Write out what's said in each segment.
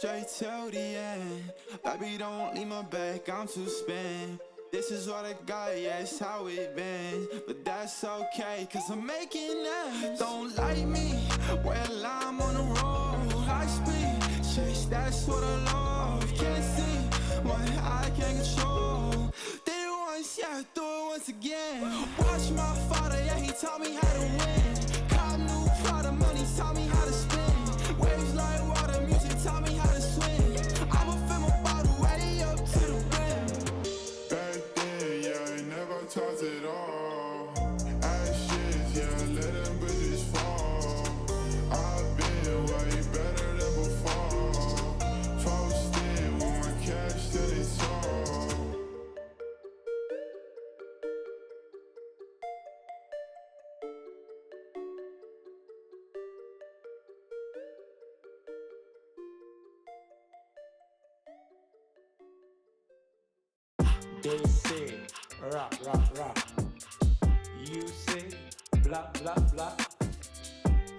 straight till the end. Baby, don't leave my back, I'm too spent. This is what I got, yeah, it's how it been. But that's okay, cause I'm making it. Don't like me, well, I'm on the road. High speed, chase, that's what I love. Can't see what I can't control. Did it once, yeah, do it once again. Watch my father, yeah, he taught me how to win. Cop new product, money taught me how to spin. Waves like water, music taught me how to swim. I'ma fill my bottle way up to the brim. Back then, yeah, I never taught it all. Ashes, yeah, let them bridges fall. I've been way better than before. Posted with my cash till it's all. They say, rock, rock, rock. You say, blah, blah, blah.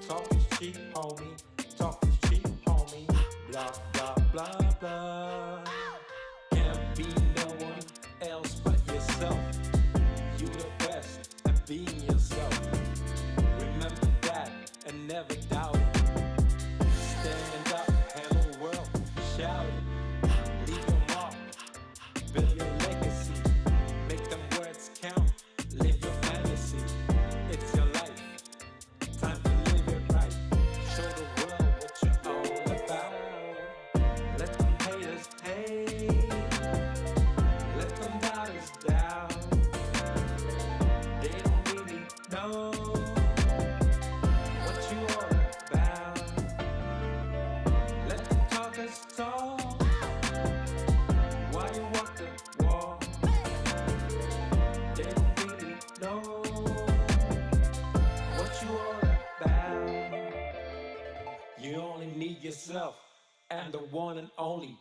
Talk is cheap, homie. Talk is cheap, homie. Blah, blah, blah, blah. Can't be no one else but yourself. You the best at being yourself. Remember that and never doubt it. Stand up, hello world, shout it. Leave your mark, build your legacy. Make them words count, live your fantasy. It's your life, time to live it right. Show the world what you're all about. Let them haters hate, let them doubters doubt. They don't really know what you all about. Let them talkers talk while you walk the walk. They don't really know what you all about. You only need yourself and the one and only.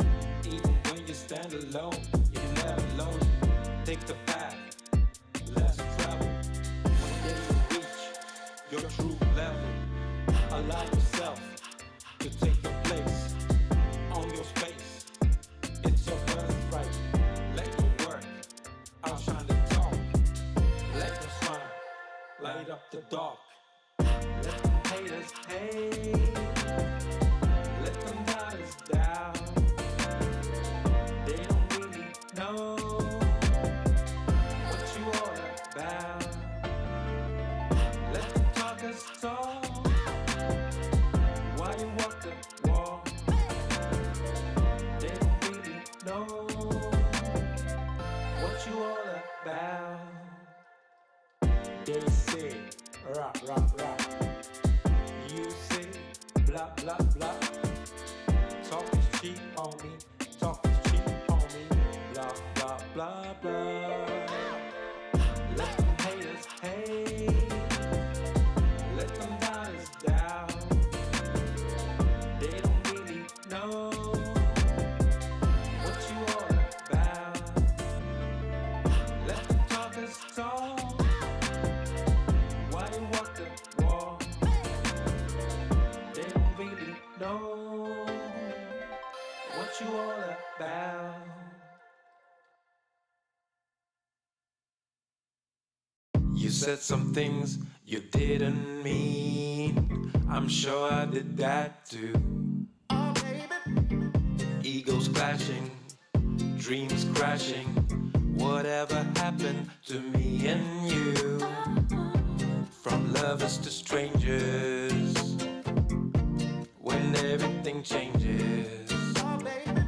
Even when you stand alone, you're never lonely. Take the path, let's travel. One day you'll reach your true level. Allow yourself to take your place on your space. It's your birthright. Let your work outshine the talk. Let them smile, light up the dark. Let them haters hate, let them doubters doubt. They don't really know what you all about. Let the talkers talk while you walk the walk. They don't really know what you all about. They say, rock, rock, rock. You say, blah, blah, blah. Talk is cheap, homie. Talk is cheap, homie. Blah, blah, blah, blah. Let them haters hate, let them doubters doubt. They don't really know what you all about. Let the talkers talk while you walk the walk. They don't really know what you all about. You said some things you didn't mean. I'm sure I did that too. Oh, baby. Egos clashing, dreams crashing. Whatever happened to me and you? From lovers to strangers, when everything changes. Oh, baby.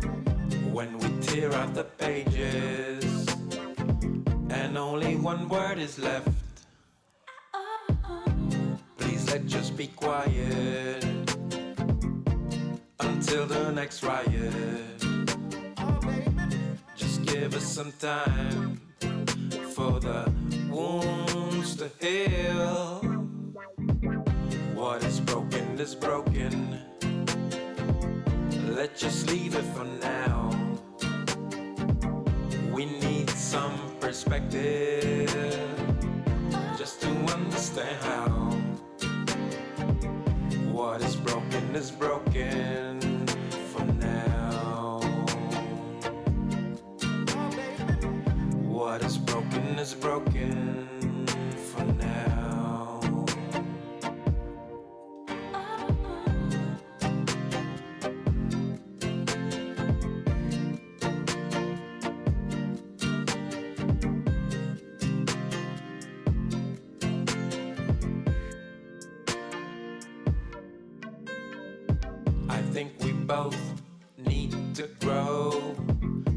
When we tear out the pages and only one word is left. Please let just be quiet until the next riot. Just give us some time for the wounds to heal. What is broken is broken. Let's just leave it for now. We need some perspective just to understand how. What is broken for now. broken for now. I think we both need to grow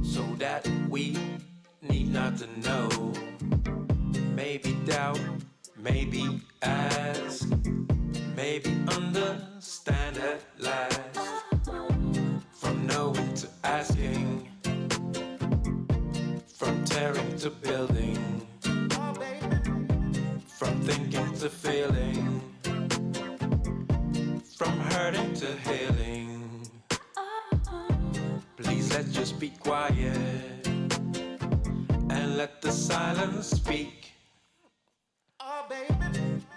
so that we need not to know. Maybe doubt, maybe ask, maybe understand at last. From knowing to asking, from tearing to building, from thinking to feeling, from hurting to healing. Please let's just be quiet and let the silence speak.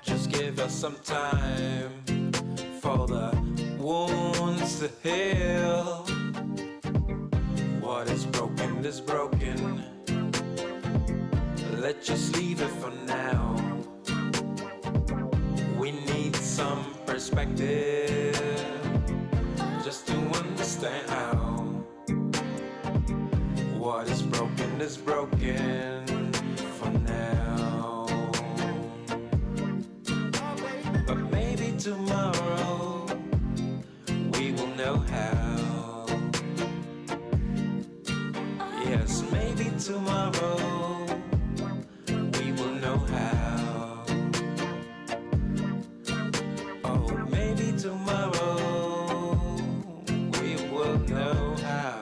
Just give us some time for the wounds to heal. What is broken is broken. Let's just leave it for now. We need some perspective just to understand how. What is broken for now. But maybe tomorrow we will know how. Yes, maybe tomorrow we will know how. Oh, maybe tomorrow we will know how.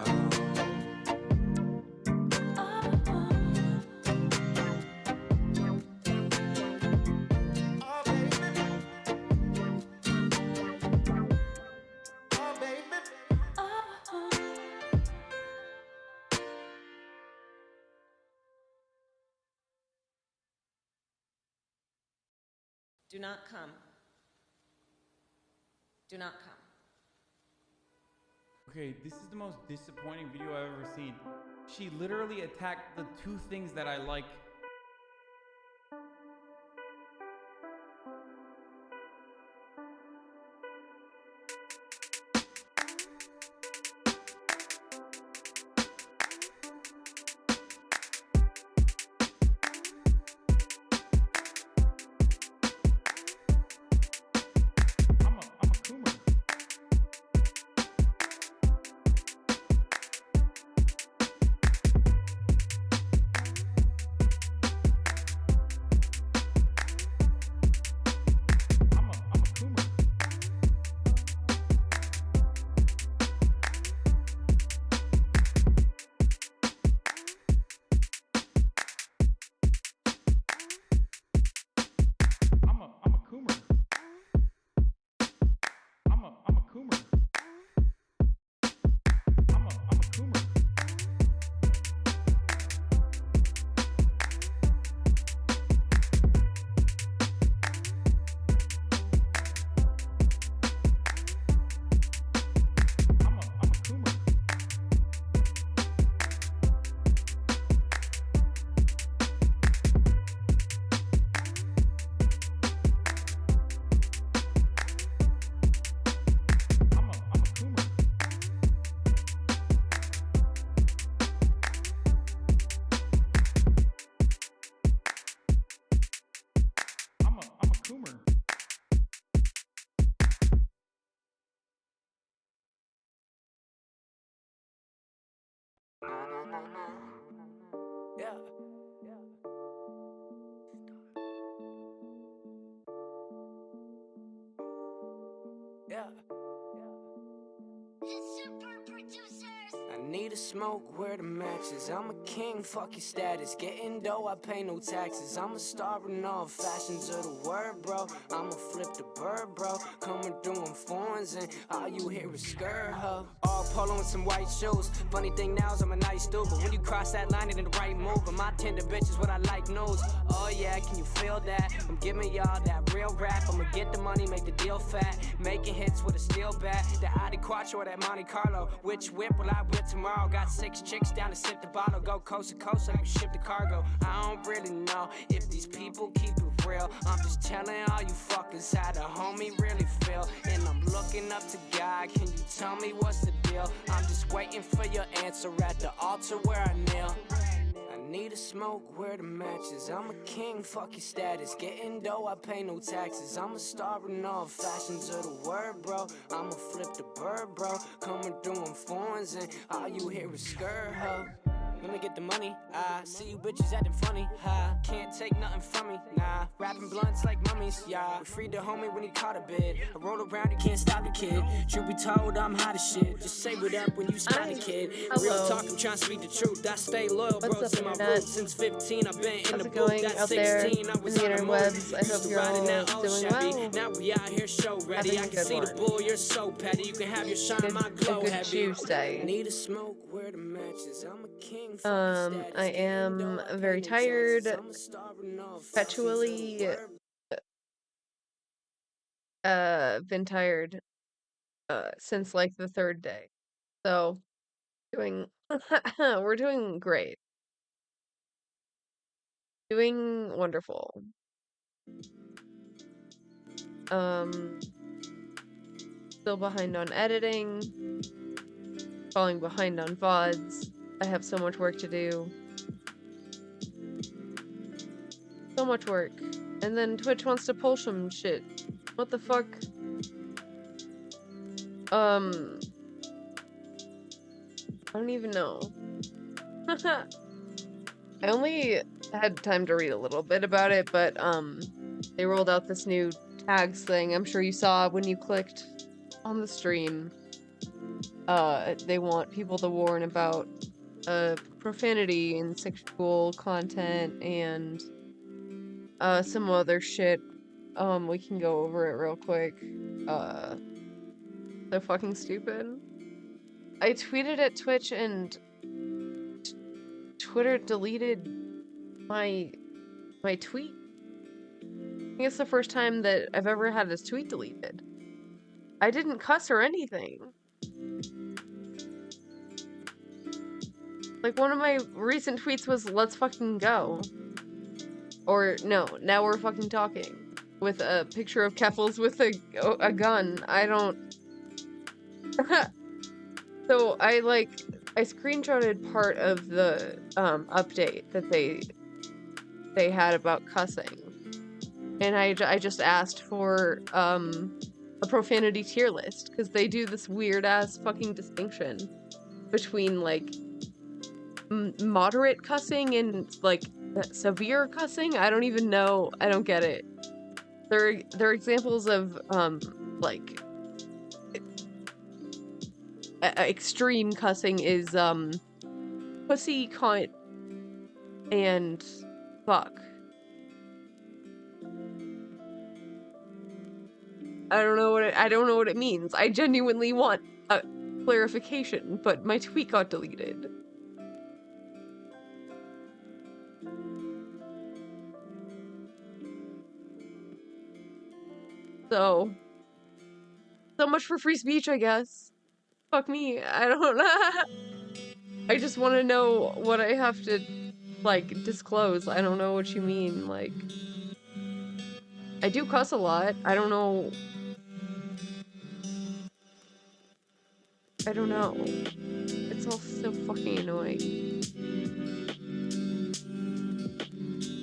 Do not come. Do not come. Okay, this is the most disappointing video I've ever seen. She literally attacked the two things that I like. I'm a coomer. Yeah. Yeah. I need a smoke where the match is. I'm a king, fuck your status. Getting dough, I pay no taxes. I'm a star in all fashions of the word, bro. I'ma flip the bird, bro. Coming through in foreigns and all you hear is skirt, huh? All polo and some white shoes. Funny thing now is I'm a nice dude, but when you cross that line, it ain't the right move. And my tender bitch is what I like knows. Oh yeah, can you feel that? I'm giving y'all that real rap. I'ma get the money, make the deal fat. Making hits with a steel bat. The Audi Quattro or that Monte Carlo. Which whip will I whip tomorrow? Got 6 chicks down to sip the bottle. Go coast to coast so I can ship the cargo. I don't really know if these people keep it real. I'm just telling all you fuckers how the homie really feel. And I'm looking up to God. Can you tell me what's the deal? I'm just waiting for your answer at the altar where I kneel. I need a smoke where the matches. I'm a king, fuck your status. Getting dough, I pay no taxes. I'm a star in all fashions of the word, bro. I'ma flip the bird, bro. Coming through in foreigns and all you hear is skirt, huh? Let me get the money, I see you bitches acting funny, can't take nothing from me, nah. Rapping blunts like mummies, yeah. We freed the homie when he caught a bid. I roll around, you can't stop the kid. Truth be told, I'm hot as shit. Just say what up when you spot a kid. Real talk, I'm trying to speak the truth. I stay loyal, bro, to my roots. Since 15, I've been in the booth. Got 16, I was on the interwebs. I hope you're all doing well. Now we out here show ready. I can see the bull, you're so petty. You can have your shine, my glow good heavy. Tuesday. Need a smoke where the matches. I'm a king. I am very tired, perpetually, been tired, since like the 3rd day. So, we're doing great. Doing wonderful. Still behind on editing, falling behind on VODs. I have so much work to do. So much work. And then Twitch wants to pull some shit. What the fuck? I don't even know. I only had time to read a little bit about it, but they rolled out this new tags thing. I'm sure you saw when you clicked on the stream. They want people to warn about profanity and sexual content and some other shit. We can go over it real quick. So fucking stupid. I tweeted at Twitch and Twitter deleted my tweet. I think it's the first time that I've ever had this tweet deleted. I didn't cuss or anything. Like, one of my recent tweets was, "Let's fucking go." Or, no, "Now we're fucking talking." With a picture of Keffels with a gun. I don't... So, I screenshotted part of the, update that they had about cussing. And I just asked for, a profanity tier list. Because they do this weird-ass fucking distinction between, like, moderate cussing and, like, severe cussing. I don't even know. I don't get it. They're examples of, like, extreme cussing is, pussy, cunt, and fuck. I don't know what it means. I genuinely want a clarification, but my tweet got deleted. So much for free speech, I guess. Fuck me, I don't know. I just want to know what I have to, like, disclose. I don't know what you mean, like... I do cuss a lot. I don't know. I don't know. It's all so fucking annoying.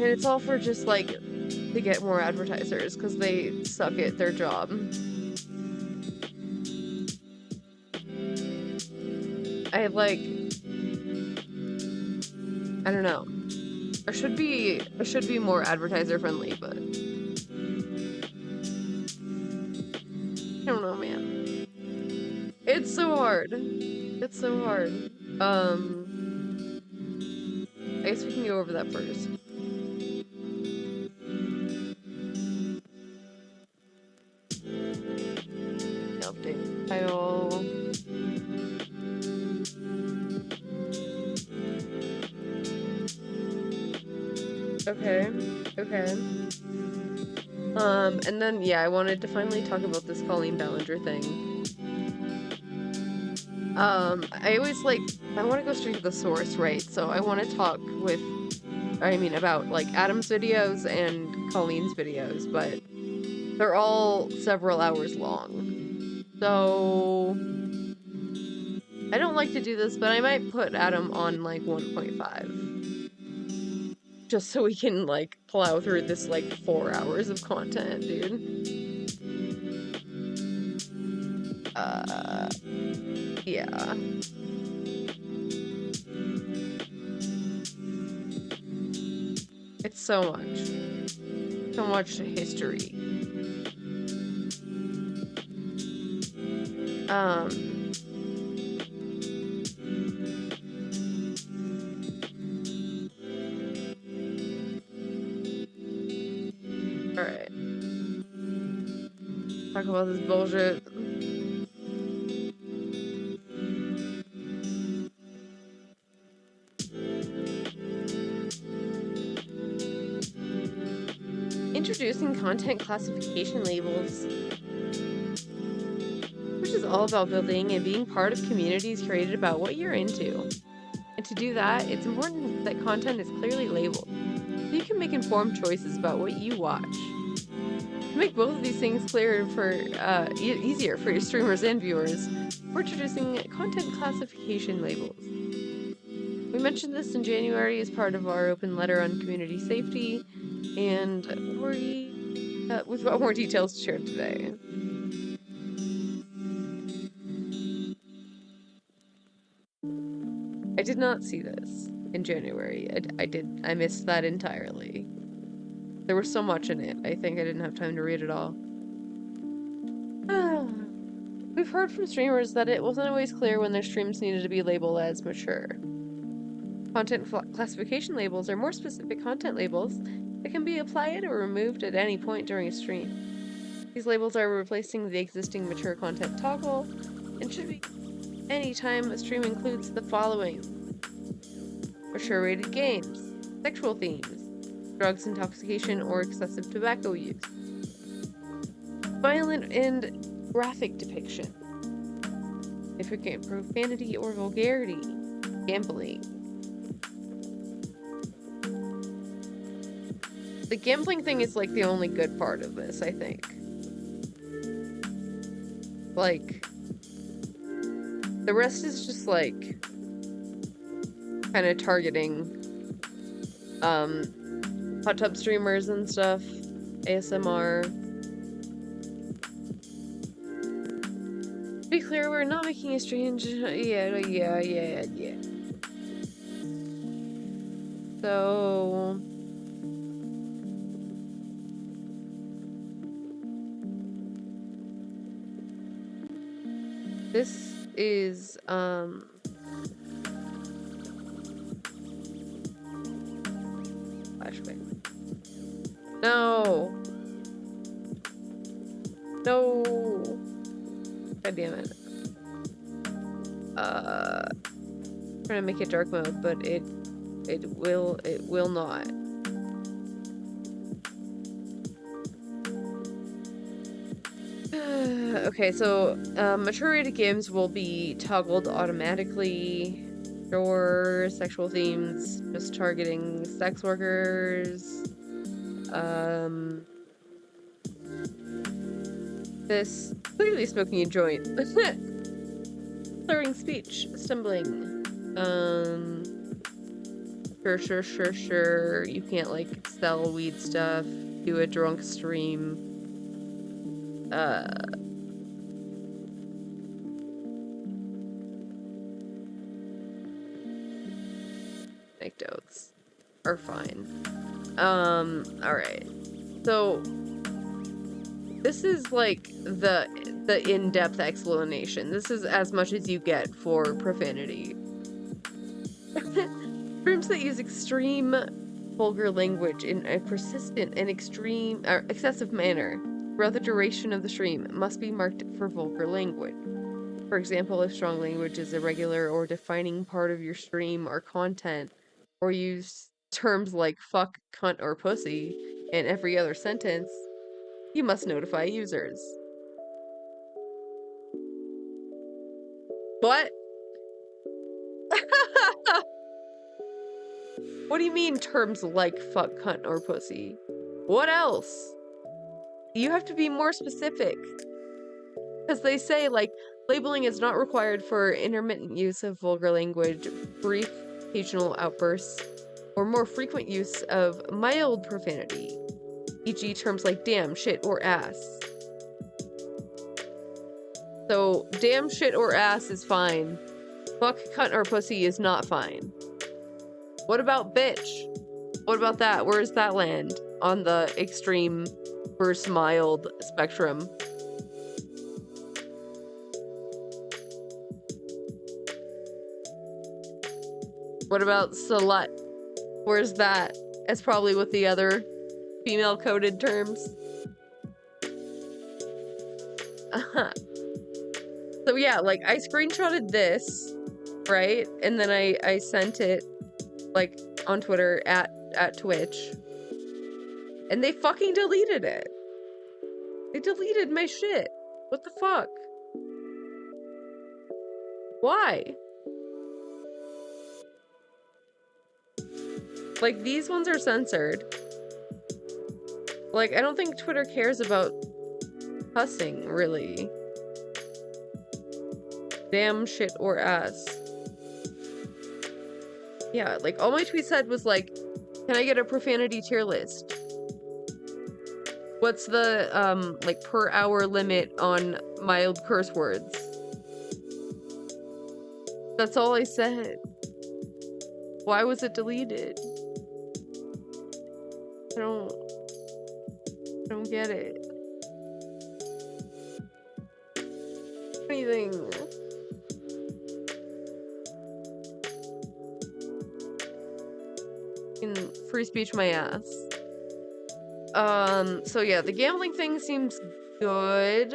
And it's all for just, like, to get more advertisers, because they suck at their job. I don't know. I should be more advertiser friendly, but I don't know, man. It's so hard. It's so hard. I guess we can go over that first. Update title. Okay. Okay. And then, yeah, I wanted to finally talk about this Colleen Ballinger thing. I always, like, I want to go straight to the source, right? So I want to talk about, like, Adam's videos and Colleen's videos, but they're all several hours long. So I don't like to do this, but I might put Adam on, like, 1.5. Just so we can, like, plow through this, like, 4 hours of content, dude. Yeah. It's so much. So much history. Alright. Talk about this bullshit. Introducing content classification labels, which is all about building and being part of communities created about what you're into. And to do that, it's important that content is clearly labeled, so you can make informed choices about what you watch. To make both of these things clearer for easier for your streamers and viewers, we're introducing content classification labels. We mentioned this in January as part of our open letter on community safety, and we've got more details to share today. I did not see this in January. I missed that entirely. There was so much in it. I think I didn't have time to read it all. We've heard from streamers that it wasn't always clear when their streams needed to be labeled as mature. Content classification labels are more specific content labels that can be applied or removed at any point during a stream. These labels are replacing the existing mature content toggle and should be anytime a stream includes the following: mature rated games, sexual themes, drugs, intoxication, or excessive tobacco use, violent and graphic depiction, significant profanity or vulgarity, gambling. The gambling thing is, like, the only good part of this, I think. Like, the rest is just, like, kind of targeting, hot tub streamers and stuff, ASMR. To be clear, we're not making a strange, yeah. So... this is, flashback. No! No! God damn it. Trying to make it dark mode, but it will not. Okay, so mature rated games will be toggled automatically. Sure, sexual themes, just targeting sex workers. This clearly smoking a joint. Slurring speech, stumbling. Sure. You can't, like, sell weed stuff, do a drunk stream. Anecdotes are fine. Alright. So this is, like, the in-depth explanation. This is as much as you get for profanity. Streams that use extreme vulgar language in a persistent and extreme or excessive manner throughout the duration of the stream must be marked for vulgar language. For example, if strong language is a regular or defining part of your stream or content, or used terms like fuck, cunt, or pussy in every other sentence, you must notify users. What? What do you mean terms like fuck, cunt, or pussy? What else? You have to be more specific. Because they say, like, labeling is not required for intermittent use of vulgar language, brief occasional outbursts, or more frequent use of mild profanity, e.g. terms like damn, shit, or ass. So, damn, shit, or ass is fine. Fuck, cunt, or pussy is not fine. What about bitch? What about that? Where does that land on the extreme versus mild spectrum? What about slut? Where's that? That's probably with the other female coded terms. So yeah, like I screenshotted this, right? And then I sent it like on Twitter at Twitch. And they fucking deleted it. They deleted my shit. What the fuck? Why? Like, these ones are censored. Like, I don't think Twitter cares about cussing, really. Damn, shit, or ass. Yeah, like, all my tweet said was like, can I get a profanity tier list? What's the, like, per hour limit on mild curse words? That's all I said. Why was it deleted? I don't get it. Anything. In free speech my ass. So yeah, the gambling thing seems good.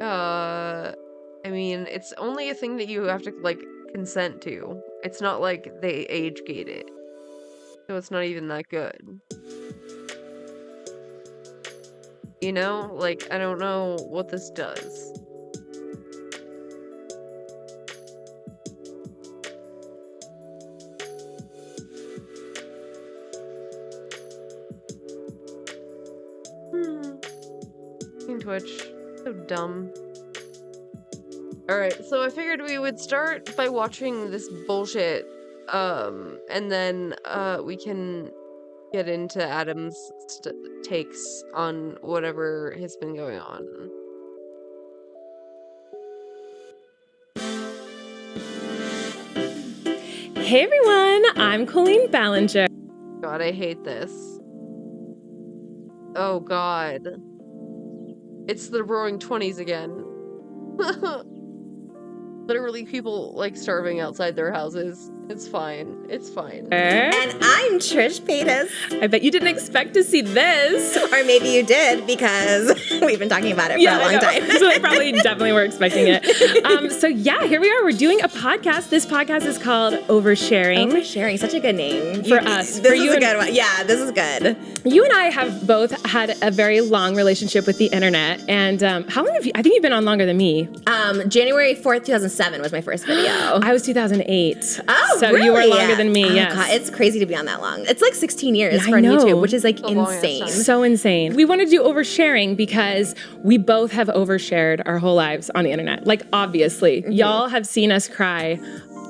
I mean, it's only a thing that you have to, like, consent to. It's not like they age gate it. So it's not even that good. You know? Like, I don't know what this does. Twitch. So dumb. Alright, so I figured we would start by watching this bullshit, and then, we can get into Adam's takes on whatever has been going on. Hey everyone, I'm Colleen Ballinger. God, I hate this. Oh god. It's the roaring 20s again. Literally people, like, starving outside their houses. It's fine. It's fine. And I'm Trish Paytas. I bet you didn't expect to see this. Or maybe you did, because we've been talking about it for a long time. So they probably definitely were expecting it. So yeah, here we are. We're doing a podcast. This podcast is called Oversharing. Oversharing, such a good name. For us. This is a good one. Yeah, this is good. You and I have both had a very long relationship with the internet. And how long have you, I think you've been on longer than me. January 4th, 2007 was my first video. I was 2008. Oh, so really? you were longer than me, yes. God, it's crazy to be on that long. It's like 16 years Yeah, for I know. YouTube, which is like insane. So insane. We wanted to do oversharing because we both have overshared our whole lives on the internet. Like, obviously, y'all have seen us cry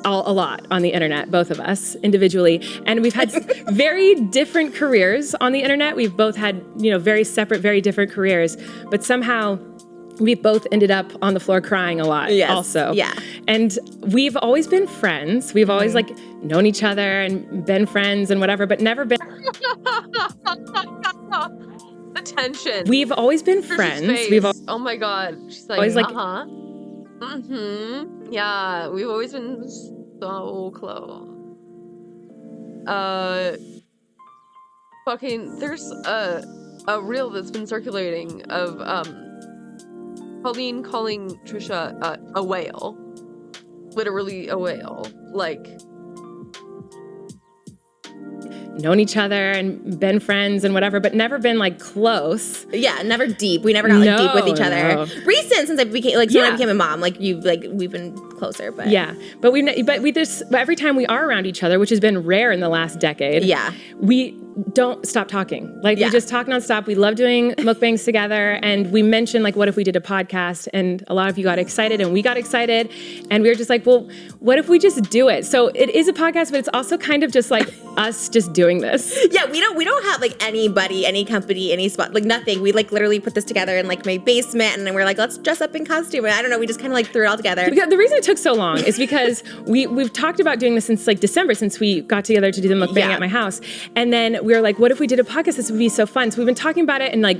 a lot on the internet, both of us individually. And we've had very different careers on the internet. We've both had, very separate, very different careers. But somehow we both ended up on the floor crying a lot also. Yeah. And we've always been friends. We've always like known each other and been friends and whatever, but never been. The tension. We've always been friends. We've oh my god. She's like, always like, yeah, we've always been so close. Fucking, there's a reel that's been circulating of Colleen calling Trisha a whale. Literally a whale. Like, known each other and been friends and whatever, but never been like close. Yeah, never deep. We never got like deep with each other. No. Recent since I became like when I became a mom, like we've been closer. But but we just every time we are around each other, which has been rare in the last decade. Yeah, we don't stop talking. Like we just talk nonstop. We love doing mukbangs together, and we mentioned like, what if we did a podcast? And a lot of you got excited, and we got excited, and we were just like, well, what if we just do it? So it is a podcast, but it's also kind of just like us just doing this. Yeah, we don't have like anybody, any company, any spot, like nothing. We like literally put this together in like my basement, and then we're like, let's dress up in costume. And I don't know, we just kind of like threw it all together. Because the reason it took so long is because we've talked about doing this since like December, since we got together to do the mukbang at my house, and then we were like, what if we did a podcast? This would be so fun. So we've been talking about it and like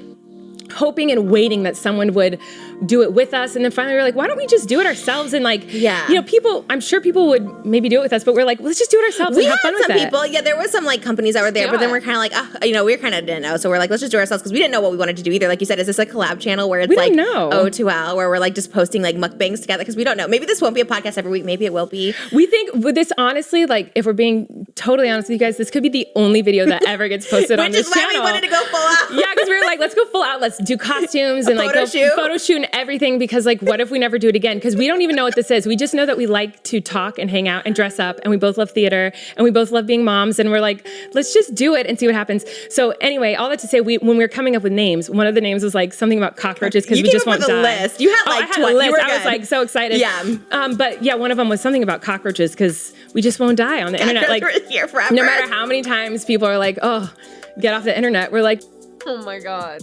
hoping and waiting that someone would do it with us. And then finally we were like, why don't we just do it ourselves? And like, people, I'm sure people would maybe do it with us, but we're like, let's just do it ourselves and have fun with it. We had some people, there was some like companies that were there, but then we're kind of like, we kind of didn't know. So we're like, let's just do it ourselves because we didn't know what we wanted to do either. Like you said, is this a collab channel where it's like O2L, where we're like just posting like mukbangs together? Because we don't know. Maybe this won't be a podcast every week. Maybe it will be. We think with this, honestly, like if we're being totally honest with you guys, this could be the only video that ever gets posted on this channel. Which is why we wanted to go full out. Yeah, because we were like, let's go full out. Let's do costumes and like photo shoot and everything, because like what if we never do it again? Because we don't even know what this is. We just know that we like to talk and hang out and dress up, and we both love theater, and we both love being moms, and we're like, let's just do it and see what happens. So anyway, all that to say, when we were coming up with names, one of the names was like something about cockroaches because we just won't die. List. You had like 20. I was like so excited. Yeah. But yeah, one of them was something about cockroaches because we just won't die on the internet. Like we're here forever. No matter how many times people are like, oh, get off the internet. We're like, oh my God.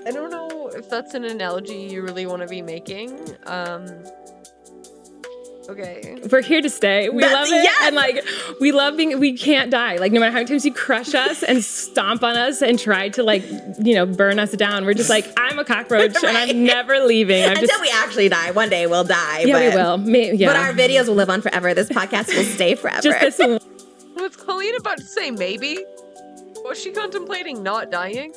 I don't know if that's an analogy you really want to be making. Okay. We're here to stay. We love it. Yes. And like, we can't die. Like no matter how many times you crush us and stomp on us and try to like, burn us down. We're just like, I'm a cockroach and I'm never leaving. Until we actually die. One day we'll die. Yeah, we will. But our videos will live on forever. This podcast will stay forever. Just this one. Was Colleen about to say maybe? Was she contemplating not dying?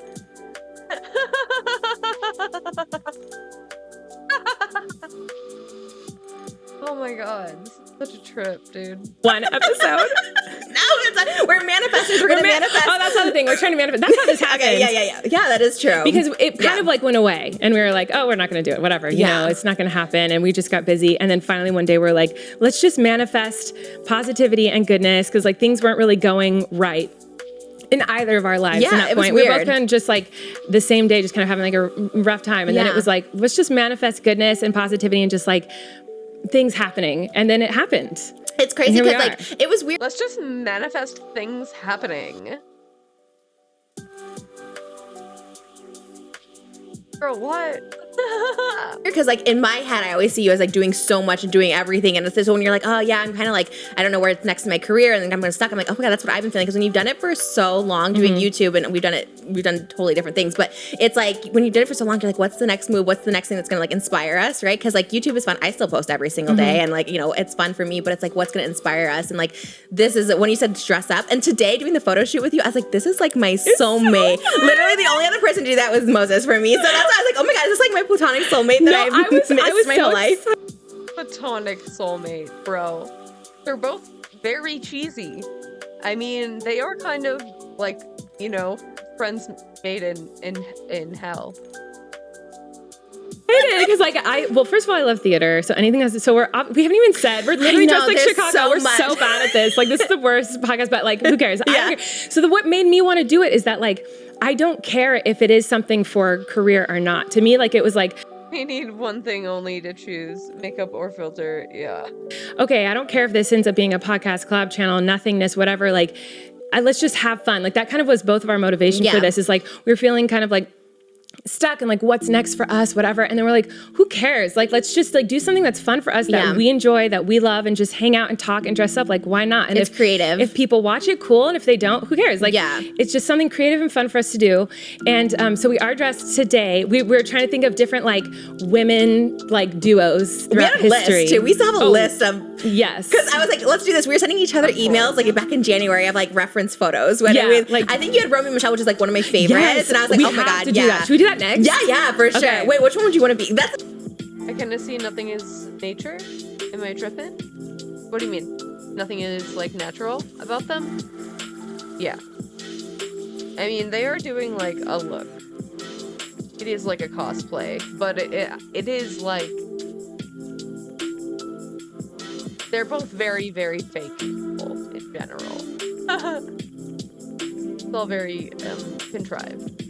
Oh my God, this is such a trip, dude. One episode. We're manifesting. We're gonna manifest. Oh, that's not the thing. We're trying to manifest. That's how this happened. Okay, yeah, that is true. Because it kind of like went away, and we were like, oh, we're not gonna do it. Whatever, you know, it's not gonna happen. And we just got busy. And then finally one day we're like, let's just manifest positivity and goodness, because like things weren't really going right in either of our lives. Yeah, at that it was point. weird. We were both kind of just like the same day, just kind of having like a rough time. And then it was like, let's just manifest goodness and positivity and just like things happening. And then it happened. It's crazy because like it was weird. Let's just manifest things happening. Girl, what? Because like in my head, I always see you as like doing so much and doing everything. And it's so when you're like, oh yeah, I'm kind of like, I don't know where it's next in my career, and then I'm gonna stuck. I'm like, oh my God, that's what I've been feeling. Because when you've done it for so long, doing YouTube, and we've done totally different things. But it's like when you did it for so long, you're like, what's the next move? What's the next thing that's gonna like inspire us, right? Because like YouTube is fun. I still post every single day, and like it's fun for me. But it's like, what's gonna inspire us? And like this is when you said dress up. And today doing the photo shoot with you, I was like, this is like my soulmate. So literally, the only other person to do that was Moses for me. So that's why I was like, oh my God, is this like my platonic soulmate that I've missed my whole life? Platonic soulmate, bro. They're both very cheesy. I mean, they are kind of like, friends made in hell. Because first of all, I love theater. So anything else, we haven't even said, we're literally just like Chicago. So we're so bad at this. Like this is the worst podcast, but like who cares? I don't care. So what made me want to do it is that like, I don't care if it is something for career or not. To me, like it was like, we need one thing only to choose, makeup or filter. Yeah. Okay, I don't care if this ends up being a podcast, collab channel, nothingness, whatever. Like, let's just have fun. Like that kind of was both of our motivation for this. Is like we were feeling kind of like stuck and like what's next for us, whatever. And then we're like, who cares? Like let's just like do something that's fun for us, that we enjoy, that we love, and just hang out and talk and dress up. Like why not? And it's creative. If people watch it, cool. And if they don't, who cares? Like it's just something creative and fun for us to do. And so we are dressed today. We're trying to think of different like women like duos throughout history. List too. We still have a list of because I was like, let's do this. We were sending each other emails like back in January of like reference photos. I think you had Romeo and Michelle, which is like one of my favorites. And I was like, oh my God, Should we do that next? Yeah, for sure. Wait, which one would you want to be? I kind of see nothing is nature. Am I tripping? What do you mean? Nothing is like natural about them? Yeah. I mean, they are doing like a look. It is like a cosplay, but it is like they're both very, very fake people in general. It's all very contrived.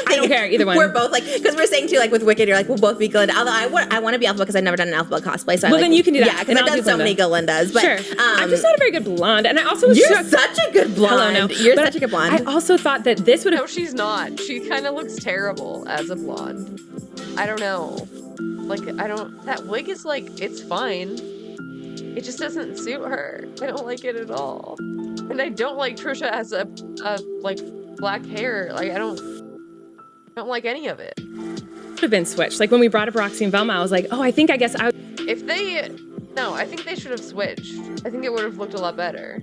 I don't care either one. We're both like, because we're saying too, like with Wicked, you're like, we'll both be Glinda. Although I want to be Alpha because I've never done an Alpha cosplay. So well, then you can do that. Yeah, because I've done so many Galindas. But, sure. I'm just not a very good blonde, and I also was you're such a good blonde. Hello, no. You're such a good blonde. I also thought that this would have. No, she's not. She kind of looks terrible as a blonde. I don't know. Like, that wig is like, it's fine. It just doesn't suit her. I don't like it at all. And I don't like Trisha as a like, black hair. Like, I don't like any of it. Would have been switched. Like, when we brought up Roxy and Velma, I was like, oh, I think I think they should have switched. I think it would have looked a lot better.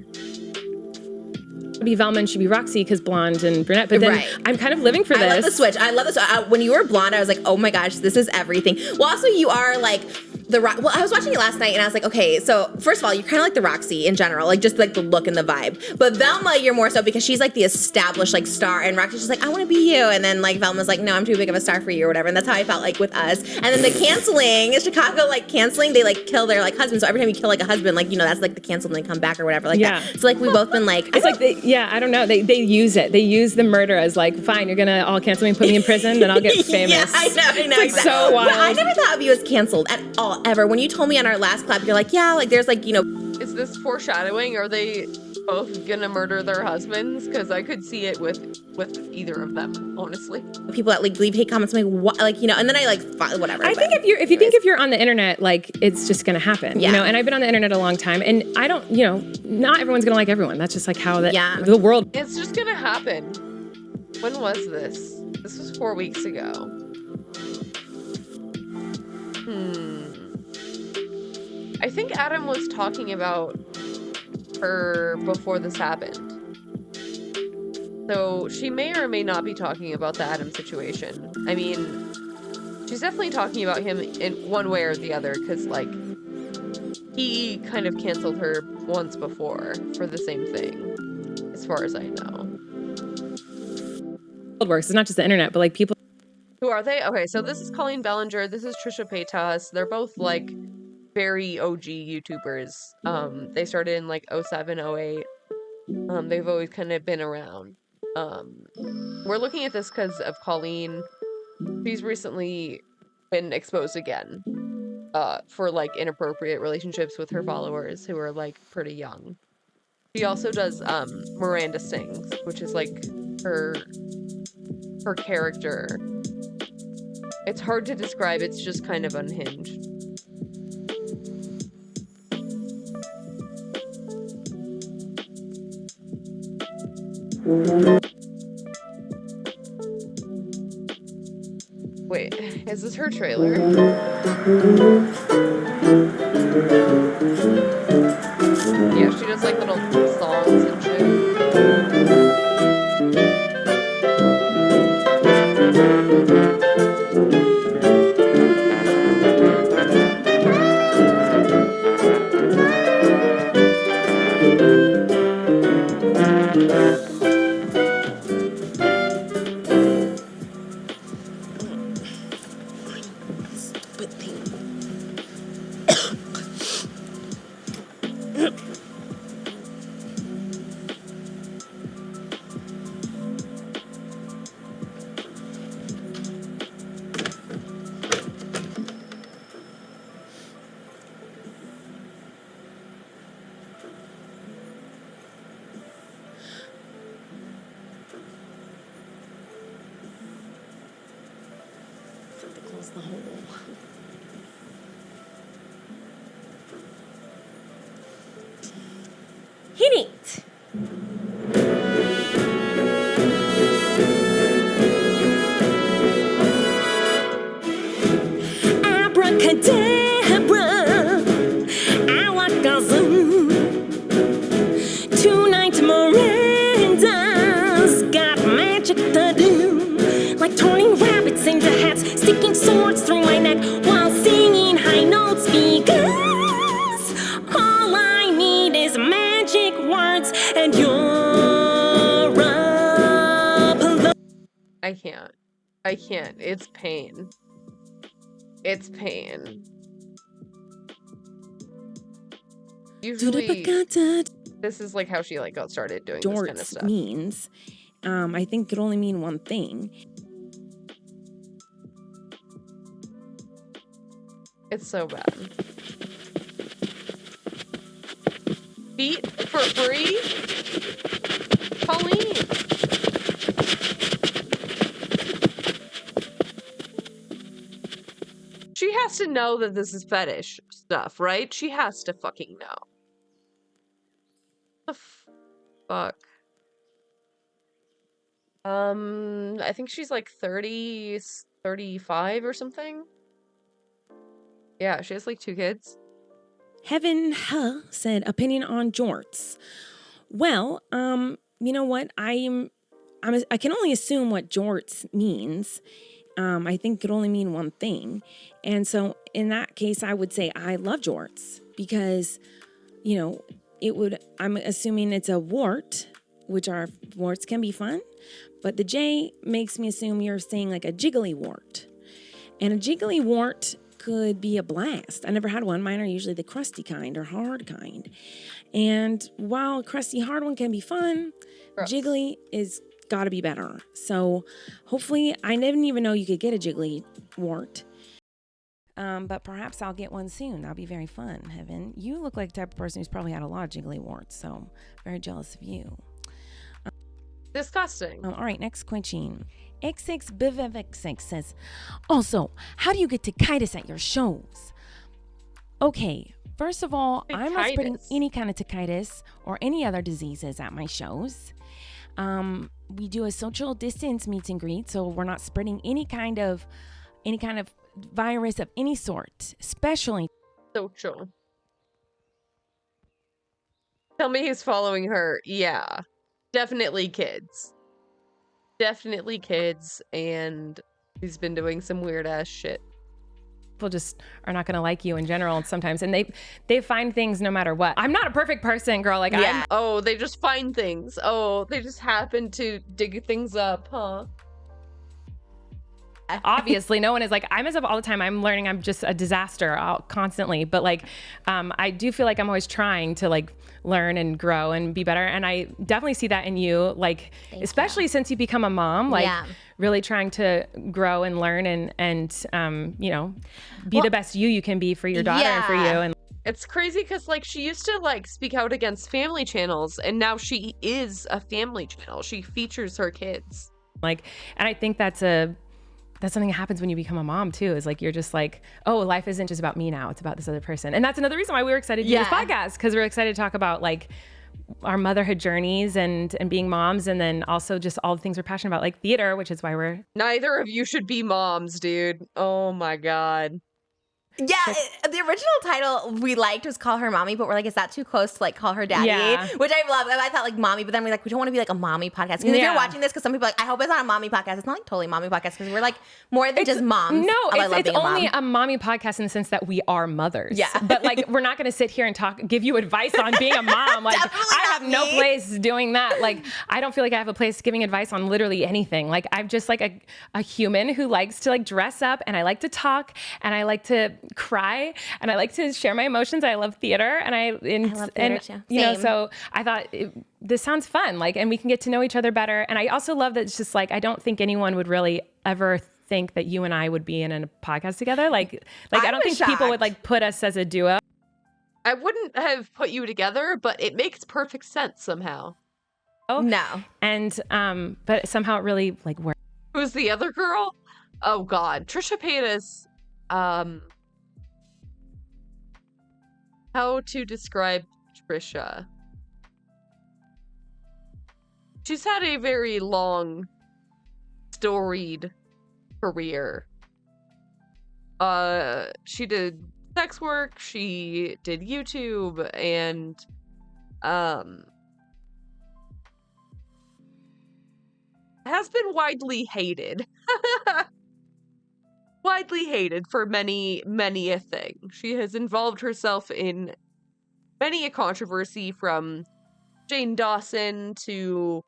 Be Velma and she'd be Roxy because blonde and brunette, but then I'm kind of living for this. I love the switch. I love this. When you were blonde, I was like, oh my gosh, this is everything. Well, also you are like well, I was watching it last night and I was like, okay, so first of all, you're kind of like the Roxy in general, like just like the look and the vibe. But Velma, you're more so because she's like the established like star, and Roxy's just like, I want to be you. And then like Velma's like, no, I'm too big of a star for you or whatever. And that's how I felt like with us. And then the canceling, Chicago like canceling, they like kill their like husband. So every time you kill like a husband, like, you know, that's like the cancel and they come back or whatever like that. So like we've both been like, it's like I don't know. They use it. They use the murder as like, fine, you're gonna all cancel me and put me in prison, then I'll get famous. Yeah, I know. It's like so wild. But I never thought of you as canceled at all, ever. When you told me on our last clap, you're like, yeah, like there's like, you know. Is this foreshadowing? Are they both gonna murder their husbands? Because I could see it with either of them, honestly. People that like leave hate comments, I'm like, what? Like, you know, and then I like, whatever. I think if you're on the internet, like it's just gonna happen, you know. And I've been on the internet a long time, and I don't, you know, not everyone's gonna like everyone. That's just like how the world. It's just gonna happen. When was this? This was 4 weeks ago. I think Adam was talking about her before this happened. So she may or may not be talking about the Adam situation. I mean, she's definitely talking about him in one way or the other, because, like, he kind of canceled her once before for the same thing, as far as I know. It works. It's not just the internet, but, like, people... Who are they? Okay, so this is Colleen Ballinger. This is Trisha Paytas. They're both, like, very OG YouTubers. They started in, like, 07, 08. They've always kind of been around. We're looking at this because of Colleen. She's recently been exposed again for, like, inappropriate relationships with her followers who are, like, pretty young. She also does Miranda Sings, which is, like, her character. It's hard to describe. It's just kind of unhinged. Wait, is this her trailer? Yeah, she does like little songs and shit. The hole. Hit it! Abracadabra, alakazam. Tonight Miranda's got magic to do, like turning rabbits into hats, sticking swords through my neck while singing high notes. Because I can't. It's pain. It's pain. Usually, this is like how she like got started doing this kind of stuff. Means, I think could only mean one thing. It's so bad. Feet for free? Colleen! She has to know that this is fetish stuff, right? She has to fucking know. The fuck? I think she's like 30, 35 or something. Yeah, she has like 2 kids. Heaven said opinion on jorts. Well, you know what? I can only assume what jorts means. I think it could only mean one thing. And so in that case, I would say I love jorts because, you know, I'm assuming it's a wart, which are warts can be fun, but the J makes me assume you're saying like a jiggly wart. And a jiggly wart could be a blast. I never had one. Mine are usually the crusty kind or hard kind. And while a crusty hard one can be fun, jiggly is got to be better. So hopefully, I didn't even know you could get a jiggly wart. But perhaps I'll get one soon. That'll be very fun, Heaven. You look like the type of person who's probably had a lot of jiggly warts, so very jealous of you. Disgusting. All right, next question. XX says, also, how do you get tachitis at your shows? Okay, first of all, I'm not spreading any kind of tachitis or any other diseases at my shows. We do a social distance meet and greet, so we're not spreading any kind of virus of any sort, especially social. Tell me he's following her. Yeah, definitely kids. Definitely kids, and he's been doing some weird ass shit. People just are not going to like you in general sometimes, and they find things no matter what. I'm not a perfect person, girl. Like, yeah. Oh, they just find things. Oh, they just happen to dig things up, huh? Obviously, no one is like, I mess up all the time. I'm learning I'm just a disaster constantly. But like, I do feel like I'm always trying to like learn and grow and be better. And I definitely see that in you, like, especially since you become a mom, like really trying to grow and learn and you know, be the best you can be for your daughter and for you. And it's crazy because like she used to like speak out against family channels, and now she is a family channel. She features her kids. Like, and I think that's something that happens when you become a mom too, is like, you're just like, oh, life isn't just about me now, it's about this other person. And that's another reason why we were excited to do this podcast, because we're excited to talk about like our motherhood journeys and being moms, and then also just all the things we're passionate about, like theater, which is why we're... Neither of you should be moms, dude. Oh my God. Yeah, the original title we liked was Call Her Mommy, but we're like, is that too close to like call her daddy? Yeah. Which I love. I thought like mommy, but then we're like, we don't want to be like a mommy podcast. Because if you're watching this, because some people are like, I hope it's not a mommy podcast. It's not like totally mommy podcast, because we're like more than just moms. No, it's only a mommy podcast in the sense that we are mothers. Yeah. But like, we're not going to sit here and give you advice on being a mom. Like, I have no place doing that. Like, I don't feel like I have a place giving advice on literally anything. Like, I'm just like a human who likes to like dress up, and I like to talk, and I like to cry, and I like to share my emotions. I love theater, and I love theater too. You know, so I thought this sounds fun, like, and we can get to know each other better. And I also love that it's just like, I don't think anyone would really ever think that you and I would be in a podcast together. Like I don't think people would like put us as a duo. I wouldn't have put you together, but it makes perfect sense somehow. Oh no. And but somehow it really like worked. Who's the other girl? Oh God, Trisha Paytas. How to describe Trisha? She's had a very long, storied career. She did sex work, she did YouTube, and has been widely hated. Widely hated for many a thing. She has involved herself in many a controversy, from Jane Dawson to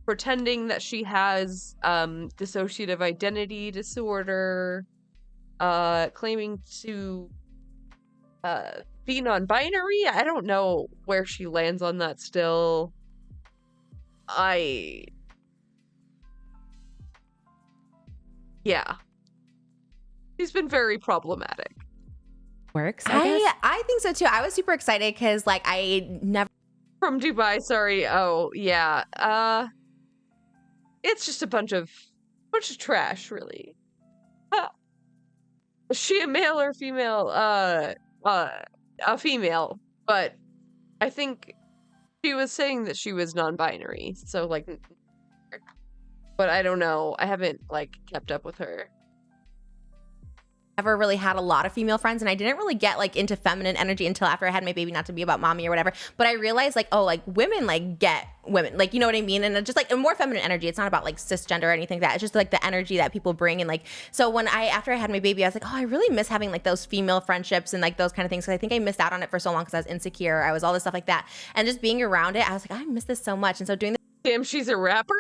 pretending that she has dissociative identity disorder, claiming to be non-binary. I don't know where she lands on that still. Yeah. She's been very problematic. Works, I guess. I think so too. I was super excited because like I never From Dubai, sorry. Oh, yeah. It's just a bunch of trash, really. Is she a male or female? A female, but I think she was saying that she was non-binary, so like, but I don't know. I haven't like kept up with her. ever really had a lot of female friends, and I didn't really get like into feminine energy until after I had my baby, not to be about mommy or whatever, but I realized like, oh, like women like get women, like, you know what I mean? And it's just like a more feminine energy. It's not about like cisgender or anything like that. It's just like the energy that people bring. And like, so after I had my baby, I was like, oh, I really miss having like those female friendships and like those kind of things. Cause I think I missed out on it for so long because I was insecure. I was all this stuff like that. And just being around it, I was like, I miss this so much. And so doing this. Damn, she's a rapper?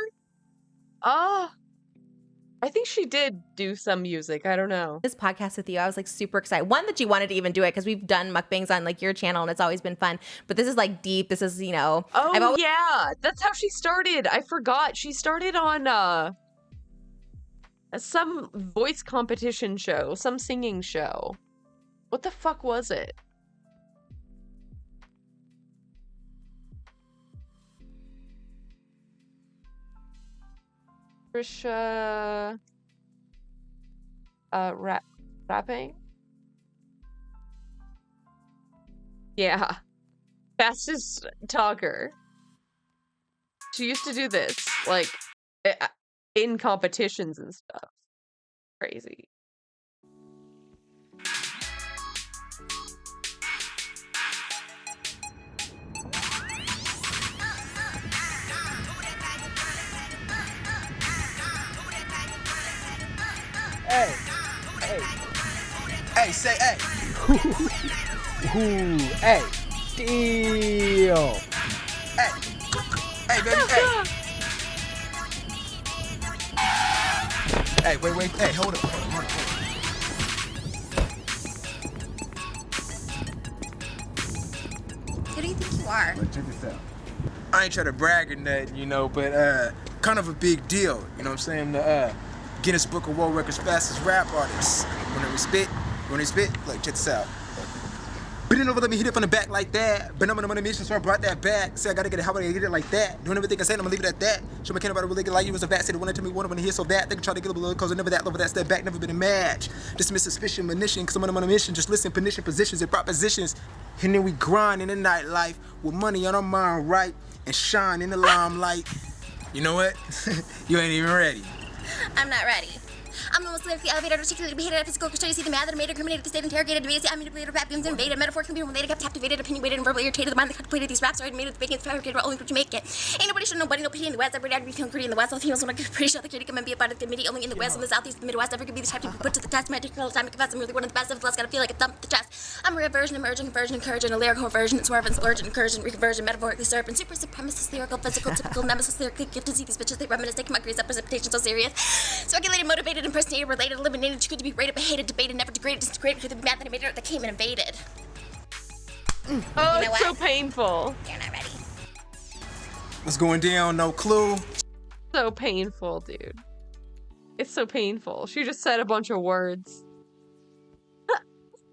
I think she did do some music. I don't know. This podcast with you, I was like super excited. One, that you wanted to even do it because we've done mukbangs on like your channel and it's always been fun. But this is like deep. This is, you know. Oh, yeah. That's how she started. I forgot. She started on some voice competition show, some singing show. What the fuck was it? Trisha rapping? Yeah. Fastest talker. She used to do this, like, in competitions and stuff. Crazy. Hey, say hey. Ooh, hey, deal. Hey, baby, hey. Hey, wait, hey, hold up. Who do you think you are? Well, check this out. I ain't trying to brag or nothing, you know, but kind of a big deal. You know what I'm saying? The Guinness Book of World Records fastest rap artist. When they spit, like, check this out. Bending over, let me hit it from the back like that. Been on the mission, so I brought that back. Say I gotta get it, how about I get it like that? Doing everything I said, I'm gonna leave it at that. Show my can't about it, really get like you was a vat. Say the one that tell me one, I wanna hear so that. They can try to get a little cause I never that, over that step back, never been a match. Dismiss suspicion, munition, cause I'm on a mission. Just listen, pernicious positions and propositions. And then we grind in the nightlife with money on our mind, right? And shine in the limelight. You know what? You ain't even ready. I'm not ready. I'm almost left the elevator, articulated, behated, physical, custody, see the mad that I made, incriminated, the state interrogated, debated, I'm manipulated, rap beams invaded, metaphorically being related, kept captivated, opinionated, and verbally irritated, the mind that contemplated these raps, already made it, the bacon, fabricated, only what you make it. Ain't nobody should nobody, no pity in the West, everybody I'd be feeling pretty in the West, all females want to get pretty, shut the critic, come and be about it, the midi, only in the West, in the Southeast, the Midwest, never could be the type to be put to the test, my take all the time, I confess, I'm really one of the best, if less gotta feel like a thump the chest. I'm a reversion, emerging, conversion, encouraging, a lyrical version, swerving, splurging, incursion, reconversion, metaphorically serpent, super supremacist, lyrical, physical, typical, nemesis, lyrically gifted, see these bitches, they reminisce, taking my grace, up precipitation so serious. Speculated, motivated, impersonated, related, eliminated, too good to be rated, but hated, debated, never degraded, disintegrated, because the mad that I made it, that came and invaded. Oh, you know it's so painful. You're not ready. What's going down? No clue. So painful, dude. It's so painful. She just said a bunch of words.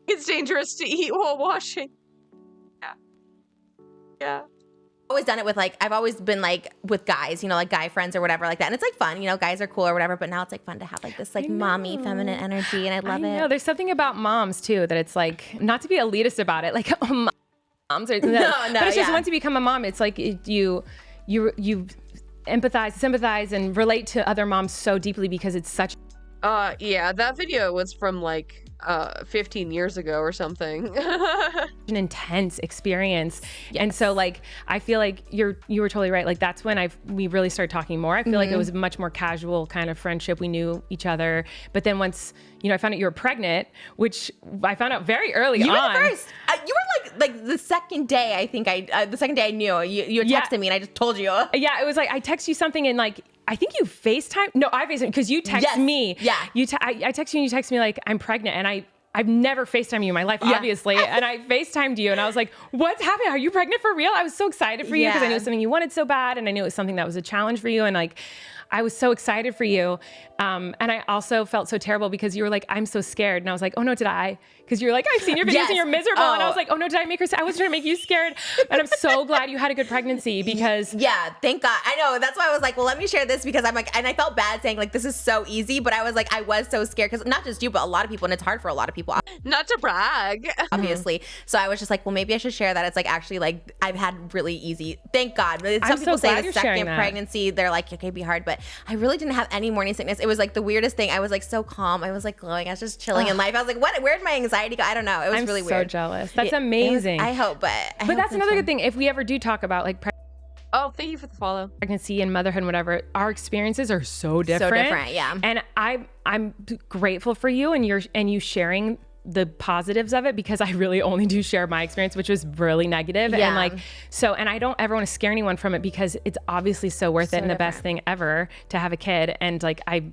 It's dangerous to eat while washing. Yeah. Always done it with like, I've always been like with guys, you know, like guy friends or whatever like that. And it's like fun, you know, guys are cool or whatever, but now it's like fun to have like this like mommy feminine energy and I love it. There's something about moms too, that it's like, not to be elitist about it, like moms are, but it's just once you become a mom, it's like you empathize, sympathize and relate to other moms so deeply because it's such. Yeah, that video was from like 15 years ago or something. An intense experience. And so like I feel like you were totally right. Like that's when we really started talking more. I feel like it was a much more casual kind of friendship. We knew each other. But then once, you know, I found out you were pregnant, which I found out very early on. You were first. You were like like the second day I knew you had texted me and I just told you. Yeah, it was like I text you something and like I think you FaceTime. No, I FaceTime because you text me. Yeah. I text you and you text me like I'm pregnant and I've never FaceTimed you in my life, obviously. And I FaceTimed you and I was like, what's happening? Are you pregnant for real? I was so excited for you because I knew it was something you wanted so bad. And I knew it was something that was a challenge for you. And like, I was so excited for you. And I also felt so terrible because you were like, I'm so scared. And I was like, oh no, did I? Because you're like, I've seen your videos and you're miserable. And I was like, oh no, did I make her? I was trying to make you scared. And I'm so glad you had a good pregnancy because. Yeah, thank God. I know. That's why I was like, well, let me share this because I'm like, and I felt bad saying like, this is so easy. But I was like, I was so scared because not just you, but a lot of people. And it's hard for a lot of people. Not to brag. Obviously. So I was just like, well, maybe I should share that. It's like actually like I've had really easy. Thank God. Some people say the second pregnancy, they're like, okay, be hard. But I really didn't have any morning sickness. It was like the weirdest thing. I was like so calm. I was like glowing. I was just chilling in life. I was like, what? Where'd my anxiety go? I don't know. It was really weird. I'm so jealous. That's amazing. I hope, but that's another good thing. If we ever do talk about like thank you for the follow. Pregnancy and motherhood and whatever, our experiences are so different. So different, yeah. And I'm grateful for you and you sharing the positives of it because I really only do share my experience, which was really negative. Yeah. And like, so, and I don't ever want to scare anyone from it because it's obviously so worth it and the best thing ever to have a kid. And like, I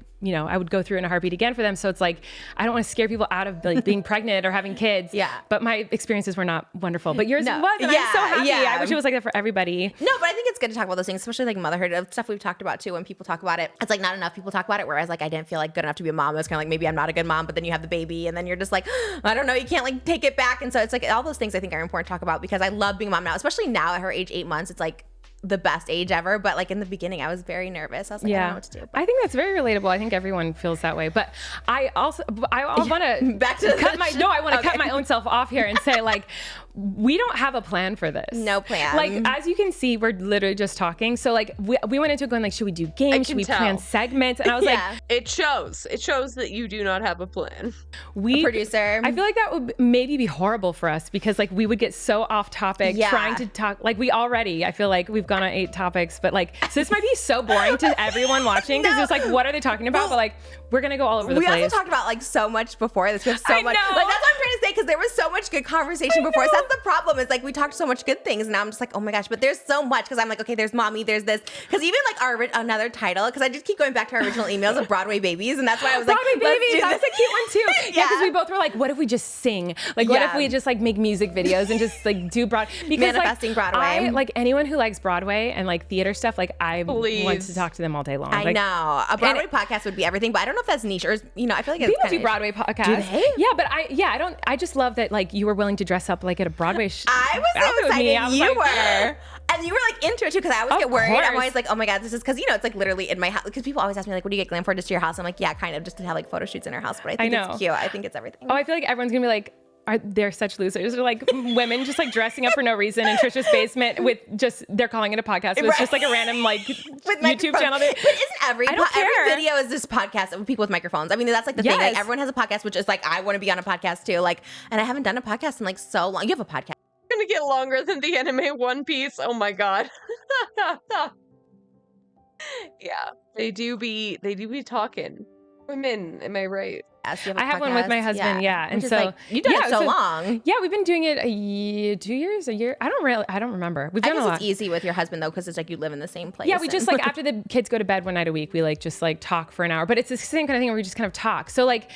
would go through in a heartbeat again for them. So it's like, I don't want to scare people out of like being pregnant or having kids. Yeah. But my experiences were not wonderful, but yours was. And I'm so happy. I wish it was like that for everybody. No, but I think it's good to talk about those things, especially like motherhood stuff we've talked about too. When people talk about it, it's like not enough people talk about it. Whereas like, I didn't feel like good enough to be a mom. It's kind of like, maybe I'm not a good mom, but then you have the baby and then you're just like, I don't know, you can't like take it back. And so it's like all those things I think are important to talk about because I love being a mom now, especially now at her age, 8 months. It's like the best age ever. But like in the beginning, I was very nervous. I was like, I don't know what to do. I think that's very relatable. I think everyone feels that way. But I want to cut my own self off here and say like, we don't have a plan for this. No plan. Like, as you can see, we're literally just talking. So like we went into it going like, should we do games? Should we plan segments? And I was like, it shows that you do not have a plan. A producer. I feel like that would maybe be horrible for us because like we would get so off topic trying to talk. Like I feel like we've gone on 8 topics, but like, so this might be so boring to everyone watching because it's like, what are they talking about? But like, we're going to go all over the place. We also talked about like so much before this. We have so much. Like that's what I'm trying to say because there was so much good conversation before. So that's the problem. Is like we talked so much good things, and now I'm just like, oh my gosh. But there's so much because I'm like, okay, there's mommy, there's this. Because even like another title, because I just keep going back to our original emails of Broadway Babies, and that's why I was Broadway like, Babies. That was a cute one too. Yeah, because we both were like, what if we just sing? Like, what if we just like make music videos and just like do because manifesting like, Broadway. Like anyone who likes Broadway and like theater stuff, like I want to talk to them all day long. I know a Broadway podcast would be everything, but I don't know if that's niche or I feel like it's people do Broadway podcasts. Do they? Yeah, but I just love that like you were willing to dress up like at a Broadway show. I was so excited you were. And you were like into it too, because I always get worried. I'm always like, oh my God, this is because it's like literally in my house. Because people always ask me like, what do you get glam for just to your house? I'm like, yeah, kind of just to have like photo shoots in our house. But I think it's cute. I think it's everything. Oh, I feel like everyone's gonna be like, they're such losers. They're like women just like dressing up for no reason in Trisha's basement with they're calling it a podcast. It's just like a random like YouTube channel. But isn't every video is this podcast of people with microphones? I mean, that's like the thing. Like everyone has a podcast, which is like, I want to be on a podcast too. Like, and I haven't done a podcast in like so long. You have a podcast. It's gonna get longer than the anime One Piece. Oh my God. Yeah, they do be talking. Women, am I right? I have one with my husband, and so like, you've done it so long. Yeah, we've been doing it a year, 2 years, a year. I don't remember. We've done a lot. It's easy with your husband though, because it's like you live in the same place. Yeah, we just like after the kids go to bed one night a week, we like just like talk for an hour. But it's the same kind of thing where we just kind of talk. So like,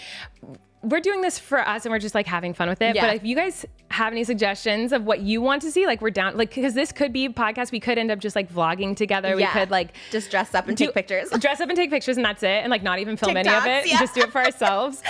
we're doing this for us and we're just like having fun with it. But if you guys have any suggestions of what you want to see, like we're down, like, because this could be a podcast. We could end up just like vlogging together. We could like just dress up and take pictures. Dress up and take pictures and that's it. And like not even film any of it. Just do it for ourselves.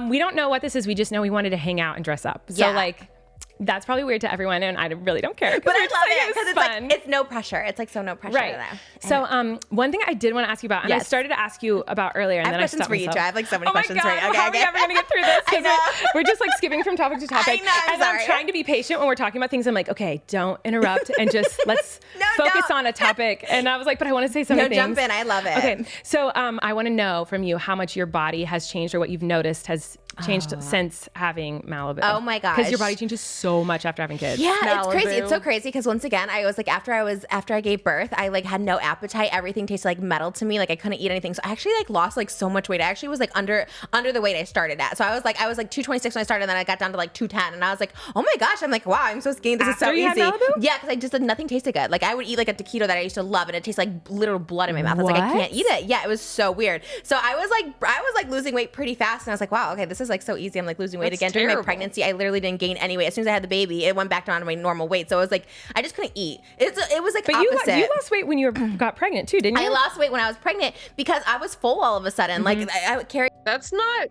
We don't know what this is. We just know we wanted to hang out and dress up. So like, that's probably weird to everyone, and I really don't care. But I love it because it's like it's no pressure. It's like so no pressure. Right. So one thing I did want to ask you about, and I started to ask you about earlier, and I have then questions I stopped for you, myself. Joe. I have like so many questions for you. Okay, how are we ever gonna get through this? Because we're just like skipping from topic to topic. I know. And I'm trying to be patient when we're talking about things. I'm like, okay, don't interrupt, and just let's focus on a topic. And I was like, but I want to say so many things. Jump in. I love it. Okay, so I want to know from you how much your body has changed, or what you've noticed has changed since having Malibu. Oh my gosh. Because your body changes so much after having kids. Yeah, Malibu. it's crazy. It's so crazy because once again, I was like, after I gave birth, I like had no appetite. Everything tasted like metal to me. Like I couldn't eat anything. So I actually like lost like so much weight. I actually was like under the weight I started at. So I was like 226 when I started, and then I got down to like 210, and I was like, oh my gosh, I'm like, wow, I'm so skinny. This After is so you easy. had Malibu? Yeah, because I just nothing tasted good. Like I would eat like a taquito that I used to love, and it tastes like literal blood in my mouth. I was like, I can't eat it. Yeah, it was so weird. So I was like losing weight pretty fast, and I was like, wow, okay, this is like so easy. I'm like losing weight That's again. During my terrible. pregnancy, I literally didn't gain any weight. As soon as I had the baby, it went back down to my normal weight. So it was like I just couldn't eat. It was like But opposite. you lost weight when you got pregnant too, didn't you? I lost weight when I was pregnant because I was full all of a sudden. Like I would carry That's not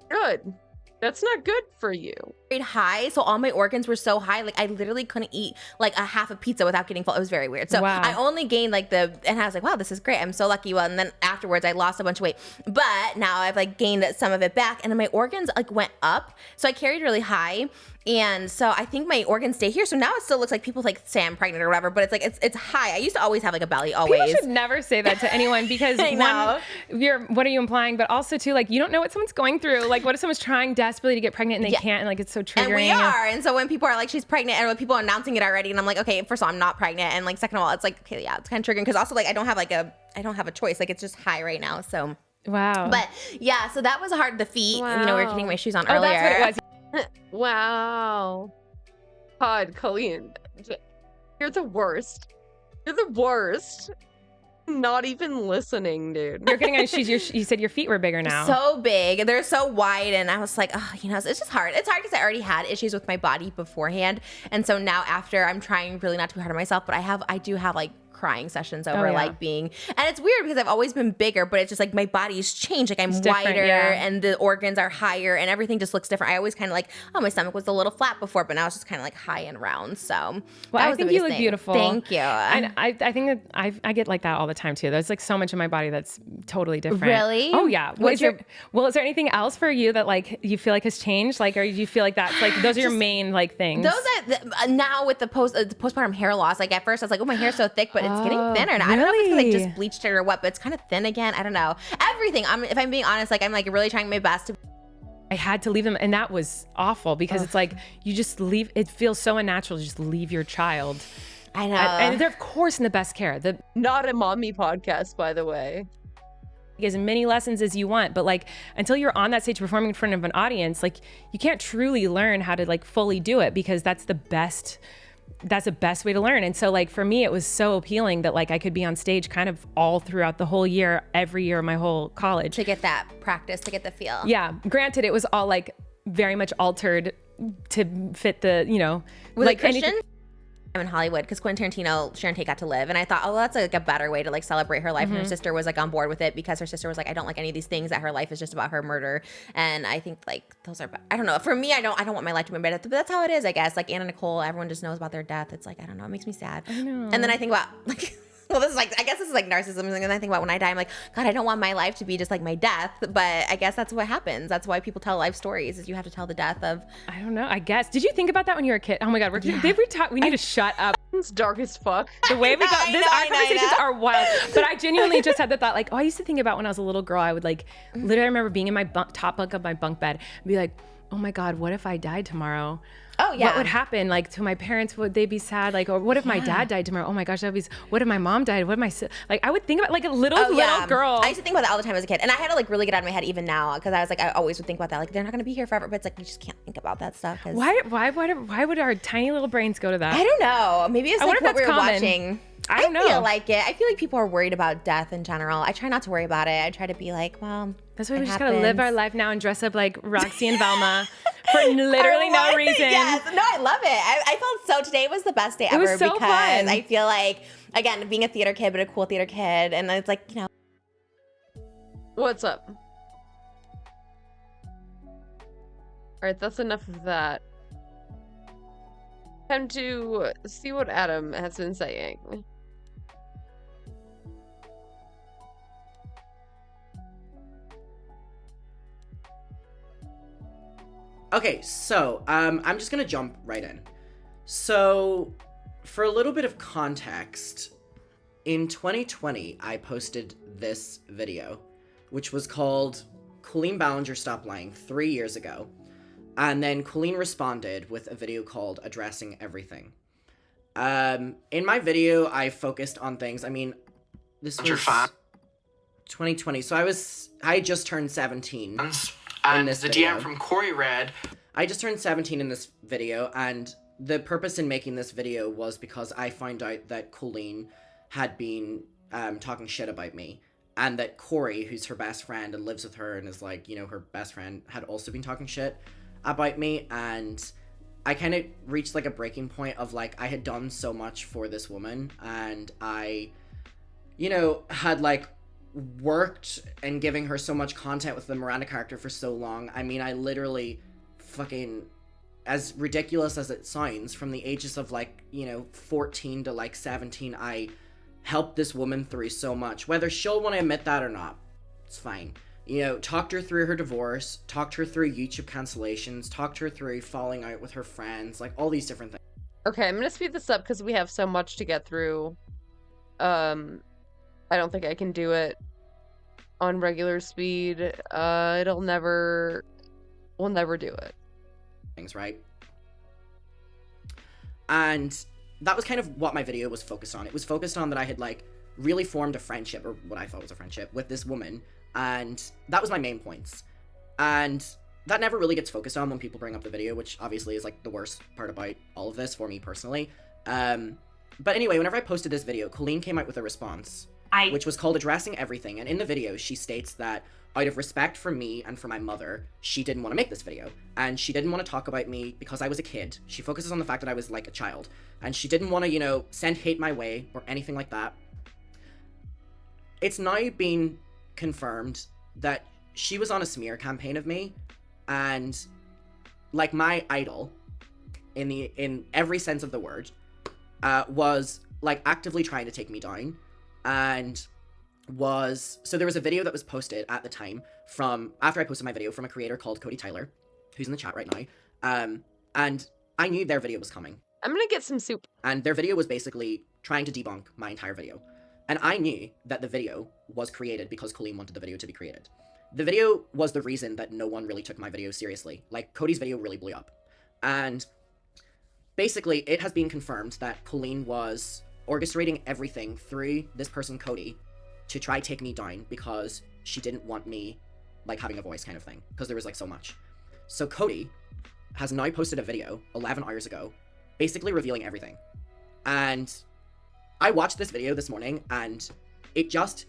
good. That's not good for you. high, so all my organs were so high. Like I literally couldn't eat like a half a pizza without getting full. It was very weird. So Wow. I only gained and I was like, wow, this is great. I'm so lucky. Well, and then afterwards I lost a bunch of weight, but now I've like gained some of it back, and then my organs like went up. So I carried really high. And so I think my organs stay here. So now it still looks like people like say I'm pregnant or whatever, but it's like it's high. I used to always have like a belly always. People should never say that to anyone because I know. what are you implying? But also too, like you don't know what someone's going through. Like what if someone's trying desperately to get pregnant and they can't, and like it's so triggering. And we are. And so when people are like, she's pregnant, and when people are announcing it already, and I'm like, okay, first of all, I'm not pregnant. And like, second of all, it's like, okay, yeah, it's kind of triggering. Because also like, I don't have a choice. Like it's just high right now. So. Wow. But yeah, so that was hard. The feet, you know, we were getting my shoes on Oh, earlier. that's what it was. Wow. God, Colleen, you're the worst. You're the worst. Not even listening, dude. You're getting on shoes. You said your feet were bigger now. So big. They're so wide. And I was like, oh, you know, it's just hard. It's hard because I already had issues with my body beforehand. And so now after, I'm trying really not to be hard on myself, but I do have like crying sessions over like being, and it's weird because I've always been bigger, but it's just like my body's changed. Like I'm wider and the organs are higher and everything just looks different. I always kind of like, oh, my stomach was a little flat before, but now it's just kind of like high and round. So well, I think you look beautiful. Thank you. And I think that I get like that all the time too. There's like so much of my body that's totally different. Really? Oh yeah. Is there anything else for you that like you feel like has changed? Like, or do you feel like that's like those are your main like things? Now with the postpartum hair loss, like at first I was like, oh, my hair's so thick, but it's getting thinner. And I don't know if it's 'cause I just bleached it or what, but it's kind of thin again. I don't know. Everything. If I'm being honest, like I'm like really trying my best to. I had to leave them, and that was awful because it's like you just leave. It feels so unnatural to just leave your child. I know. And they're of course in the best care. Not a mommy podcast, by the way. As many lessons as you want, but like until you're on that stage performing in front of an audience, like you can't truly learn how to like fully do it because that's the best way to learn. And so like for me, it was so appealing that like I could be on stage kind of all throughout the whole year, every year of my whole college. To get that practice, to get the feel. Yeah. Granted, it was all like very much altered to fit the, you know. Was like it Christian? I'm in Hollywood because Quentin Tarantino, Sharon Tate got to live. And I thought, oh, well, that's like a better way to like celebrate her life. And her sister was like on board with it because her sister was like, I don't like any of these things, that her life is just about her murder. And I think like those are, I don't know. For me, I don't want my life to be better, but that's how it is, I guess. Like Anna Nicole, everyone just knows about their death. It's like, I don't know. It makes me sad. I know. And then I think about like, well, this is like, I guess this is like narcissism. And then I think about when I die, I'm like, God, I don't want my life to be just like my death. But I guess that's what happens. That's why people tell life stories, is you have to tell the death of. I don't know. I guess. Did you think about that when you were a kid? Oh my God. We need to shut up. It's dark as fuck. The way we got our conversations are wild. But I genuinely just had the thought, like, oh, I used to think about when I was a little girl, I would like, literally remember being in my top bunk of my bunk bed and be like, oh my God, what if I died tomorrow? Oh yeah. What would happen? Like to my parents, would they be sad? Like, or what if my dad died tomorrow? Oh my gosh, that'd be. What if my mom died? What if my like? I would think about like a little girl. I used to think about that all the time as a kid, and I had to like really get out of my head even now because I was like, I always would think about that. Like they're not gonna be here forever, but it's like you just can't think about that stuff. Why would our tiny little brains go to that? I don't know. Maybe it's like what we were watching. I don't know. I feel like it. I feel like people are worried about death in general. I try not to worry about it. I try to be like, well, that's why we just gotta live our life now and dress up like Roxy and Velma for literally no reason. Yes, no, I love it. I felt so. Today was the best day ever was so because fun. I feel like, again, being a theater kid, but a cool theater kid, and it's like, you know. What's up? All right, that's enough of that. Time to see what Adam has been saying. Okay, so I'm just gonna jump right in. So, for a little bit of context, in 2020, I posted this video, which was called Colleen Ballinger stopped lying 3 years ago. And then Colleen responded with a video called Addressing Everything. In my video, I focused on things. I mean, this was 2020, so I just turned 17 in this video. DM from Corey read. I just turned 17 in this video, and the purpose in making this video was because I found out that Colleen had been talking shit about me, and that Corey, who's her best friend and lives with her and is like, you know, her best friend, had also been talking shit about me. And I kind of reached like a breaking point of like, I had done so much for this woman, and I, you know, had like worked and giving her so much content with the Miranda character for so long. I mean, I literally fucking, as ridiculous as it sounds, from the ages of like, you know, 14 to like 17, I helped this woman through so much. Whether she'll want to admit that or not, it's fine. You know, talked her through her divorce, talked her through YouTube cancellations, talked her through falling out with her friends, like all these different things. Okay, I'm gonna speed this up because we have so much to get through. I don't think I can do it on regular speed. We'll never do it. Things, right? And that was kind of what my video was focused on. It was focused on that I had like really formed a friendship, or what I thought was a friendship, with this woman. And that was my main points. And that never really gets focused on when people bring up the video, which obviously is like the worst part about all of this for me personally. But anyway, whenever I posted this video, Colleen came out with a response, which was called Addressing Everything. And in the video, she states that out of respect for me and for my mother, she didn't want to make this video. And she didn't want to talk about me because I was a kid. She focuses on the fact that I was like a child. And she didn't want to, you know, send hate my way or anything like that. It's now been confirmed that she was on a smear campaign of me, and like my idol in every sense of the word was like actively trying to take me down. And so there was a video that was posted at the time from after I posted my video from a creator called Cody Tyler, who's in the chat right now, and I knew their video was coming. I'm gonna get some soup. And their video was basically trying to debunk my entire video. And I knew that the video was created because Colleen wanted the video to be created. The video was the reason that no one really took my video seriously. Like, Cody's video really blew up. And basically, it has been confirmed that Colleen was orchestrating everything through this person, Cody, to try take me down because she didn't want me, like, having a voice kind of thing. Because there was, like, so much. So Cody has now posted a video 11 hours ago, basically revealing everything. And I watched this video this morning, and it just,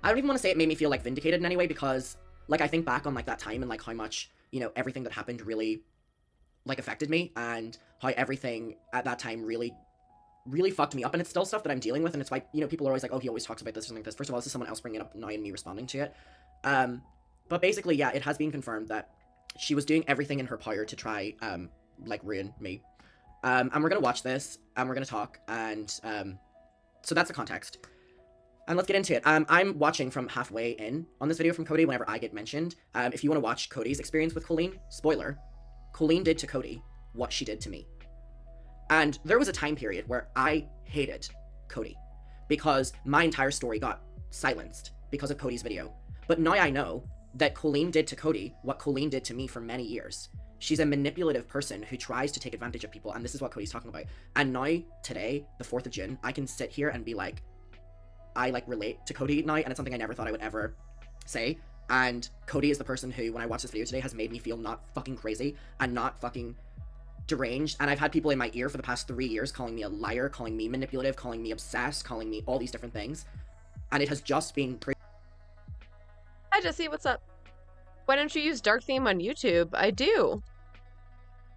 I don't even want to say it made me feel like vindicated in any way, because like I think back on like that time and like how much, you know, everything that happened really like affected me, and how everything at that time really fucked me up. And it's still stuff that I'm dealing with, and it's why, you know, people are always like, oh, he always talks about this or something like this. First of all, this is someone else bringing it up now and me responding to it. But basically, yeah, it has been confirmed that she was doing everything in her power to try like ruin me. And we're gonna watch this, and we're gonna talk, and so that's the context. And let's get into it. I'm watching from halfway in on this video from Cody whenever I get mentioned. If you want to watch Cody's experience with Colleen, spoiler, Colleen did to Cody what she did to me. And there was a time period where I hated Cody because my entire story got silenced because of Cody's video. But now I know that Colleen did to Cody what Colleen did to me for many years. She's a manipulative person who tries to take advantage of people, and this is what Cody's talking about. And now, today, the 4th of June, I can sit here and be like, I like relate to Cody now, and it's something I never thought I would ever say. And Cody is the person who, when I watched this video today, has made me feel not fucking crazy and not fucking deranged. And I've had people in my ear for the past 3 years calling me a liar, calling me manipulative, calling me obsessed, calling me all these different things. And it has just been pretty. Hi Jesse, what's up? Why don't you use dark theme on YouTube? I do.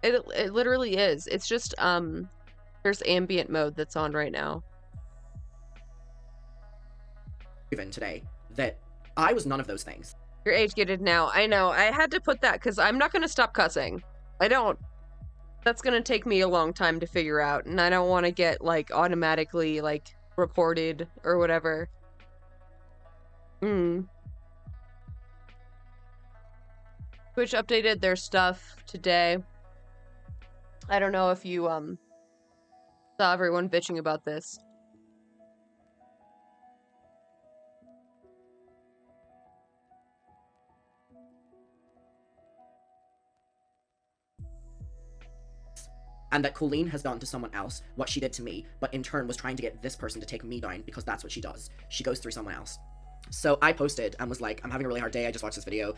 It literally is. It's just there's ambient mode that's on right now. Even today that I was none of those things. You're age gated now. I know. I had to put that because I'm not going to stop cussing. I don't. That's going to take me a long time to figure out, and I don't want to get like automatically like reported or whatever. Twitch updated their stuff today. I don't know if you saw everyone bitching about this. and that Colleen has done to someone else what she did to me, but in turn was trying to get this person to take me down because that's what she does. She goes through someone else. So I posted and was like, I'm having a really hard day. I just watched this video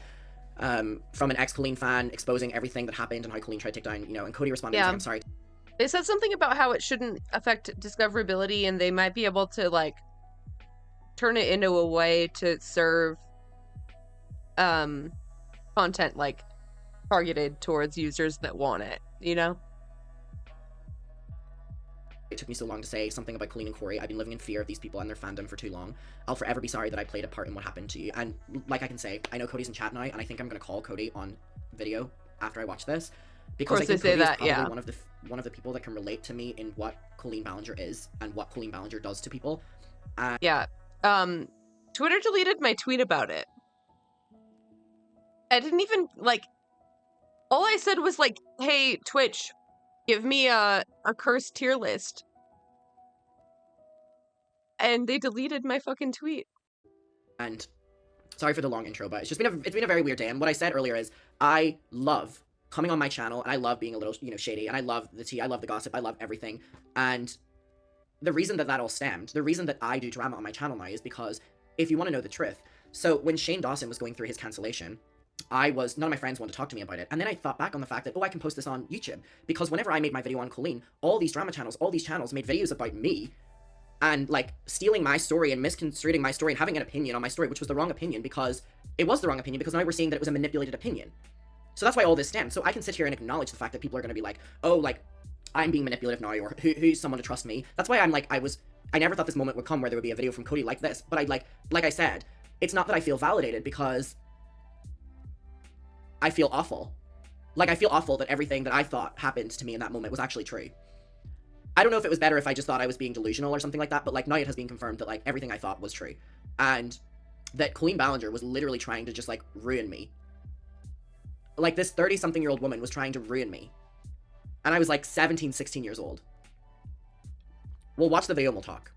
from an ex-Colleen fan exposing everything that happened and how Colleen tried to take down, you know, and Cody responded, Yeah. like, I'm sorry. They said something about how it shouldn't affect discoverability, and they might be able to, like, turn it into a way to serve content, like, targeted towards users that want it, you know? It took me so long to say something about Colleen and Corey. I've been living in fear of these people and their fandom for too long. I'll forever be sorry that I played a part in what happened to you. And like I can say, I know Cody's in chat now, and I think I'm going to call Cody on video after I watch this. Because I think Cody is probably one of the people that can relate to me in what Colleen Ballinger is and what Colleen Ballinger does to people. Yeah. Twitter deleted my tweet about it. I didn't even, like, all I said was, like, hey, Twitch, give me a cursed tier list. And they deleted my fucking tweet. And sorry for the long intro, but it's been a very weird day. And what I said earlier is I love coming on my channel, and I love being a little, you know, shady, and I love the tea, I love the gossip, I love everything. And the reason that all stemmed, the reason that I do drama on my channel now is because if you want to know the truth, so when Shane Dawson was going through his cancellation, none of my friends wanted to talk to me about it. And then I thought back on the fact that, oh, I can post this on YouTube. Because whenever I made my video on Colleen, all these drama channels, all these channels made videos about me and, like, stealing my story and misconstruing my story and having an opinion on my story, which was the wrong opinion because it was the wrong opinion because now we're seeing that it was a manipulated opinion. So that's why all this stems. So I can sit here and acknowledge the fact that people are going to be like, oh, like, I'm being manipulative now, or who's someone to trust me? That's why I'm like, I never thought this moment would come where there would be a video from Cody like this. But like I said, it's not that I feel validated because I feel awful. Like, I feel awful that everything that I thought happened to me in that moment was actually true. I don't know if it was better if I just thought I was being delusional or something like that, but, like, now it has been confirmed that, like, everything I thought was true. And that Colleen Ballinger was literally trying to just, like, ruin me. Like, this 30-something-year-old woman was trying to ruin me. And I was, like, 17, 16 years old. We'll watch the video and we'll talk.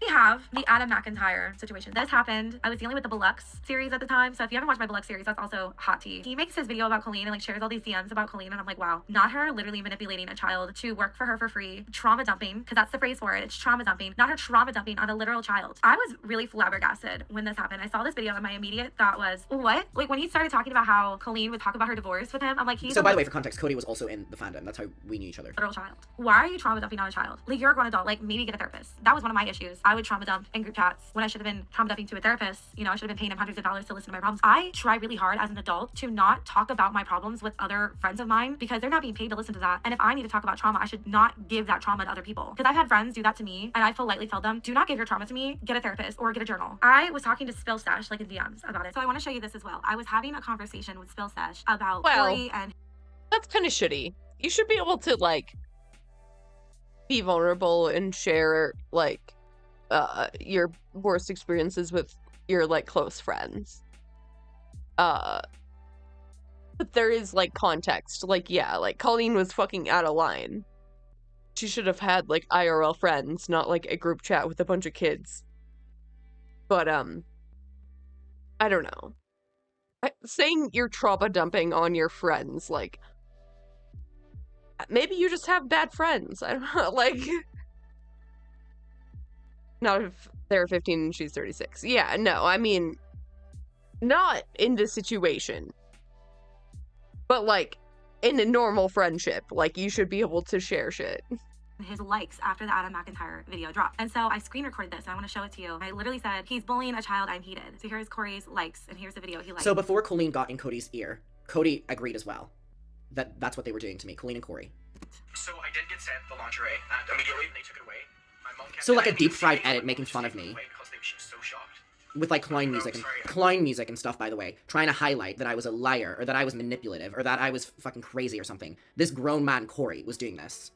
We have the Adam McIntyre situation. This happened. I was dealing with the Belux series at the time. So if you haven't watched my Belux series, that's also hot tea. He makes his video about Colleen and, like, shares all these DMs about Colleen. And I'm like, wow, not her literally manipulating a child to work for her for free. Trauma dumping, because that's the phrase for it. It's trauma dumping. Not her trauma dumping on a literal child. I was really flabbergasted when this happened. I saw this video and my immediate thought was, what? Like, when he started talking about how Colleen would talk about her divorce with him, I'm like, So by the way, for context, Cody was also in the fandom. That's how we knew each other. Literal child. Why are you trauma dumping on a child? Like, you're a grown adult. Like, maybe get a therapist. That was one of my issues. I would trauma dump in group chats when I should have been trauma dumping to a therapist. You know, I should have been paying him hundreds of dollars to listen to my problems. I try really hard as an adult to not talk about my problems with other friends of mine because they're not being paid to listen to that. And if I need to talk about trauma, I should not give that trauma to other people. Because I've had friends do that to me and I politely tell them, do not give your trauma to me, get a therapist or get a journal. I was talking to Spill Stash, like, in DMs about it. So I want to show you this as well. I was having a conversation with Spill Stash about Corey and... That's kind of shitty. You should be able to, like, be vulnerable and share, like, your worst experiences with your, like, close friends. But there is, like, context. Like, yeah, like, Colleen was fucking out of line. She should have had, like, IRL friends, not, like, a group chat with a bunch of kids. But, I don't know. Saying you're trauma dumping on your friends, like, maybe you just have bad friends. I don't know, like... Not if they're 15 and she's 36. Yeah, no, I mean, not in this situation. But, like, in a normal friendship, like, you should be able to share shit. His likes after the Adam McIntyre video dropped. And so I screen recorded this and I want to show it to you. I literally said, he's bullying a child, I'm heated. So here's Corey's likes and here's the video he liked. So before Colleen got in Cody's ear, Cody agreed as well. That's what they were doing to me, Colleen and Corey. So I did get sent the lingerie and immediately they took it away. So like a deep fried edit making fun of me. With like clown music and stuff, by the way, trying to highlight that I was a liar or that I was manipulative or that I was fucking crazy or something. This grown man Corey was doing this.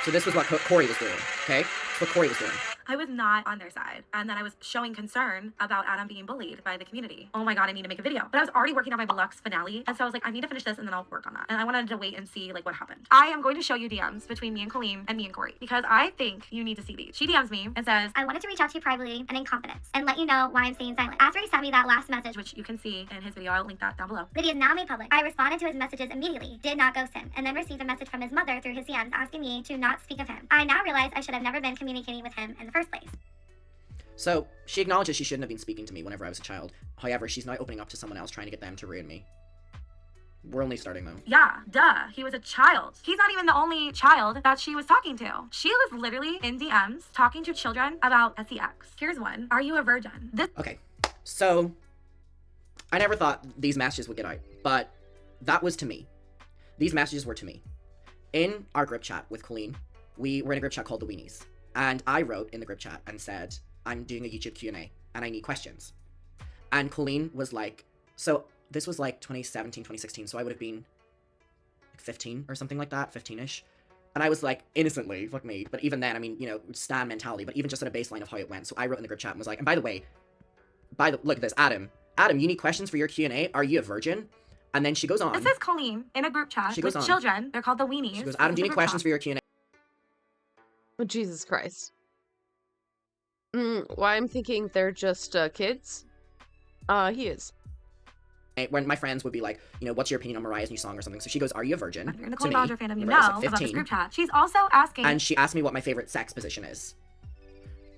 So this was what Corey was doing, okay? That's what Corey was doing. I was not on their side. And then I was showing concern about Adam being bullied by the community. Oh my God, I need to make a video. But I was already working on my Deluxe finale. And so I was like, I need to finish this and then I'll work on that. And I wanted to wait and see like what happened. I am going to show you DMs between me and Colleen and me and Corey because I think you need to see these. She DMs me and says, I wanted to reach out to you privately and in confidence and let you know why I'm staying silent. After he sent me that last message, which you can see in his video, I'll link that down below. That he is now made public, I responded to his messages immediately, did not ghost him, and then received a message from his mother through his DMs asking me to not speak of him. I now realize I should have never been communicating with him in the first place. So, she acknowledges she shouldn't have been speaking to me whenever I was a child. However, she's now opening up to someone else trying to get them to ruin me. We're only starting though. Yeah, duh. He was a child. He's not even the only child that she was talking to. She was literally in DMs talking to children about sex. Here's one. Are you a virgin? Okay, so I never thought these messages would get out, but that was to me. These messages were to me. In our group chat with Colleen, we were in a group chat called The Weenies, and I wrote in the group chat and said, I'm doing a YouTube Q&A, and I need questions. And Colleen was like, so this was like 2017, 2016, so I would have been like 15 or something like that, 15-ish. And I was like, innocently, fuck me. But even then, I mean, you know, stan mentality, but even just at a baseline of how it went. So I wrote in the group chat and was like, and by the way, look at this, Adam, you need questions for your Q&A? Are you a virgin? And then she goes on. This is Colleen in a group chat with children. They're called The Weenies. She goes, Adam, do you need questions for your Q&A? Oh, Jesus Christ. Why I'm thinking they're just kids? He is. When my friends would be like, you know, what's your opinion on Mariah's new song or something? So she goes, are you a virgin? If you're in the Colleen Ballinger fandom, you Remember, I know was, like, about this 15. group chat. She's also asking. And she asked me what my favorite sex position is.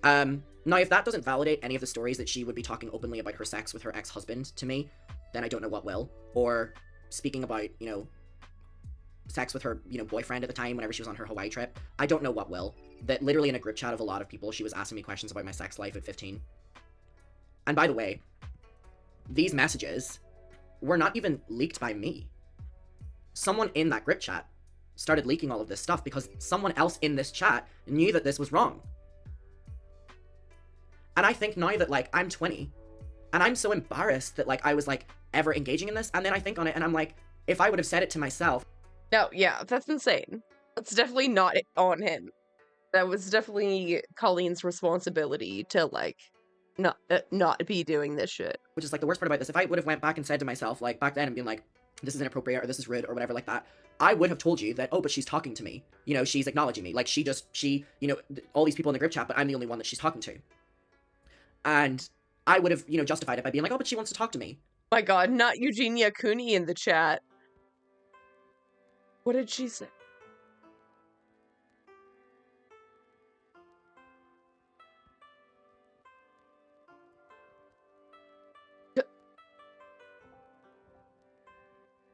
Now, if that doesn't validate any of the stories that she would be talking openly about her sex with her ex-husband to me, then I don't know what will. Or speaking about, you know, sex with her, you know, boyfriend at the time whenever she was on her Hawaii trip. I don't know what will. That literally in a group chat of a lot of people, she was asking me questions about my sex life at 15. And by the way, these messages were not even leaked by me. Someone in that group chat started leaking all of this stuff because someone else in this chat knew that this was wrong. And I think now that, like, I'm 20, and I'm so embarrassed that, like, I was, like, ever engaging in this, and then I think on it, and I'm like, if I would have said it to myself... No, yeah, that's insane. That's definitely not on him. That was definitely Colleen's responsibility to, like, not be doing this shit. Which is, like, the worst part about this. If I would have went back and said to myself, like, back then and been like, this is inappropriate, or this is rude, or whatever like that, I would have told you that, oh, but she's talking to me. You know, she's acknowledging me. Like, she, you know, all these people in the group chat, but I'm the only one that she's talking to. And I would have, you know, justified it by being like, oh, but she wants to talk to me. My God, not Eugenia Cooney in the chat. What did she say?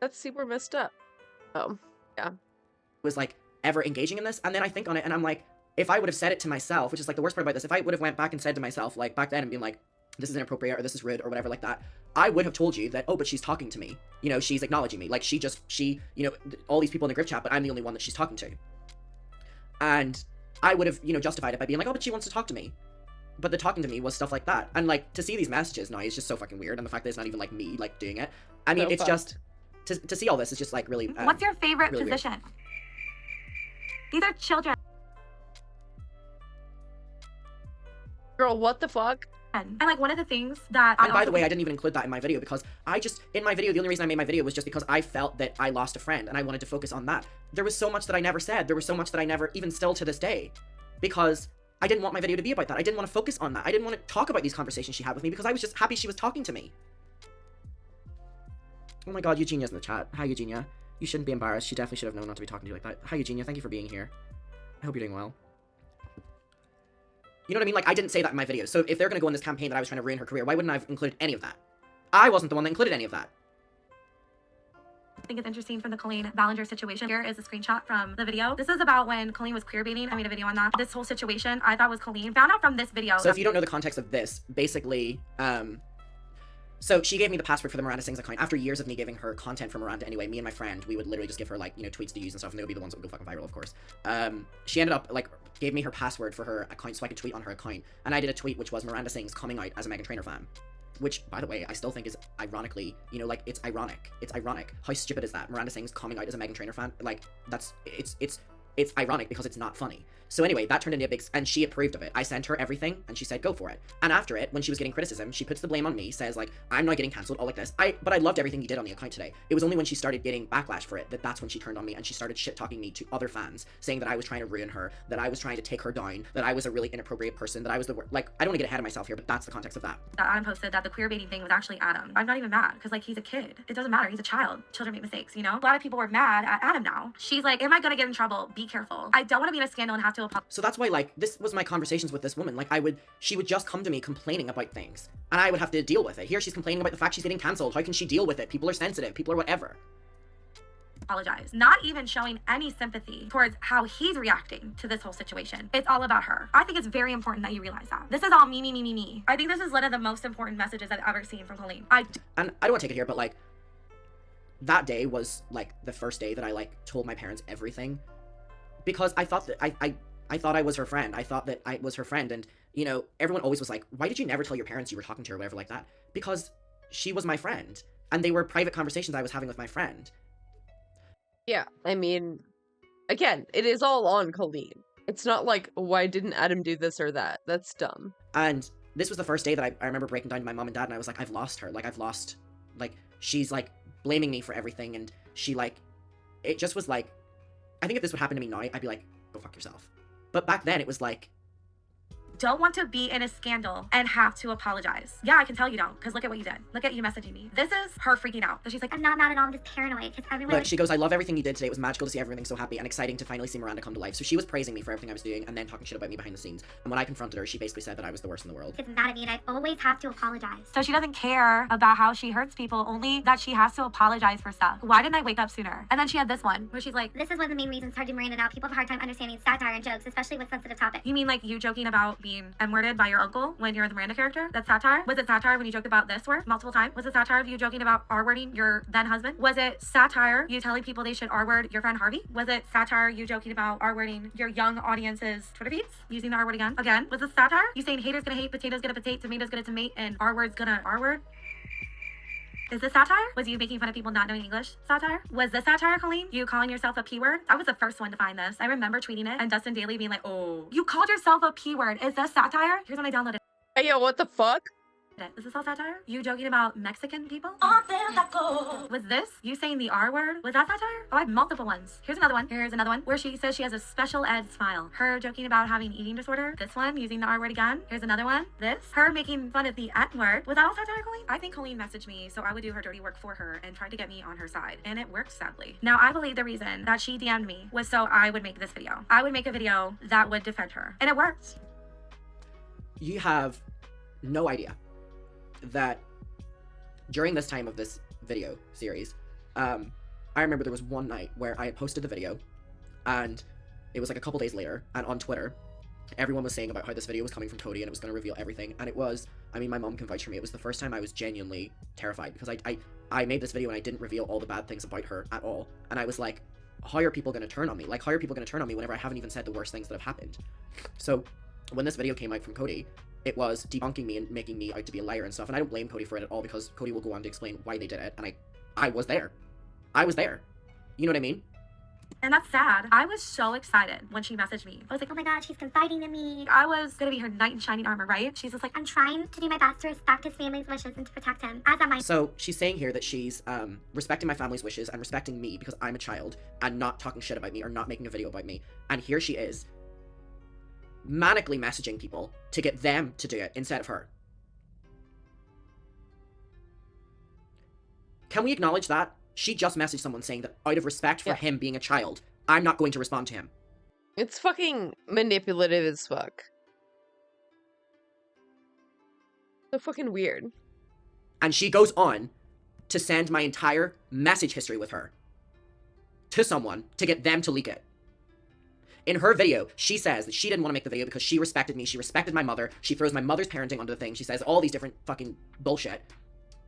That's super messed up. Oh, yeah. Was like ever engaging in this, and then I think on it and I'm like, if I would have said it to myself, which is like the worst part about this, if I would have went back and said to myself, like back then and been like, this is inappropriate or this is rude or whatever like that, I would have told you that, oh, but she's talking to me. You know, she's acknowledging me. Like she, you know, all these people in the group chat, but I'm the only one that she's talking to. And I would have, you know, justified it by being like, oh, but she wants to talk to me. But the talking to me was stuff like that. And like, to see these messages now is just so fucking weird. And the fact that it's not even like me, like doing it. I mean, So it's fucked. just, to see all this is just like really... What's your favorite really position? These are children. Girl, what the fuck? And like one of the things that And by the way, I didn't even include that in my video because in my video, the only reason I made my video was just because I felt that I lost a friend and I wanted to focus on that. There was so much that I never said. There was so much that I never, even still to this day, because I didn't want my video to be about that. I didn't want to focus on that. I didn't want to talk about these conversations she had with me because I was just happy she was talking to me. Oh my God, Eugenia's in the chat. Hi, Eugenia. You shouldn't be embarrassed. She definitely should have known not to be talking to you like that. Hi, Eugenia. Thank you for being here. I hope you're doing well. You know what I mean? Like, I didn't say that in my video. So if they're going to go on this campaign that I was trying to ruin her career, why wouldn't I have included any of that? I wasn't the one that included any of that. I think it's interesting from the Colleen Ballinger situation. Here is a screenshot from the video. This is about when Colleen was queerbaiting. I made a video on that. This whole situation I thought was Colleen. Found out from this video. So if you don't know the context of this, basically, so she gave me the password for the Miranda Sings account. After years of me giving her content for Miranda anyway, me and my friend, we would literally just give her, like, you know, tweets to use and stuff, and they would be the ones that would go fucking viral, of course. She ended up, like, gave me her password for her account so I could tweet on her account. And I did a tweet which was Miranda Sings coming out as a Meghan Trainor fan. Which, by the way, I still think is ironically, you know, like, it's ironic. It's ironic. How stupid is that? Miranda Sings coming out as a Meghan Trainor fan? Like, it's it's ironic because it's not funny. So anyway, that turned into a big, and she approved of it. I sent her everything, and she said, go for it. And after it, when she was getting criticism, she puts the blame on me, says like, I'm not getting cancelled, all like this. But I loved everything you did on the account today. It was only when she started getting backlash for it that's when she turned on me, and she started shit-talking me to other fans, saying that I was trying to ruin her, that I was trying to take her down, that I was a really inappropriate person, that I was like, I don't want to get ahead of myself here, but that's the context of that. That Adam posted that the queer baiting thing was actually Adam. I'm not even mad, because like, he's a kid. It doesn't matter, he's a child. Children make mistakes, you know? A lot of people were mad at Adam now. She's like, am I gonna get in trouble? Be careful. I don't want to be in a scandal and have to apologize. So that's why, like, this was my conversations with this woman. Like, she would just come to me complaining about things, and I would have to deal with it. Here she's complaining about the fact she's getting cancelled. How can she deal with it? People are sensitive. People are whatever. Apologize. Not even showing any sympathy towards how he's reacting to this whole situation. It's all about her. I think it's very important that you realize that. This is all me, me, me, me, me. I think this is one of the most important messages I've ever seen from Colleen. And I don't want to take it here, but, like, that day was, like, the first day that I, like, told my parents everything. Because I thought that I thought I was her friend. I thought that I was her friend. And, you know, everyone always was like, why did you never tell your parents you were talking to her or whatever like that? Because she was my friend. And they were private conversations I was having with my friend. Yeah, I mean, again, it is all on Colleen. It's not like, why didn't Adam do this or that? That's dumb. And this was the first day that I remember breaking down to my mom and dad, and I was like, I've lost her. Like, she's, like, blaming me for everything, and she, like, it just was like, I think if this would happen to me now, I'd be like, go fuck yourself. But back then, it was like, don't want to be in a scandal and have to apologize. Yeah, I can tell you don't, because look at what you did. Look at you messaging me. This is her freaking out. So she's like, I'm not mad at all, I'm just paranoid, because everyone... Look, she goes, I love everything you did today. It was magical to see everything so happy and exciting to finally see Miranda come to life. So she was praising me for everything I was doing and then talking shit about me behind the scenes. And when I confronted her, she basically said that I was the worst in the world. It's mad at me and I always have to apologize. So she doesn't care about how she hurts people, only that she has to apologize for stuff. Why didn't I wake up sooner? And then she had this one, where she's like, this is one of the main reasons it's hard to Miranda now. People have a hard time understanding satire and jokes, especially with sensitive topics. You mean like you joking about being M-worded by your uncle when you're the Miranda character? That's satire? Was it satire when you joked about this word multiple times? Was it satire of you joking about R-wording your then husband? Was it satire you telling people they should R-word your friend Harvey? Was it satire you joking about R-wording your young audience's Twitter feeds? Using the R-word again? Again? Was it satire? You saying haters gonna hate, potatoes gonna potate, tomatoes gonna tomate, and R-word's gonna R-word? Is this satire? Was you making fun of people not knowing English satire? Was this satire, Colleen? You calling yourself a P-word? I was the first one to find this. I remember tweeting it and Dustin Daly being like, oh, you called yourself a P-word. Is this satire? Here's when I downloaded it. Hey, yo, what the fuck? Is this all satire? You joking about Mexican people? Was this you saying the R word? Was that satire? Oh, I have multiple ones. Here's another one. Here's another one where she says she has a special ed smile. Her joking about having eating disorder. This one using the R word again. Here's another one. This. Her making fun of the N word. Was that all satire, Colleen? I think Colleen messaged me so I would do her dirty work for her and tried to get me on her side. And it worked, sadly. Now, I believe the reason that she DM'd me was so I would make this video. I would make a video that would defend her. And it worked. You have no idea that during this time of this video series, I remember there was one night where I had posted the video, and it was like a couple days later, and on Twitter, everyone was saying about how this video was coming from Cody and it was going to reveal everything, and it was, I mean, my mom can vouch for me, it was the first time I was genuinely terrified, because I made this video and I didn't reveal all the bad things about her at all, and I was like, how are people going to turn on me? Like, how are people going to turn on me whenever I haven't even said the worst things that have happened? So, when this video came out from Cody, it was debunking me and making me out to be a liar and stuff, and I don't blame Cody for it at all, because Cody will go on to explain why they did it, and I was there. I was there. You know what I mean? And that's sad. I was so excited when she messaged me. I was like, oh my god, she's confiding in me. I was gonna be her knight in shining armor, right? She's just like, I'm trying to do my best to respect his family's wishes and to protect him, as am I. So she's saying here that she's respecting my family's wishes and respecting me because I'm a child and not talking shit about me or not making a video about me. And here she is, manically messaging people to get them to do it instead of her. Can we acknowledge that? She just messaged someone saying that out of respect for him being a child, I'm not going to respond to him. It's fucking manipulative as fuck. So fucking weird. And she goes on to send my entire message history with her to someone to get them to leak it. In her video, she says that she didn't want to make the video because she respected me, she respected my mother, she throws my mother's parenting under the thing, she says all these different fucking bullshit.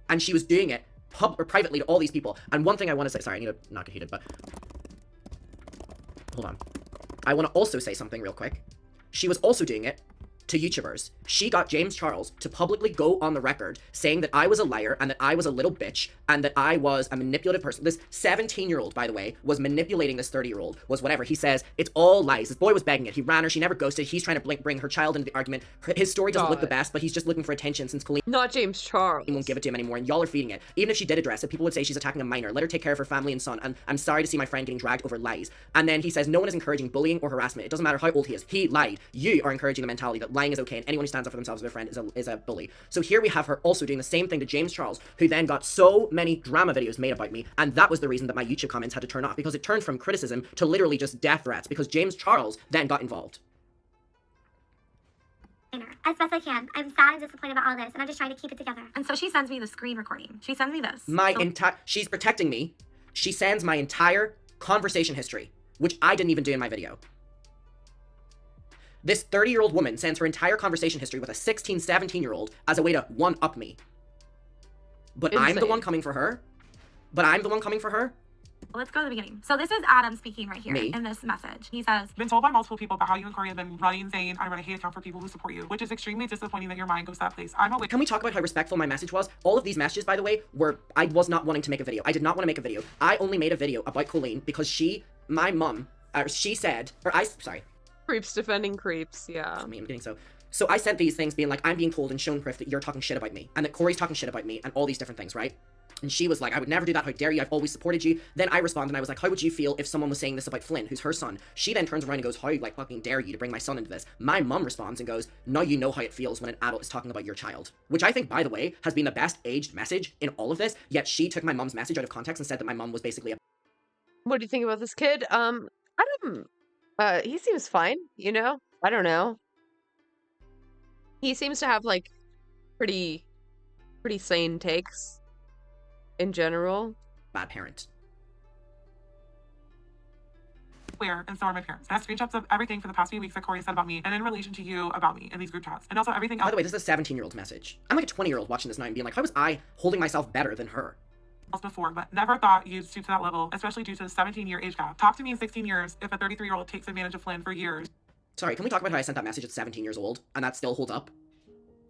And she was doing it privately to all these people. And one thing I want to say, sorry, I need to not get heated, but hold on. I want to also say something real quick. She was also doing it to YouTubers. She got James Charles to publicly go on the record saying that I was a liar and that I was a little bitch and that I was a manipulative person. This 17-year-old, by the way, was manipulating this 30-year-old, was whatever. He says, it's all lies. This boy was begging it. He ran her. She never ghosted. He's trying to bring her child into the argument. His story doesn't look the best, but he's just looking for attention since Colleen Not James Charles won't give it to him anymore, and y'all are feeding it. Even if she did address it, people would say she's attacking a minor. Let her take care of her family and son, and I'm sorry to see my friend getting dragged over lies. And then he says, no one is encouraging bullying or harassment. It doesn't matter how old he is. He lied. You are encouraging the mentality that lying is okay, and anyone who stands up for themselves as their friend is a bully. So here we have her also doing the same thing to James Charles, who then got so many drama videos made about me, and that was the reason that my YouTube comments had to turn off, because it turned from criticism to literally just death threats, because James Charles then got involved. As best I can. I'm sad and disappointed about all this, and I'm just trying to keep it together. And so she sends me the screen recording. She sends me this. She's protecting me. She sends my entire conversation history, which I didn't even do in my video. This 30-year-old woman sends her entire conversation history with a 16, 17-year-old as a way to one-up me. But Insane. I'm the one coming for her? Let's go to the beginning. So this is Adam speaking right here Me? in this message. He says, been told by multiple people about how you and Corey have been running saying I run a hate account for people who support you, which is extremely disappointing that your mind goes to that place. I'm aware. Can we talk about how respectful my message was? All of these messages, by the way, I was not wanting to make a video. I did not want to make a video. I only made a video about Colleen because Creeps defending creeps, yeah. I'm getting so I sent these things being like, I'm being told and shown proof that you're talking shit about me and that Corey's talking shit about me and all these different things, right? And she was like, I would never do that. How dare you? I've always supported you. Then I responded and I was like, how would you feel if someone was saying this about Flynn, who's her son? She then turns around and goes, how fucking dare you to bring my son into this? My mum responds and goes, now you know how it feels when an adult is talking about your child. Which I think, by the way, has been the best aged message in all of this. Yet she took my mum's message out of context and said that my mum was basically a... What do you think about this kid? Adam, he seems fine, you know? I don't know. He seems to have, like, pretty sane takes in general. Bad parent. Where and so are my parents. I have screenshots of everything for the past few weeks that Corey said about me and in relation to you about me in these group chats. And also everything else. By the way, this is a 17-year-old's message. I'm like a 20-year-old watching this now and being like, how was I holding myself better than her? Before, but never thought you'd stoop to that level, especially due to the 17-year age gap. Talk to me in 16 years if a 33-year-old takes advantage of Flynn for years. Sorry, can we talk about how I sent that message at 17 years old and that still holds up?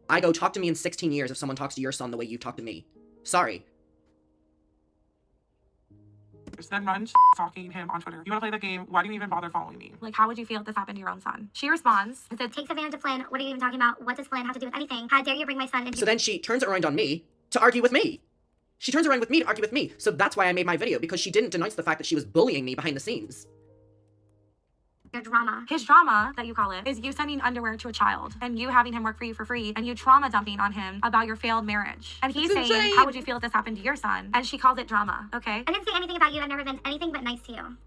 I go, talk to me in 16 years if someone talks to your son the way you talk to me. Sorry. Then run stalking him on Twitter. You want to play the game? Why do you even bother following me? like, how would you feel if this happened to your own son? She responds and said, takes advantage of Flynn. What are you even talking about? What does Flynn have to do with anything? How dare you bring my son into... So then she turns it around on me to argue with me. She turns around with me to argue with me. So that's why I made my video, because she didn't denounce the fact that she was bullying me behind the scenes. Your drama. His drama, that you call it, is you sending underwear to a child and you having him work for you for free and you trauma dumping on him about your failed marriage. And he's saying, how would you feel if this happened to your son? And she calls it drama, okay? I didn't say anything about you. I've never been anything but nice to you.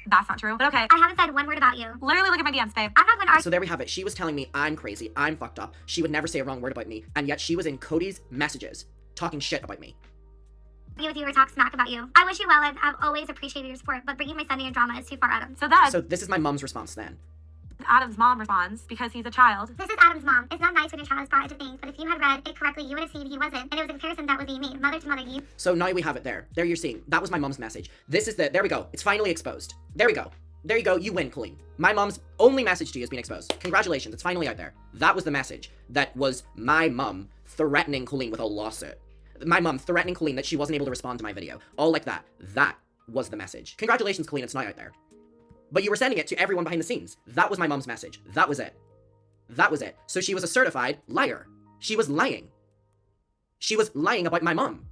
That's not true, but okay. I haven't said one word about you. Literally look at my DMs, babe. I'm not going to So there we have it. She was telling me I'm crazy, I'm fucked up. She would never say a wrong word about me. And yet she was in Cody's messages talking shit about me. With you or talk smack about you. I wish you well and I've always appreciated your support, but bringing my son into drama is too far, Adam. So this is my mom's response then. Adam's mom responds because he's a child. This is Adam's mom. It's not nice when your child is brought into things, but if you had read it correctly, you would have seen he wasn't. And it was a comparison that was being made. Mother to mother, you. So now we have it there. There you're seeing. That was my mom's message. This is there we go. It's finally exposed. There we go. There you go. You win, Colleen. My mom's only message to you has been exposed. Congratulations. It's finally out there. That was the message that was my mom threatening Colleen with a lawsuit. My mom threatening Colleen that she wasn't able to respond to my video. All like that. That was the message. Congratulations, Colleen. It's not out there. But you were sending it to everyone behind the scenes. That was my mom's message. That was it. That was it. So she was a certified liar. She was lying. She was lying about my mom.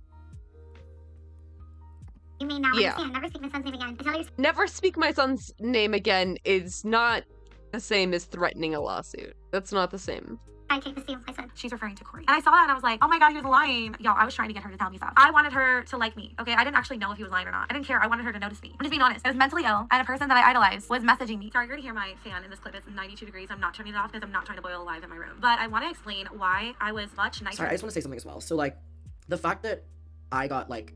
You may now understand. Never speak my son's name again. Never speak my son's name again is not the same as threatening a lawsuit. That's not the same. I take the same with my son. She's referring to Corey. And I saw that and I was like, oh my god, he was lying. Y'all, I was trying to get her to tell me stuff. I wanted her to like me, okay? I didn't actually know if he was lying or not. I didn't care. I wanted her to notice me. I'm just being honest. I was mentally ill and a person that I idolized was messaging me. Sorry, you're gonna hear my fan in this clip. It's 92 degrees. I'm not turning it off because I'm not trying to boil alive in my room. But I want to explain why I was much nicer. Sorry, I just want to say something as well. So, like, the fact that I got, like,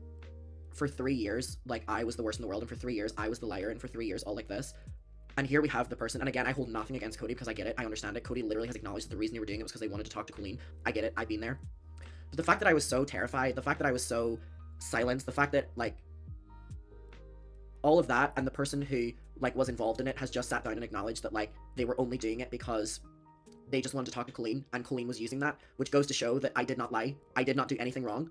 for 3 years, like, I was the worst in the world, and for 3 years, I was the liar, and for 3 years, all like this. And here we have the person, and again, I hold nothing against Cody because I get it, I understand it. Cody literally has acknowledged that the reason they were doing it was because they wanted to talk to Colleen. I get it, I've been there. But the fact that I was so terrified, the fact that I was so silenced, the fact that, like, all of that, and the person who, like, was involved in it has just sat down and acknowledged that, like, they were only doing it because they just wanted to talk to Colleen, and Colleen was using that, which goes to show that I did not lie. I did not do anything wrong.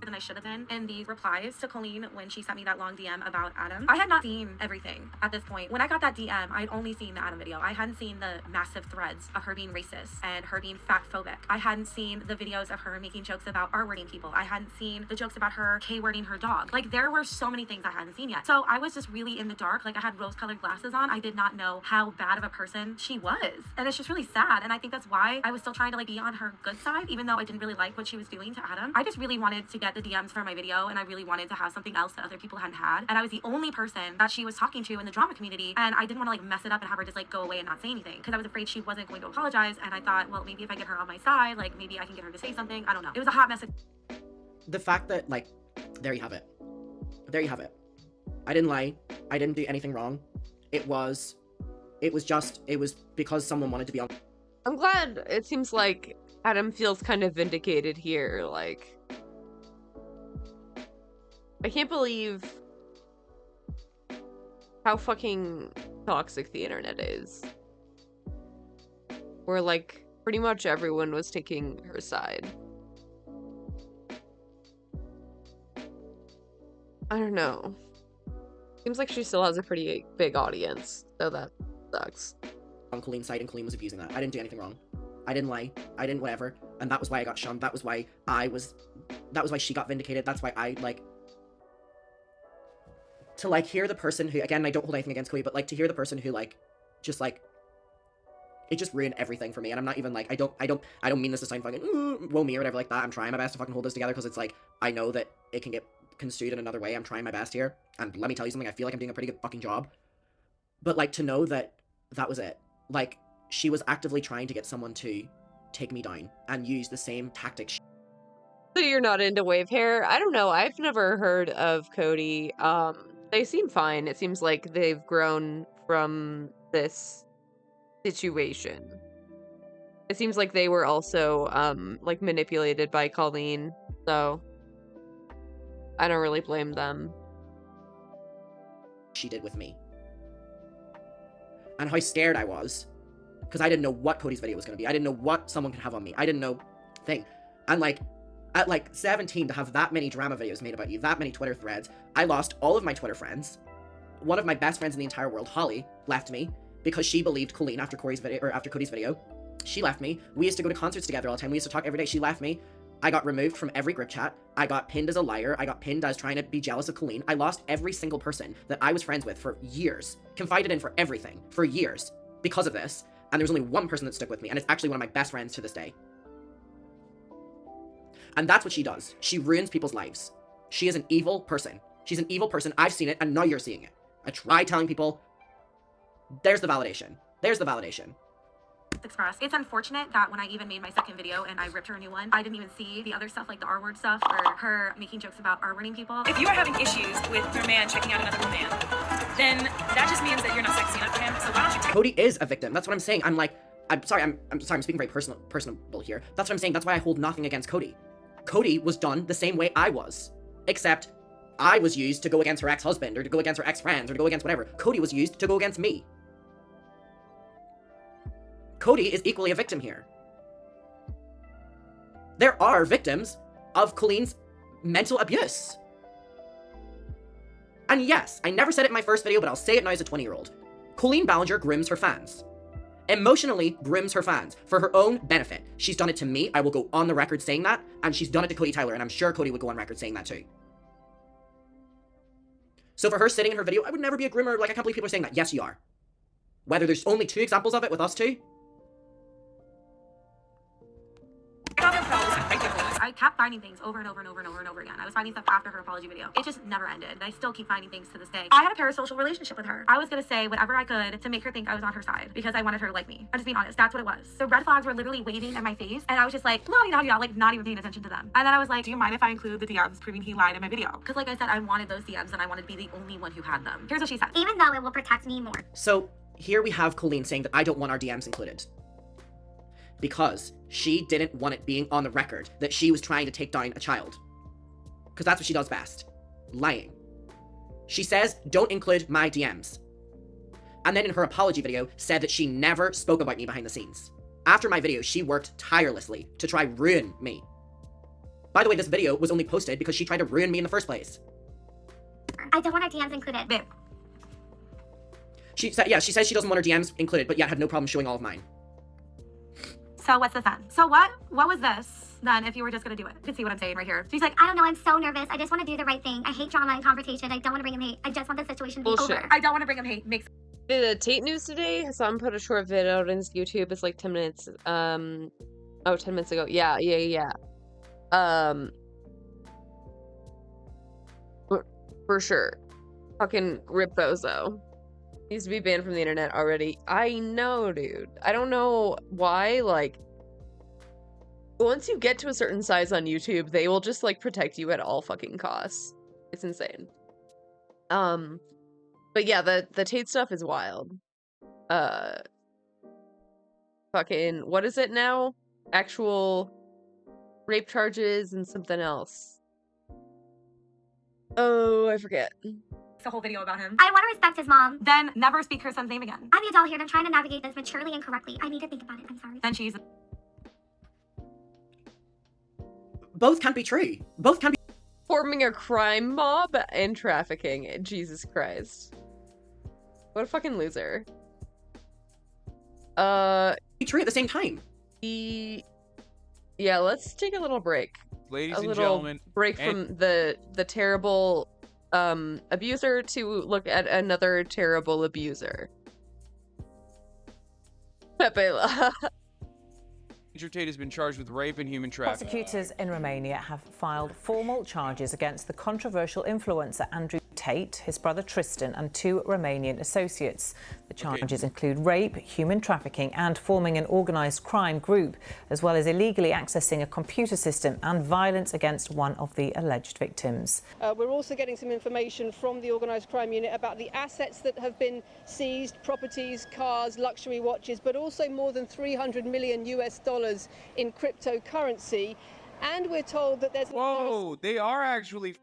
Than I should have been in the replies to Colleen when she sent me that long DM about Adam. I had not seen everything at this point. When I got that DM, I'd only seen the Adam video. I hadn't seen the massive threads of her being racist and her being fat phobic. I hadn't seen the videos of her making jokes about R-wording people. I hadn't seen the jokes about her K-wording her dog. Like, there were so many things I hadn't seen yet. So I was just really in the dark. Like, I had rose-colored glasses on. I did not know how bad of a person she was. And it's just really sad. And I think that's why I was still trying to like be on her good side, even though I didn't really like what she was doing to Adam. I just really wanted to get the DMs for my video, and I really wanted to have something else that other people hadn't had. And I was the only person that she was talking to in the drama community, and I didn't want to like mess it up and have her just like go away and not say anything, because I was afraid she wasn't going to apologize. And I thought, well, maybe if I get her on my side, like maybe I can get her to say something. I don't know. It was a hot mess. The fact that, like, there you have it. There you have it. I didn't lie. I didn't do anything wrong. It was because someone wanted to be on. I'm glad it seems like Adam feels kind of vindicated here. Like, I can't believe how fucking toxic the internet is. Where, like, pretty much everyone was taking her side. I don't know. Seems like she still has a pretty big audience, so that sucks. On Colleen's side, and Colleen was abusing that. I didn't do anything wrong. I didn't lie. I didn't whatever. And that was why I got shunned. That was why she got vindicated. That's why I, like, to, like, hear the person who, again, I don't hold anything against Cody, but, like, to hear the person who, like, just, like, it just ruined everything for me. And I'm not even, like, I don't mean this to sound fucking, woe me or whatever like that. I'm trying my best to fucking hold this together, because it's, like, I know that it can get construed in another way. I'm trying my best here. And let me tell you something, I feel like I'm doing a pretty good fucking job. But, like, to know that that was it. Like, she was actively trying to get someone to take me down and use the same tactics. So you're not into wave hair? I don't know. I've never heard of Cody. They seem fine. It seems like they've grown from this situation. It seems like they were also, like, manipulated by Colleen, so I don't really blame them. She did with me. And how scared I was, because I didn't know what Cody's video was going to be. I didn't know what someone could have on me. I didn't know thing. And, like, at, like, 17, to have that many drama videos made about you, that many Twitter threads, I lost all of my Twitter friends. One of my best friends in the entire world, Holly, left me because she believed Colleen after Cody's video. She left me. We used to go to concerts together all the time. We used to talk every day. She left me. I got removed from every group chat. I got pinned as a liar. I got pinned as trying to be jealous of Colleen. I lost every single person that I was friends with for years, confided in for everything, for years, because of this. And there was only one person that stuck with me, and it's actually one of my best friends to this day. And that's what she does. She ruins people's lives. She is an evil person. She's an evil person. I've seen it, and now you're seeing it. I try telling people, there's the validation. There's the validation. Express. It's unfortunate that when I even made my second video and I ripped her a new one, I didn't even see the other stuff, like the R-word stuff, or her making jokes about R-wording people. If you are having issues with your man checking out another woman, then that just means that you're not sexy enough for him, so why don't you Cody is a victim. That's what I'm saying. I'm sorry, I'm speaking very personable here. That's what I'm saying. That's why I hold nothing against Cody. Cody was done the same way I was, except I was used to go against her ex-husband, or to go against her ex-friends, or to go against whatever. Cody was used to go against me. Cody is equally a victim here. There are victims of Colleen's mental abuse. And yes, I never said it in my first video, but I'll say it now as a 20-year-old. Colleen Ballinger grooms her fans. Emotionally grooms her fans for her own benefit. She's done it to me, I will go on the record saying that, and she's done it to Cody Tyler, and I'm sure Cody would go on record saying that too. So for her sitting in her video, I would never be a groomer. Like, I can't believe people are saying that. Yes, you are. Whether there's only 2 examples of it with us two, I kept finding things over and over and over and over and over again. I was finding stuff after her apology video. It just never ended. And I still keep finding things to this day. I had a parasocial relationship with her. I was gonna say whatever I could to make her think I was on her side because I wanted her to like me. I'm just being honest. That's what it was. The red flags were literally waving in my face, and I was just like, like not even paying attention to them. And then I was like, do you mind if I include the DMs proving he lied in my video? Because like I said, I wanted those DMs and I wanted to be the only one who had them. Here's what she said. Even though it will protect me more. So here we have Colleen saying that I don't want our DMs included. Because she didn't want it being on the record that she was trying to take down a child. Because that's what she does best. Lying. She says, don't include my DMs. And then in her apology video, said that she never spoke about me behind the scenes. After my video, she worked tirelessly to try ruin me. By the way, this video was only posted because she tried to ruin me in the first place. I don't want our DMs included. Babe. She says she doesn't want her DMs included, but yet had no problem showing all of mine. So what's this then? So what was this then if you were just gonna do it? You can see what I'm saying right here. She's like, I don't know, I'm so nervous. I just want to do the right thing. I hate drama and confrontation. I don't want to bring him hate. I just want the situation to be Bullshit. over. I don't want to bring him hate. Makes The Tate news today, Hassan put a short video out on his YouTube. It's like 10 minutes. 10 minutes ago. Yeah. For sure. Fucking rip Bozo. Needs to be banned from the internet already. I know, dude. I don't know why, like, once you get to a certain size on YouTube, they will just, like, protect you at all fucking costs. It's insane. But yeah, the Tate stuff is wild. Fucking, what is it now? Actual rape charges and something else. Oh, I forget. the whole video about him. I want to respect his mom. Then never speak her son's name again. I'm the adult here and I'm trying to navigate this maturely and correctly. I need to think about it. I'm sorry. Then she's... Both can't be true. Both can't be... Forming a crime mob and trafficking. Jesus Christ. What a fucking loser. Be true at the same time. Yeah, let's take a little break. Ladies and gentlemen, break from the terrible abuser to look at another terrible abuser. Pepe La. Andrew Tate has been charged with rape and human trafficking. Prosecutors in Romania have filed formal charges against the controversial influencer Andrew Tate, his brother Tristan, and 2 Romanian associates. The charges include rape, human trafficking, and forming an organised crime group, as well as illegally accessing a computer system and violence against one of the alleged victims. We're also getting some information from the organised crime unit about the assets that have been seized, properties, cars, luxury watches, but also more than $300 million in cryptocurrency. And we're told that there's... Whoa, they are actually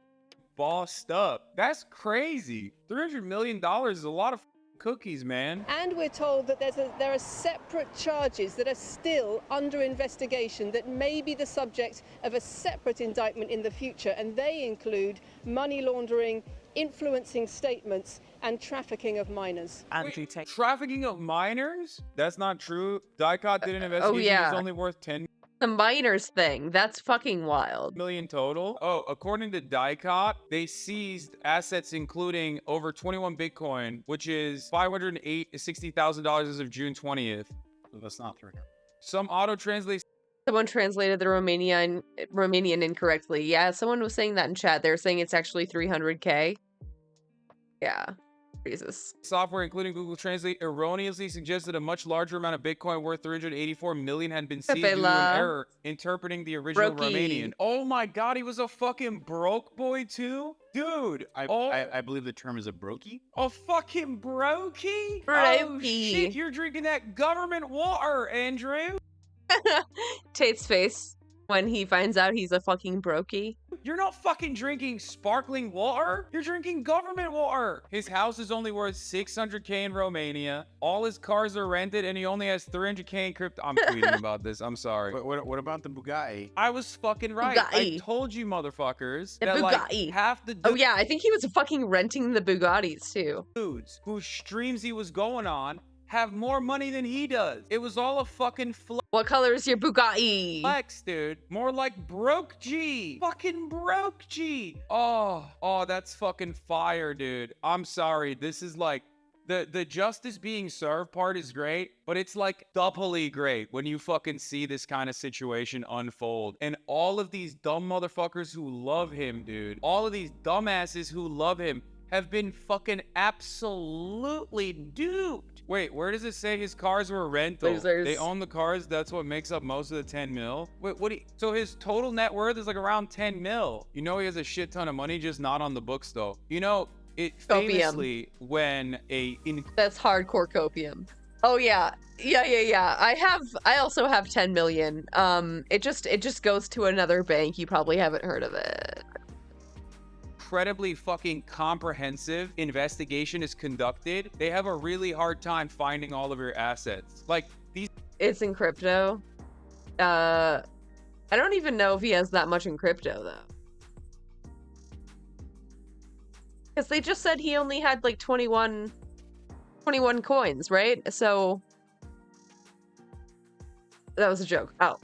bossed up. That's crazy. $300 million is a lot of cookies, man. And we're told that there are separate charges that are still under investigation that may be the subject of a separate indictment in the future, and they include money laundering, influencing statements, and trafficking of minors. Wait, trafficking of minors? That's not true. DICOT did an investigation. It's only worth 10 The minors thing. That's fucking wild. million total. Oh, according to DICOT, they seized assets including over 21 Bitcoin, which is $560,000 as of June 20th. So that's not 300. Some auto translate. Someone translated the Romanian incorrectly. Yeah, someone was saying that in chat. They were saying it's actually 300K. Yeah. Jesus. Software, including Google Translate, erroneously suggested a much larger amount of Bitcoin worth 384 million had been seized due to an error interpreting the original Romanian. Oh my god, he was a fucking broke boy too? Dude, I believe the term is a brokey. A fucking brokey? Brokey. Oh shit, you're drinking that government water, Andrew. Tate's face when he finds out he's a fucking brokey. You're not fucking drinking sparkling water. You're drinking government water. His house is only worth 600K in Romania. All his cars are rented, and he only has 300K in crypto. I'm tweeting about this. I'm sorry. What about the Bugatti? I was fucking right. Bugatti. I told you, motherfuckers. The that, Bugatti. Like, half the Oh yeah, I think he was fucking renting the Bugattis too. dudes whose streams he was going on have more money than he does. It was all a fucking What color is your Bugatti? flex, dude. More like broke G. Fucking broke G. Oh, that's fucking fire, dude. I'm sorry. This is like the justice being served part is great, but it's like doubly great when you fucking see this kind of situation unfold. And all of these dumb motherfuckers who love him, dude. All of these dumbasses who love him have been fucking absolutely duped. Wait, where does it say his cars were rental? Losers. They own the cars. That's what makes up most of the 10 mil. Wait, so his total net worth is like around 10 mil. You know he has a shit ton of money, just not on the books though. You know, it famously when That's hardcore copium. Oh yeah. Yeah. I also have 10 million. It just goes to another bank. You probably haven't heard of it. incredibly fucking comprehensive investigation is conducted, they have a really hard time finding all of your assets. Like, these... It's in crypto. I don't even know if he has that much in crypto, though. Because they just said he only had, like, 21 coins, right? So... That was a joke. Oh.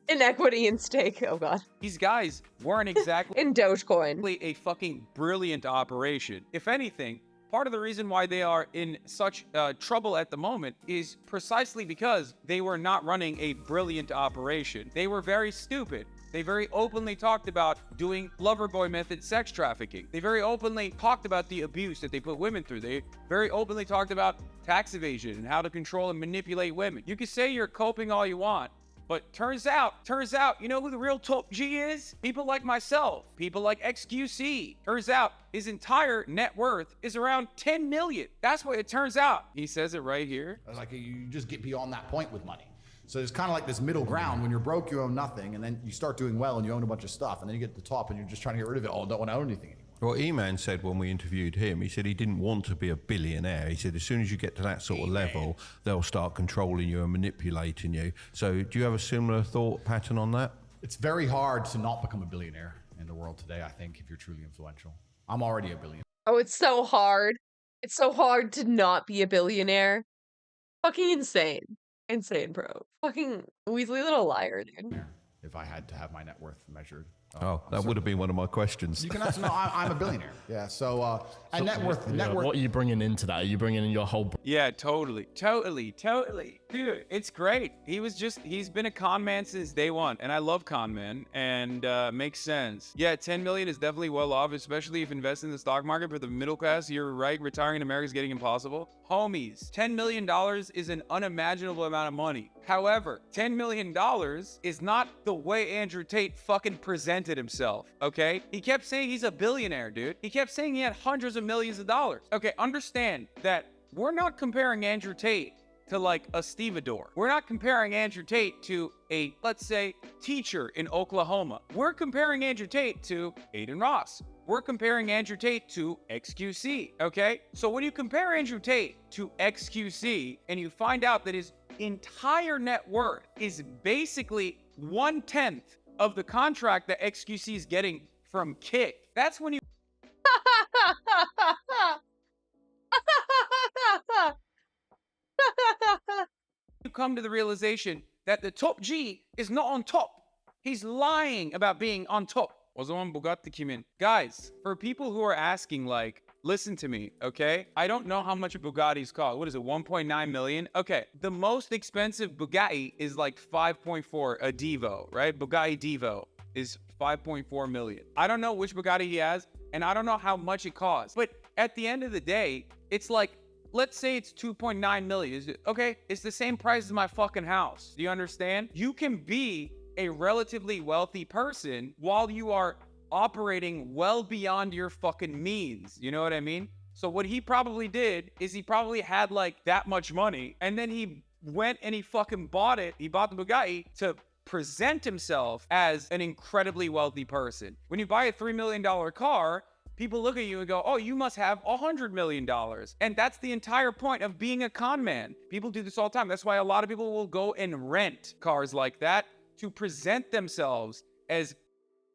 Inequity in stake. Oh, God. These guys weren't exactly... in Dogecoin. ...a fucking brilliant operation. If anything, part of the reason why they are in such trouble at the moment is precisely because they were not running a brilliant operation. They were very stupid. They very openly talked about doing lover boy method sex trafficking. They very openly talked about the abuse that they put women through. They very openly talked about tax evasion and how to control and manipulate women. You can say you're coping all you want, but turns out, you know who the real top G is? People like myself, people like XQC. Turns out his entire net worth is around 10 million. That's what it turns out. He says it right here. Like, you just get beyond that point with money. So there's kind of like this middle ground. When you're broke, you own nothing, and then you start doing well and you own a bunch of stuff, and then you get to the top and you're just trying to get rid of it all and don't want to own anything anymore. Well, E-Man said when we interviewed him, he said he didn't want to be a billionaire. He said as soon as you get to that sort of level, they'll start controlling you and manipulating you. So do you have a similar thought pattern on that? It's very hard to not become a billionaire in the world today, I think, if you're truly influential. I'm already a billionaire. Oh, it's so hard. It's so hard to not be a billionaire. Fucking insane. Insane, bro. Fucking Weasley little liar, dude. If I had to have my net worth measured. That would have been one of my questions. You can answer, no, I'm a billionaire. Yeah, so, and net worth. What are you bringing into that? Are you bringing in your whole... Yeah, totally. Dude, it's great. He's been a con man since day one, and I love con men, and makes sense. Yeah, 10 million is definitely well off, especially if investing in the stock market. For the middle class, you're right, retiring in America is getting impossible. Homies, $10 million is an unimaginable amount of money. However, $10 million is not the way Andrew Tate fucking presented himself, okay? He kept saying he's a billionaire, dude. He kept saying he had hundreds of millions of dollars. Okay, understand that we're not comparing Andrew Tate to like a stevedore. We're not comparing Andrew Tate to a, let's say, teacher in Oklahoma. We're comparing Andrew Tate to Aiden Ross. We're comparing Andrew Tate to XQC, okay? So when you compare Andrew Tate to XQC and you find out that his entire net worth is basically 1/10 of the contract that XQC is getting from Kick, that's when you you come to the realization that the top G is not on top. He's lying about being on top. O zaman Bugatti kimin? Guys, for people who are asking, like, listen to me, okay? I don't know how much a Bugatti's cost. What is it, 1.9 million? Okay, the most expensive Bugatti is like 5.4, a Divo, right? Bugatti Divo is 5.4 million. I don't know which Bugatti he has, and I don't know how much it costs. But at the end of the day, it's like, let's say it's 2.9 million. Okay, it's the same price as my fucking house. Do you understand? You can be a relatively wealthy person while you are operating well beyond your fucking means. You know what I mean? So what he probably did is he probably had like that much money, and then he went and he fucking bought it. He bought the Bugatti to present himself as an incredibly wealthy person. When you buy a $3 million car, people look at you and go, oh, you must have $100 million. And that's the entire point of being a con man. People do this all the time. That's why a lot of people will go and rent cars like that to present themselves as...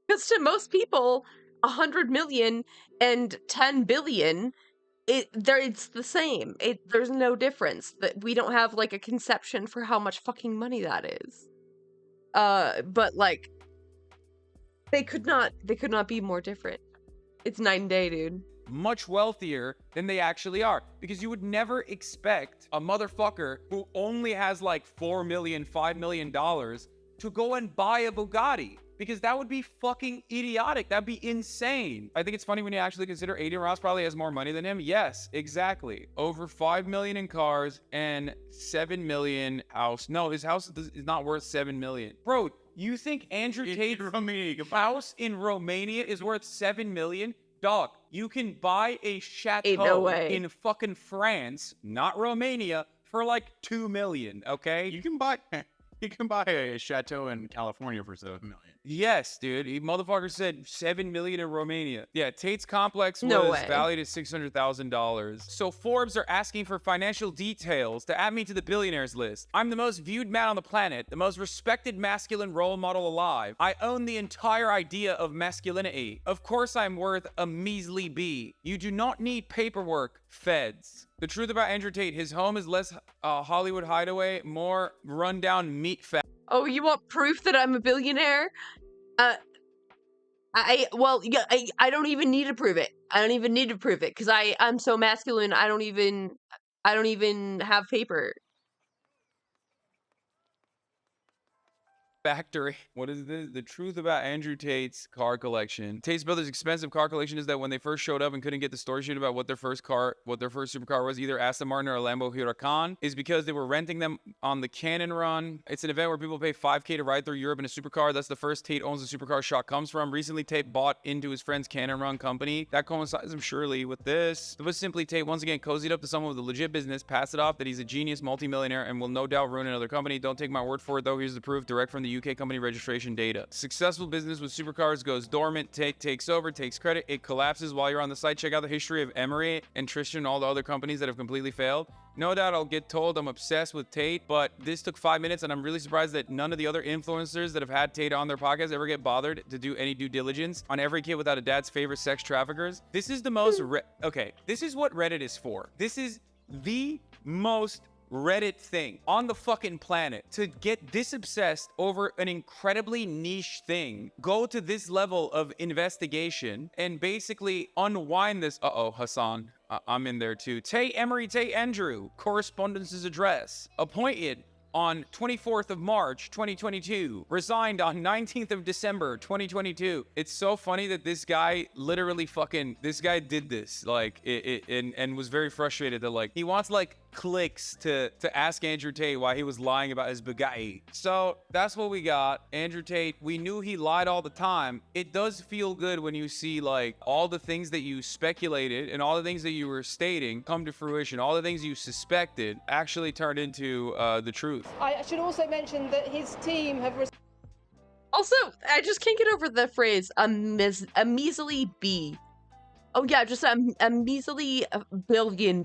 Because to most people, 100 million and 10 billion, it's the same. There's no difference. That we don't have like a conception for how much fucking money that is. But like, they could not be more different. It's night and day, dude. Much wealthier than they actually are, because you would never expect a motherfucker who only has like $4 million, $5 million to go and buy a Bugatti, because that would be fucking idiotic. That'd be insane. I think it's funny when you actually consider Aiden Ross probably has more money than him. Yes, exactly. Over 5 million in cars and 7 million house. No, his house is not worth 7 million. Bro, you think Andrew Tate's house in Romania is worth 7 million? Dog, you can buy a chateau in fucking France, not Romania, for like 2 million, okay? You can buy a chateau in California for 7 million. Yes, dude. He motherfucker said 7 million in Romania. Yeah, Tate's complex No was way. valued at $600,000. So Forbes are asking for financial details to add me to the billionaires list. I'm the most viewed man on the planet, the most respected masculine role model alive. I own the entire idea of masculinity. Of course I'm worth a measly B. You do not need paperwork, feds. The truth about Andrew Tate, his home is less Hollywood hideaway, more rundown meat factory. Oh, you want proof that I'm a billionaire? I don't even need to prove it. I don't even need to prove it because I'm so masculine. I don't even have paper. Factory. What is this? The truth about Andrew Tate's car collection. Tate's brother's expensive car collection is that when they first showed up and couldn't get the story sheet about what their first supercar was, either Aston Martin or a Lambo Huracan, is because they were renting them on the Cannon Run. It's an event where people pay $5K to ride through Europe in a supercar. That's the first Tate owns a supercar shot comes from. Recently, Tate bought into his friend's Cannon Run company. That coincides, I'm surely, with this. It was simply Tate once again cozied up to someone with a legit business, passed it off that he's a genius multimillionaire and will no doubt ruin another company. Don't take my word for it though. Here's the proof, direct from the UK company registration data. Successful business with supercars goes dormant. Tate takes over, takes credit. It collapses. While you're on the site, check out the history of Emery and Tristan and all the other companies that have completely failed. No doubt I'll get told I'm obsessed with Tate, but this took 5 minutes and I'm really surprised that none of the other influencers that have had Tate on their podcast ever get bothered to do any due diligence on every kid without a dad's favorite sex traffickers. This is the most okay, this is what Reddit is for. This is the most Reddit thing on the fucking planet. To get this obsessed over an incredibly niche thing, go to this level of investigation and basically unwind this. Hassan, I'm in there too. Tate Emery, Tate Andrew, correspondence's address, appointed on 24th of March 2022, resigned on 19th of December 2022. It's so funny that this guy literally this guy did this like and was very frustrated that like he wants like clicks to ask Andrew Tate why he was lying about his Bugatti. So that's what we got. Andrew Tate, we knew he lied all the time. It does feel good when you see like all the things that you speculated and all the things that you were stating come to fruition. All the things you suspected actually turned into the truth. I should also mention that his team have Also, I just can't get over the phrase a measly B. Oh yeah, just a measly $1 billion.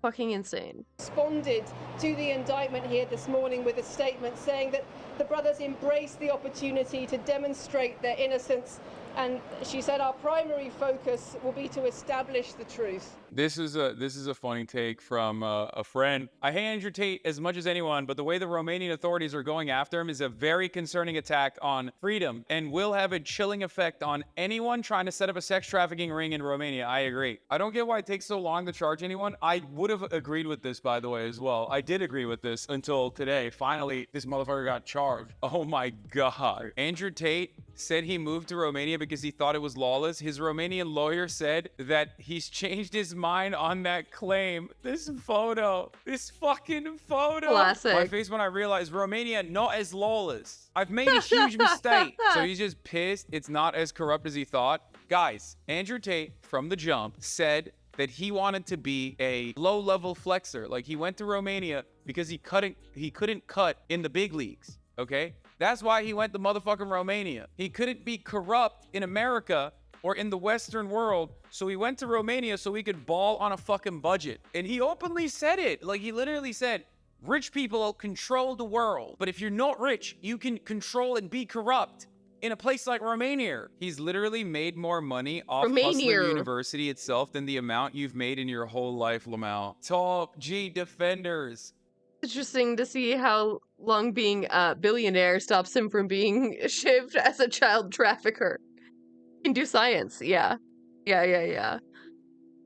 Fucking insane. responded to the indictment here this morning with a statement saying that the brothers embraced the opportunity to demonstrate their innocence, and she said our primary focus will be to establish the truth. This is a funny take from a friend. I hate Andrew Tate as much as anyone, but the way the Romanian authorities are going after him is a very concerning attack on freedom and will have a chilling effect on anyone trying to set up a sex trafficking ring in Romania. I agree. I don't get why it takes so long to charge anyone. I would have agreed with this, by the way, as well. I did agree with this until today. Finally, this motherfucker got charged. Oh my God. Andrew Tate said he moved to Romania because he thought it was lawless. His Romanian lawyer said that he's changed his mind on that claim. This fucking photo. Classic. My face when I realized Romania not as lawless. I've made a huge mistake. So he's just pissed it's not as corrupt as he thought. Guys, Andrew Tate from the jump said that he wanted to be a low-level flexer. Like he went to Romania because he couldn't cut in the big leagues. Okay? That's why he went to motherfucking Romania. He couldn't be corrupt in America or in the Western world, so he went to Romania so he could ball on a fucking budget. And he openly said it. Like, he literally said, rich people control the world, but if you're not rich, you can control and be corrupt in a place like Romania. He's literally made more money off Hustler University itself than the amount you've made in your whole life, Lamau. Top G defenders. Interesting to see how long being a billionaire stops him from being shivved as a child trafficker. He can do science, yeah. Yeah.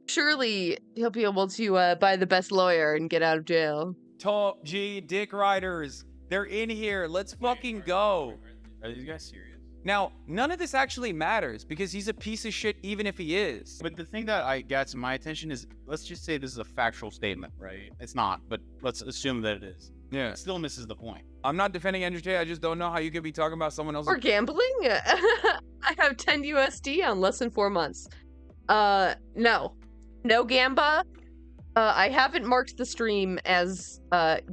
Surely he'll be able to buy the best lawyer and get out of jail. Top G dick riders. They're in here. Let's fucking go. Are these guys serious? Now, none of this actually matters because he's a piece of shit even if he is. But the thing that gets my attention is, let's just say this is a factual statement, right? It's not, but let's assume that it is. Yeah. It still misses the point. I'm not defending Andrew Tate. I just don't know how you could be talking about someone else. Or gambling? I have 10 USD on less than 4 months. No gamba. I haven't marked the stream as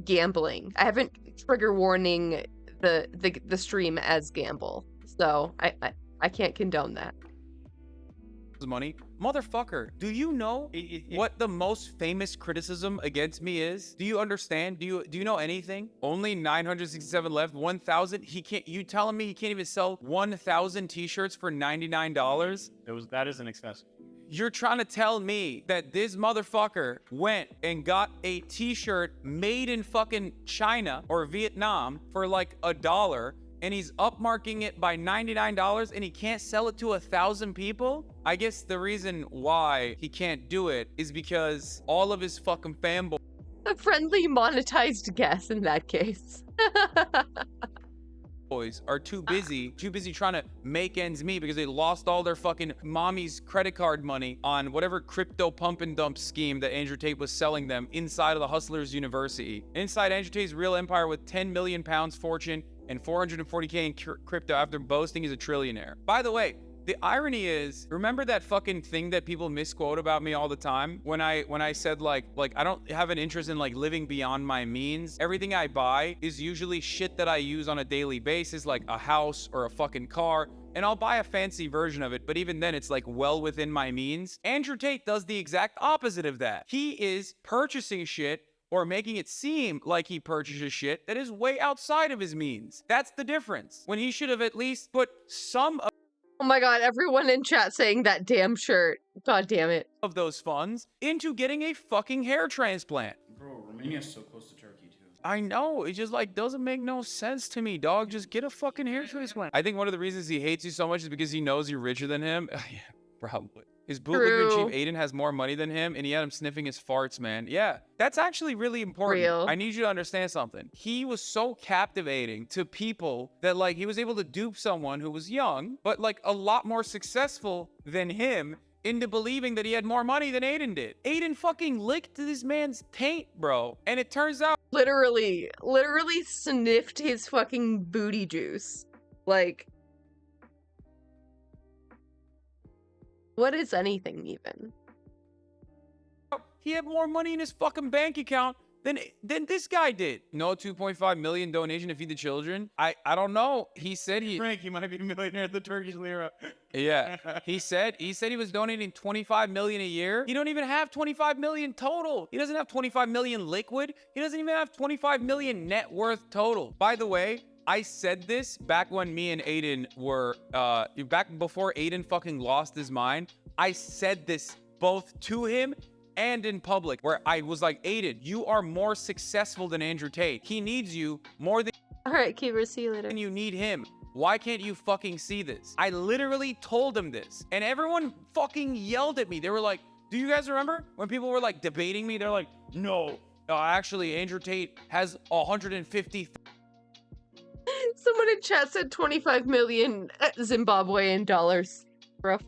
gambling. I haven't trigger warning the stream as gamble. So I can't condone that. Money. Motherfucker, do you know what the most famous criticism against me is? Do you understand? Do you know anything? Only 967 left, 1,000. He can't, you telling me he can't even sell 1,000 t-shirts for $99? That isn't excessive. You're trying to tell me that this motherfucker went and got a t-shirt made in fucking China or Vietnam for like $1, and he's upmarking it by $99 and he can't sell it to 1,000 people? I guess the reason why he can't do it is because all of his fucking fanboys A friendly monetized guess in that case. are too busy trying to make ends meet because they lost all their fucking mommy's credit card money on whatever crypto pump and dump scheme that Andrew Tate was selling them inside of the Hustlers University. Inside Andrew Tate's real empire with 10 million pounds fortune and 440K in crypto after boasting he's a trillionaire. By the way, the irony is, remember that fucking thing that people misquote about me all the time? When I said like I don't have an interest in like living beyond my means. Everything I buy is usually shit that I use on a daily basis, like a house or a fucking car. And I'll buy a fancy version of it, but even then it's like well within my means. Andrew Tate does the exact opposite of that. He is purchasing shit or making it seem like he purchases shit that is way outside of his means. That's the difference. When he should have at least put some Oh my god, everyone in chat saying that damn shirt. God damn it. of those funds into getting a fucking hair transplant. Bro, Romania's so close to Turkey, too. I know, it just like doesn't make no sense to me, dog. Just get a fucking hair transplant. I think one of the reasons he hates you so much is because he knows you're richer than him. Yeah, probably. His bootlegger in chief Aiden has more money than him, and he had him sniffing his farts, man. Yeah, that's actually really important. Real. I need you to understand something. He was so captivating to people that like he was able to dupe someone who was young, but like a lot more successful than him into believing that he had more money than Aiden did. Aiden fucking licked this man's taint, bro. And it turns out Literally sniffed his fucking booty juice. Like, what is anything even? he had more money in his fucking bank account than this guy did. No 2.5 million donation to feed the children. I don't know. He said Frank, he might be a millionaire at the Turkish lira. Yeah. he said he was donating 25 million a year. He don't even have 25 million total. He doesn't have 25 million liquid. He doesn't even have 25 million net worth total. By the way, I said this back when me and Aiden were, back before Aiden fucking lost his mind. I said this both to him and in public, where I was like, Aiden, you are more successful than Andrew Tate. He needs you more than Alright, Keeper, see you later. you need him. Why can't you fucking see this? I literally told him this, and everyone fucking yelled at me. They were like, do you guys remember when people were like debating me? They're like, no, actually, Andrew Tate has 150. Someone in chat said 25 million Zimbabwean dollars. Rough.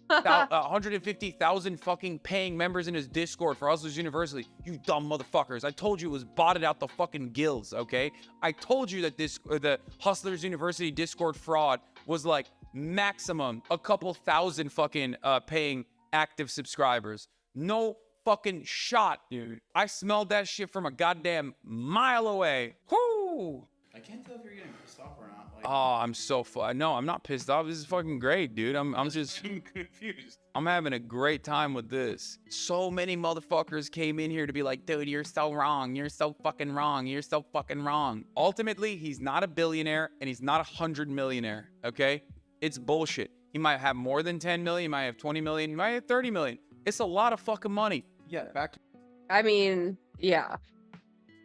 150,000 fucking paying members in his Discord for Hustlers University. You dumb motherfuckers. I told you it was botted out the fucking gills, okay? I told you that the Hustlers University Discord fraud was like maximum a couple thousand fucking paying active subscribers. No fucking shot, dude. I smelled that shit from a goddamn mile away. Whoo! I can't tell if you're getting pissed off or not. Like, Oh, I'm so no, I'm not pissed off. This is fucking great, dude. I'm just confused. I'm having a great time with this. So many motherfuckers came in here to be like, dude, you're so wrong. You're so fucking wrong. You're so fucking wrong. Ultimately, he's not a billionaire and he's not 100 millionaire, okay? It's bullshit. He might have more than 10 million. He might have 20 million. He might have 30 million. It's a lot of fucking money. Yeah, back to I mean, yeah.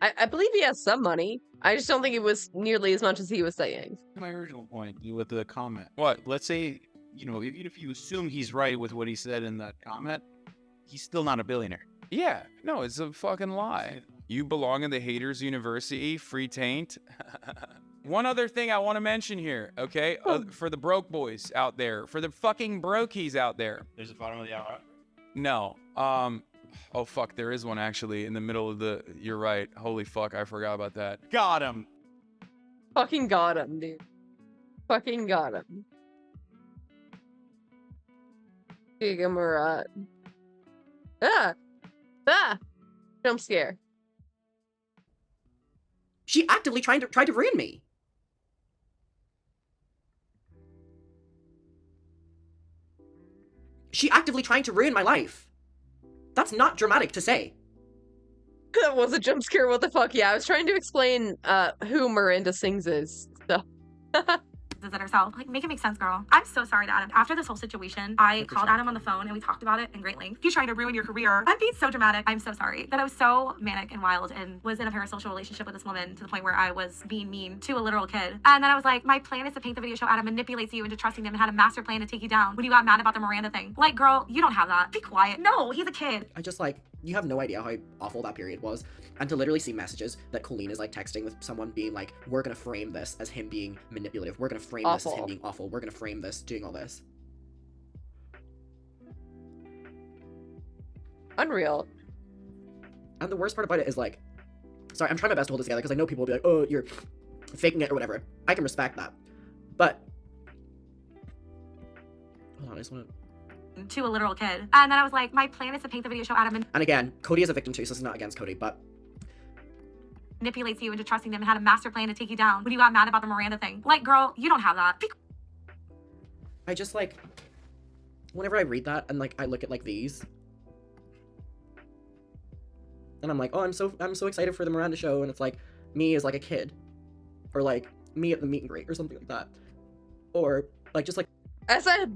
I believe he has some money. I just don't think it was nearly as much as he was saying. my original point with the comment. What? Let's say, even if you assume he's right with what he said in that comment, he's still not a billionaire. Yeah, no, it's a fucking lie. You belong in the Haters University, free taint. One other thing I want to mention here, okay? For the broke boys out there, for the fucking brokies out there. There's a bottom of the hour. No. Oh fuck, there is one actually in the middle of the. You're right. Holy fuck, I forgot about that. Got him. Fucking got him, dude. Fucking got him. Gigamurat. Jump scare. She actively tried to ruin me. she actively trying to ruin my life. That's not dramatic to say. That was a jump scare. What the fuck? Yeah, I was trying to explain who Miranda Sings is. So. Is it herself? Like, make it make sense, girl. I'm so sorry to Adam. After this whole situation, I called Adam on the phone and we talked about it in great length. He's trying to ruin your career. I'm being so dramatic. I'm so sorry that I was so manic and wild and was in a parasocial relationship with this woman to the point where I was being mean to a literal kid. And then I was like, my plan is to paint the video show Adam manipulates you into trusting him and had a master plan to take you down when you got mad about the Miranda thing. Like, girl, you don't have that. Be quiet. No, he's a kid. I just, like, you have no idea how awful that period was. And to literally see messages that Colleen is, like, texting with someone being like, we're gonna frame this as him being manipulative. We're gonna frame this as him being awful. We're gonna frame this doing all this. Unreal. And the worst part about it is, like, sorry, I'm trying my best to hold this together because I know people will be like, oh, you're faking it or whatever. I can respect that. But, hold on, I just want to a literal kid. And then I was like, my plan is to paint the video show Adam and again, Cody is a victim too, so this is not against Cody, but manipulates you into trusting them and had a master plan to take you down when you got mad about the Miranda thing. Like, girl, you don't have that. I just, like, whenever I read that and, like, I look at, like, these and I'm like, oh, I'm so excited for the Miranda show, and it's like me as, like, a kid, or like me at the meet and greet or something like that, or like just like as a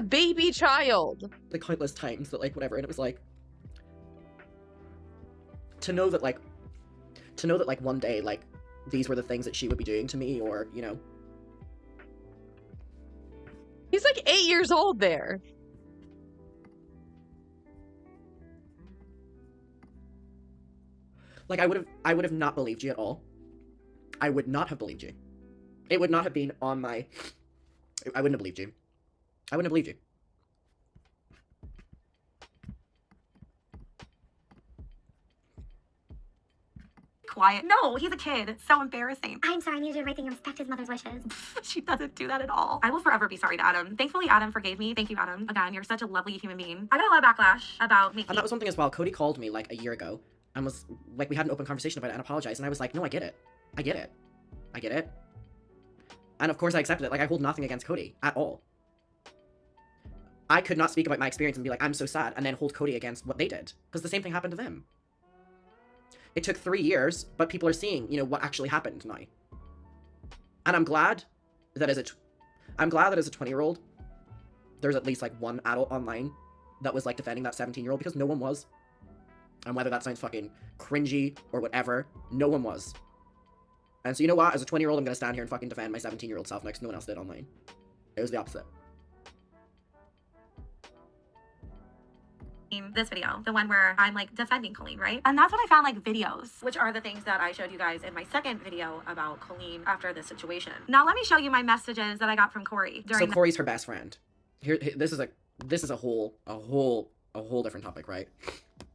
baby child, the countless times that, like, whatever, and it was like to know that like one day, like, these were the things that she would be doing to me, or, you know. He's like 8 years old there. Like, I would have not believed you at all. I would not have believed you. It would not have been on my... I wouldn't have believed you. I wouldn't have believed you. Quiet. No, he's a kid. It's so embarrassing. I'm sorry, I need to do the right thing and respect his mother's wishes. She doesn't do that at all. I will forever be sorry to Adam. Thankfully, Adam forgave me. Thank you, Adam. Again, you're such a lovely human being. I got a lot of backlash about making... And that was one thing as well. Cody called me, like, a year ago and was, like, we had an open conversation about it and apologized, and I was like, no, I get it. I get it. I get it. And of course I accepted it. Like, I hold nothing against Cody at all. I could not speak about my experience and be like, I'm so sad, and then hold Cody against what they did. Because the same thing happened to them. It took 3 years, but people are seeing, you know, what actually happened now. And I'm glad that as a 20-year-old, there's at least, like, one adult online that was, like, defending that 17-year-old, because no one was. And whether that sounds fucking cringy or whatever, no one was. And so, you know what? As a 20-year-old, I'm gonna stand here and fucking defend my 17-year-old self next to no one else did online. It was the opposite. This video, the one where I'm like defending Colleen, right? And that's when I found like videos, which are the things that I showed you guys in my second video about Colleen after this situation. Now let me show you my messages that I got from Corey during. So Corey's her best friend. Here, this is a whole different topic, right?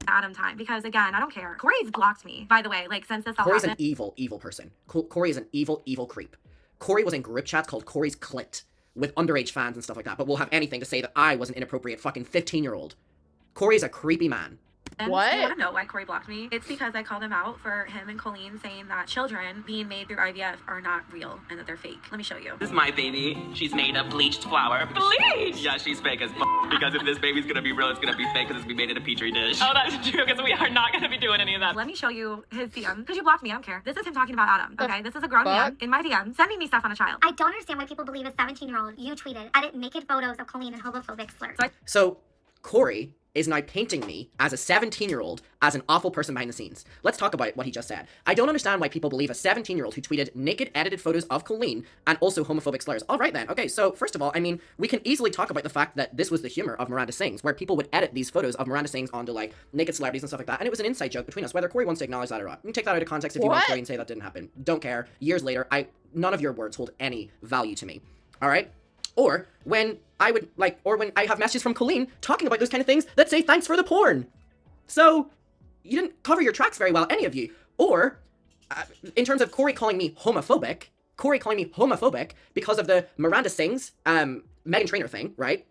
Adam time, because again, I don't care. Corey's blocked me, by the way. Like, since this all Corey's happened. an evil person. Corey is an evil creep. Corey was in group chats called Corey's Clit with underage fans and stuff like that. But we'll have anything to say that I was an inappropriate fucking 15-year-old. Corey's a creepy man. What? You want to know why Corey blocked me? It's because I called him out for him and Colleen saying that children being made through IVF are not real and that they're fake. Let me show you. This is my baby. She's made of bleached flour. Bleach? Yeah, she's fake as f***. Because if this baby's gonna be real, it's gonna be fake because it's gonna be made in a petri dish. Oh, that's true, because we are not going to be doing any of that. Let me show you his DM. Because you blocked me, I don't care. This is him talking about Adam, okay? This is a grown man in my DM sending me stuff on a child. I don't understand why people believe a 17-year-old you tweeted edit naked photos of Colleen and homophobic slurs. So Corey is now painting me as a 17-year-old as an awful person behind the scenes. Let's talk about what he just said. I don't understand why people believe a 17-year-old who tweeted naked edited photos of Colleen and also homophobic slurs. All right then. Okay, so first of all, I mean, we can easily talk about the fact that this was the humor of Miranda Sings, where people would edit these photos of Miranda Sings onto, like, naked celebrities and stuff like that, and it was an inside joke between us, whether Corey wants to acknowledge that or not. You can take that out of context if you want, Corey, and say that didn't happen. Don't care. Years later, none of your words hold any value to me. All right? Or when I have messages from Colleen talking about those kind of things that say thanks for the porn. So you didn't cover your tracks very well, any of you. Or in terms of Corey calling me homophobic because of the Miranda Sings, Meghan Trainor thing, right?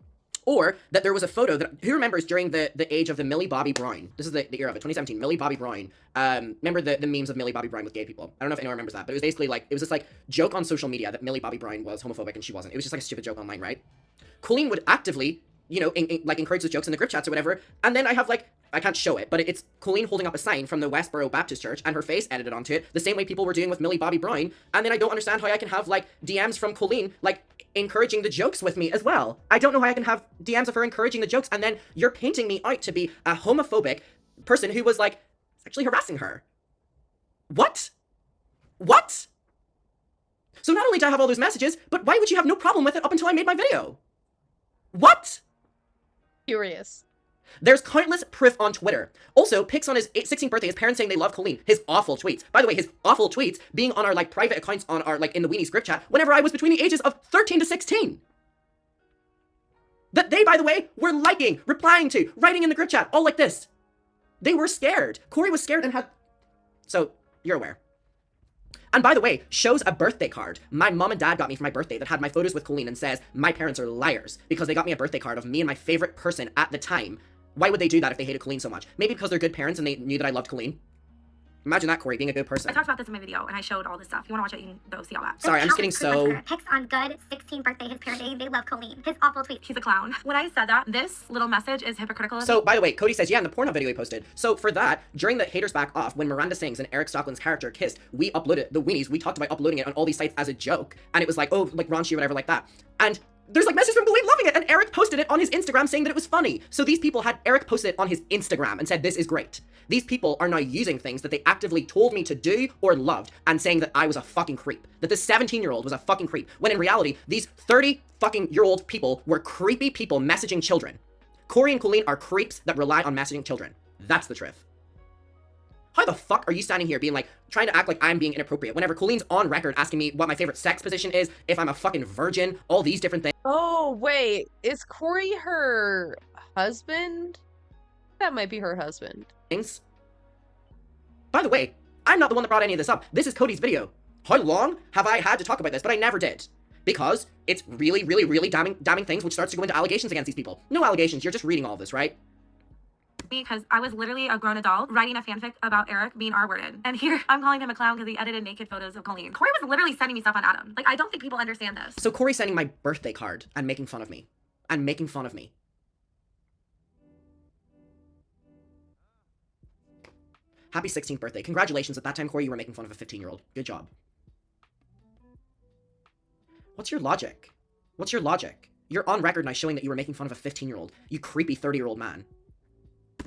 Or that there was a photo that, who remembers during the age of the Millie Bobby Brown? This is the era of it, 2017, Millie Bobby Brown. Remember the memes of Millie Bobby Brown with gay people? I don't know if anyone remembers that, but it was basically like, it was this like joke on social media that Millie Bobby Brown was homophobic and she wasn't. It was just like a stupid joke online, right? Colleen would actively, you know, like encourage those jokes in the group chats or whatever. And then I have like, I can't show it, but it's Colleen holding up a sign from the Westboro Baptist Church and her face edited onto it, the same way people were doing with Millie Bobby Brown. And then I don't understand how I can have like DMs from Colleen, like encouraging the jokes with me as well. I don't know how I can have DMs of her encouraging the jokes, and then you're painting me out to be a homophobic person who was like sexually harassing her. What? What? So not only do I have all those messages, but why would you have no problem with it up until I made my video? What? Curious. There's countless proof on Twitter. Also, pics on his 16th birthday, his parents saying they love Colleen. His awful tweets. By the way, his awful tweets being on our like private accounts on our like in the Weenies group chat whenever I was between the ages of 13 to 16. That they, by the way, were liking, replying to, writing in the group chat, all like this. They were scared. Corey was scared and had... So, you're aware. And by the way, shows a birthday card my mom and dad got me for my birthday that had my photos with Colleen and says, my parents are liars because they got me a birthday card of me and my favorite person at the time. Why would they do that if they hated Colleen so much? Maybe because they're good parents and they knew that I loved Colleen. Imagine that, Corey, being a good person. I talked about this in my video, and I showed all this stuff. If you want to watch it, you can go see all that. Sorry, I'm just getting so... Pics on good 16th birthday, his parent day, they love Colleen. His awful tweet. He's a clown. When I said that, this little message is hypocritical. So, by the way, Cody says, yeah, in the Pornhub video he posted. So, for that, during the Haters Back Off, when Miranda sings and Eric Stockland's character kissed, we uploaded the Weenies. We talked about uploading it on all these sites as a joke. And it was like, oh, like raunchy or whatever like that. And there's like messages from Colleen loving it, and Eric posted it on his Instagram saying that it was funny. So these people had Eric posted it on his Instagram and said, this is great. These people are now using things that they actively told me to do or loved and saying that I was a fucking creep. That this 17-year-old was a fucking creep. When in reality, these 30-fucking-year-old people were creepy people messaging children. Corey and Colleen are creeps that rely on messaging children. That's the truth. How the fuck are you standing here being like, trying to act like I'm being inappropriate whenever Colleen's on record asking me what my favorite sex position is, if I'm a fucking virgin, all these different things. Oh, wait. Is Corey her husband? That might be her husband. By the way, I'm not the one that brought any of this up. This is Cody's video. How long have I had to talk about this? But I never did. Because it's really, really, really damning things which starts to go into allegations against these people. No allegations, you're just reading all this, right? Because I was literally a grown adult writing a fanfic about Eric being R-worded. And here, I'm calling him a clown because he edited naked photos of Colleen. Corey was literally sending me stuff on Adam. Like, I don't think people understand this. So Corey's sending my birthday card and making fun of me. Happy 16th birthday. Congratulations. At that time, Corey, you were making fun of a 15-year-old. Good job. What's your logic? What's your logic? You're on record now showing that you were making fun of a 15-year-old. You creepy 30-year-old man.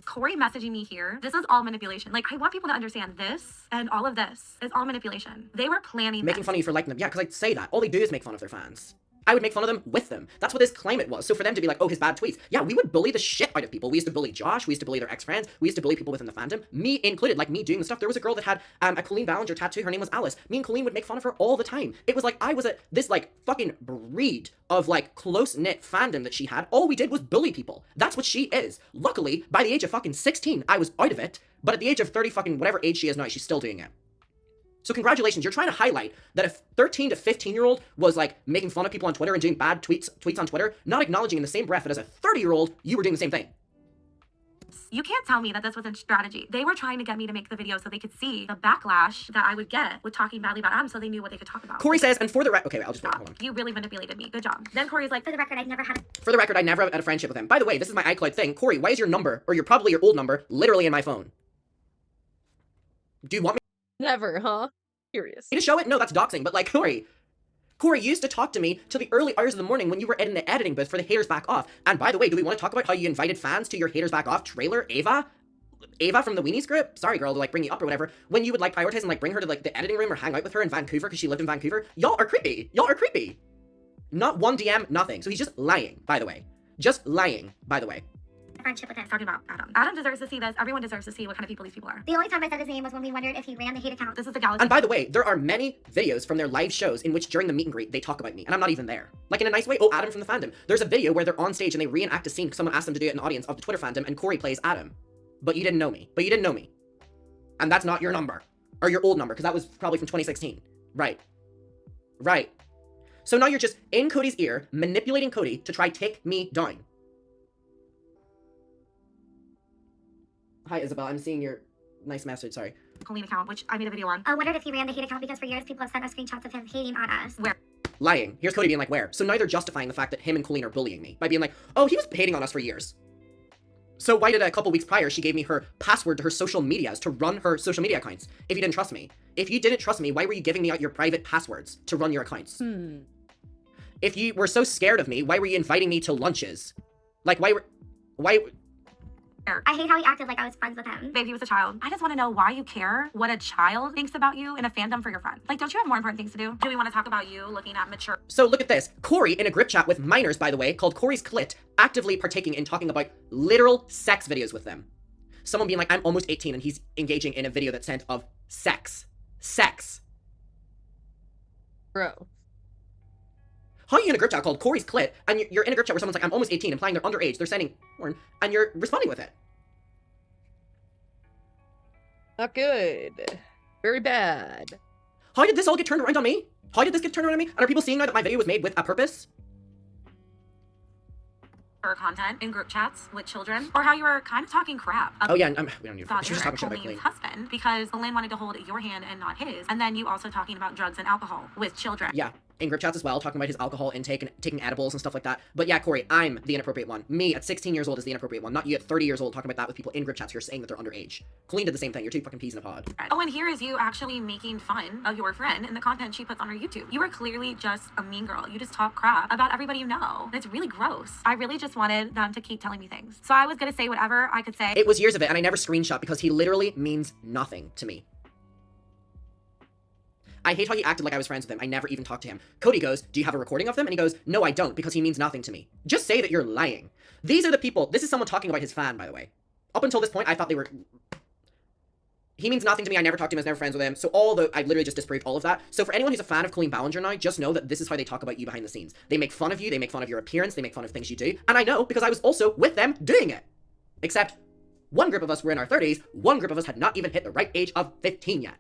Corey messaging me here, this is all manipulation. Like, I want people to understand this and all of this is all manipulation. They were planning Making fun of you for liking them. Yeah, because I'd say that. All they do is make fun of their fans. I would make fun of them with them. That's what this climate was. So for them to be like, oh, his bad tweets. Yeah, we would bully the shit out of people. We used to bully Josh. We used to bully their ex-friends. We used to bully people within the fandom. Me included, like me doing the stuff. There was a girl that had a Colleen Ballinger tattoo. Her name was Alice. Me and Colleen would make fun of her all the time. It was like I was this like fucking breed of like close-knit fandom that she had. All we did was bully people. That's what she is. Luckily, by the age of fucking 16, I was out of it. But at the age of 30 fucking whatever age she is now, she's still doing it. So congratulations, you're trying to highlight that a 13 to 15-year-old was like making fun of people on Twitter and doing bad tweets on Twitter, not acknowledging in the same breath that as a 30-year-old, you were doing the same thing. You can't tell me that this wasn't strategy. They were trying to get me to make the video so they could see the backlash that I would get with talking badly about Adam so they knew what they could talk about. Corey says, and for the record, okay, I'll just wait, hold on. You really manipulated me. Good job. Then Corey's like, for the record, I never had a friendship with him. By the way, this is my iCloud thing. Corey, why is your number, or probably your old number, literally in my phone? Do you want me? Never, huh? Curious. To show it? No, that's doxing, but like, Corey used to talk to me till the early hours of the morning when you were in the editing booth for the Haters Back Off. And by the way, do we want to talk about how you invited fans to your Haters Back Off trailer, Ava from the Weenies group? Sorry, girl, to like bring you up or whatever. When you would like prioritize and like bring her to like the editing room or hang out with her in Vancouver because she lived in Vancouver. Y'all are creepy. Not one DM, nothing. So he's just lying, by the way. friendship with him. Talking about Adam. Adam deserves to see this. Everyone deserves to see what kind of people these people are. The only time I said his name was when we wondered if he ran the hate account. This is the galaxy. And by the way, there are many videos from their live shows in which during the meet and greet, they talk about me. And I'm not even there. Like in a nice way. Oh, Adam from the fandom. There's a video where they're on stage and they reenact a scene. Someone asked them to do it in the audience of the Twitter fandom and Corey plays Adam. But you didn't know me. And that's not your number. Or your old number, because that was probably from 2016. Right. So now you're just in Cody's ear, manipulating Cody to try take me down. Hi, Isabel. I'm seeing your nice message. Sorry. Colleen account, which I made a video on. I wondered if he ran the hate account because for years people have sent us screenshots of him hating on us. Where? lying. Here's Cody being like, where? So now they're justifying the fact that him and Colleen are bullying me by being like, oh, he was hating on us for years. So why did a couple weeks prior she gave me her password to her social medias to run her social media accounts if you didn't trust me? If you didn't trust me, why were you giving me out your private passwords to run your accounts? If you were so scared of me, why were you inviting me to lunches? Like, why? I hate how he acted like I was friends with him. Babe, he was a child. I just want to know why you care what a child thinks about you in a fandom for your friend. Like, don't you have more important things to do? Do we want to talk about you looking at mature? So look at this. Corey, in a group chat with minors, by the way, called Corey's Clit, actively partaking in talking about literal sex videos with them. Someone being like, I'm almost 18, and he's engaging in a video that's sent of sex. Sex. Bro. How are you in a group chat called Corey's Clit, and you're in a group chat where someone's like, I'm almost 18, implying they're underage, they're sending porn, and you're responding with it? Not good. Very bad. How did this all get turned around on me? How did this get turned around on me? And are people seeing now that my video was made with a purpose? Or content in group chats with children, or how you were kind of talking crap. Oh yeah, we don't need to. About She's just talking shit about Colleen's Colleen. husband because Colleen wanted to hold your hand and not his, and then you also talking about drugs and alcohol with children. Yeah, in group chats as well, talking about his alcohol intake and taking edibles and stuff like that. But yeah, Corey, I'm the inappropriate one. Me at 16 years old is the inappropriate one, not you at 30 years old talking about that with people in group chats who are saying that they're underage. Colleen did the same thing. You're two fucking peas in a pod. Oh, and here is you actually making fun of your friend and the content she puts on her YouTube. You are clearly just a mean girl. You just talk crap about everybody you know. And it's really gross. I really just wanted them to keep telling me things. So I was gonna say whatever I could say. It was years of it, and I never screenshot because he literally means nothing to me. I hate how he acted like I was friends with him. I never even talked to him. Cody goes, do you have a recording of them? And he goes, no, I don't, because he means nothing to me. Just say that you're lying. These are the people. This is someone talking about his fan, by the way. Up until this point, I thought they were... He means nothing to me. I never talked to him. I was never friends with him. So I literally just disproved all of that. So for anyone who's a fan of Colleen Ballinger now, just know that this is how they talk about you behind the scenes. They make fun of you. They make fun of your appearance. They make fun of things you do. And I know because I was also with them doing it. Except one group of us were in our 30s. One group of us had not even hit the right age of 15 yet.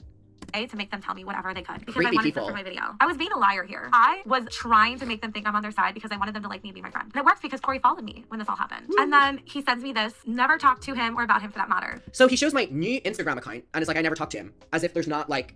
To make them tell me whatever they could because Creepy I wanted people. stuff for my video. I was being a liar here. I was trying to make them think I'm on their side because I wanted them to like me and be my friend. And it worked because Corey followed me when this all happened. And then he sends me this, never talked to him or about him for that matter. So he shows my new Instagram account and it's like I never talked to him. As if there's not like...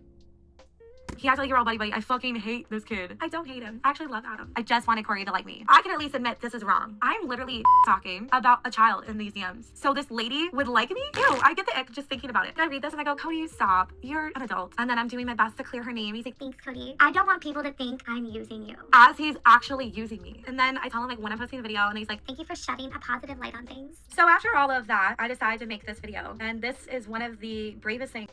He acted like you're all buddy. I fucking hate this kid. I don't hate him. I actually love Adam. I just wanted Corey to like me. I can at least admit this is wrong. I'm literally talking about a child in these DMs. So this lady would like me? Ew, I get the ick just thinking about it. I read this and I go, Cody, stop. You're an adult. And then I'm doing my best to clear her name. He's like, Thanks, Cody. I don't want people to think I'm using you. as he's actually using me. And then I tell him like when I'm posting the video and he's like, Thank you for shedding a positive light on things. so after all of that, I decided to make this video. And this is one of the bravest things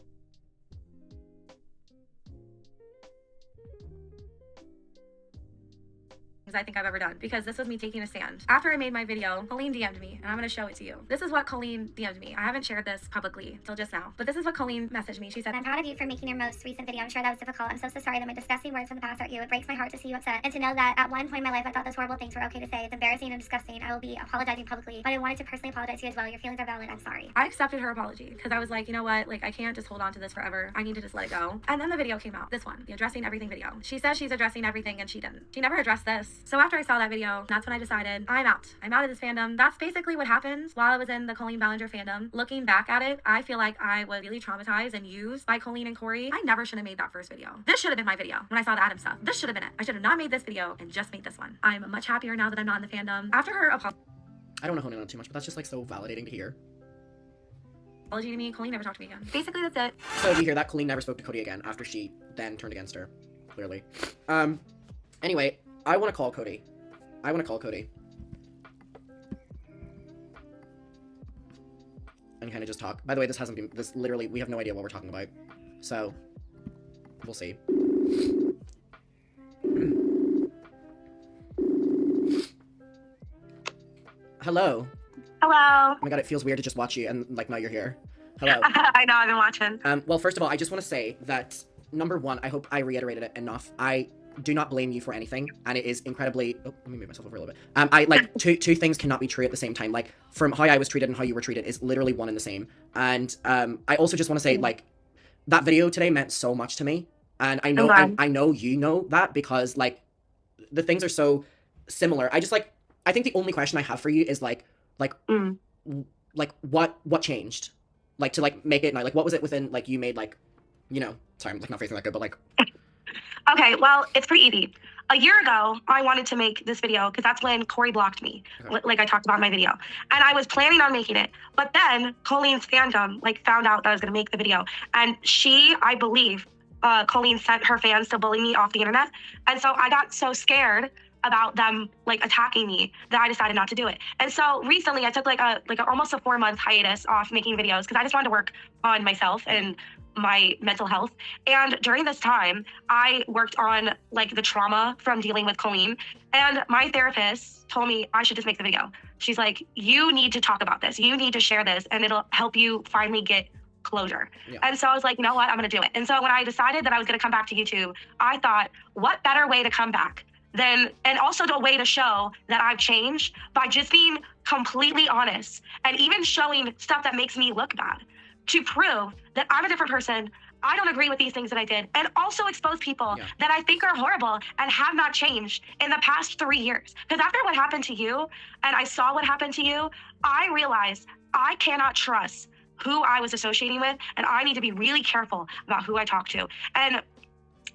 I think I've ever done because this was me taking a stand. After I made my video, Colleen DM'd me and I'm gonna show it to you. This is what Colleen DM'd me. I haven't shared this publicly until just now, but this is what Colleen messaged me. She said, I'm proud of you for making your most recent video. I'm sure that was difficult. I'm so sorry that my disgusting words from the past hurt you. It breaks my heart to see you upset and to know that at one point in my life I thought those horrible things were okay to say. It's embarrassing and disgusting. I will be apologizing publicly, but I wanted to personally apologize to you as well. Your feelings are valid. I'm sorry. I accepted her apology because I was like, you know what? Like, I can't just hold on to this forever. I need to just let it go. And then the video came out. This one, the addressing everything video. She says she's addressing everything and she didn't. She never addressed this. So after I saw that video, that's when I decided I'm out. I'm out of this fandom. That's basically what happened while I was in the Colleen Ballinger fandom. Looking back at it, I feel like I was really traumatized and used by Colleen and Corey. I never should have made that first video. This should have been my video when I saw the Adam stuff. This should have been it. I should have not made this video and just made this one. I'm much happier now that I'm not in the fandom. After her apology I don't want to hone in on too much, but that's just like so validating to hear. to me, Colleen never talked to me again. Basically, that's it. So you hear that? Colleen never spoke to Cody again after she then turned against her, clearly. Anyway, I want to call Cody. And kind of just talk. By the way, this literally, we have no idea what we're talking about. So, we'll see. Hello. Hello. Oh my god, it feels weird to just watch you and like now you're here. Hello. I know, I've been watching. Well, first of all, I just want to say that, number one, I hope I reiterated it enough. I do not blame you for anything, and it is incredibly... Oh, let me move myself over a little bit. I, like, two things cannot be true at the same time. Like, from how I was treated and how you were treated is literally one and the same. And, I also just want to say, like, that video today meant so much to me. And I know, I know you know that because, like, the things are so similar. I just, like, I think the only question I have for you is, like, what changed? Like, to, like, make it now? Like, what was it within, like, you made, like, you know... Sorry, I'm, like, not phrasing that good, but, like... Okay, well, it's pretty easy. a year ago, I wanted to make this video because that's when Corey blocked me, like I talked about in my video. And I was planning on making it. But then Colleen's fandom like found out that I was going to make the video. And I believe, Colleen sent her fans to bully me off the internet. And so I got so scared about them like attacking me that I decided not to do it. And so recently I took like almost a 4-month hiatus off making videos because I just wanted to work on myself and my mental health. And during this time, I worked on like the trauma from dealing with Colleen. And my therapist told me I should just make the video. She's like, you need to talk about this. You need to share this and it'll help you finally get closure. Yeah. And so I was like, you know what, I'm gonna do it. And so when I decided that I was gonna come back to YouTube, I thought, what better way to come back and also a way to show that I've changed by just being completely honest and even showing stuff that makes me look bad to prove that I'm a different person. I don't agree with these things that I did, and also expose people that I think are horrible and have not changed in the past 3 years. Because after what happened to you, and I saw what happened to you, I realized I cannot trust who I was associating with, and I need to be really careful about who I talk to. And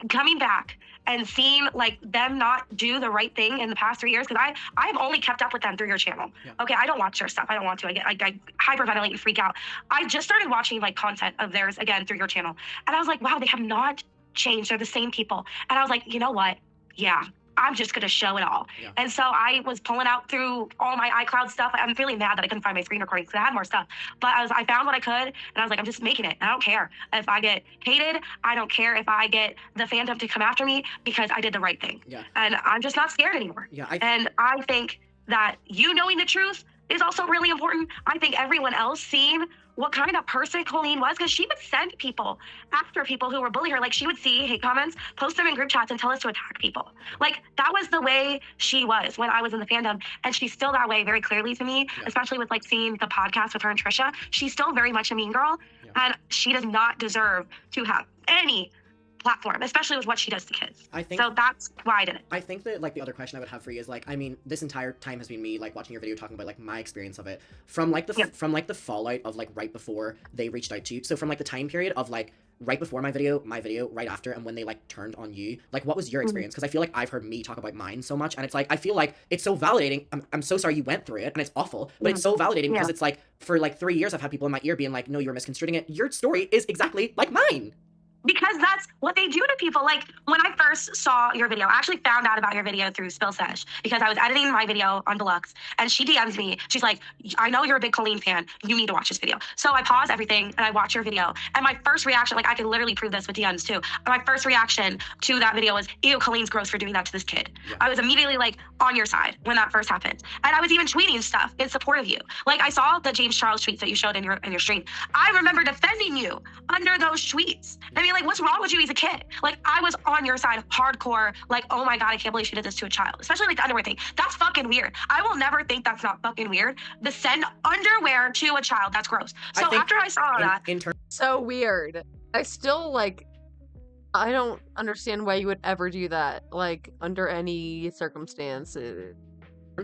coming back and seeing like them not do the right thing in the past 3 years, because I've only kept up with them through your channel. Okay, I don't watch their stuff. I don't want to. I hyperventilate and freak out. I just started watching like content of theirs again through your channel, and I was like, wow, they have not changed. They're the same people. And I was like, you know what? Yeah, I'm just gonna show it all. And so I was pulling out through all my iCloud stuff. I'm really mad that I couldn't find my screen recordings because I had more stuff. But I found what I could, and I was like, I'm just making it. I don't care if I get hated. I don't care if I get the fandom to come after me because I did the right thing. And I'm just not scared anymore. And I think that you knowing the truth is also really important. I think everyone else seeing what kind of person Colleen was, because she would send people after people who were bullying her. Like she would see hate comments, post them in group chats and tell us to attack people. Like that was the way she was when I was in the fandom. And she's still that way very clearly to me, especially with like seeing the podcast with her and Trisha. She's still very much a mean girl and she does not deserve to have any platform, especially with what she does to kids. So that's why I did it. I think that like the other question I would have for you is like, I mean, this entire time has been me like watching your video talking about like my experience of it from like the fallout of like right before they reached out to you. So from like the time period of like right before my video, right after, and when they like turned on you, like what was your experience? Because I feel like I've heard me talk about mine so much, and it's like I feel like it's so validating. I'm so sorry you went through it, and it's awful, but it's so validating because it's like for like 3 years I've had people in my ear being like, no, you're misconstruing it. Your story is exactly like mine. Because that's what they do to people. Like when I first saw your video, I actually found out about your video through Spill Sesh because I was editing my video on Deluxe and she DMs me. She's like, I know you're a big Colleen fan. You need to watch this video. So I pause everything and I watch your video. And my first reaction, like I can literally prove this with DMs too. My first reaction to that video was, ew, Colleen's gross for doing that to this kid. I was immediately like on your side when that first happened. And I was even tweeting stuff in support of you. Like I saw the James Charles tweets that you showed in your stream. I remember defending you under those tweets. I mean, like, what's wrong with you as a kid? Like, I was on your side hardcore, like, oh my God, I can't believe she did this to a child. Especially like the underwear thing. That's fucking weird. I will never think that's not fucking weird. The send underwear to a child, that's gross. So after I saw that. So weird. I still like, I don't understand why you would ever do that, like, under any circumstance. In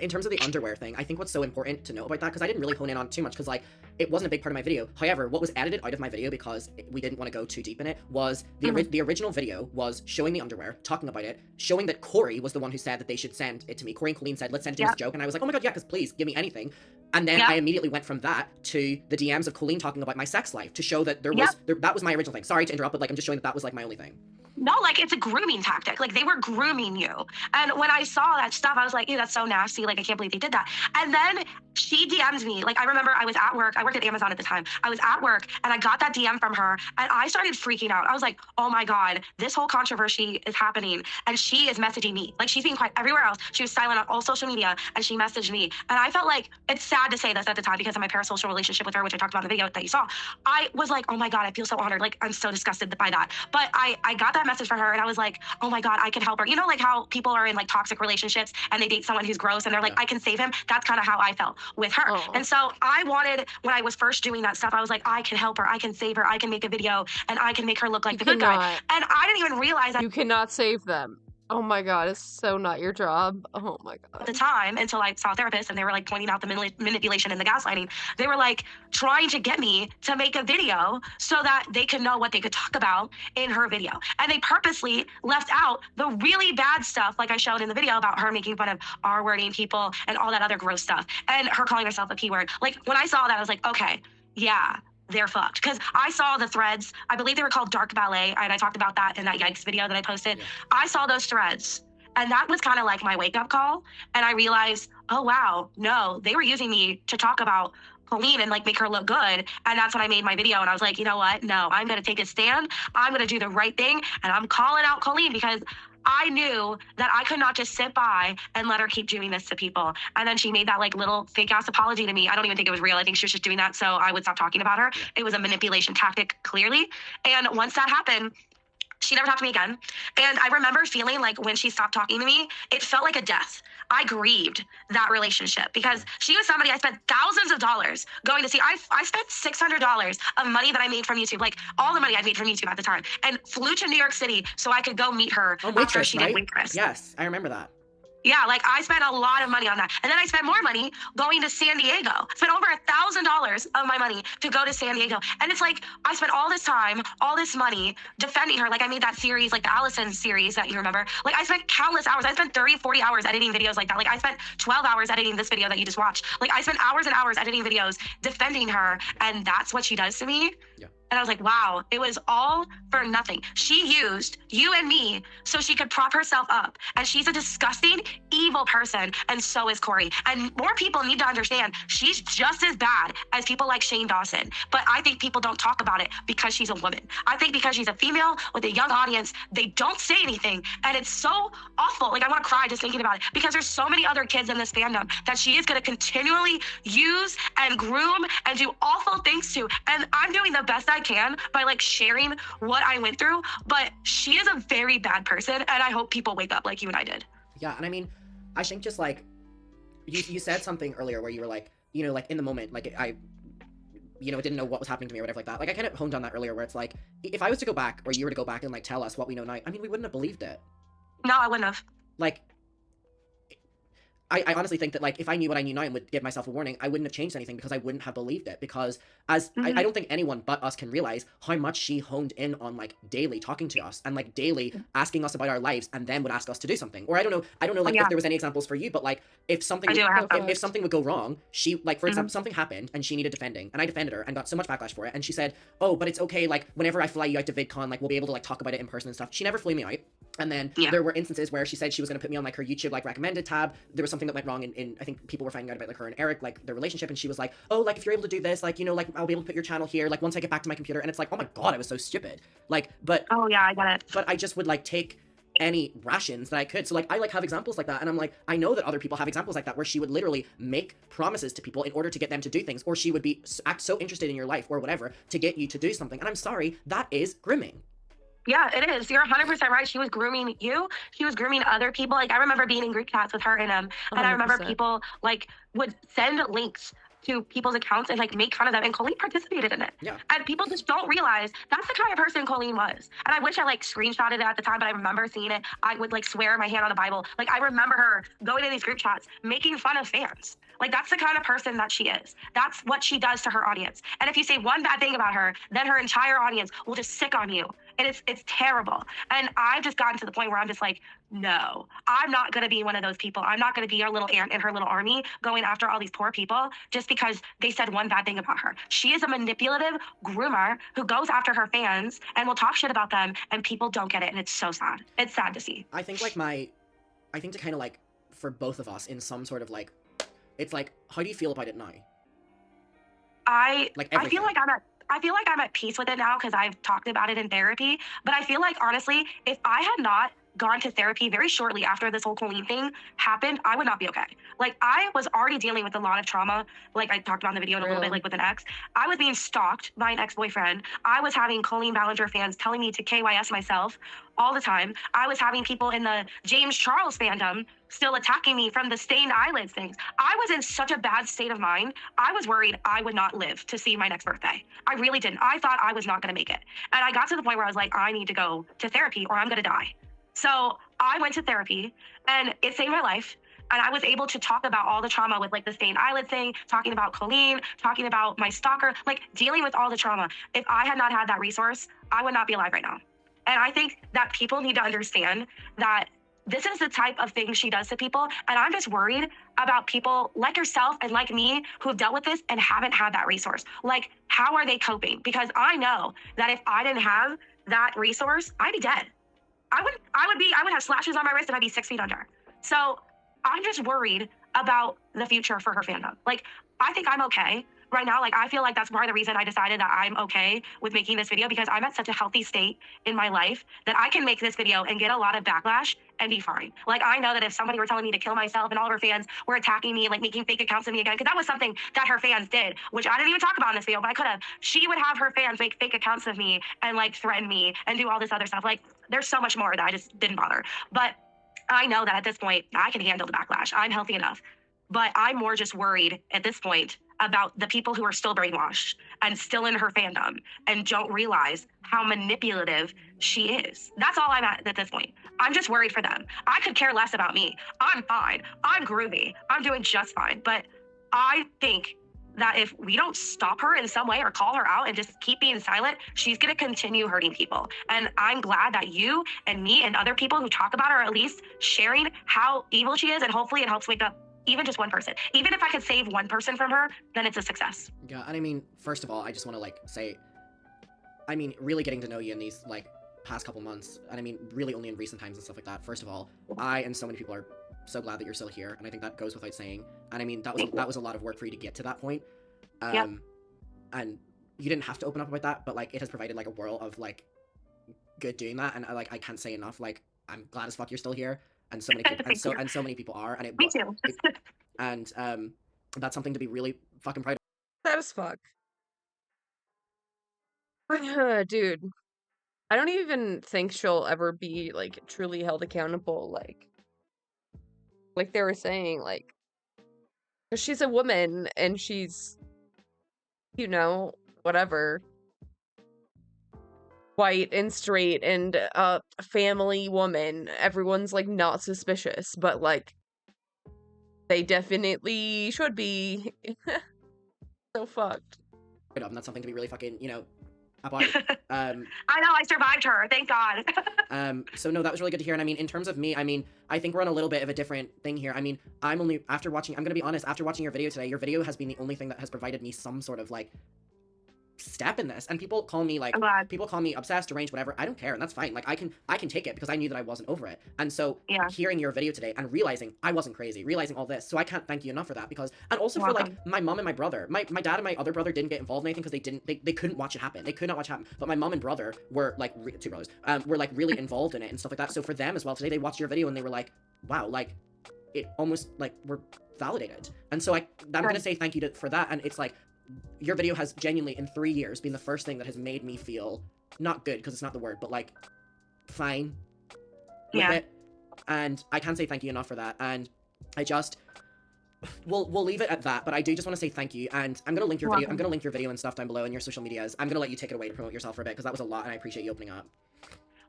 terms of the underwear thing, I think what's so important to know about that, because I didn't really hone in on too much, because like it wasn't a big part of my video. However, what was edited out of my video because we didn't want to go too deep in it was the original video was showing the underwear, talking about it, showing that Corey was the one who said that they should send it to me. Corey and Colleen said, let's send it to me as a joke, and I was like, oh my God, yeah, because please give me anything. And then I immediately went from that to the DMs of Colleen talking about my sex life to show that that was my original thing. Sorry to interrupt, but like I'm just showing that was like my only thing. No, like it's a grooming tactic. Like they were grooming you. And when I saw that stuff, I was like, ew, that's so nasty. Like I can't believe they did that. And then she DM'd me. Like I remember I was at work. I worked at Amazon at the time. I was at work and I got that DM from her and I started freaking out. I was like, oh my God, this whole controversy is happening. And she is messaging me. Like she's being quiet everywhere else. She was silent on all social media and she messaged me. And I felt like, it's sad to say this at the time because of my parasocial relationship with her, which I talked about in the video that you saw. I was like, oh my God, I feel so honored. Like I'm so disgusted by that. But I got that message from her and I was like, oh my God, I can help her. You know, like how people are in like toxic relationships and they date someone who's gross and they're like, I can save him. That's kind of how I felt with her. And so I wanted, when I was first doing that stuff, I was like, I can help her. I can save her. I can make a video and I can make her look like the good guy. And I didn't even realize that. You cannot save them. Oh my god, it's so not your job. Oh my god. At the time, until I saw a therapist and they were like pointing out the manipulation and the gaslighting, they were like trying to get me to make a video so that they could know what they could talk about in her video. And they purposely left out the really bad stuff, like I showed in the video about her making fun of R-wording people and all that other gross stuff, and her calling herself a P-word. Like, when I saw that, I was like, okay, yeah, they're fucked. Because I saw the threads, I believe they were called Dark Ballet, and I talked about that in that Yikes video that I posted. Yeah. I saw those threads, and that was kind of like my wake-up call, and I realized, oh wow, no, they were using me to talk about Colleen and like make her look good, and that's when I made my video, and I was like, you know what, no, I'm gonna take a stand, I'm gonna do the right thing, and I'm calling out Colleen because I knew that I could not just sit by and let her keep doing this to people. And then she made that like little fake ass apology to me. I don't even think it was real. I think she was just doing that so I would stop talking about her. It was a manipulation tactic, clearly. And once that happened, she never talked to me again. And I remember feeling like when she stopped talking to me, it felt like a death. I grieved that relationship because she was somebody I spent thousands of dollars going to see. I spent $600 of money that I made from YouTube, like all the money I made from YouTube at the time, and flew to New York City so I could go meet her after she did Waitress. Yes, I remember that. Yeah, like I spent a lot of money on that. And then I spent more money going to San Diego. Spent over $1,000 of my money to go to San Diego. And it's like, I spent all this time, all this money defending her. Like I made that series, like the Allison series that you remember. Like I spent countless hours. I spent 30, 40 hours editing videos like that. Like I spent 12 hours editing this video that you just watched. Like I spent hours and hours editing videos defending her. And that's what she does to me. Yeah. And I was like, wow, it was all for nothing. She used you and me so she could prop herself up. And she's a disgusting, evil person. And so is Corey. And more people need to understand she's just as bad as people like Shane Dawson. But I think people don't talk about it because she's a woman. I think because she's a female with a young audience, they don't say anything. And it's so awful. Like I want to cry just thinking about it because there's so many other kids in this fandom that she is going to continually use and groom and do awful things to. And I'm doing the best I can by like sharing what I went through, but she is a very bad person, and I hope people wake up like you and I did. Yeah, and I mean, I think just like you said something earlier where you were like, you know, like in the moment, like I, you know, didn't know what was happening to me or whatever like that. Like I kind of honed on that earlier where it's like, if I was to go back or you were to go back and like tell us what we know now, I mean, we wouldn't have believed it. No, I wouldn't have. Like, I honestly think that, like, if I knew what I knew now and would give myself a warning, I wouldn't have changed anything because I wouldn't have believed it. Because as I don't think anyone but us can realize how much she honed in on, like, daily talking to us and, like, daily asking us about our lives and then would ask us to do something. Or I don't know, like, if there was any examples for you, but, like, if something if something would go wrong, she, like, for example, something happened and she needed defending and I defended her and got so much backlash for it. And she said, oh, but it's okay, like, whenever I fly you out to VidCon, like, we'll be able to, like, talk about it in person and stuff. She never flew me out. And then there were instances where she said she was going to put me on, like, her YouTube, like, recommended tab. There was something that went wrong in I think people were finding out about, like, her and Eric, like, their relationship, and she was like, oh, like, if you're able to do this, like, you know, like, I'll be able to put your channel here, like, once I get back to my computer. And it's like, oh my god, I was so stupid. Like, but oh yeah, I get it. But I just would, like, take any rations that I could. So, like, I, like, have examples like that, and I'm like, I know that other people have examples like that where she would literally make promises to people in order to get them to do things, or she would be act so interested in your life or whatever to get you to do something. And I'm sorry, that is grooming. Yeah, it is. You're 100% right. She was grooming you. She was grooming other people. Like, I remember being in group chats with her in them, and I remember people, like, would send links to people's accounts and, like, make fun of them, and Colleen participated in it. Yeah. And people just don't realize that's the kind of person Colleen was. And I wish I, like, screenshotted it at the time, but I remember seeing it. I would, like, swear my hand on the Bible. Like, I remember her going in these group chats, making fun of fans. Like, that's the kind of person that she is. That's what she does to her audience. And if you say one bad thing about her, then her entire audience will just sick on you. And it's terrible. And I've just gotten to the point where I'm just like, no, I'm not going to be one of those people. I'm not going to be your little ant in her little army going after all these poor people just because they said one bad thing about her. She is a manipulative groomer who goes after her fans and will talk shit about them, and people don't get it. And it's so sad. It's sad to see. I think, like, I think to kind of, like, for both of us in some sort of, like, it's like, how do you feel about it now? I feel like I'm at peace with it now because I've talked about it in therapy. But I feel like, honestly, if I had not gone to therapy very shortly after this whole Colleen thing happened, I would not be okay. Like, I was already dealing with a lot of trauma, like I talked about in the video in a little bit, like with an ex. I was being stalked by an ex-boyfriend. I was having Colleen Ballinger fans telling me to KYS myself all the time. I was having people in the James Charles fandom still attacking me from the stained eyelids things. I was in such a bad state of mind. I was worried I would not live to see my next birthday. I really didn't. I thought I was not going to make it. And I got to the point where I was like, I need to go to therapy or I'm going to die. So I went to therapy and it saved my life. And I was able to talk about all the trauma with like the stained eyelid thing, talking about Colleen, talking about my stalker, like dealing with all the trauma. If I had not had that resource, I would not be alive right now. And I think that people need to understand that this is the type of thing she does to people. And I'm just worried about people like yourself and like me who have dealt with this and haven't had that resource. Like, how are they coping? Because I know that if I didn't have that resource, I'd be dead. I would have slashes on my wrist and I'd be 6 feet under. So I'm just worried about the future for her fandom. Like, I think I'm okay right now. Like, I feel like that's part of the reason I decided that I'm okay with making this video, because I'm at such a healthy state in my life that I can make this video and get a lot of backlash and be fine. Like, I know that if somebody were telling me to kill myself and all of her fans were attacking me, like making fake accounts of me again, because that was something that her fans did, which I didn't even talk about in this video, but I could have. She would have her fans make fake accounts of me and like threaten me and do all this other stuff. Like, there's so much more that I just didn't bother. But I know that at this point, I can handle the backlash. I'm healthy enough. But I'm more just worried at this point about the people who are still brainwashed and still in her fandom and don't realize how manipulative she is. That's all I'm at this point. I'm just worried for them. I could care less about me. I'm fine. I'm groovy. I'm doing just fine. But I think that if we don't stop her in some way or call her out and just keep being silent, she's going to continue hurting people. And I'm glad that you and me and other people who talk about her are at least sharing how evil she is, and hopefully it helps wake up even just one person. Even if I could save one person from her, then it's a success. Yeah, and I mean, first of all, I just want to like say, I mean, really getting to know you in these like past couple months, and I mean, really only in recent times and stuff like that. First of all, I and so many people are so glad that you're still here, and I think that goes without saying. And I mean, that was a lot of work for you to get to that point. And you didn't have to open up about that, but like it has provided like a world of like good doing that, and I can't say enough. Like, I'm glad as fuck you're still here, and so many people, and so many people are, and Me too. And that's something to be really fucking proud of. That is fuck. Dude, I don't even think she'll ever be like truly held accountable, like they were saying, like, 'cause she's a woman and she's, you know, whatever, white and straight and a family woman. Everyone's like not suspicious, but like they definitely should be. So fucked. And that's something to be really fucking, you know, about. I know, I survived her, thank God. So no, that was really good to hear. And I mean, in terms of me, I mean, I think we're on a little bit of a different thing here. I mean, I'm gonna be honest, after watching your video today, your video has been the only thing that has provided me some sort of like step in this. And people call me like, people call me obsessed, deranged, whatever. I don't care, and that's fine. Like, I can take it because I knew that I wasn't over it. And so hearing your video today and realizing I wasn't crazy, realizing all this, so I can't thank you enough for that. Because, and also for like my mom and my brother, my dad and my other brother didn't get involved in anything because they couldn't watch it happen. They could not watch it happen. But my mom and brother were like two brothers, were like really involved in it and stuff like that. So for them as well, today they watched your video and they were like, wow, like it almost like we're validated. And so I'm gonna say thank you for that. And it's like, your video has genuinely in 3 years been the first thing that has made me feel not good, because it's not the word, but like fine with it. And I can't say thank you enough for that. And I just we'll leave it at that, but I do just want to say thank you. And I'm gonna link your video. I'm gonna link your video and stuff down below in your social medias. I'm gonna let you take it away to promote yourself for a bit, because that was a lot and I appreciate you opening up.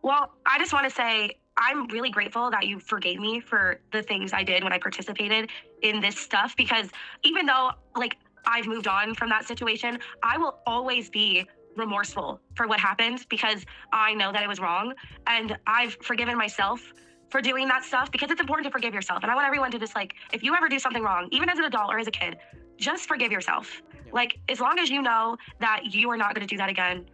Well, I just want to say I'm really grateful that you forgave me for the things I did when I participated in this stuff, because even though like I've moved on from that situation, I will always be remorseful for what happened, because I know that it was wrong, and I've forgiven myself for doing that stuff, because it's important to forgive yourself. And I want everyone to just like, if you ever do something wrong, even as an adult or as a kid, just forgive yourself. Like, as long as you know that you are not going to do that again,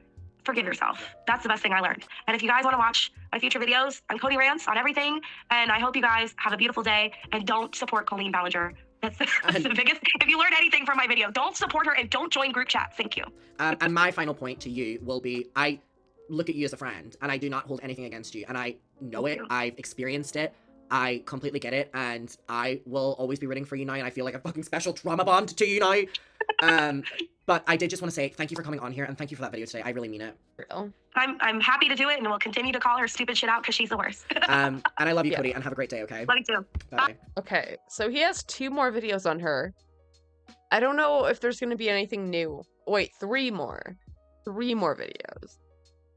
forgive yourself. That's the best thing I learned. And if you guys want to watch my future videos, I'm Cody Rants on everything, and I hope you guys have a beautiful day, and don't support Colleen Ballinger. That's the biggest. If you learn anything from my video, don't support her and don't join group chats. Thank you. And my final point to you will be, I look at you as a friend, and I do not hold anything against you. And I know it. I've experienced it. I completely get it. And I will always be rooting for you now. And I feel like a fucking special trauma bond to you now. But I did just want to say thank you for coming on here, and thank you for that video today. I really mean it. I'm happy to do it, and we'll continue to call her stupid shit out because she's the worst. And I love you, Cody, and have a great day, okay? Love you too. Bye. Okay, so he has 2 more videos on her. I don't know if there's gonna be anything new. Wait, 3 more. 3 more videos.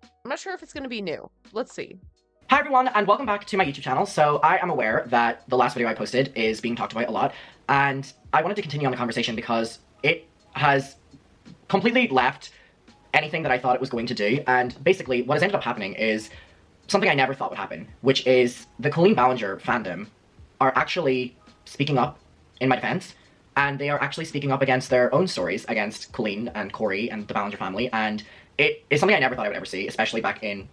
I'm not sure if it's gonna be new. Let's see. Hi everyone, and welcome back to my YouTube channel. So I am aware that the last video I posted is being talked about a lot, and I wanted to continue on the conversation because it has completely left anything that I thought it was going to do, and basically what has ended up happening is something I never thought would happen, which is the Colleen Ballinger fandom are actually speaking up in my defense, and they are actually speaking up against their own stories against Colleen and Corey and the Ballinger family, and it is something I never thought I would ever see, especially back in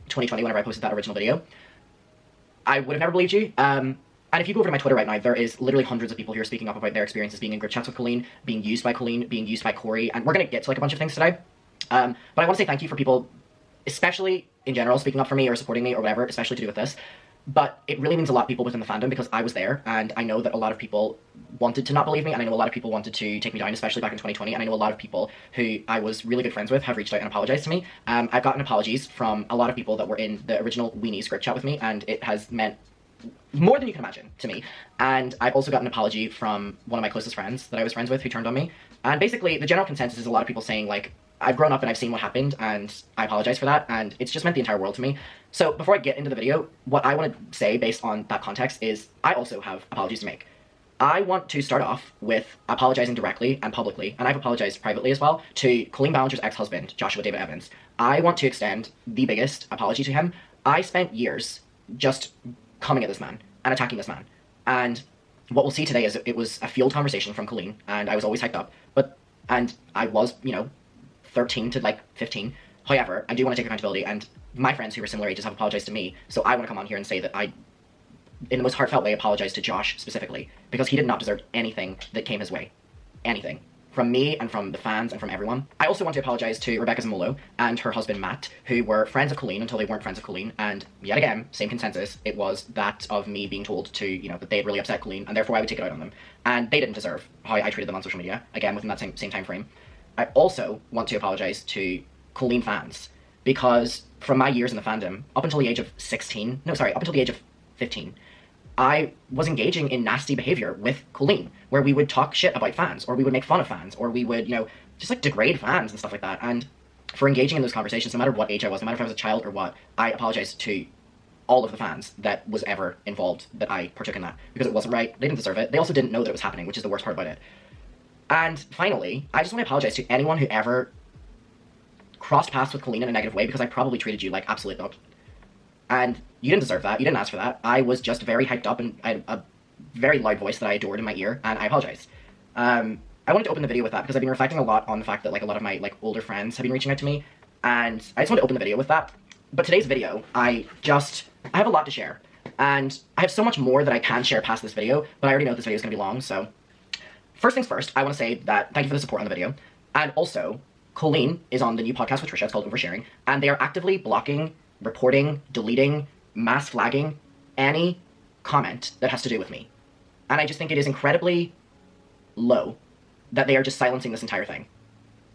2020 whenever I posted that original video. I would have never believed you. And if you go over to my Twitter right now, there is literally hundreds of people who are speaking up about their experiences being in group chats with Colleen, being used by Colleen, being used by Corey, and we're going to get to like a bunch of things today. But I want to say thank you for people, especially in general, speaking up for me or supporting me or whatever, especially to do with this. But it really means a lot of people within the fandom because I was there, and I know that a lot of people wanted to not believe me, and I know a lot of people wanted to take me down, especially back in 2020, and I know a lot of people who I was really good friends with have reached out and apologized to me. I've gotten apologies from a lot of people that were in the original Weenies group chat with me, and it has meant more than you can imagine to me. And I've also gotten an apology from one of my closest friends that I was friends with who turned on me. And basically, the general consensus is a lot of people saying, like, I've grown up and I've seen what happened, and I apologize for that, and it's just meant the entire world to me. So before I get into the video, what I want to say based on that context is I also have apologies to make. I want to start off with apologizing directly and publicly, and I've apologized privately as well, to Colleen Ballinger's ex-husband, Joshua David Evans. I want to extend the biggest apology to him. I spent years just coming at this man and attacking this man. And what we'll see today is it was a fueled conversation from Colleen, and I was always hyped up, and I was, 13 to like 15. However, I do want to take accountability, and my friends who were similar ages have apologized to me, so I want to come on here and say that I, in the most heartfelt way, apologize to Josh specifically, because he did not deserve anything that came his way. Anything. From me and from the fans and from everyone. I also want to apologize to Rebecca Zamolo and her husband Matt, who were friends of Colleen until they weren't friends of Colleen, and yet again, same consensus, it was that of me being told to, that they had really upset Colleen, and therefore I would take it out on them. And they didn't deserve how I treated them on social media, again, within that same time frame. I also want to apologize to Colleen fans, because from my years in the fandom, up until the age of 15, I was engaging in nasty behavior with Colleen, where we would talk shit about fans, or we would make fun of fans, or we would, just like degrade fans and stuff like that. And for engaging in those conversations, no matter what age I was, no matter if I was a child or what, I apologize to all of the fans that was ever involved, that I partook in that, because it wasn't right, they didn't deserve it, they also didn't know that it was happening, which is the worst part about it. And finally, I just want to apologize to anyone who ever crossed paths with Colleen in a negative way, because I probably treated you like absolute dog. And you didn't deserve that, you didn't ask for that. I was just very hyped up, and I had a very loud voice that I adored in my ear, and I apologize. I wanted to open the video with that because I've been reflecting a lot on the fact that like a lot of my older friends have been reaching out to me, and I just want to open the video with that. But today's video, I have a lot to share, and I have so much more that I can share past this video, but I already know this video is going to be long, so first things first, I want to say that thank you for the support on the video, and also, Colleen is on the new podcast with Trisha, it's called Oversharing, and they are actively blocking, reporting, deleting, mass flagging any comment that has to do with me. And I just think it is incredibly low that they are just silencing this entire thing.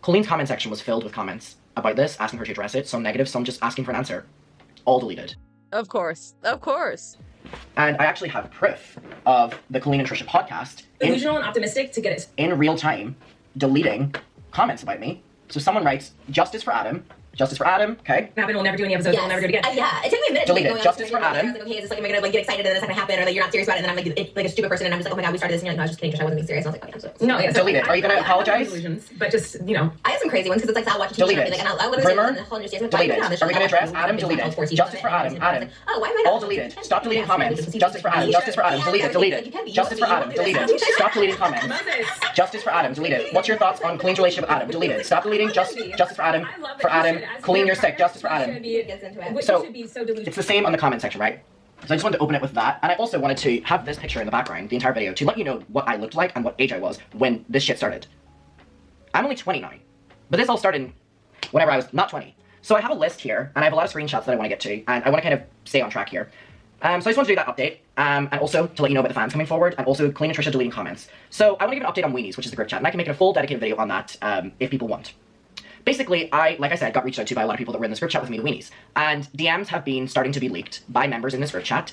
Colleen's comment section was filled with comments about this, asking her to address it, some negative, some just asking for an answer. All deleted. Of course. Of course. And I actually have proof of the Colleen and Trisha podcast Delusional and optimistic to get it. In real time, deleting comments about me. So someone writes, justice for Adam, okay? Happen, we'll never do any episodes, we'll never do it again. Yeah, it took me a minute. Delete to it. get Justice for going on Adam. I was like, okay, is this like, am I gonna like get excited and then it's not gonna happen, or like you're not serious about it, and then I'm like a stupid person, and I'm just like, oh my god, we started this, and you're like, no, I was just kidding, Trisha, I wasn't being serious. And I was like, okay, I'm sorry. No, yeah. Delete it. Are you gonna apologize? But just, I have some crazy ones because it's like I'll watch a TV Delete show and it. be like, and I'll literally Brimmer, say the whole understanding. delete it. Are we gonna address Adam? Delete it. Justice for Adam. Adam. Oh, why am I not? All deleted. Stop deleting comments. Justice for Adam. Justice for Adam. Delete it. Delete it. Justice for Adam. Delete it. Stop deleting comments. Justice for Adam. Delete it. What's your thoughts on Colleen's relationship with Adam? Delete it. Stop deleting. Justice for Adam. For Adam. Colleen, you're sick. Justice for Adam. So it's the same on the comment section, right? So I just wanted to open it with that, and I also wanted to have this picture in the background, the entire video, to let you know what I looked like and what age I was when this shit started. I'm only 20 now, but this all started whenever I was not 20. So I have a list here, and I have a lot of screenshots that I want to get to, and I want to kind of stay on track here. So I just want to do that update, and also to let you know about the fans coming forward, and also Colleen and Trisha deleting comments. So I want to give an update on Weenies, which is the group chat, and I can make it a full dedicated video on that if people want. Basically, like I said, got reached out to by a lot of people that were in this group chat with me, the Weenies. And DMs have been starting to be leaked by members in this group chat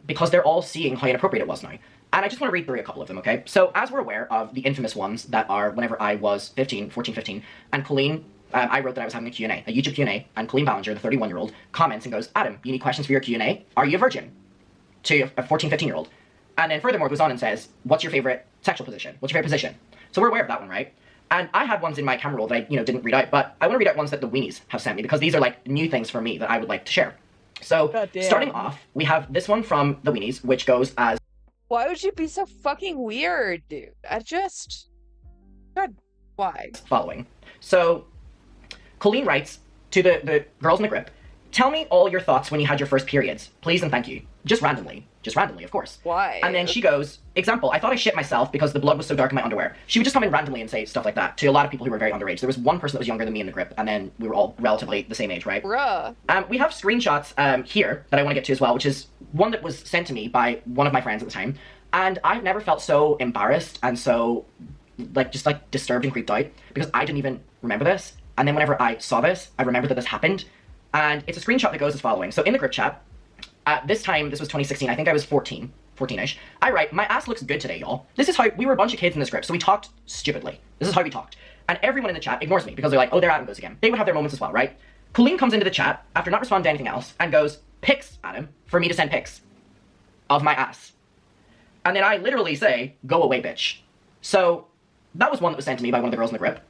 because they're all seeing how inappropriate it was now. And I just want to read through a couple of them, okay? So as we're aware of the infamous ones that are whenever I was 14, 15, and Colleen I wrote that I was having a Q&A, a YouTube Q&A, and Colleen Ballinger, the 31-year-old, comments and goes, Adam, you need questions for your Q&A? Are you a virgin? To a 14, 15-year-old. And then furthermore goes on and says, what's your favorite sexual position? What's your favorite position? So we're aware of that one, right? And I had ones in my camera roll that I, didn't read out, but I want to read out ones that the weenies have sent me because these are like new things for me that I would like to share. So starting off, we have this one from the weenies, which goes as, Why would you be so fucking weird, dude? God, why? Following. So Colleen writes to the girls in the grip, tell me all your thoughts when you had your first periods, please and thank you. Just randomly, of course. Why? And then she goes, example, I thought I shit myself because the blood was so dark in my underwear. She would just come in randomly and say stuff like that to a lot of people who were very underage. There was one person that was younger than me in the grip, and then we were all relatively the same age, right? Bruh. We have screenshots here that I want to get to as well, which is one that was sent to me by one of my friends at the time. And I've never felt so embarrassed and so, just disturbed and creeped out because I didn't even remember this. And then whenever I saw this, I remembered that this happened. And it's a screenshot that goes as following. So in the group chat, at this time, this was 2016, I think I was 14-ish. I write, my ass looks good today, y'all. This is how, we were a bunch of kids in this group, so we talked stupidly. This is how we talked. And everyone in the chat ignores me because they're like, oh, there Adam goes again. They would have their moments as well, right? Colleen comes into the chat after not responding to anything else and goes, pics, Adam, for me to send pics of my ass. And then I literally say, go away, bitch. So that was one that was sent to me by one of the girls in the grip.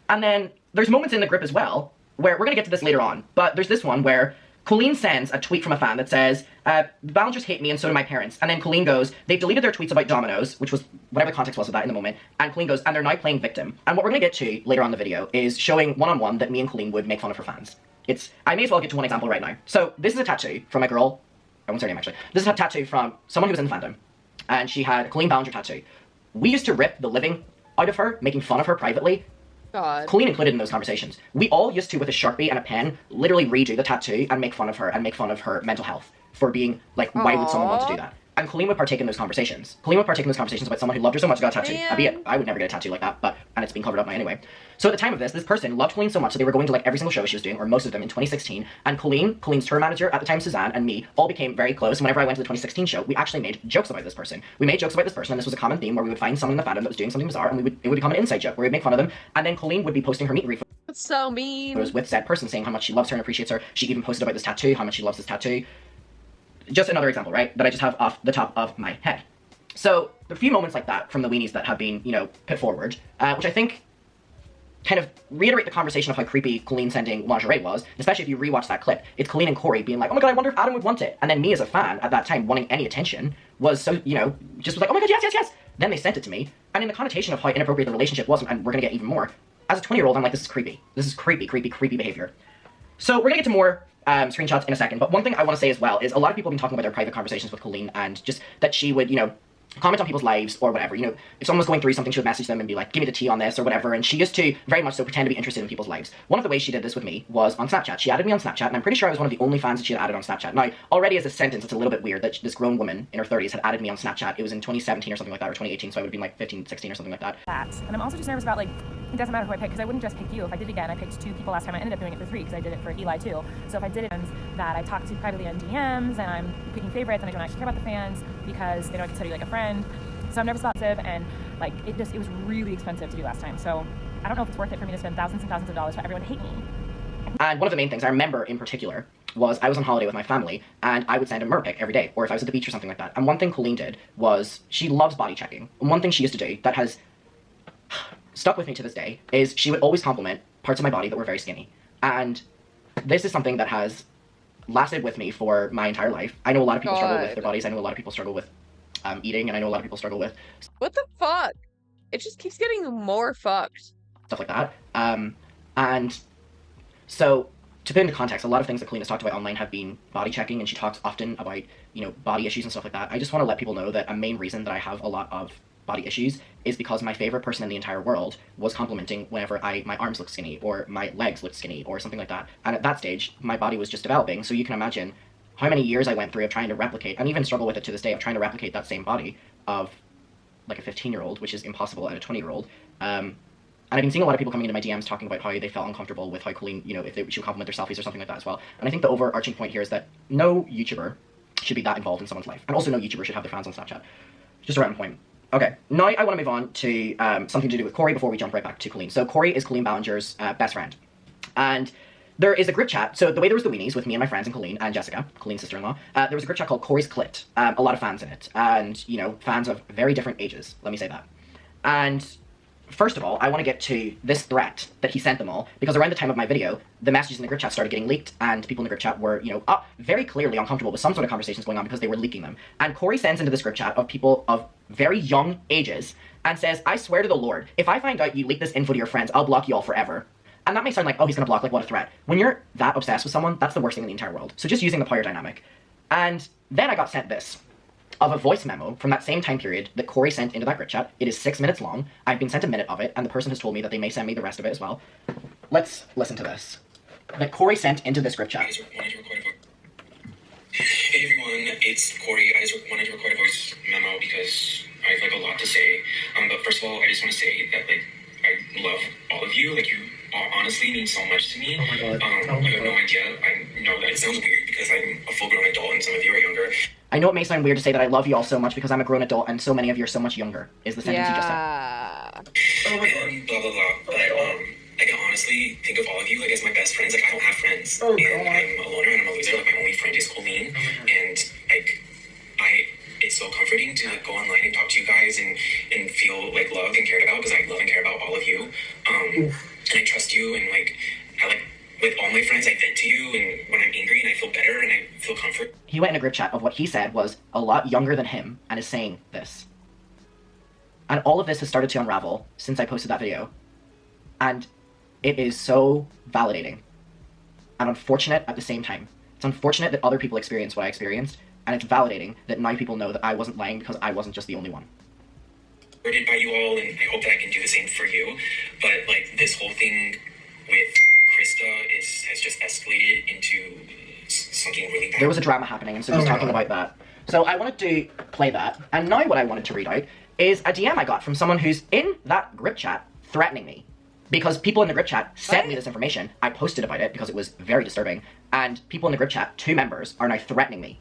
And then there's moments in the grip as well where we're going to get to this later on, but there's this one where Colleen sends a tweet from a fan that says, Ballingers hate me and so do my parents. And then Colleen goes, they've deleted their tweets about Dominoes, which was whatever the context was of that in the moment. And Colleen goes, and they're now playing victim. And what we're going to get to later on in the video is showing one-on-one that me and Colleen would make fun of her fans. I may as well get to one example right now. So this is a tattoo from a girl, I won't say her name actually. This is a tattoo from someone who was in the fandom. And she had a Colleen Ballinger tattoo. We used to rip the living out of her, making fun of her privately. God. Colleen included in those conversations. We all used to, with a Sharpie and a pen, literally redo the tattoo and make fun of her and make fun of her mental health for being like, why would someone want to do that? And Colleen would partake in those conversations. Colleen would partake in those conversations about someone who loved her so much got a tattoo. Albeit, I would never get a tattoo like that, and it's being covered up now anyway. So at the time of this person loved Colleen so much that they were going to like every single show she was doing, or most of them in 2016. And Colleen's tour manager at the time, Suzanne, and me all became very close. And whenever I went to the 2016 show, we actually made jokes about this person. We made jokes about this person, and this was a common theme where we would find someone in the fandom that was doing something bizarre, and it would become an inside joke where we'd make fun of them. And then Colleen would be posting her meet and greet That's so mean. photos with said person, saying how much she loves her and appreciates her. She even posted about this tattoo, how much she loves this tattoo. Just another example, right, that I just have off the top of my head. So, a few moments like that from the weenies that have been, put forward, which I think kind of reiterate the conversation of how creepy Colleen sending lingerie was, especially if you rewatch that clip. It's Colleen and Corey being like, oh my god, I wonder if Adam would want it. And then me as a fan at that time wanting any attention was so, just was like, oh my god, yes, yes, yes. Then they sent it to me, and in the connotation of how inappropriate the relationship was, and we're gonna get even more, as a 20-year-old, I'm like, this is creepy. This is creepy, creepy, creepy behavior. So we're gonna get to more screenshots in a second, but one thing I want to say as well is a lot of people have been talking about their private conversations with Colleen and just that she would, comment on people's lives or whatever. If someone was going through something, she would message them and be like, give me the tea on this or whatever. And she used to very much so pretend to be interested in people's lives. One of the ways she did this with me was on Snapchat. She added me on Snapchat, and I'm pretty sure I was one of the only fans that she had added on Snapchat. Now, already as a sentence, it's a little bit weird that this grown woman in her 30s had added me on Snapchat. It was in 2017 or something like that, or 2018, so I would have been like 15, 16 or something like that. And I'm also just nervous about, it doesn't matter who I pick, because I wouldn't just pick you. If I did it again, I picked 2 people last time. I ended up doing it for 3, because I did it for Eli too. So if I did it that I talk to privately on DMs, and I'm picking favorites, and I don't actually care about the fans, because they don't consider you like a friend. So I'm nervous about it, and it was really expensive to do last time. So I don't know if it's worth it for me to spend thousands and thousands of dollars for everyone to hate me. And one of the main things I remember in particular was I was on holiday with my family, and I would send a mer pic every day, or if I was at the beach or something like that. And one thing Colleen did was she loves body checking. And one thing she used to do that has stuck with me to this day is she would always compliment parts of my body that were very skinny. And this is something that has lasted with me for my entire life. I know a lot of people struggle with their bodies. I know a lot of people struggle with eating, and I know a lot of people struggle with what the fuck. It just keeps getting more fucked. Stuff like that. And so to put into context, a lot of things that Colleen has talked about online have been body checking, and she talks often about body issues and stuff like that. I just want to let people know that a main reason that I have a lot of body issues is because my favorite person in the entire world was complimenting whenever my arms looked skinny or my legs looked skinny or something like that. And at that stage, my body was just developing, so you can imagine how many years I went through of trying to replicate, and even struggle with it to this day, of trying to replicate that same body of like a 15-year-old, which is impossible at a 20-year-old. And I've been seeing a lot of people coming into my DMs talking about how they felt uncomfortable with how Colleen, if she would compliment their selfies or something like that as well. And I think the overarching point here is that no YouTuber should be that involved in someone's life. And also no YouTuber should have their fans on Snapchat. Just a random point. Okay, now I want to move on to something to do with Corey before we jump right back to Colleen. So Corey is Colleen Ballinger's best friend. And there is a group chat. So the way there was the weenies with me and my friends and Colleen and Jessica, Colleen's sister-in-law, there was a group chat called Corey's Clit. A lot of fans in it. And, you know, fans of very different ages. Let me say that. And first of all, I want to get to this threat that he sent them all, because around the time of my video, the messages in the group chat started getting leaked, and people in the group chat were, you know, very clearly uncomfortable with some sort of conversations going on because they were leaking them. And Corey sends into this group chat of people of very young ages and says, I swear to the Lord, if I find out you leak this info to your friends, I'll block you all forever. And that may sound like, oh, he's going to block, like, what a threat. When you're that obsessed with someone, that's the worst thing in the entire world. So just using the power dynamic. And then I got sent this, of a voice memo from that same time period that Corey sent into that group chat. It is 6 minutes long. I've been sent a minute of it, and the person has told me that they may send me the rest of it as well. Let's listen to this. That Corey sent into this group chat. Hey everyone, it's Corey. I just wanted to record a voice memo because I have, like, a lot to say. But first of all, I just want to say that, like, I love all of you. Like, you honestly mean so much to me. Oh my God. You have no idea. I know that it sounds weird because I'm a full-grown adult and some of you are younger. I know it may sound weird to say that I love you all so much because I'm a grown adult and so many of you are so much younger, is the sentence he just said. Oh my God. And blah, blah, blah. But, I can honestly think of all of you, like, as my best friends. Like, I don't have friends. Oh, and I'm a loner and I'm a loser. Like, my only friend is Colleen. And, like, it's so comforting to, like, go online and talk to you guys and feel, like, loved and cared about, because I love and care about all of you. And I trust you, and, like, with all my friends, I vent to you, and when I'm angry, and I feel better, and I feel comfort. He went in a group chat of what he said was a lot younger than him, and is saying this. And all of this has started to unravel since I posted that video. And it is so validating. And unfortunate at the same time. It's unfortunate that other people experience what I experienced, and it's validating that now people know that I wasn't lying because I wasn't just the only one. By you all, and I hope that I can do the same for you. But, like, this whole thing with Krista has just escalated into something really bad. There was a drama happening, and so he's talking about that. So I wanted to play that, and now what I wanted to read out is a DM I got from someone who's in that group chat threatening me. Because people in the group chat sent me this information, I posted about it because it was very disturbing, and people in the group chat, 2 members, are now threatening me.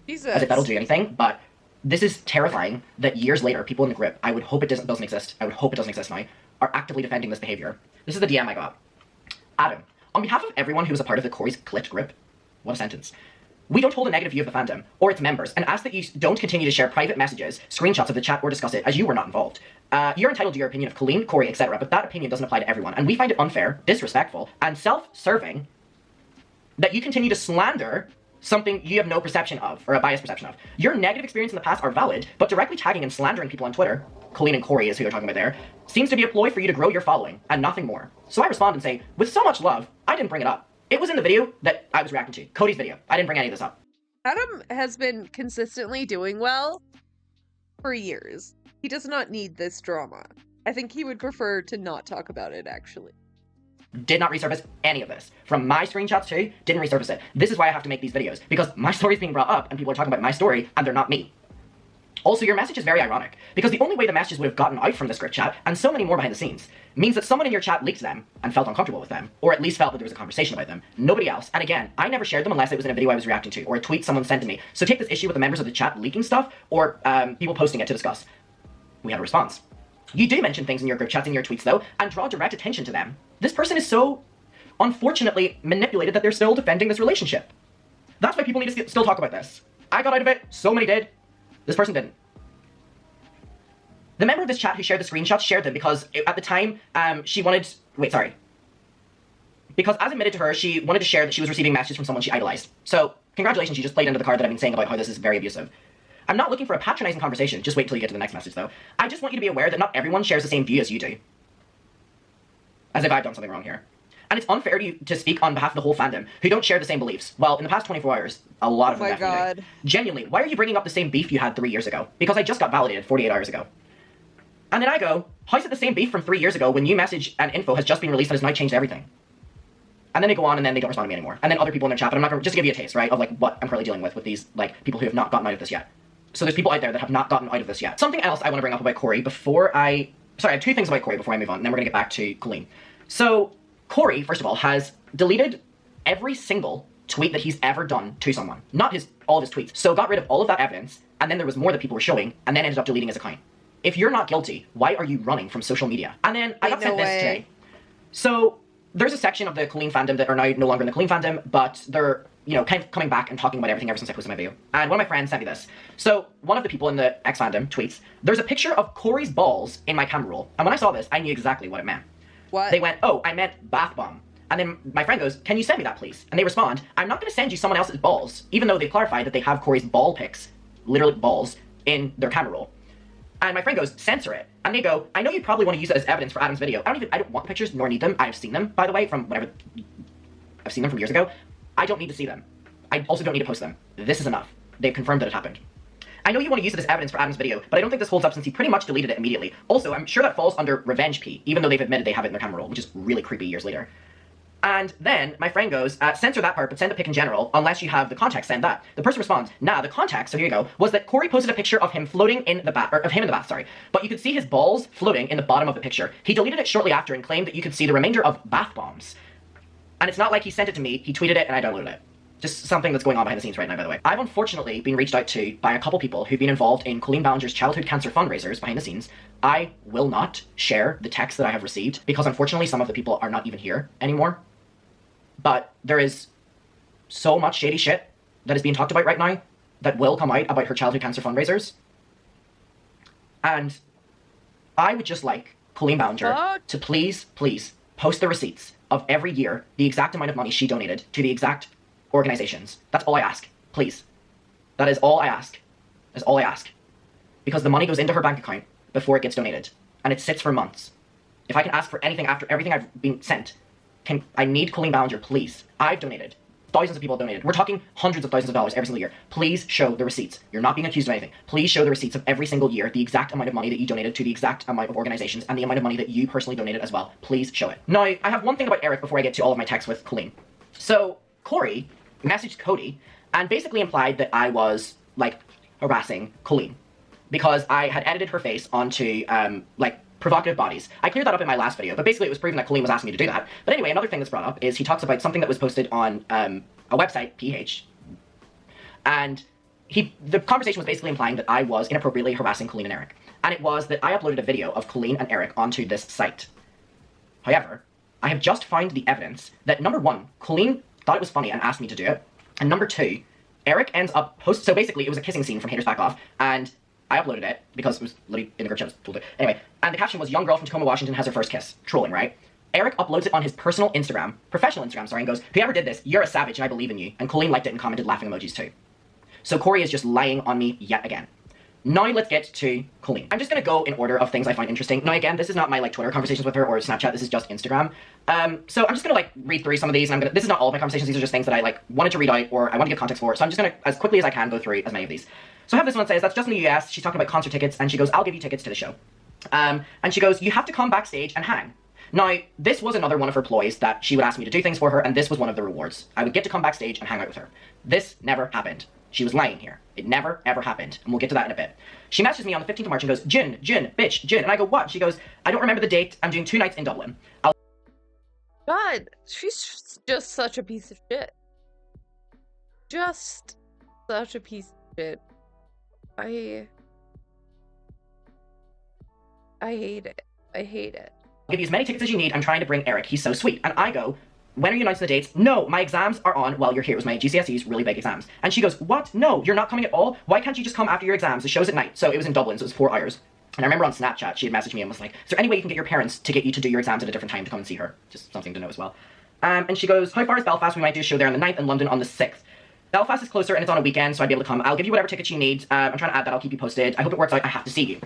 Jesus. As if that'll do anything, but this is terrifying that years later, people in the group, I would hope it doesn't exist, I would hope it doesn't exist now, are actively defending this behavior. This is the DM I got. Adam, on behalf of everyone who was a part of the Corey's Clit group, what a sentence. We don't hold a negative view of the fandom, or its members, and ask that you don't continue to share private messages, screenshots of the chat, or discuss it, as you were not involved. You're entitled to your opinion of Colleen, Corey, etc., but that opinion doesn't apply to everyone, and we find it unfair, disrespectful, and self-serving that you continue to slander something you have no perception of, or a biased perception of. Your negative experience in the past are valid, but directly tagging and slandering people on Twitter, Colleen and Corey is who they're talking about there, seems to be a ploy for you to grow your following, and nothing more. So I respond and say, with so much love, I didn't bring it up. It was in the video that I was reacting to, Cody's video. I didn't bring any of this up. Adam has been consistently doing well for years. He does not need this drama. I think he would prefer to not talk about it, actually. Did not resurface any of this. From my screenshots too, didn't resurface it. This is why I have to make these videos, because my story's being brought up and people are talking about my story and they're not me. Also, your message is very ironic, because the only way the messages would have gotten out from this group chat, and so many more behind the scenes, means that someone in your chat leaked them and felt uncomfortable with them, or at least felt that there was a conversation about them. Nobody else. And again, I never shared them unless it was in a video I was reacting to, or a tweet someone sent to me. So take this issue with the members of the chat leaking stuff, or people posting it to discuss. We had a response. You do mention things in your group chats and your tweets, though, and draw direct attention to them. This person is so unfortunately manipulated that they're still defending this relationship. That's why people need to still talk about this. I got out of it, so many did. This person didn't. The member of this chat who shared the screenshots shared them because at the time, she wanted... Wait, sorry. Because as admitted to her, she wanted to share that she was receiving messages from someone she idolized. So, congratulations, you just played into the card that I've been saying about how this is very abusive. I'm not looking for a patronizing conversation. Just wait till you get to the next message, though. I just want you to be aware that not everyone shares the same view as you do. As if I've done something wrong here. And it's unfair to speak on behalf of the whole fandom, who don't share the same beliefs. Well, in the past 24 hours, a lot of them definitely do. Genuinely, why are you bringing up the same beef you had 3 years ago? Because I just got validated 48 hours ago. And then I go, how is it the same beef from 3 years ago when new message and info has just been released and has now changed everything? And then they go on and then they don't respond to me anymore. And then other people in their chat, but I'm not going to just give you a taste, right, of like what I'm currently dealing with these like people who have not gotten out of this yet. So there's people out there that have not gotten out of this yet. Something else I want to bring up about Corey before I have 2 things about Corey before I move on, and then we're going to get back to Colleen. So Corey, first of all, has deleted every single tweet that he's ever done to someone. Not all of his tweets. So got rid of all of that evidence, and then there was more that people were showing, and then ended up deleting his account. If you're not guilty, why are you running from social media? And then I got sent this today. So there's a section of the Colleen fandom that are now no longer in the Colleen fandom, but they're, you know, kind of coming back and talking about everything ever since I posted my video. And one of my friends sent me this. So one of the people in the X fandom tweets, there's a picture of Corey's balls in my camera roll. And when I saw this, I knew exactly what it meant. What? They went, oh, I meant bath bomb. And then my friend goes, can you send me that, please? And they respond, I'm not going to send you someone else's balls, even though they've clarified that they have Corey's ball pics, literally balls, in their camera roll. And my friend goes, censor it. And they go, I know you probably want to use it as evidence for Adam's video. I don't want the pictures, nor need them. I've seen them, by the way, from whatever, I've seen them from years ago. I don't need to see them. I also don't need to post them. This is enough. They've confirmed that it happened. I know you want to use it as evidence for Adam's video, but I don't think this holds up since he pretty much deleted it immediately. Also, I'm sure that falls under revenge P, even though they've admitted they have it in their camera roll, which is really creepy years later. And then my friend goes, censor that part, but send the pic in general, unless you have the context, send that. The person responds, nah, the context, so here you go, was that Corey posted a picture of him floating in the bath, or of him in the bath, sorry. But you could see his balls floating in the bottom of the picture. He deleted it shortly after and claimed that you could see the remainder of bath bombs. And it's not like he sent it to me, he tweeted it and I downloaded it. Just something that's going on behind the scenes right now, by the way. I've unfortunately been reached out to by a couple people who've been involved in Colleen Ballinger's childhood cancer fundraisers behind the scenes. I will not share the text that I have received because unfortunately some of the people are not even here anymore. But there is so much shady shit that is being talked about right now that will come out about her childhood cancer fundraisers. And I would just like Colleen Ballinger to please post the receipts of every year, the exact amount of money she donated to the exact organizations. That's all I ask. Please. That is all I ask. That's all I ask. Because the money goes into her bank account before it gets donated. And it sits for months. If I can ask for anything after everything I've been sent, I need Colleen Ballinger, please. I've donated. Thousands of people have donated. We're talking hundreds of thousands of dollars every single year. Please show the receipts. You're not being accused of anything. Please show the receipts of every single year, the exact amount of money that you donated to the exact amount of organizations, and the amount of money that you personally donated as well. Please show it. Now, I have one thing about Eric before I get to all of my texts with Colleen. So, Corey messaged Cody and basically implied that I was, like, harassing Colleen because I had edited her face onto, provocative bodies. I cleared that up in my last video, but basically it was proven that Colleen was asking me to do that. But anyway, another thing that's brought up is he talks about something that was posted on a website, PH, and the conversation was basically implying that I was inappropriately harassing Colleen and Eric. And it was that I uploaded a video of Colleen and Eric onto this site. However, I have just found the evidence that number one, Colleen thought it was funny and asked me to do it, and number two, Eric ends up so basically it was a kissing scene from Haters Back Off, and I uploaded it because it was literally in the group chat. Anyway, and the caption was, young girl from Tacoma, Washington has her first kiss. Trolling, right? Eric uploads it on his personal Instagram, professional Instagram, sorry, and goes, whoever did this, you're a savage and I believe in you. And Colleen liked it and commented laughing emojis too. So Corey is just lying on me yet again. Now let's get to Colleen. I'm just going to go in order of things I find interesting. Now again, this is not my Twitter conversations with her or Snapchat, this is just Instagram. So I'm just going to read through some of these, and this is not all of my conversations, these are just things that I wanted to read out or I want to give context for. So I'm just going to, as quickly as I can, go through as many of these. So I have this one that says, that's just in the US, she's talking about concert tickets, and she goes, I'll give you tickets to the show. And she goes, you have to come backstage and hang. Now, this was another one of her ploys that she would ask me to do things for her, and this was one of the rewards. I would get to come backstage and hang out with her. This never happened. She was lying here. It never, ever happened. And we'll get to that in a bit. She messages me on the 15th of March and goes, Jin, bitch, Jin. And I go, what? And she goes, I don't remember the date. I'm doing 2 nights in Dublin. God, she's just such a piece of shit. Just such a piece of shit. I hate it. I hate it. I'll give you as many tickets as you need. I'm trying to bring Eric. He's so sweet. And I go, when are you announcing the dates? No, my exams are on while you're here. It was my GCSEs, really big exams. And she goes, what? No, you're not coming at all? Why can't you just come after your exams? The show's at night. So it was in Dublin, so it was 4 hours. And I remember on Snapchat, she had messaged me and was like, is there any way you can get your parents to get you to do your exams at a different time to come and see her? Just something to know as well. And she goes, how far is Belfast? We might do a show there on the 9th and London on the 6th. Belfast is closer and it's on a weekend, so I'd be able to come. I'll give you whatever tickets you need. I'm trying to add that. I'll keep you posted. I hope it works out. I have to see you.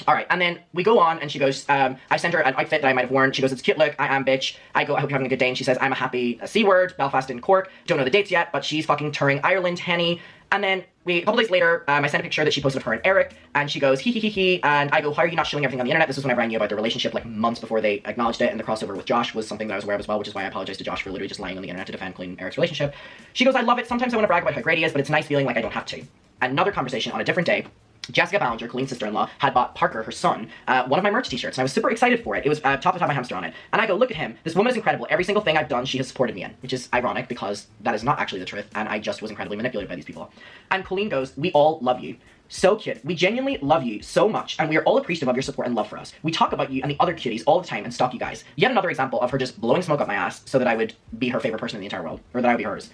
All right, and then we go on, and she goes, I send her an outfit that I might have worn. She goes, it's a cute look. I am bitch. I go, I hope you're having a good day. And she says, I'm a happy C word, Belfast and Cork. Don't know the dates yet, but she's fucking touring Ireland, Henny. And then a couple days later, I sent a picture that she posted of her and Eric, and she goes, he. And I go, why are you not showing everything on the internet? This was whenever I knew about the relationship, months before they acknowledged it, and the crossover with Josh was something that I was aware of as well, which is why I apologize to Josh for literally just lying on the internet to defend Colleen and Eric's relationship. She goes, I love it. Sometimes I want to brag about how great he is, but it's nice feeling like I don't have to. Another conversation on a different day. Jessica Ballinger, Colleen's sister-in-law, had bought Parker, her son, one of my merch t-shirts, and I was super excited for it. It was top to top my hamster on it. And I go, look at him. This woman is incredible. Every single thing I've done, she has supported me in, which is ironic because that is not actually the truth, and I just was incredibly manipulated by these people. And Colleen goes, we all love you. So cute. We genuinely love you so much, and we are all appreciative of your support and love for us. We talk about you and the other cuties all the time and stalk you guys. Yet another example of her just blowing smoke up my ass so that I would be her favorite person in the entire world, or that I would be hers.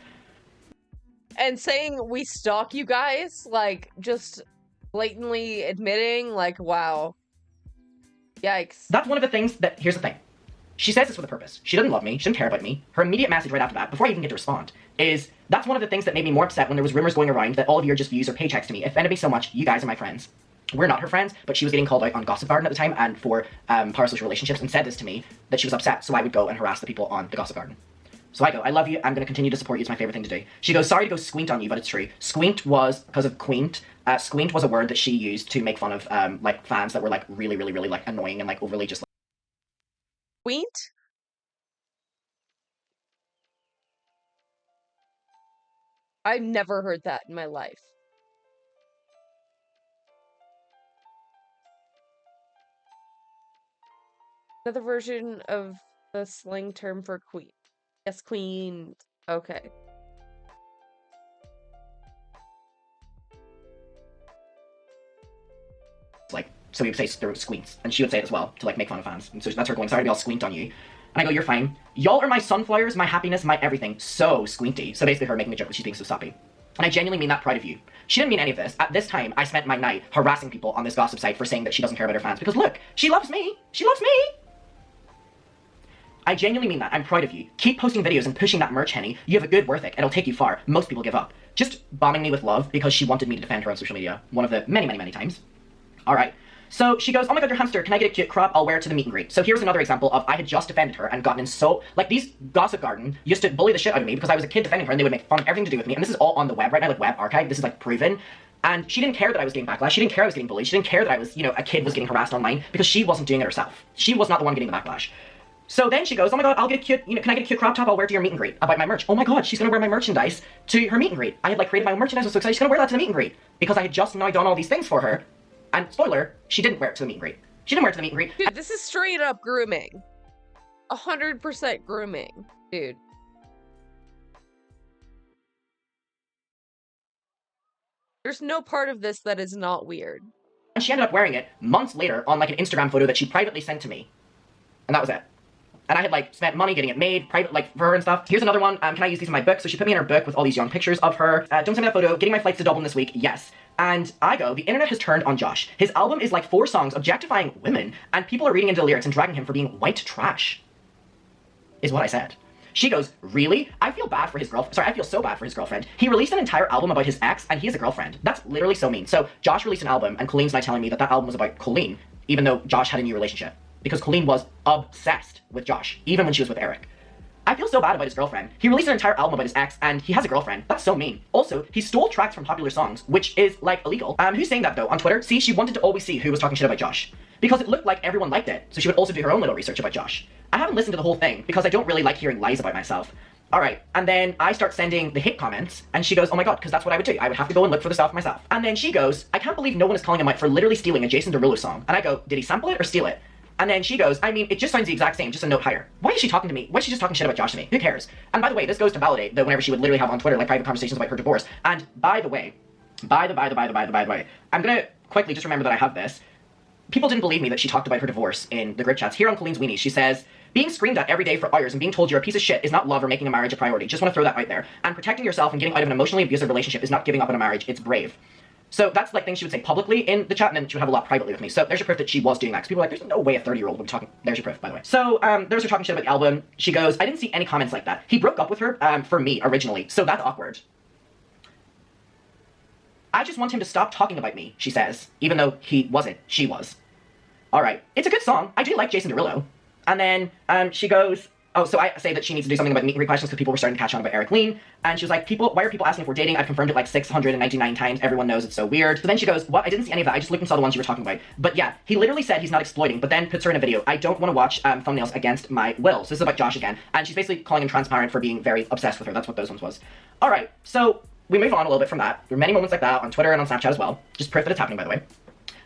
And saying we stalk you guys, like, just blatantly admitting, like, wow. Yikes. That's one of the things that, here's the thing. She says this with a purpose. She doesn't love me. She doesn't care about me. Her immediate message right after that, before I even get to respond, is that's one of the things that made me more upset when there was rumors going around that all of you are just views or paychecks to me. It offended me so much. You guys are my friends. We're not her friends, but she was getting called out on Gossip Garden at the time and for parasocial relationships, and said this to me, that she was upset, so I would go and harass the people on the Gossip Garden. So I go, I love you, I'm going to continue to support you, it's my favorite thing to do. She goes, sorry to go squeent on you, but it's true. Squeent was, because of queent, squeent was a word that she used to make fun of, like, fans that were, like, really, really, really, like, annoying and, like, overly just, like... Queent? I've never heard that in my life. Another version of the slang term for queen. Yes, queen. Okay. Like, so we would say there were squeents, and she would say it as well, to, like, make fun of fans. And so that's her going, sorry to be all squeent on you. And I go, you're fine. Y'all are my sunflowers, my happiness, my everything. So squeenty. So basically her making a joke that she's being so soppy. And I genuinely mean that, proud of you. She didn't mean any of this. At this time, I spent my night harassing people on this gossip site for saying that she doesn't care about her fans. Because look, she loves me. She loves me. I genuinely mean that. I'm proud of you. Keep posting videos and pushing that merch, Henny. You have a good worth it. It'll take you far. Most people give up. Just bombing me with love because she wanted me to defend her on social media. One of the many, many, many times. Alright. So she goes, oh my god, your hamster, can I get a cute crop? I'll wear it to the meet and greet. So here's another example of I had just defended her and gotten in so... Like, these Gossip Garden used to bully the shit out of me because I was a kid defending her and they would make fun of everything to do with me. And this is all on the web right now, like web archive. This is, like, proven. And she didn't care that I was getting backlash. She didn't care I was getting bullied. She didn't care that I was, you know, a kid was getting harassed online because she wasn't doing it herself. She was not the one getting the backlash. So then she goes, oh my god, I'll get a cute, you know, can I get a cute crop top? I'll wear it to your meet and greet. About my merch. Oh my god, she's gonna wear my merchandise to her meet and greet. I had, like, created my own merchandise. I was so excited. She's gonna wear that to the meet and greet. Because I had just now done all these things for her. And spoiler, she didn't wear it to the meet and greet. She didn't wear it to the meet and greet. Dude, this is straight up grooming. 100% grooming, dude. There's no part of this that is not weird. And she ended up wearing it months later on, like, an Instagram photo that she privately sent to me. And that was it. And I had, like, spent money getting it made, private, like, for her and stuff. Here's another one. Can I use these in my book? So she put me in her book with all these young pictures of her. Don't send me that photo. Getting my flights to Dublin this week. Yes. And I go, the internet has turned on Josh. His album is like 4 songs objectifying women, and people are reading into the lyrics and dragging him for being white trash. Is what I said. She goes, really? I feel bad for his girlfriend. Sorry, I feel so bad for his girlfriend. He released an entire album about his ex, and he has a girlfriend. That's literally so mean. So Josh released an album, and Colleen's now telling me that that album was about Colleen, even though Josh had a new relationship. Because Colleen was obsessed with Josh, even when she was with Eric. I feel so bad about his girlfriend. He released an entire album about his ex, and he has a girlfriend. That's so mean. Also, he stole tracks from popular songs, which is, like, illegal. Who's saying that, though? On Twitter? See, she wanted to always see who was talking shit about Josh. Because it looked like everyone liked it, so she would also do her own little research about Josh. I haven't listened to the whole thing, because I don't really like hearing lies about myself. Alright, and then I start sending the hate comments, and she goes, oh my god, because that's what I would do. I would have to go and look for the stuff myself. And then she goes, I can't believe no one is calling him out for literally stealing a Jason Derulo song. And I go, did he sample it or steal it? And then she goes, I mean, it just sounds the exact same, just a note higher. Why is she talking to me? Why is she just talking shit about Josh to me? Who cares? And by the way, this goes to validate that whenever she would literally have on Twitter, like, private conversations about her divorce. And by the way, I'm gonna quickly just remember that I have this. People didn't believe me that she talked about her divorce in the group chats. Here on Colleen's Weenies, she says, being screamed at every day for hours and being told you're a piece of shit is not love or making a marriage a priority. Just want to throw that out there. And protecting yourself and getting out of an emotionally abusive relationship is not giving up on a marriage, it's brave. So that's, like, things she would say publicly in the chat, and then she would have a lot privately with me. So there's your proof that she was doing that. Because people are like, there's no way a 30-year-old would be talking. There's your proof, by the way. So there's her talking shit about the album. She goes, I didn't see any comments like that. He broke up with her for me originally, so that's awkward. I just want him to stop talking about me, she says, even though he wasn't. She was. Alright, it's a good song. I do like Jason Derulo. And then she goes, oh, so I say that she needs to do something about meet and greet questions because people were starting to catch on about Eric Lean. And she was like, why are people asking if we're dating? I've confirmed it like 699 times. Everyone knows it's so weird. So then she goes, what? I didn't see any of that. I just looked and saw the ones you were talking about. But yeah, he literally said he's not exploiting, but then puts her in a video. I don't want to watch thumbnails against my will. So this is about Josh again. And she's basically calling him transparent for being very obsessed with her. That's what those ones was. Alright, so we move on a little bit from that. There are many moments like that on Twitter and on Snapchat as well. Just proof that it's happening, by the way.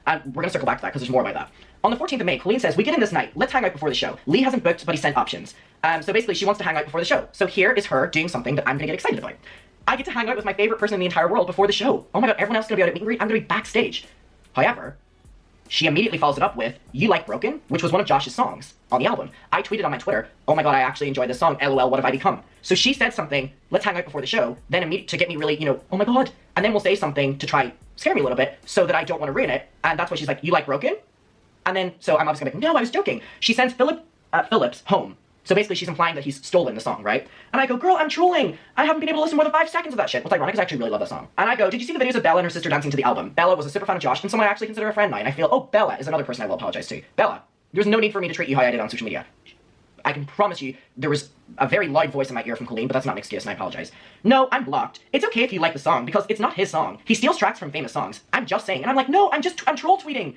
And we're going to circle back to that because there's more about that. On the 14th of May, Colleen says, we get in this night. Let's hang out before the show. Lee hasn't booked, but he sent options. So basically, she wants to hang out before the show. So here is her doing something that I'm going to get excited about. I get to hang out with my favorite person in the entire world before the show. Oh my god, everyone else is going to be out at meet and greet. I'm going to be backstage. However, she immediately follows it up with, You Like Broken, which was one of Josh's songs on the album. I tweeted on my Twitter, oh my god, I actually enjoyed this song, LOL, what have I become? So she said something, let's hang out before the show, then to get me really, oh my god, and then we'll say something to try scare me a little bit so that I don't want to ruin it, and that's why she's like, You Like Broken? And then, so I'm obviously going to be like, no, I was joking. She sends Phillips home. So basically she's implying that he's stolen the song, right? And I go, girl, I'm trolling. I haven't been able to listen more than 5 seconds of that shit. What's ironic is I actually really love that song. And I go, did you see the videos of Bella and her sister dancing to the album? Bella was a super fan of Josh and someone I actually consider a friend now. And I feel, oh, Bella is another person I will apologize to. Bella, there's no need for me to treat you how I did on social media. I can promise you there was a very loud voice in my ear from Colleen, but that's not an excuse and I apologize. No, I'm blocked. It's okay if you like the song because it's not his song. He steals tracks from famous songs. I'm just saying. And I'm like, no, I'm troll tweeting.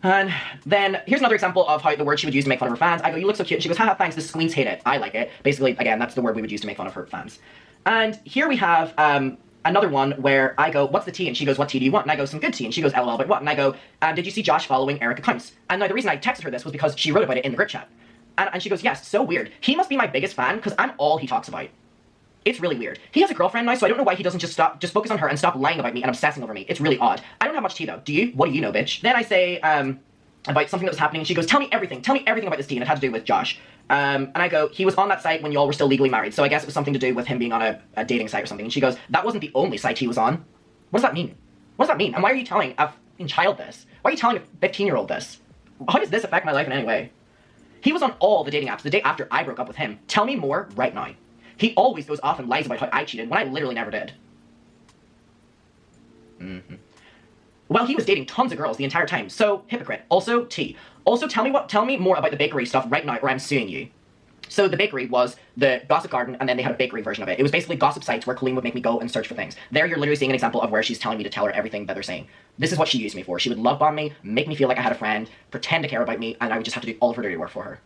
And then, here's another example of how the word she would use to make fun of her fans. I go, you look so cute. And she goes, haha, thanks, the queens hate it. I like it. Basically, again, that's the word we would use to make fun of her fans. And here we have another one where I go, what's the tea? And she goes, what tea do you want? And I go, some good tea. And she goes, LOL, but what? And I go, did you see Josh following Eric accounts? And now the reason I texted her this was because she wrote about it in the group chat. And she goes, yes, so weird. He must be my biggest fan because I'm all he talks about. It's really weird. He has a girlfriend now, so I don't know why he doesn't just focus on her and stop lying about me and obsessing over me. It's really odd. I don't have much tea though. Do you? What do you know, bitch? Then I say, about something that was happening, and she goes, tell me everything about this tea, and it had to do with Josh. And I go, he was on that site when y'all were still legally married, so I guess it was something to do with him being on a dating site or something. And she goes, that wasn't the only site he was on. What does that mean? What does that mean? And why are you telling a child this? Why are you telling a 15-year-old this? How does this affect my life in any way? He was on all the dating apps the day after I broke up with him. Tell me more right now. He always goes off and lies about how I cheated when I literally never did. Well, he was dating tons of girls the entire time, so hypocrite. Also, tea. Also, tell me more about the bakery stuff right now or I'm suing you. So the bakery was the Gossip Garden, and then they had a bakery version of it. It was basically gossip sites where Colleen would make me go and search for things. There you're literally seeing an example of where she's telling me to tell her everything that they're saying. This is what she used me for. She would love bomb me, make me feel like I had a friend, pretend to care about me, and I would just have to do all of her dirty work for her.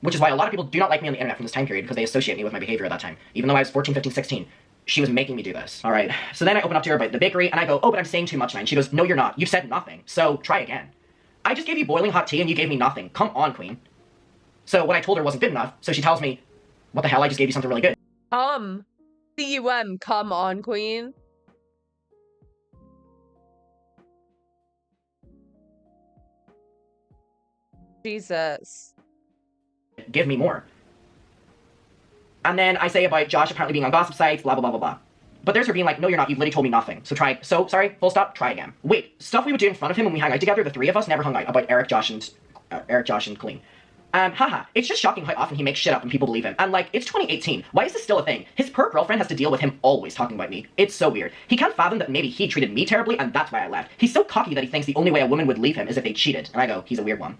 Which is why a lot of people do not like me on the internet from this time period because they associate me with my behavior at that time. Even though I was 14, 15, 16. She was making me do this. All right. So then I open up to her about the bakery and I go, oh, but I'm saying too much now. And she goes, no, you're not. You've said nothing. So try again. I just gave you boiling hot tea and you gave me nothing. Come on, queen. So what I told her wasn't good enough. So she tells me, what the hell? I just gave you something really good. C-U-M, come on, queen. Jesus. Give me more. And then I say about Josh apparently being on gossip sites, blah, blah, blah, blah, blah. But there's her being like, no, you're not. You've literally told me nothing. So sorry, full stop, try again. Wait, stuff we would do in front of him when we hung out together, the three of us never hung out about Eric, Josh, and Colleen. Haha, it's just shocking how often he makes shit up and people believe him. And like, it's 2018. Why is this still a thing? His perp girlfriend has to deal with him always talking about me. It's so weird. He can't fathom that maybe he treated me terribly and that's why I left. He's so cocky that he thinks the only way a woman would leave him is if they cheated. And I go, he's a weird one.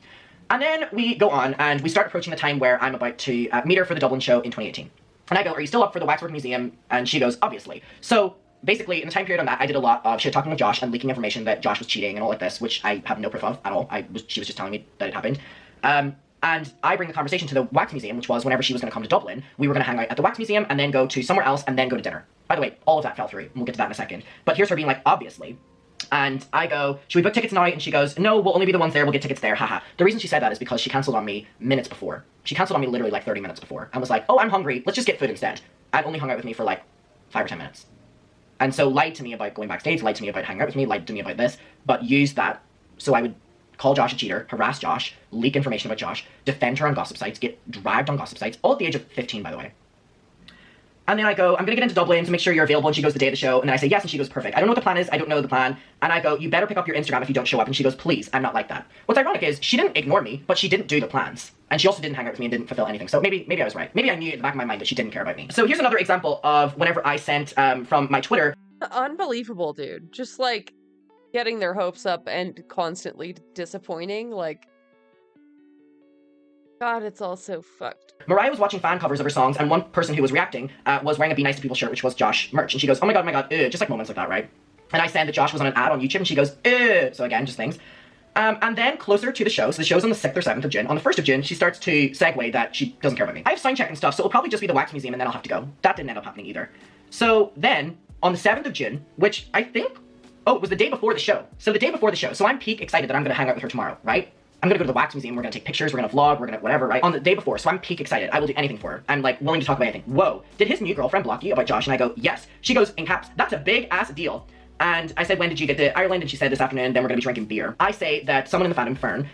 And then we go on and we start approaching the time where I'm about to meet her for the Dublin show in 2018. And I go, are you still up for the Waxwork Museum? And she goes, obviously. So basically, in the time period on that, I did a lot of shit talking with Josh and leaking information that Josh was cheating and all like this, which I have no proof of at all. She was just telling me that it happened. And I bring the conversation to the Wax Museum, which was whenever she was going to come to Dublin, we were going to hang out at the Wax Museum and then go to somewhere else and then go to dinner. By the way, all of that fell through, and we'll get to that in a second. But here's her being like, obviously. And I go, should we book tickets now? And she goes, no, we'll only be the ones there, we'll get tickets there, haha. The reason she said that is because she cancelled on me minutes before. She cancelled on me literally like 30 minutes before and was like, oh, I'm hungry, let's just get food instead. And only hung out with me for like 5 or 10 minutes. And so lied to me about going backstage, lied to me about hanging out with me, lied to me about this, but used that so I would call Josh a cheater, harass Josh, leak information about Josh, defend her on gossip sites, get dragged on gossip sites, all at the age of 15, by the way. And then I go, I'm going to get into Dublin to make sure you're available, and she goes, the day of the show, and then I say yes, and she goes, perfect. I don't know what the plan is, I don't know the plan, and I go, you better pick up your Instagram if you don't show up, and she goes, please, I'm not like that. What's ironic is, she didn't ignore me, but she didn't do the plans. And she also didn't hang out with me and didn't fulfill anything, so maybe I was right. Maybe I knew at the back of my mind that she didn't care about me. So here's another example of whenever I sent from my Twitter. Unbelievable, dude. Just like getting their hopes up and constantly disappointing, like, God, it's all so fucked. Mariah was watching fan covers of her songs, and one person who was reacting was wearing a Be Nice to People shirt, which was Josh merch. And she goes, oh my god, just like moments like that, right? And I said that Josh was on an ad on YouTube, and she goes, so again, just things. And then closer to the show, so the show's on the 6th or 7th of June. On the 1st of June, she starts to segue that she doesn't care about me. I have sign check and stuff, so it'll probably just be the wax museum and then I'll have to go. That didn't end up happening either. So then, on the 7th of June, which I think, it was the day before the show. So the day before the show, so I'm peak excited that I'm gonna hang out with her tomorrow, right? I'm gonna go to the wax museum, we're gonna take pictures, we're gonna vlog, we're gonna whatever, right? On the day before, so I'm peak excited. I will do anything for her. I'm like willing to talk about anything. Whoa, did his new girlfriend block you about Josh? And I go, yes. She goes, in caps, that's a big ass deal. And I said, when did you get to Ireland? And she said, this afternoon, then we're going to be drinking beer. I say that someone in the fandom, Fern,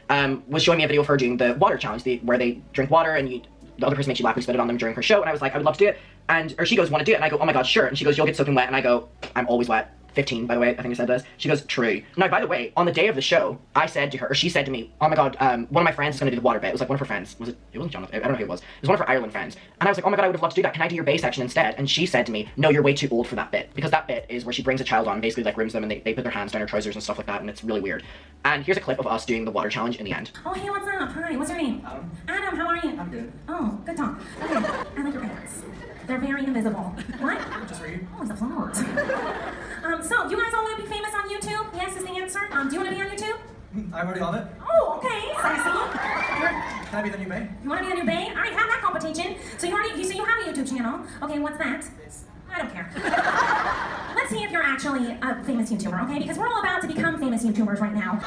was showing me a video of her doing the water challenge, where they drink water and the other person makes you laugh and spit it on them during her show. And I was like, I would love to do it. Or she goes, want to do it? And I go, oh my god, sure. And she goes, you'll get soaking wet. And I go, I'm always wet. 15, by the way, I think I said this. She goes, true. Now, by the way, on the day of the show, I said to her, or she said to me, oh my god, one of my friends is going to do the water bit. It was like one of her friends. It wasn't Jonathan, I don't know who it was. It was one of her Ireland friends. And I was like, oh my god, I would have loved to do that. Can I do your bay section instead? And she said to me, no, you're way too old for that bit. Because that bit is where she brings a child on, basically like grooms them, and they put their hands down her trousers and stuff like that, and it's really weird. And here's a clip of us doing the water challenge in the end. Oh, hey, what's up? Hi, what's your name? Adam, how are you? I'm good. Oh, good talk. Okay, I like your pants. They're very invisible. What? Just for you. Oh, it's a flirt. So, you guys all want to be famous on YouTube? Yes is the answer. Do you want to be on YouTube? I'm already on it. Oh, okay, sassy. Can I be the new May? You want to be the new bae? I already have that competition. So you have a YouTube channel. Okay, what's that? I don't care. Let's see if you're actually a famous YouTuber, okay? Because we're all about to become famous YouTubers right now.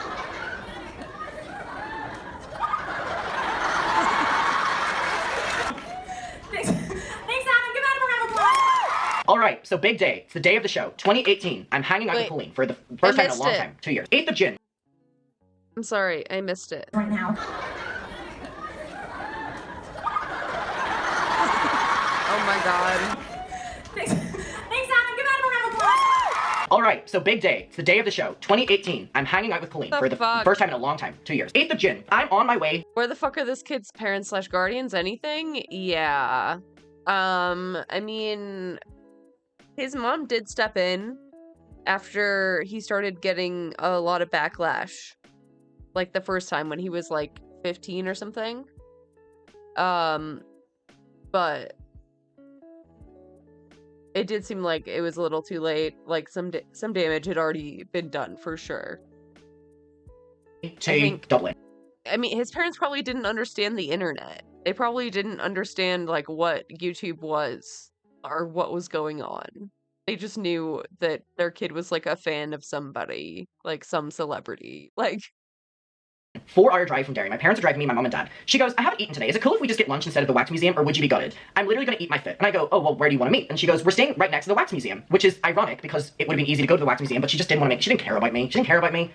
All right, so big day. It's the day of the show. 2018. I'm hanging out with Colleen for the first time in a long time. 2 years. 8th of June. I'm sorry, I missed it. Right now. Oh my god. Thanks, Adam. Give Adam a round of applause. All right, so big day. It's the day of the show. 2018. I'm hanging out with Colleen for the first time in a long time. 2 years. 8th of June. I'm on my way. Where the fuck are this kid's parents / guardians? Anything? Yeah. I mean, his mom did step in after he started getting a lot of backlash. Like the first time when he was like 15 or something. But it did seem like it was a little too late. Like some damage had already been done for sure. Dublin. I mean, his parents probably didn't understand the internet. They probably didn't understand like what YouTube was or what was going on. They just knew that their kid was like a fan of somebody, like some celebrity. Like 4-hour drive from Derry. My parents are driving me, my mom and dad. She goes, I haven't eaten today. Is it cool if we just get lunch instead of the wax museum, or would you be gutted? I'm literally going to eat my foot. And I go, oh, well, where do you want to meet? And she goes, we're staying right next to the wax museum, which is ironic because it would have been easy to go to the wax museum, but she just didn't want to she didn't care about me. She didn't care about me.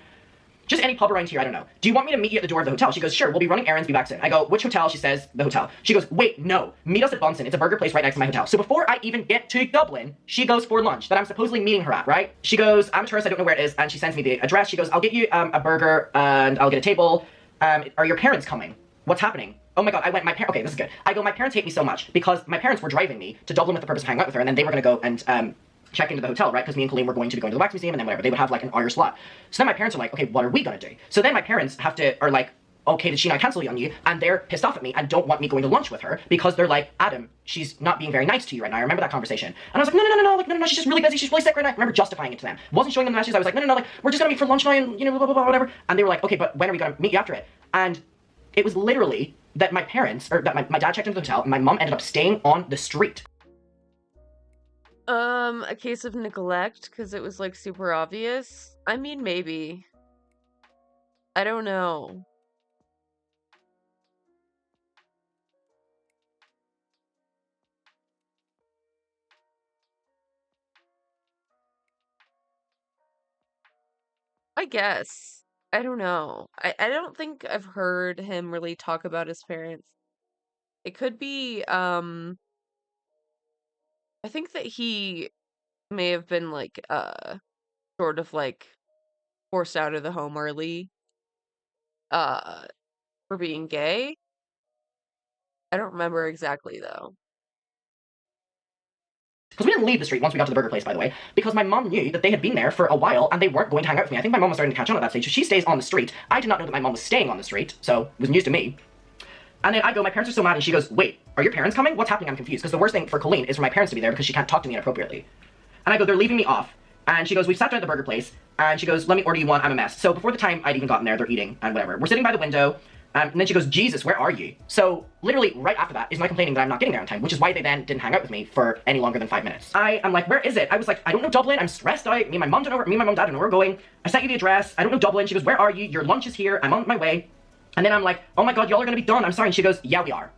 Just any pub around here, I don't know. Do you want me to meet you at the door of the hotel? She goes, sure, we'll be running errands, be back soon. I go, which hotel? She says, the hotel. She goes, wait, no, meet us at Bunsen. It's a burger place right next to my hotel. So before I even get to Dublin, she goes for lunch that I'm supposedly meeting her at, right? She goes, I'm a tourist, I don't know where it is, and she sends me the address. She goes, I'll get you a burger, and I'll get a table. Are your parents coming? What's happening? Oh my god, okay, this is good. I go, my parents hate me so much because my parents were driving me to Dublin with the purpose of hanging out with her, and then they were gonna go and check into the hotel, right? Because me and Colleen were going to be going to the wax museum, and then whatever. They would have like an hour slot. So then my parents are like, okay, what are we gonna do? So then my parents are like, okay, did she not cancel on you? And they're pissed off at me and don't want me going to lunch with her because they're like, Adam, she's not being very nice to you right now. I remember that conversation. And I was like, no, she's just really busy. She's really sick right now. I remember justifying it to them. Wasn't showing them the messages. I was like, no, like, we're just gonna meet for lunch now and, blah, blah, blah, whatever. And they were like, okay, but when are we gonna meet you after it? And it was literally that my parents, or that my dad checked into the hotel, and my mom ended up staying on the street. A case of neglect, because it was, like, super obvious? I mean, maybe. I don't know. I guess. I don't know. I don't think I've heard him really talk about his parents. It could be, I think that he may have been, like, sort of, like, forced out of the home early, for being gay. I don't remember exactly, though. Because we didn't leave the street once we got to the burger place, by the way, because my mom knew that they had been there for a while and they weren't going to hang out with me. I think my mom was starting to catch on at that stage, so she stays on the street. I did not know that my mom was staying on the street, so it was news to me. And then I go, my parents are so mad, and she goes, wait, are your parents coming? What's happening? I'm confused. Because the worst thing for Colleen is for my parents to be there because she can't talk to me inappropriately. And I go, they're leaving me off. And she goes, we've sat down at the burger place, and she goes, let me order you one, I'm a mess. So before the time I'd even gotten there, they're eating and whatever. We're sitting by the window, and then she goes, Jesus, where are you? So literally right after that is my complaining that I'm not getting there on time, which is why they then didn't hang out with me for any longer than 5 minutes. I'm like, where is it? I was like, I don't know Dublin, I'm stressed out, me and my mom and dad don't know where we're going. I sent you the address, I don't know Dublin. She goes, where are you? Your lunch is here, I'm on my way. And then I'm like, oh my God, y'all are gonna be done, I'm sorry. And she goes, yeah, we are.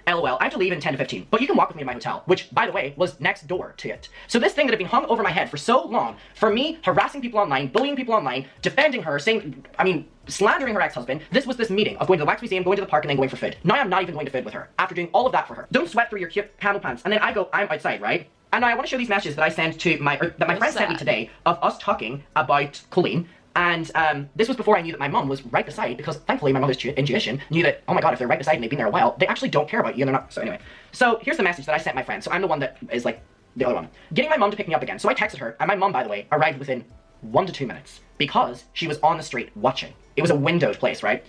LOL, I have to leave in 10 to 15, but you can walk with me to my hotel, which, by the way, was next door to it. So this thing that had been hung over my head for so long, for me harassing people online, bullying people online, defending her, slandering her ex-husband, this was this meeting of going to the wax museum, going to the park, and then going for food. Now I'm not even going to food with her, after doing all of that for her. Don't sweat through your cute camel pants. And then I'm outside, right? And I want to show these messages that I sent to that my friend sent me today of us talking about Colleen. And this was before I knew that my mom was right beside, because thankfully my mother's intuition knew that, oh my God, if they're right beside and they've been there a while, they actually don't care about you and they're not. So anyway, so here's the message that I sent my friend. So I'm the one that is like the other one. Getting my mom to pick me up again. So I texted her, and my mom, by the way, arrived within 1 to 2 minutes because she was on the street watching. It was a windowed place, right?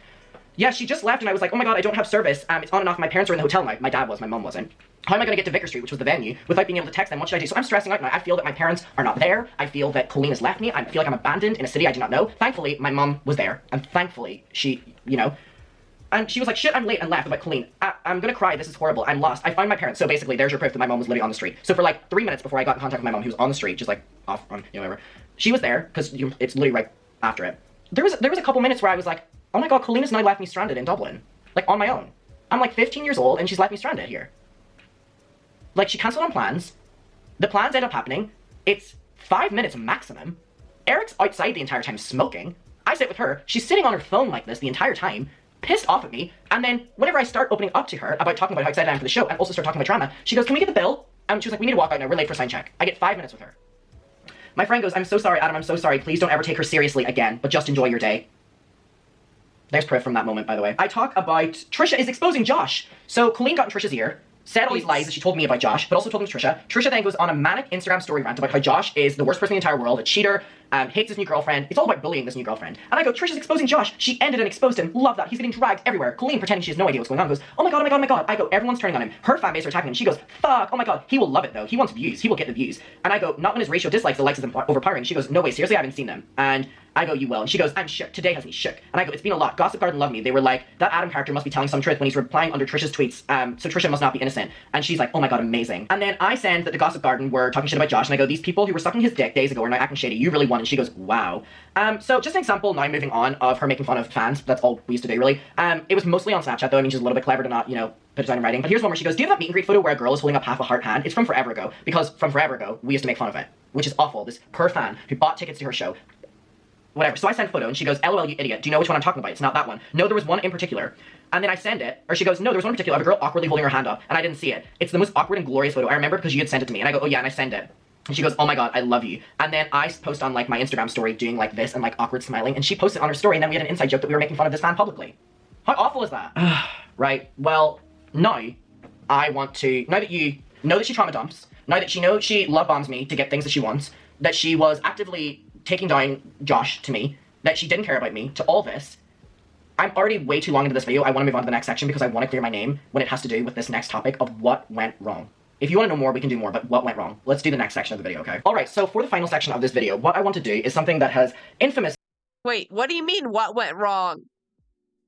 Yeah, she just left and I was like, oh my God, I don't have service. It's on and off. My parents are in the hotel. My dad was, my mom wasn't. How am I going to get to Vicar Street, which was the venue, without being able to text them? What should I do? So I'm stressing out now. I feel that my parents are not there. I feel that Colleen has left me. I feel like I'm abandoned in a city I do not know. Thankfully, my mom was there. And thankfully, she, and she was like, shit, I'm late, and laughed about Colleen. I'm going to cry. This is horrible. I'm lost. I found my parents. So basically, there's your proof that my mom was literally on the street. So for like 3 minutes before I got in contact with my mom, who was on the street, just like off on, whatever, she was there, because it's literally right after it. There was a couple minutes where I was like, oh my God, Colleen has now left me stranded in Dublin. Like, on my own. I'm like 15 years old, and she's left me stranded here. Like, she cancelled on plans. The plans end up happening. It's 5 minutes maximum. Eric's outside the entire time smoking. I sit with her. She's sitting on her phone like this the entire time, pissed off at me. And then whenever I start opening up to her about talking about how excited I am for the show and also start talking about drama, she goes, can we get the bill? And she was like, we need to walk out now. We're late for a sign check. I get 5 minutes with her. My friend goes, I'm so sorry, Adam. I'm so sorry. Please don't ever take her seriously again, but just enjoy your day. There's proof from that moment, by the way. I talk about Trisha is exposing Josh. So Colleen got in Trisha's ear, said all these lies that she told me about Josh, but also told them to Trisha. Trisha then goes on a manic Instagram story rant about how Josh is the worst person in the entire world, a cheater, hates his new girlfriend. It's all about bullying this new girlfriend. And I go, Trisha's exposing Josh. She ended and exposed him. Love that. He's getting dragged everywhere. Colleen, pretending she has no idea what's going on, goes, oh my God, oh my God, oh my God. I go, everyone's turning on him. Her fan base are attacking him. She goes, fuck, oh my God. He will love it though. He wants views. He will get the views. And I go, not when his ratio dislikes the likes is overpowering. She goes, no way, seriously, I haven't seen them. And I go, you will. And she goes, I'm shook. Today has me shook. And I go, it's been a lot. Gossip Garden love me. They were like, that Adam character must be telling some truth when he's replying under Trisha's tweets. So Trisha must not be innocent. And she's like, oh my God, amazing. And then I send that the Gossip Garden were talking shit about Josh. And I go, these people who were sucking his dick days ago are now acting shady. You really won. And she goes, wow. So just an example, now moving on, of her making fun of fans. That's all we used to do, really. It was mostly on Snapchat, though. I mean, she's a little bit clever to not, put it down in writing. But here's one where she goes, do you have that meet and greet photo where a girl is holding up half a heart hand? It's from forever ago. Because from forever ago, we used to make fun of it. Which is awful. This poor fan who bought tickets to her show. Whatever. So I send a photo, and she goes, LOL, you idiot. Do you know which one I'm talking about? It's not that one. No, there was one in particular. And then I send it, or she goes, no, there was one in particular of a girl awkwardly holding her hand up, and I didn't see it. It's the most awkward and glorious photo. I remember because you had sent it to me. And I go, oh yeah, and I send it. And she goes, oh my God, I love you. And then I post on like my Instagram story doing like this and like awkward smiling, and she posted on her story, and then we had an inside joke that we were making fun of this fan publicly. How awful is that? Right. Well, now I want to, now that you know that she trauma dumps, now that she knows she love bombs me to get things that she wants, that she was actively taking down Josh to me, that she didn't care about me, to all this, I'm already way too long into this video. I want to move on to the next section because I want to clear my name when it has to do with this next topic of what went wrong. If you want to know more, we can do more, but what went wrong? Let's do the next section of the video, okay? Alright, so for the final section of this video, what I want to do is something that has infamously... Wait, what do you mean, what went wrong?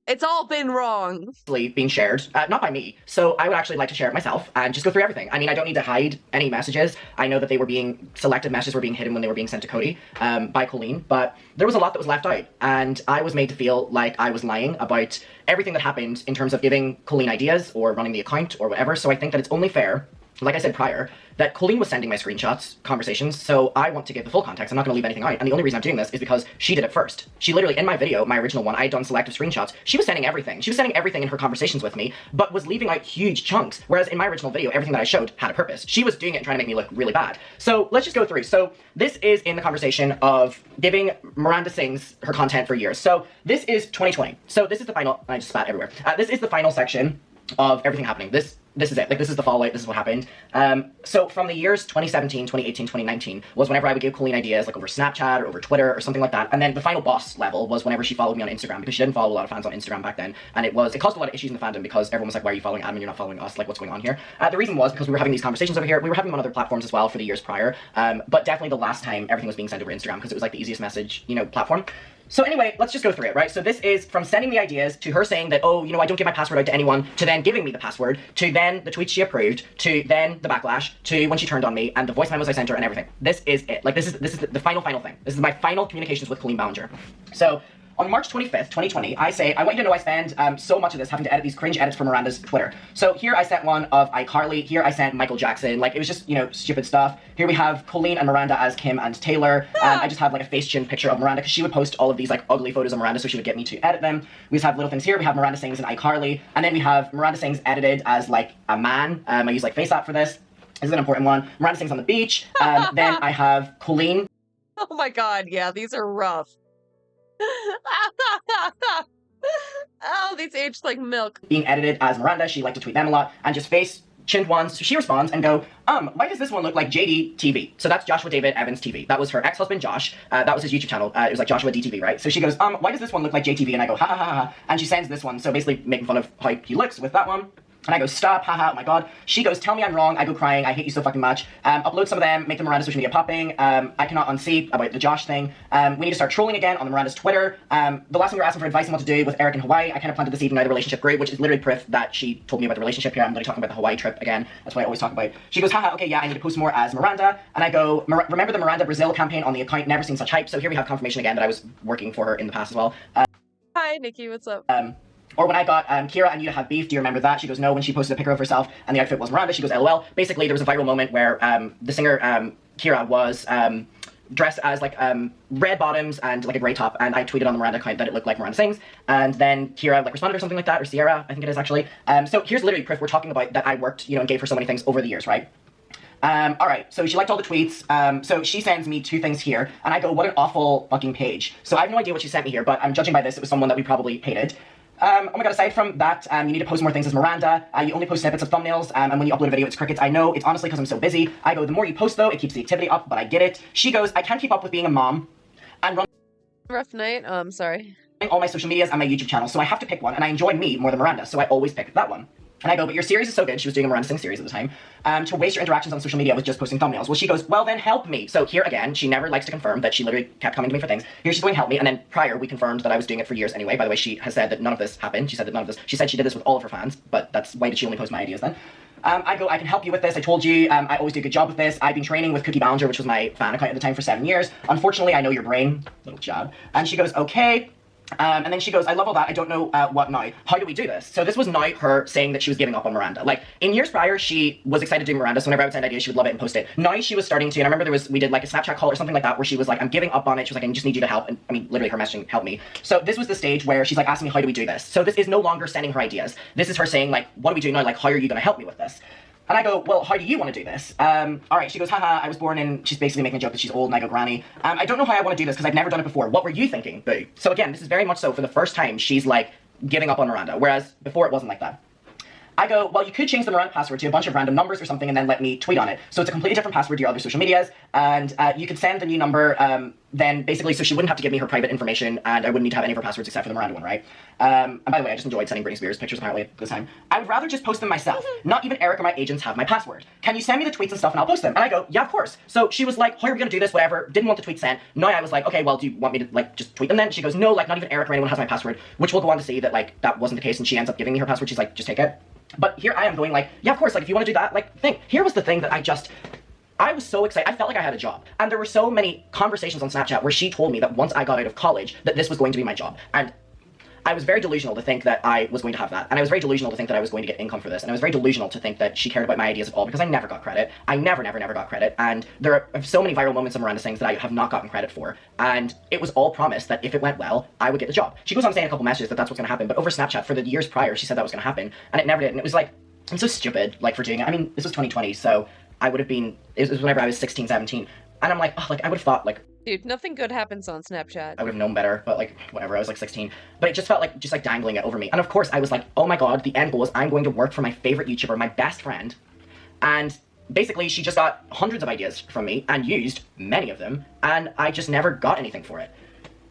It's all been wrong. ...being shared, not by me, so I would actually like to share it myself and just go through everything. I mean, I don't need to hide any messages. I know that they were selective messages were being hidden when they were being sent to Cody by Colleen, but there was a lot that was left out, and I was made to feel like I was lying about everything that happened in terms of giving Colleen ideas or running the account or whatever, so I think that it's only fair, like I said prior, that Colleen was sending my screenshots, conversations, so I want to give the full context. I'm not going to leave anything out, and the only reason I'm doing this is because she did it first. She literally, in my video, my original one, I had done selective screenshots. She was sending everything. She was sending everything in her conversations with me, but was leaving out huge chunks, whereas in my original video, everything that I showed had a purpose. She was doing it and trying to make me look really bad. So let's just go through. So this is in the conversation of giving Miranda Sings her content for years. So this is 2020. So this is the final, I just spat everywhere. This is the final section of everything happening. This is it. Like, this is the fallout. This is what happened. So from the years 2017, 2018, 2019 was whenever I would give Colleen ideas, like over Snapchat or over Twitter or something like that. And then the final boss level was whenever she followed me on Instagram, because she didn't follow a lot of fans on Instagram back then. And it caused a lot of issues in the fandom, because everyone was like, why are you following admin? You're not following us. Like, what's going on here? The reason was because we were having these conversations over here. We were having them on other platforms as well for the years prior. But definitely the last time everything was being sent over Instagram, because it was like the easiest message, platform. So anyway, let's just go through it, right? So this is from sending the ideas to her saying that, oh, I don't give my password out to anyone, to then giving me the password, to then the tweets she approved, to then the backlash, to when she turned on me, and the voice memos I sent her and everything. This is it. Like, this is the final thing. This is my final communications with Colleen Ballinger. So on March 25th, 2020, I say, I want you to know I spend so much of this having to edit these cringe edits for Miranda's Twitter. So here I sent one of iCarly, here I sent Michael Jackson, like, it was just, stupid stuff. Here we have Colleen and Miranda as Kim and Taylor. I just have like a face chin picture of Miranda, because she would post all of these like ugly photos of Miranda, so she would get me to edit them. We just have little things here. We have Miranda Sings and iCarly, and then we have Miranda Sings edited as like a man. I use like FaceApp for this. This is an important one. Miranda Sings on the beach. Then I have Colleen. Oh my god, yeah, these are rough. Oh, these aged like milk. Being edited as Miranda, she liked to tweet them a lot, and just face chinned ones. So she responds and go, why does this one look like JD TV? So that's Joshua David Evans TV. That was her ex-husband Josh. That was his YouTube channel. It was like Joshua DTV, right? So she goes, why does this one look like JTV? And I go, ha ha ha ha. And she sends this one, so basically making fun of how he looks with that one. And I go, stop, haha, oh my god. She goes, tell me I'm wrong. I go crying, I hate you so fucking much. Upload some of them, make the Miranda social media popping. I cannot unsee about the Josh thing. We need to start trolling again on the Miranda's Twitter. The last time we were asking for advice on what to do with Eric in Hawaii, I kind of planted the seed, and now the relationship grew, which is literally proof that she told me about the relationship here. I'm literally talking about the Hawaii trip again. That's what I always talk about. She goes, haha, okay, yeah, I need to post more as Miranda. And I go, remember the Miranda Brazil campaign on the account? Never seen such hype. So here we have confirmation again that I was working for her in the past as well. Hi, Nikki, what's up? Or when I got Kira and you to have beef, do you remember that? She goes, no, when she posted a picture of herself and the outfit was Miranda, she goes, LOL. Basically, there was a viral moment where the singer Kira was dressed as like red bottoms and like a grey top, and I tweeted on the Miranda account that it looked like Miranda Sings, and then Kira like responded or something like that, or Sierra, I think it is actually. So here's literally proof we're talking about that I worked, and gave her so many things over the years, right? Alright, so she liked all the tweets, so she sends me 2 things here, and I go, what an awful fucking page. So I have no idea what she sent me here, but I'm judging by this, it was someone that we probably hated. Oh my god, aside from that, you need to post more things as Miranda. You only post snippets of thumbnails, and when you upload a video, it's crickets. I know, it's honestly because I'm so busy. I go, the more you post though, it keeps the activity up, but I get it. She goes, I can't keep up with being a mom and run Rough night? Sorry. all my social medias and my YouTube channel, so I have to pick one, and I enjoy me more than Miranda, so I always pick that one. And I go, but your series is so good, she was doing a Miranda Sings series at the time, to waste your interactions on social media with just posting thumbnails. Well, she goes, well then help me. So here again, she never likes to confirm that she literally kept coming to me for things. Here she's going, help me, and then prior, we confirmed that I was doing it for years anyway. By the way, she has said that none of this happened. She said she did this with all of her fans, but that's why did she only post my ideas then? I go, I can help you with this, I told you, I always do a good job with this. I've been training with Cookie Ballinger, which was my fan account at the time, for 7 years. Unfortunately, I know your brain, little jab. And she goes, okay. And then she goes, I love all that, I don't know what now. How do we do this? So this was now her saying that she was giving up on Miranda. Like, in years prior, she was excited to do Miranda, so whenever I would send ideas, she would love it and post it. Now she was starting to, and I remember we did like a Snapchat call or something like that, where she was like, I'm giving up on it. She was like, I just need you to help. And I mean, literally her messaging, help me. So this was the stage where she's like asking me, how do we do this? So this is no longer sending her ideas. This is her saying, like, what do we do now? Like, how are you gonna help me with this? And I go, well, how do you want to do this? Alright, she goes, haha, I was born in, she's basically making a joke that she's old, and I go, granny. I don't know how I want to do this, because I've never done it before. What were you thinking, boo? So again, this is very much so, for the first time, she's like, giving up on Miranda, whereas before it wasn't like that. I go, well, you could change the Miranda password to a bunch of random numbers or something and then let me tweet on it. So it's a completely different password to your other social medias, and you could send the new number, then basically, so she wouldn't have to give me her private information, and I wouldn't need to have any of her passwords except for the Miranda one, right? And by the way, I just enjoyed sending Britney Spears pictures apparently at this time. I would rather just post them myself. Not even Eric or my agents have my password. Can you send me the tweets and stuff and I'll post them? And I go, yeah, of course. So she was like, how are we gonna do this, whatever, didn't want the tweet sent. Now I was like, okay, well, do you want me to like just tweet them then? She goes, no, like not even Eric or anyone has my password, which we'll go on to see that like that wasn't the case, and she ends up giving me her password. She's like, just take it. But here I am going like, yeah, of course, like if you want to do that, like think. Here was the thing that I was so excited. I felt like I had a job. And there were so many conversations on Snapchat where she told me that once I got out of college, that this was going to be my job. And I was very delusional to think that I was going to have that. And I was very delusional to think that I was going to get income for this. And I was very delusional to think that she cared about my ideas at all, because I never got credit. I never got credit. And there are so many viral moments of Miranda Sings that I have not gotten credit for. And it was all promised that if it went well, I would get the job. She goes on saying a couple messages that that's what's going to happen. But over Snapchat, for the years prior, she said that was going to happen. And it never did. And it was like, I'm so stupid, like, for doing it. I mean, this was 2020, so I would have been, it was whenever I was 16, 17. And I'm like, oh, like, I would have thought, like, Dude, nothing good happens on Snapchat. I would have known better, but like, whatever, I was like 16. But it just felt like, just like dangling it over me. And of course, I was like, oh my god, the end goal is I'm going to work for my favorite YouTuber, my best friend. And basically, she just got hundreds of ideas from me and used many of them, and I just never got anything for it.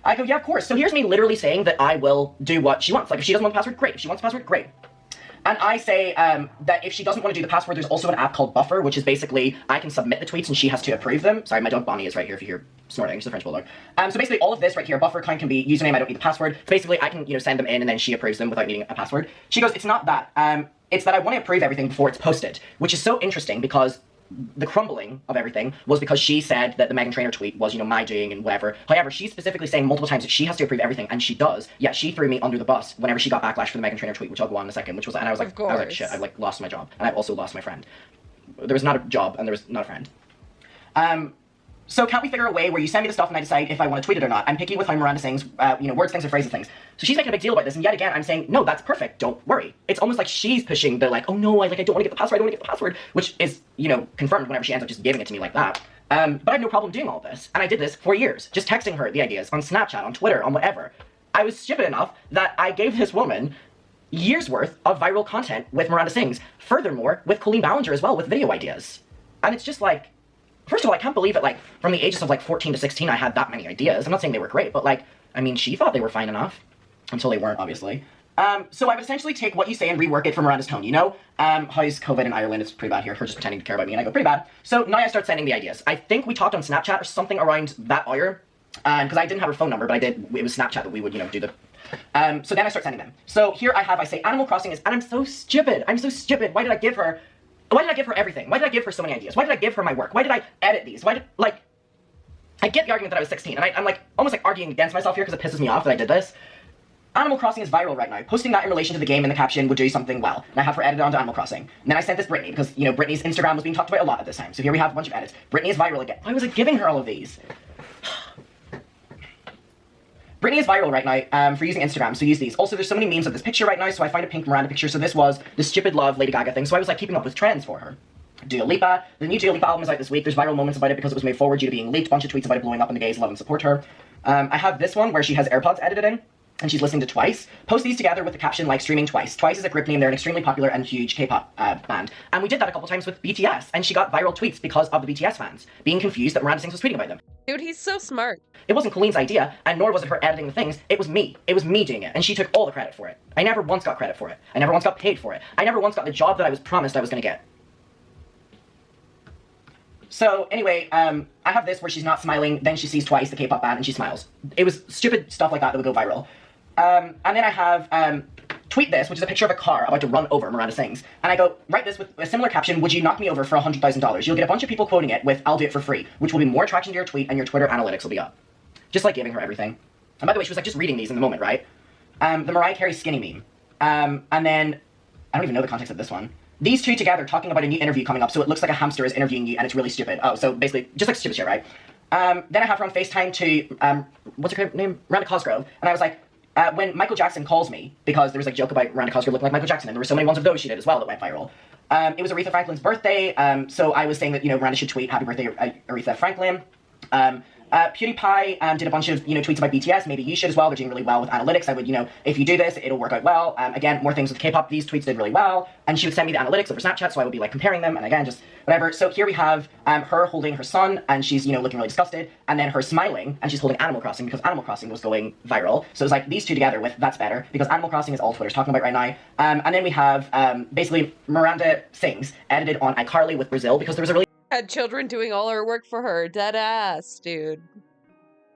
I go, yeah, of course. So here's me literally saying that I will do what she wants. Like, if she doesn't want the password, great. If she wants the password, great. And I say that if she doesn't want to do the password, there's also an app called Buffer, which is basically I can submit the tweets and she has to approve them. Sorry, my dog Bonnie is right here if you hear snorting. She's a French bulldog. So basically all of this right here, Buffer account can be username, I don't need the password. So basically I can, send them in and then she approves them without needing a password. She goes, it's not that. It's that I want to approve everything before it's posted, which is so interesting because the crumbling of everything was because she said that the Meghan Trainor tweet was, my doing and whatever. However, she's specifically saying multiple times that she has to approve everything, and she does. Yet she threw me under the bus whenever she got backlash for the Meghan Trainor tweet, which I'll go on in a second, and I was like, shit, I've lost my job. And I've also lost my friend. There was not a job, and there was not a friend. So can't we figure a way where you send me the stuff and I decide if I want to tweet it or not? I'm picky with how Miranda sings, words, things, or phrases things. So she's making a big deal about this, and yet again, I'm saying, no, that's perfect, don't worry. It's almost like she's pushing the, oh no, I don't want to get the password, I don't want to get the password, which is, confirmed whenever she ends up just giving it to me like that. But I have no problem doing all this, and I did this for years, just texting her the ideas on Snapchat, on Twitter, on whatever. I was stupid enough that I gave this woman years worth of viral content with Miranda Sings, furthermore, with Colleen Ballinger as well, with video ideas. And it's just like, first of all, I can't believe it, from the ages of, 14 to 16, I had that many ideas. I'm not saying they were great, but, she thought they were fine enough. Until they weren't, obviously. So I would essentially take what you say and rework it for Miranda's tone, how's COVID in Ireland? It's pretty bad here. Her just pretending to care about me, and I go, pretty bad. So now I start sending the ideas. I think we talked on Snapchat or something around that hour, because I didn't have her phone number, but it was Snapchat that we would, do the... So then I start sending them. So here I say Animal Crossing is, and I'm so stupid. Why did I give her everything? Why did I give her so many ideas? Why did I give her my work? Why did I edit these? I get the argument that I was 16, and I'm almost arguing against myself here because it pisses me off that I did this. Animal Crossing is viral right now. Posting that in relation to the game in the caption would do something well. And I have her edited onto Animal Crossing. And then I sent this Brittany because, Brittany's Instagram was being talked about a lot at this time. So here we have a bunch of edits. Brittany is viral again. Why was I giving her all of these? Brittany is viral right now for using Instagram, so use these. Also, there's so many memes of this picture right now, so I find a pink Miranda picture. So this was the stupid love Lady Gaga thing, so I was keeping up with trends for her. Dua Lipa. The new Dua Lipa album is out this week. There's viral moments about it because it was made forward due to being leaked. Bunch of tweets about it blowing up and the gays love and support her. I have this one where she has AirPods edited in, and she's listening to Twice. Post these together with the caption streaming Twice. Twice is a group name. They're an extremely popular and huge K-pop band. And we did that a couple times with BTS, and she got viral tweets because of the BTS fans being confused that Miranda Sings was tweeting about them. Dude, he's so smart. It wasn't Colleen's idea, and nor was it her editing the things. It was me. It was me doing it, and she took all the credit for it. I never once got credit for it. I never once got paid for it. I never once got the job that I was promised I was going to get. So, anyway, I have this where she's not smiling, then she sees Twice, the K-pop band, and she smiles. It was stupid stuff like that would go viral. And then I have, tweet this, which is a picture of a car about to run over Miranda Sings. And I go, write this with a similar caption, would you knock me over for $100,000? You'll get a bunch of people quoting it with, I'll do it for free, which will be more traction to your tweet and your Twitter analytics will be up. Just giving her everything. And by the way, she was just reading these in the moment, right? The Mariah Carey skinny meme. And then, I don't even know the context of this one. These two together talking about a new interview coming up, so it looks like a hamster is interviewing you and it's really stupid. Oh, so basically, just stupid shit, right? Then I have her on FaceTime to, what's her name? Miranda Cosgrove. And I was like, when Michael Jackson calls me, because there was a joke about Miranda Cosgrove looking like Michael Jackson, and there were so many ones of those she did as well that went viral. It was Aretha Franklin's birthday, so I was saying that, Miranda should tweet happy birthday Aretha Franklin. PewDiePie did a bunch of, tweets about BTS, maybe you should as well, they're doing really well with analytics, I would, if you do this, it'll work out well. Again, more things with K-pop, these tweets did really well, and she would send me the analytics over Snapchat, so I would be comparing them, and again, just whatever. So here we have her holding her son, and she's, looking really disgusted, and then her smiling, and she's holding Animal Crossing, because Animal Crossing was going viral, so it was these two together with that's better, because Animal Crossing is all Twitter's talking about right now. And then we have, basically, Miranda Sings, edited on iCarly with Brazil, because there was a really Had children doing all her work for her. Dead ass, dude.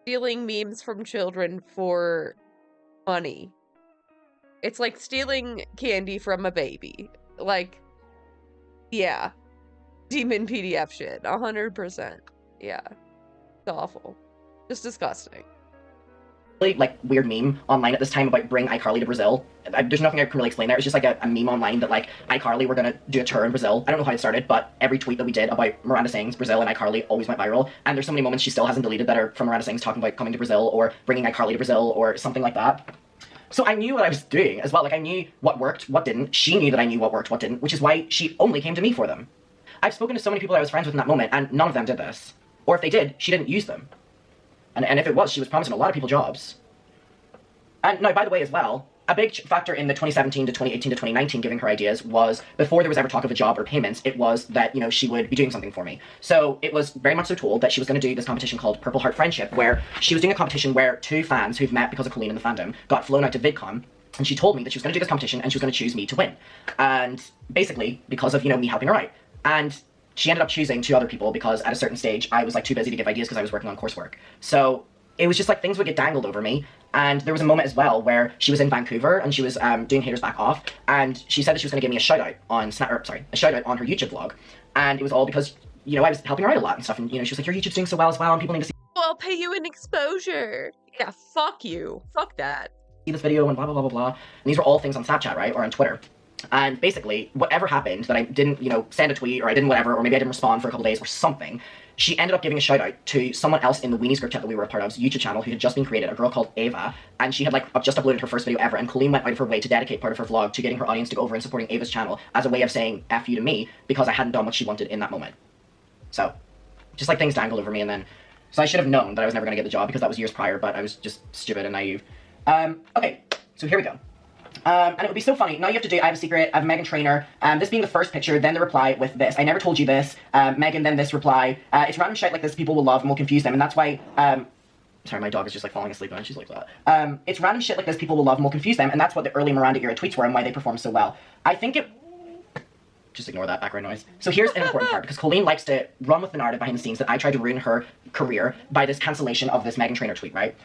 Stealing memes from children for money. It's like stealing candy from a baby. Yeah. Demon PDF shit. 100%. Yeah. It's awful. Just disgusting. Weird meme online at this time about bring iCarly to Brazil. There's nothing I can really explain there. It's just a meme online that iCarly were gonna do a tour in Brazil. I don't know how it started, but every tweet that we did about Miranda Sings, Brazil, and iCarly always went viral. And there's so many moments she still hasn't deleted that are from Miranda Sings talking about coming to Brazil or bringing iCarly to Brazil or something like that. So I knew what I was doing as well. I knew what worked, what didn't. She knew that I knew what worked, what didn't, which is why she only came to me for them. I've spoken to so many people I was friends with in that moment, and none of them did this. Or if they did, she didn't use them. And if it was, she was promising a lot of people jobs. And no, by the way, as well, a big factor in the 2017 to 2018 to 2019 giving her ideas was, before there was ever talk of a job or payments, it was that, you know, she would be doing something for me. So it was very much so told that she was going to do this competition called Purple Heart Friendship, where she was doing a competition where 2 fans who've met because of Colleen in the fandom got flown out to VidCon, and she told me that she was going to do this competition and she was going to choose me to win. And basically, because of, you know, me helping her out. And she ended up choosing 2 other people because at a certain stage, I was like too busy to give ideas because I was working on coursework. So it was just like things would get dangled over me. And there was a moment as well where she was in Vancouver and she was doing Haters Back Off, and she said that she was going to give me a shout out on a shout out on her YouTube vlog. And it was all because, you know, I was helping her out a lot and stuff, and you know, she was like, your YouTube's doing so well as well, and people need to see Well, I'll pay you an exposure. Yeah, fuck you. Fuck that. this video and blah blah blah blah blah. And these were all things on Snapchat, right, or on Twitter. And basically, whatever happened that I didn't, you know, send a tweet, or I didn't whatever, or maybe I didn't respond for a couple days or something, she ended up giving a shout out to someone else in the Weenies group chat that we were a part of's YouTube channel who had just been created, a girl called Ava, and she had like just uploaded her first video ever, and Colleen went out of her way to dedicate part of her vlog to getting her audience to go over and supporting Ava's channel as a way of saying F you to me because I hadn't done what she wanted in that moment. So, just like things dangled over me, and then, so I should have known that I was never going to get the job because that was years prior, but I was just stupid and naive. Okay, so here we go. And it would be so funny. Now you have to do, I have a secret, I have a Megan Trainor, this being the first picture, then the reply with this. I never told you this, Megan, then this reply. It's random shit like this people will love and will confuse them, and that's why, sorry, my dog is just like falling asleep and she's like that. It's random shit like this people will love and will confuse them, and that's what the early Miranda era tweets were and why they performed so well. I think it, just ignore that background noise. So here's an important part, because Colleen likes to run with the narrative behind the scenes that I tried to ruin her career by this cancellation of this Megan Trainor tweet, right?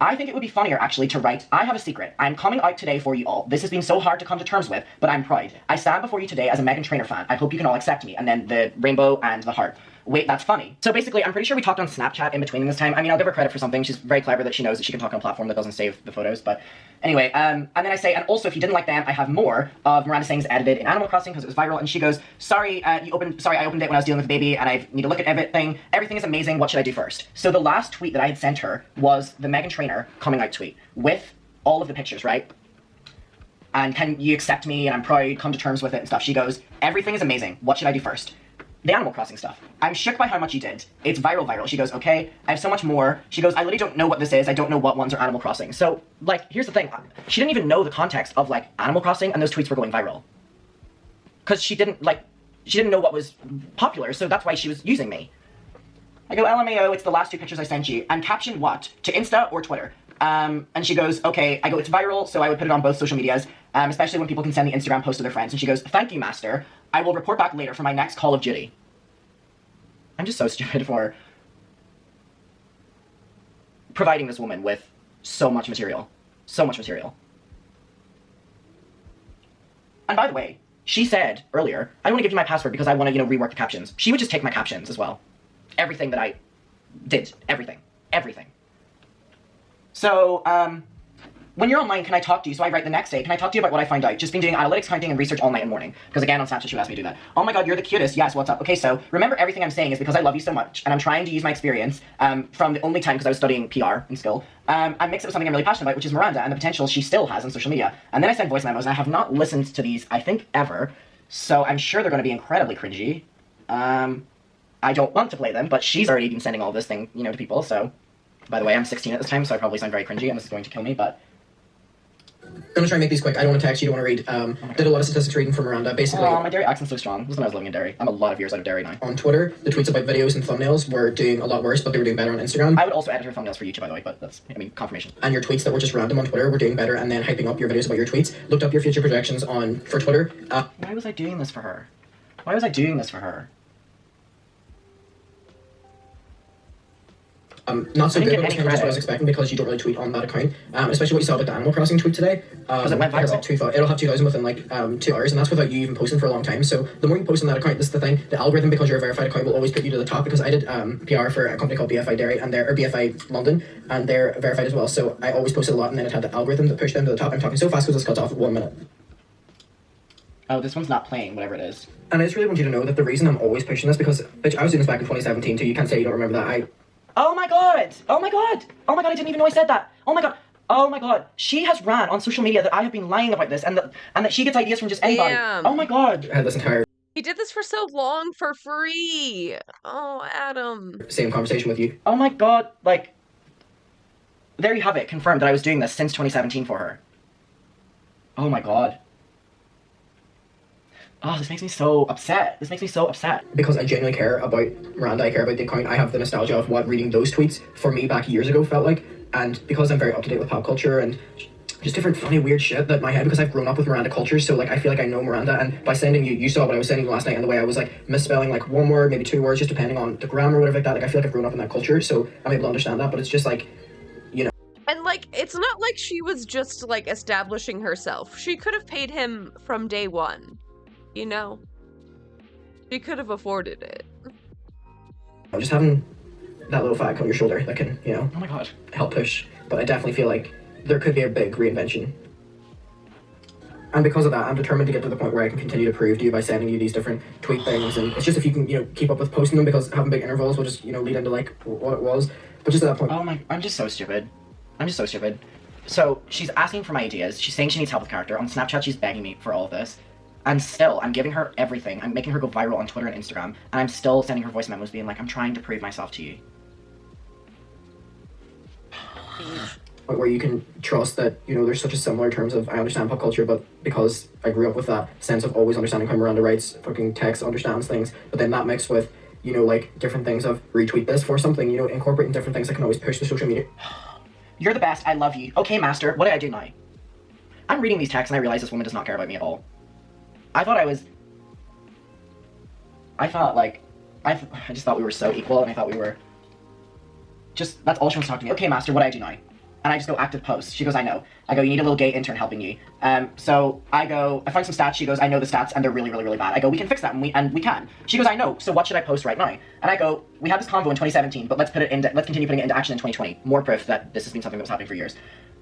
I think it would be funnier, actually, to write, I have a secret. I'm coming out today for you all. This has been so hard to come to terms with, but I'm proud. I stand before you today as a Megan Trainor fan. I hope you can all accept me. And then the rainbow and the heart. Wait, that's funny. So basically, I'm pretty sure we talked on Snapchat in between this time. I mean, I'll give her credit for something. She's very clever that she knows that she can talk on a platform that doesn't save the photos. But anyway, and then I say, and also, if you didn't like them, I have more of Miranda sayings edited in Animal Crossing because it was viral. And she goes, sorry, I opened it when I was dealing with the baby, and I need to look at everything. Everything is amazing. What should I do first? So the last tweet that I had sent her was the Megan Trainor coming out tweet with all of the pictures, right? And can you accept me? And I'm proud. Come to terms with it and stuff. She goes, everything is amazing. What should I do first? The Animal Crossing stuff. I'm shook by how much you did. It's viral. She goes, okay, I have so much more. She goes, I literally don't know what this is. I don't know what ones are Animal Crossing. So, like, here's the thing. She didn't even know the context of, like, Animal Crossing, and those tweets were going viral. Because she didn't know what was popular, so that's why she was using me. I go, LMAO, it's the last 2 pictures I sent you. And caption what? To Insta or Twitter? And she goes, okay. I go, it's viral, so I would put it on both social medias, especially when people can send the Instagram post to their friends. And she goes, thank you, Master. I will report back later for my next Call of Duty. I'm just so stupid for providing this woman with so much material. So much material. And by the way, she said earlier, I don't want to give you my password because I want to, you know, rework the captions. She would just take my captions as well. Everything that I did. Everything. Everything. So, when you're online, can I talk to you? So I write the next day, can I talk to you about what I find out? Just been doing analytics, counting, and research all night and morning. Because again, on Snapchat, she asked me to do that. Oh my god, you're the cutest. Yes, what's up? Okay, so remember everything I'm saying is because I love you so much, and I'm trying to use my experience from the only time, because I was studying PR in school, and mix it with something I'm really passionate about, which is Miranda, and the potential she still has on social media. And then I send voice memos, and I have not listened to these, I think, ever. So I'm sure they're going to be incredibly cringy. I don't want to play them, but she's already been sending all this thing, you know, to people, so... By the way, I'm 16 at this time, so I probably sound very cringy, and this is going to kill me, but... I'm gonna try and make these quick. I don't want to text you, don't want to read. Did a lot of statistics reading from Miranda. Basically, oh, my Derry accent's so strong. This is when I was living in Derry. I'm a lot of years out of Derry now. On Twitter, the tweets about videos and thumbnails were doing a lot worse, but they were doing better on Instagram. I would also edit her thumbnails for YouTube, by the way, but that's, I mean, confirmation. And your tweets that were just random on Twitter were doing better, and then hyping up your videos about your tweets. Looked up your future projections for Twitter. Why was I doing this for her? Why was I doing this for her? Not so good, but it's kind of just what I was expecting because you don't really tweet on that account. Especially what you saw about the Animal Crossing tweet today. Because it went viral. Like it'll have 2,000 within like 2 hours, and that's without you even posting for a long time. So the more you post on that account, this is the thing. The algorithm, because you're a verified account, will always put you to the top. Because I did PR for a company called BFI Derry or BFI London, and they're verified as well. So I always posted a lot, and then it had the algorithm that pushed them to the top. I'm talking so fast because it's cut off at 1 minute. Oh, this one's not playing, whatever it is. And I just really want you to know that the reason I'm always pushing this, because bitch, I was doing this back in 2017 too. You can't say you don't remember that. Oh my god! Oh my god! Oh my god, I didn't even know I said that! Oh my god! Oh my god! She has ran on social media that I have been lying about this, and that she gets ideas from just anybody. Damn. Oh my god! I had this entire He did this for so long for free. Oh, Adam. same conversation with you. Oh my god, like, there you have it, confirmed that I was doing this since 2017 for her. Oh my god. Oh, this makes me so upset. This makes me so upset. Because I genuinely care about Miranda, I care about the account, I have the nostalgia of what reading those tweets for me back years ago felt like, and because I'm very up to date with pop culture and just different funny weird shit that my head, because I've grown up with Miranda culture, so like I feel like I know Miranda, and by sending you saw what I was sending you last night and the way I was like misspelling like one word, maybe two words, just depending on the grammar or whatever like that, like I feel like I've grown up in that culture, so I'm able to understand that, but it's just like, you know. And like, it's not like she was just like establishing herself. She could have paid him from day one, you know? She could have afforded it. Just having that little flag on your shoulder that can, you know, oh my god, help push, but I definitely feel like there could be a big reinvention. And because of that, I'm determined to get to the point where I can continue to prove to you by sending you these different tweet things, and it's just if you can, you know, keep up with posting them, because having big intervals will just, you know, lead into like what it was. But just at that point. Oh my, I'm just so stupid. I'm just so stupid. So she's asking for my ideas. She's saying she needs help with character. On Snapchat, she's begging me for all of this. And still, I'm giving her everything. I'm making her go viral on Twitter and Instagram. And I'm still sending her voice memos being like, I'm trying to prove myself to you. Where you can trust that, you know, there's such a similar terms of I understand pop culture, but because I grew up with that sense of always understanding how Miranda writes fucking text, understands things, but then that mixed with, you know, like different things of retweet this for something, you know, incorporating different things that can always push the social media. You're the best, I love you. Okay, master, what did I do now? I'm reading these texts and I realize this woman does not care about me at all. I just thought we were so equal, and I thought we were just, that's all she wants to talk to me. Okay, master, what do I do now? And I just go active post. She goes, I know. I go, you need a little gay intern helping you. So I go, I find some stats. She goes, I know the stats and they're really, really, really bad. I go, we can fix that, and we can. She goes, I know. So what should I post right now? And I go, we had this convo in 2017, but let's continue putting it into action in 2020. More proof that this has been something that was happening for years.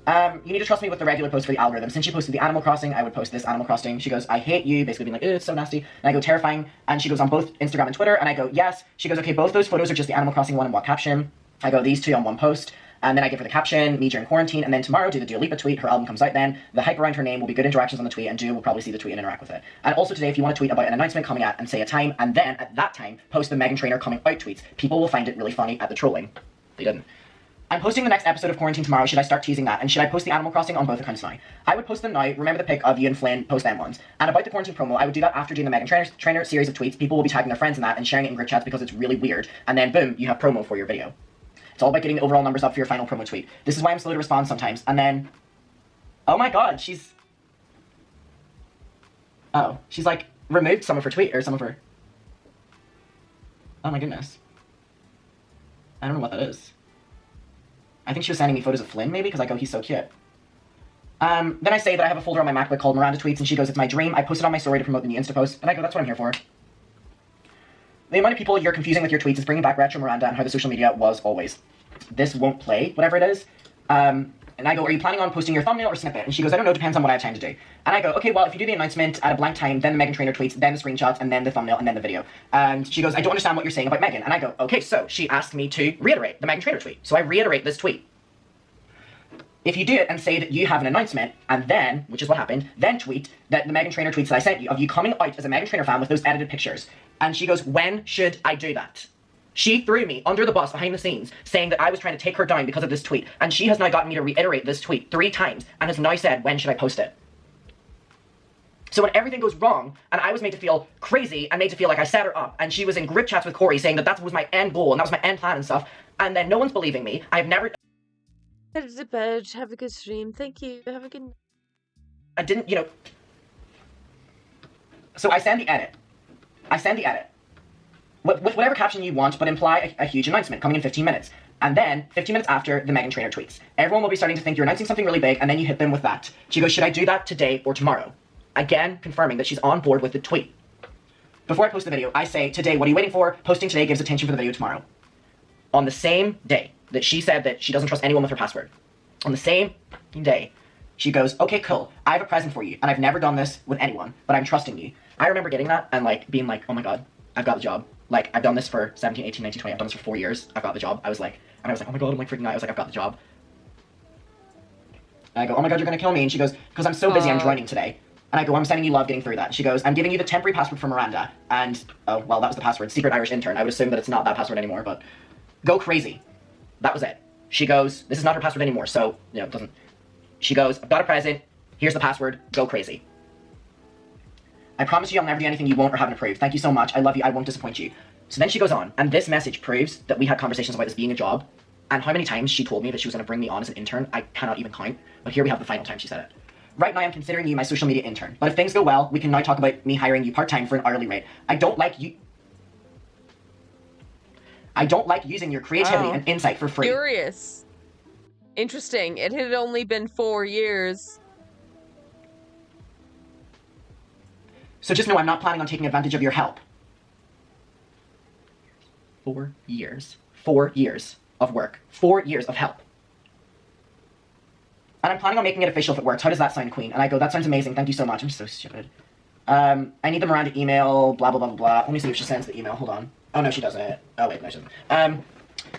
You need to trust me with the regular post for the algorithm. Since you posted the Animal Crossing, I would post this Animal Crossing. She goes, I hate you, basically being like, it's so nasty. And I go, terrifying. And she goes, on both Instagram and Twitter. And I go, yes. She goes, okay, both those photos are just the Animal Crossing one and what caption? I go, these two on one post. And then I give her the caption, me during quarantine, and then tomorrow do the Dua Lipa tweet, her album comes out then, the hype around her name will be good interactions on the tweet, and Dua will probably see the tweet and interact with it. And also today, if you want to tweet about an announcement coming out and say a time, and then at that time, post the Meghan Trainor coming out tweets, people will find it really funny at the trolling. They didn't. I'm posting the next episode of Quarantine tomorrow, should I start teasing that? And should I post the Animal Crossing on both accounts now? I would post them now, remember the pic of you and Flynn, post them ones. And about the Quarantine promo, I would do that after doing the Meghan Trainor series of tweets, people will be tagging their friends in that and sharing it in group chats because it's really weird, and then boom, you have promo for your video. It's all about getting the overall numbers up for your final promo tweet. This is why I'm slow to respond sometimes. And then, oh my god, she's like removed some of her tweet, or some of her, oh my goodness. I don't know what that is. I think she was sending me photos of Flynn maybe, because I go, he's so cute. Then I say that I have a folder on my MacBook called Miranda Tweets, and she goes, it's my dream. I posted on my story to promote the new Insta post, and I go, that's what I'm here for. The amount of people you're confusing with your tweets is bringing back retro Miranda and how the social media was always. This won't play, whatever it is. And I go, are you planning on posting your thumbnail or snippet? And she goes, I don't know, depends on what I have time to do. And I go, okay, well, if you do the announcement at a blank time, then the Meghan Trainor tweets, then the screenshots, and then the thumbnail, and then the video. And she goes, I don't understand what you're saying about Meghan. And I go, okay, so she asked me to reiterate the Meghan Trainor tweet. So I reiterate this tweet. If you do it and say that you have an announcement, and then, which is what happened, then tweet that the Meghan Trainor tweets that I sent you of you coming out as a Meghan Trainor fan with those edited pictures. And she goes, when should I do that? She threw me under the bus behind the scenes, saying that I was trying to take her down because of this tweet. And she has now gotten me to reiterate this tweet 3 times, and has now said, when should I post it? So when everything goes wrong, and I was made to feel crazy, and made to feel like I set her up, and she was in group chats with Corey saying that that was my end goal, and that was my end plan and stuff, and then no one's believing me, I've never... Head to bed, have a good stream, thank you, have a good night. I didn't, you know... So I send the edit. With whatever caption you want, but imply a huge announcement coming in 15 minutes. And then, 15 minutes after, the Meghan Trainor tweets. Everyone will be starting to think you're announcing something really big, and then you hit them with that. She goes, should I do that today or tomorrow? Again, confirming that she's on board with the tweet. Before I post the video, I say, today, what are you waiting for? Posting today gives attention for the video tomorrow. On the same day that she said that she doesn't trust anyone with her password, on the same day, she goes, okay, cool, I have a present for you, and I've never done this with anyone, but I'm trusting you. I remember getting that and like being like, oh my god, I've got the job. Like, I've done this for 17, 18, 19, 20, I've done this for 4 years, I've got the job. I was like, oh my god, I'm like freaking out. I was like, I've got the job. And I go, oh my god, you're gonna kill me. And she goes, because I'm so busy, I'm drowning today. And I go, I'm sending you love getting through that. And she goes, I'm giving you the temporary password for Miranda. And, oh, well, that was the password. Secret Irish intern. I would assume that it's not that password anymore, but go crazy. That was it. She goes, this is not her password anymore, so, you know, it doesn't. She goes, I've got a present. Here's the password. Go crazy. I promise you I'll never do anything you won't or haven't approved. Thank you so much. I love you. I won't disappoint you. So then she goes on, and this message proves that we had conversations about this being a job, and how many times she told me that she was going to bring me on as an intern, I cannot even count, but here we have the final time she said it. Right now I'm considering you my social media intern, but if things go well, we can now talk about me hiring you part-time for an hourly rate. I don't like using your creativity and insight for free. Curious. Interesting. It had only been 4 years. So just know I'm not planning on taking advantage of your help. 4 years. 4 years of work. 4 years of help. And I'm planning on making it official if it works. How does that sound, Queen? And I go, that sounds amazing. Thank you so much. I'm so stupid. I need the Miranda email, blah, blah, blah, blah, blah. Let me see if she sends the email. Hold on. Oh, no, she doesn't. Oh, wait, no, she doesn't.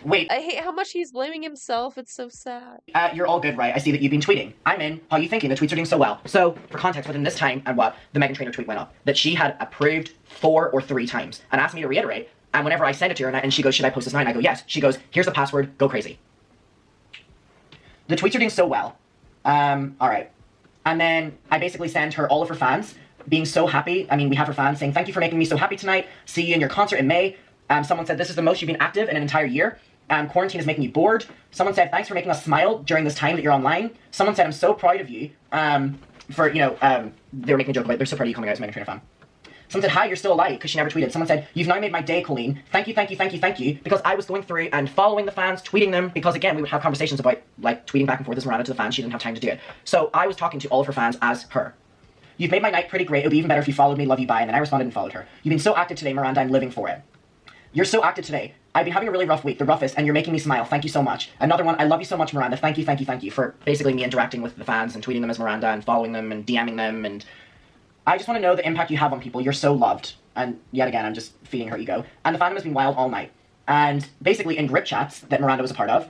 Wait. I hate how much he's blaming himself. It's so sad. You're all good, right? I see that you've been tweeting. I'm in. How are you thinking? The tweets are doing so well. So, for context, within this time, and what? The Meghan Trainor tweet went up. That she had approved 4 or 3 times. And asked me to reiterate. And whenever I send it to her, and she goes, should I post this now? And I go, yes. She goes, here's the password. Go crazy. The tweets are doing so well. Alright. And then I basically send her all of her fans being so happy. I mean, we have her fans saying, thank you for making me so happy tonight. See you in your concert in May. Someone said, this is the most you've been active in an entire year. Quarantine is making you bored. Someone said, thanks for making us smile during this time that you're online. Someone said, I'm so proud of you. For, you know, they were making a joke about it. They're so proud of you coming out as a Meghan Trainor fan. Someone said, hi, you're still alive, because she never tweeted. Someone said, you've now made my day, Colleen. Thank you, thank you, thank you, thank you. Because I was going through and following the fans, tweeting them, because again, we would have conversations about, like, tweeting back and forth as Miranda to the fans. She didn't have time to do it. So I was talking to all of her fans as her. You've made my night pretty great. It would be even better if you followed me, love you, bye. And then I responded and followed her. You've been so active today, Miranda, I'm living for it. You're so active today. I've been having a really rough week, the roughest, and you're making me smile. Thank you so much. Another one, I love you so much, Miranda. Thank you, thank you, thank you for basically me interacting with the fans and tweeting them as Miranda and following them and DMing them. And I just want to know the impact you have on people. You're so loved. And yet again, I'm just feeding her ego. And the fandom has been wild all night. And basically in group chats that Miranda was a part of,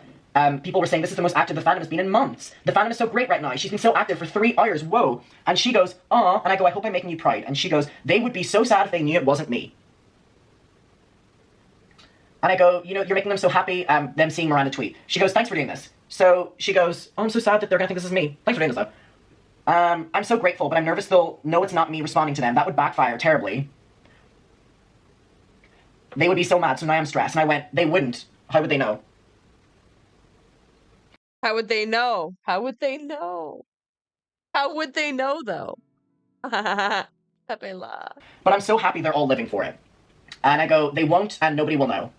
people were saying this is the most active the fandom has been in months. The fandom is so great right now. She's been so active for 3 hours. Whoa. And she goes, aw. And I go, I hope I'm making you proud. And she goes, they would be so sad if they knew it wasn't me. And I go, you know, you're making them so happy, them seeing Miranda tweet. She goes, thanks for doing this. So she goes, oh, I'm so sad that they're gonna think this is me. Thanks for doing this, though. I'm so grateful, but I'm nervous they'll know it's not me responding to them. That would backfire terribly. They would be so mad, so now I'm stressed. And I went, they wouldn't. How would they know? How would they know? How would they know? How would they know, though? Pepe la. But I'm so happy they're all living for it. And I go, they won't, and nobody will know.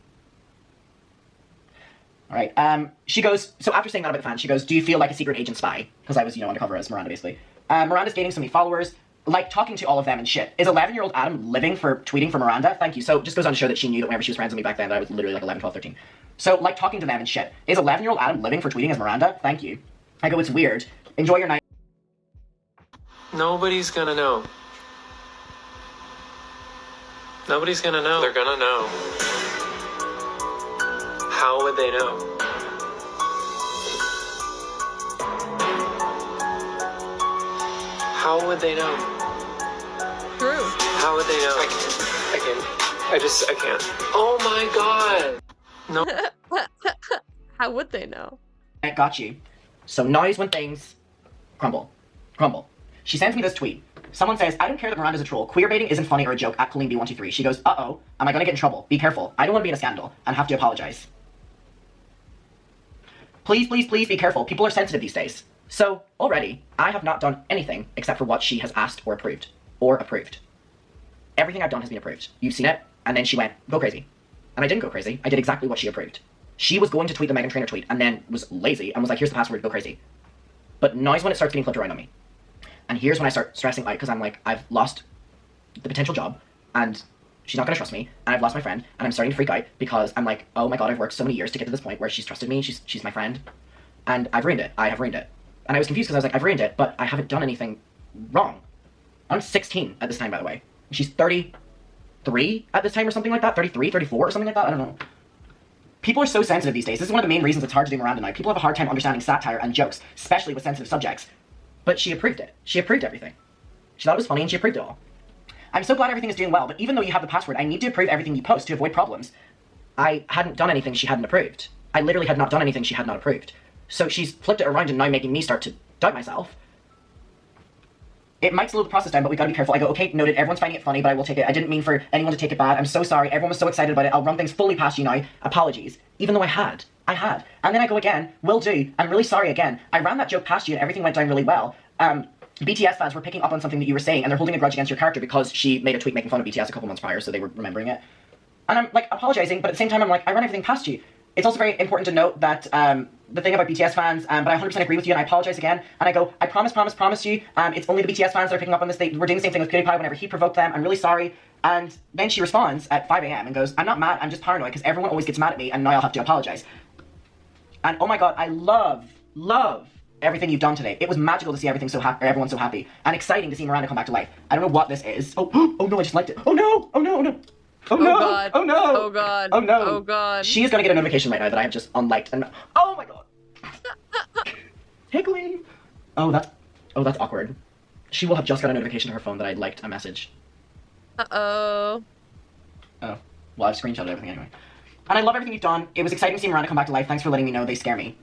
Alright, she goes, so after saying that about the fans, she goes, do you feel like a secret agent spy? Because I was, you know, undercover as Miranda, basically. Miranda's gaining so many followers, like talking to all of them and shit. Is 11-year-old Adam living for tweeting for Miranda? Thank you. So just goes on to show that she knew that whenever she was friends with me back then, that I was literally like 11, 12, 13. So, like talking to them and shit. Is 11-year-old Adam living for tweeting as Miranda? Thank you. I go, it's weird. Enjoy your night. Nobody's gonna know. Nobody's gonna know. They're gonna know. How would they know? How would they know? True. How would they know? I can't. Oh my god! No. How would they know? I got you. So now is when things crumble. Crumble. She sends me this tweet. Someone says, I don't care that Miranda's a troll. Queerbaiting isn't funny or a joke at Colleen B123. She goes, uh-oh, am I gonna get in trouble? Be careful. I don't want to be in a scandal and have to apologize. Please, please, please be careful. People are sensitive these days. So, already, I have not done anything except for what she has asked or approved. Or approved. Everything I've done has been approved. You've seen it, and then she went, go crazy. And I didn't go crazy. I did exactly what she approved. She was going to tweet the Meghan Trainor tweet, and then was lazy, and was like, here's the password, go crazy. But now is when it starts getting flipped around on me. And here's when I start stressing out, because I'm like, I've lost the potential job, and she's not going to trust me, and I've lost my friend, and I'm starting to freak out, because I'm like, oh my god, I've worked so many years to get to this point where she's trusted me, she's my friend, and I've ruined it. I have ruined it. And I was confused, because I was like, I've ruined it, but I haven't done anything wrong. I'm 16 at this time, by the way. She's 33 at this time, or something like that, 33, 34, or something like that, I don't know. People are so sensitive these days. This is one of the main reasons it's hard to do Miranda now. People have a hard time understanding satire and jokes, especially with sensitive subjects. But she approved it. She approved everything. She thought it was funny and she approved it all. I'm so glad everything is doing well, but even though you have the password, I need to approve everything you post to avoid problems. I hadn't done anything she hadn't approved. I literally had not done anything she had not approved. So she's flipped it around and now making me start to doubt myself. It might slow the process down, but we gotta be careful. I go, okay, noted, everyone's finding it funny, but I will take it. I didn't mean for anyone to take it bad. I'm so sorry. Everyone was so excited about it. I'll run things fully past you now. Apologies. Even though I had. And then I go again, will do. I'm really sorry again. I ran that joke past you and everything went down really well. BTS fans were picking up on something that you were saying and they're holding a grudge against your character because she made a tweet making fun of BTS a couple months prior, so they were remembering it. And I'm like apologizing, but at the same time I'm like, I ran everything past you. It's also very important to note that the thing about BTS fans, but I 100% agree with you and I apologize again. And I go, I promise you, it's only the BTS fans that are picking up on this. They were doing the same thing with PewDiePie whenever he provoked them. I'm really sorry. And then she responds at 5 a.m. and goes, I'm not mad, I'm just paranoid because everyone always gets mad at me and now I'll have to apologize. And oh my god, I love everything you've done today. It was magical to see everyone so happy and exciting to see Miranda come back to life. I don't know what this is. Oh no, I just liked it. Oh no. Oh no. Oh no! God. Oh no! Oh god! Oh no! Oh god! She is gonna get a notification right now that I have just unliked and oh my god! Hey Colleen! Oh that's awkward. She will have just got a notification to her phone that I liked a message. Uh-oh. Oh. Well, I've screenshotted everything anyway. And I love everything you've done. It was exciting to see Miranda come back to life. Thanks for letting me know. They scare me.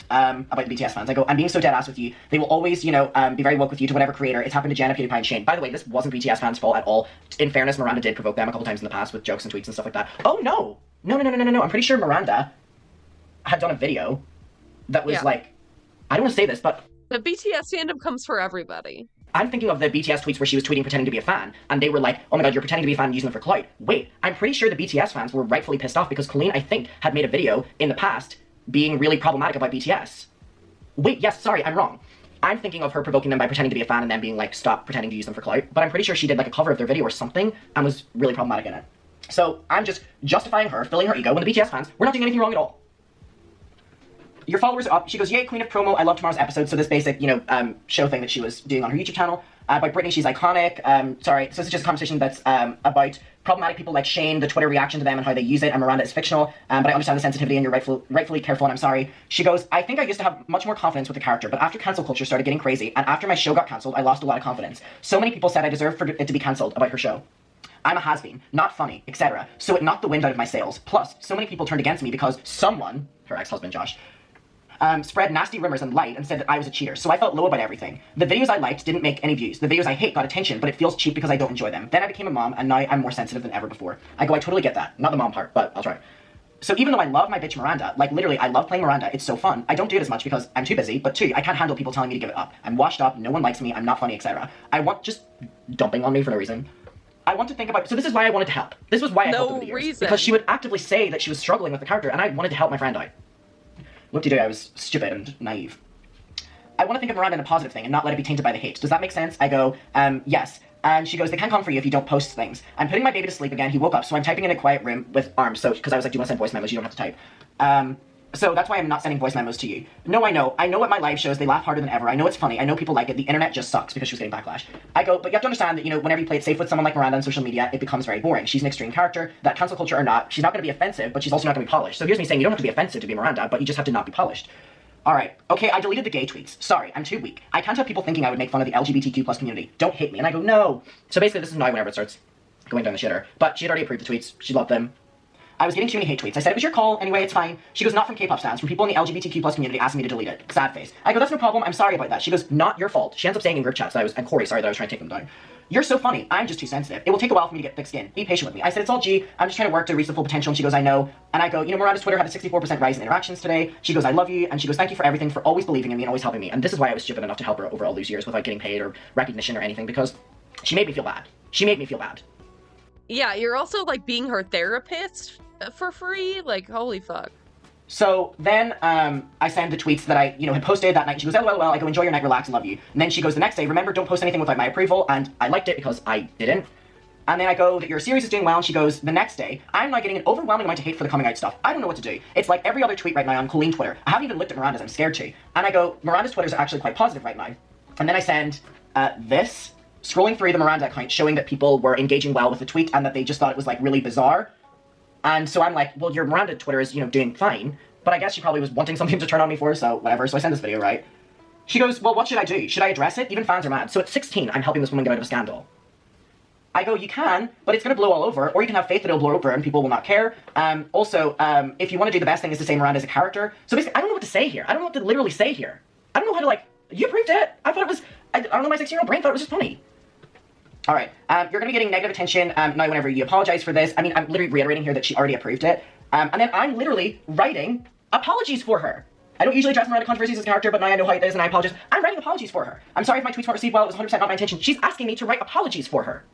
About the BTS fans. I go, I'm being so dead ass with you. They will always, be very woke with you to whatever creator. It's happened to Jenna, PewDiePie, and Shane. By the way, this wasn't BTS fans' fault at all. In fairness, Miranda did provoke them a couple times in the past with jokes and tweets and stuff like that. Oh no! No. I'm pretty sure Miranda had done a video that was like, I don't want to say this, but the BTS fandom comes for everybody. I'm thinking of the BTS tweets where she was tweeting pretending to be a fan, and they were like, oh my god, you're pretending to be a fan and using them for clout. Wait, I'm pretty sure the BTS fans were rightfully pissed off because Colleen, I think, had made a video in the past being really problematic about BTS. Wait, yes, sorry, I'm wrong. I'm thinking of her provoking them by pretending to be a fan and then being like, stop pretending to use them for clout. But I'm pretty sure she did like a cover of their video or something and was really problematic in it. So I'm just justifying her, filling her ego, when the BTS fans, we're not doing anything wrong at all. Your followers are up. She goes, yay, queen of promo, I love tomorrow's episode. So this basic, show thing that she was doing on her YouTube channel. By Britney, she's iconic. Sorry, so this is just a conversation that's about problematic people like Shane, the Twitter reaction to them and how they use it, and Miranda is fictional, but I understand the sensitivity and you're rightfully careful and I'm sorry. She goes, I think I used to have much more confidence with the character, but after cancel culture started getting crazy, and after my show got cancelled, I lost a lot of confidence. So many people said I deserved for it to be cancelled about her show. I'm a has-been, not funny, etc. So it knocked the wind out of my sails. Plus, so many people turned against me because someone, her ex-husband Josh, spread nasty rumors and lied and said that I was a cheater, so I felt low about everything. The videos I liked didn't make any views. The videos I hate got attention, but it feels cheap because I don't enjoy them. Then I became a mom, and now I'm more sensitive than ever before. I go, I totally get that. Not the mom part, but I'll try. So even though I love my bitch Miranda, like literally I love playing Miranda, it's so fun, I don't do it as much because I'm too busy, but two, I can't handle people telling me to give it up. I'm washed up, no one likes me, I'm not funny, etc. I want just dumping on me for no reason. I want to think about, so this is why I wanted to help. This was why I helped over the years. Because she would actively say that she was struggling with the character, and I wanted to help my friend out. Whoop-de-doo, I was stupid and naive. I want to think of Miranda in a positive thing and not let it be tainted by the hate. Does that make sense? I go, yes. And she goes, they can't come for you if you don't post things. I'm putting my baby to sleep again. He woke up, so I'm typing in a quiet room with arms. So, because I was like, do you want to send voice memos? You don't have to type. So that's why I'm not sending voice memos to you. No, I know. I know what my live shows, they laugh harder than ever. I know it's funny. I know people like it. The internet just sucks because she was getting backlash. I go, but you have to understand that, whenever you play it safe with someone like Miranda on social media, it becomes very boring. She's an extreme character. That cancel culture or not, she's not going to be offensive, but she's also not going to be polished. So here's me saying you don't have to be offensive to be Miranda, but you just have to not be polished. Alright, okay, I deleted the gay tweets. Sorry, I'm too weak. I can't have people thinking I would make fun of the LGBTQ+ community. Don't hate me. And I go, no. So basically this is now whenever it starts going down the shitter. But she had already approved the tweets. She loved them. I was getting too many hate tweets. I said, it was your call. Anyway, it's fine. She goes, not from K-pop stans, from people in the LGBTQ+ community asking me to delete it. Sad face. I go, that's no problem. I'm sorry about that. She goes, not your fault. She ends up saying in group chats that and Corey, sorry that I was trying to take them down. You're so funny. I'm just too sensitive. It will take a while for me to get thick skin. Be patient with me. I said, it's all G. I'm just trying to work to reach the full potential. And she goes, I know. And I go, Miranda's Twitter had a 64% rise in interactions today. She goes, I love you. And she goes, thank you for everything, for always believing in me and always helping me. And this is why I was stupid enough to help her over all these years without getting paid or recognition or anything, because she made me feel bad. She made me feel bad. Yeah, you're also like being her therapist for free. Like, holy fuck. So then I send the tweets that I, had posted that night. She goes, LOL, I go, enjoy your night, relax, and love you. And then she goes the next day, remember, don't post anything without my approval. And I liked it because I didn't. And then I go, that your series is doing well. And she goes, the next day, I'm now getting an overwhelming amount of hate for the coming out stuff. I don't know what to do. It's like every other tweet right now on Colleen Twitter. I haven't even looked at Miranda's, I'm scared to. And I go, Miranda's Twitter is actually quite positive right now. And then I send this, scrolling through the Miranda account, showing that people were engaging well with the tweet and that they just thought it was like really bizarre. And so I'm like, well, your Miranda Twitter is, doing fine. But I guess she probably was wanting something to turn on me for, so whatever. So I send this video, right? She goes, well, what should I do? Should I address it? Even fans are mad. So at 16, I'm helping this woman get out of a scandal. I go, you can, but it's going to blow all over, or you can have faith that it'll blow over and people will not care. Also, if you want to do the best thing is to say Miranda is a character. So basically, I don't know what to say here. I don't know what to literally say here. I don't know how to, like, you approved it. I thought it was, I don't know, my 16-year-old brain thought it was just funny. All right, you're going to be getting negative attention now whenever you apologize for this. I mean, I'm literally reiterating here that she already approved it. And then I'm literally writing apologies for her. I don't usually address Miranda controversies as a character, but now I know how it is and I apologize. I'm writing apologies for her. I'm sorry if my tweets weren't received well. It was 100% not my intention. She's asking me to write apologies for her.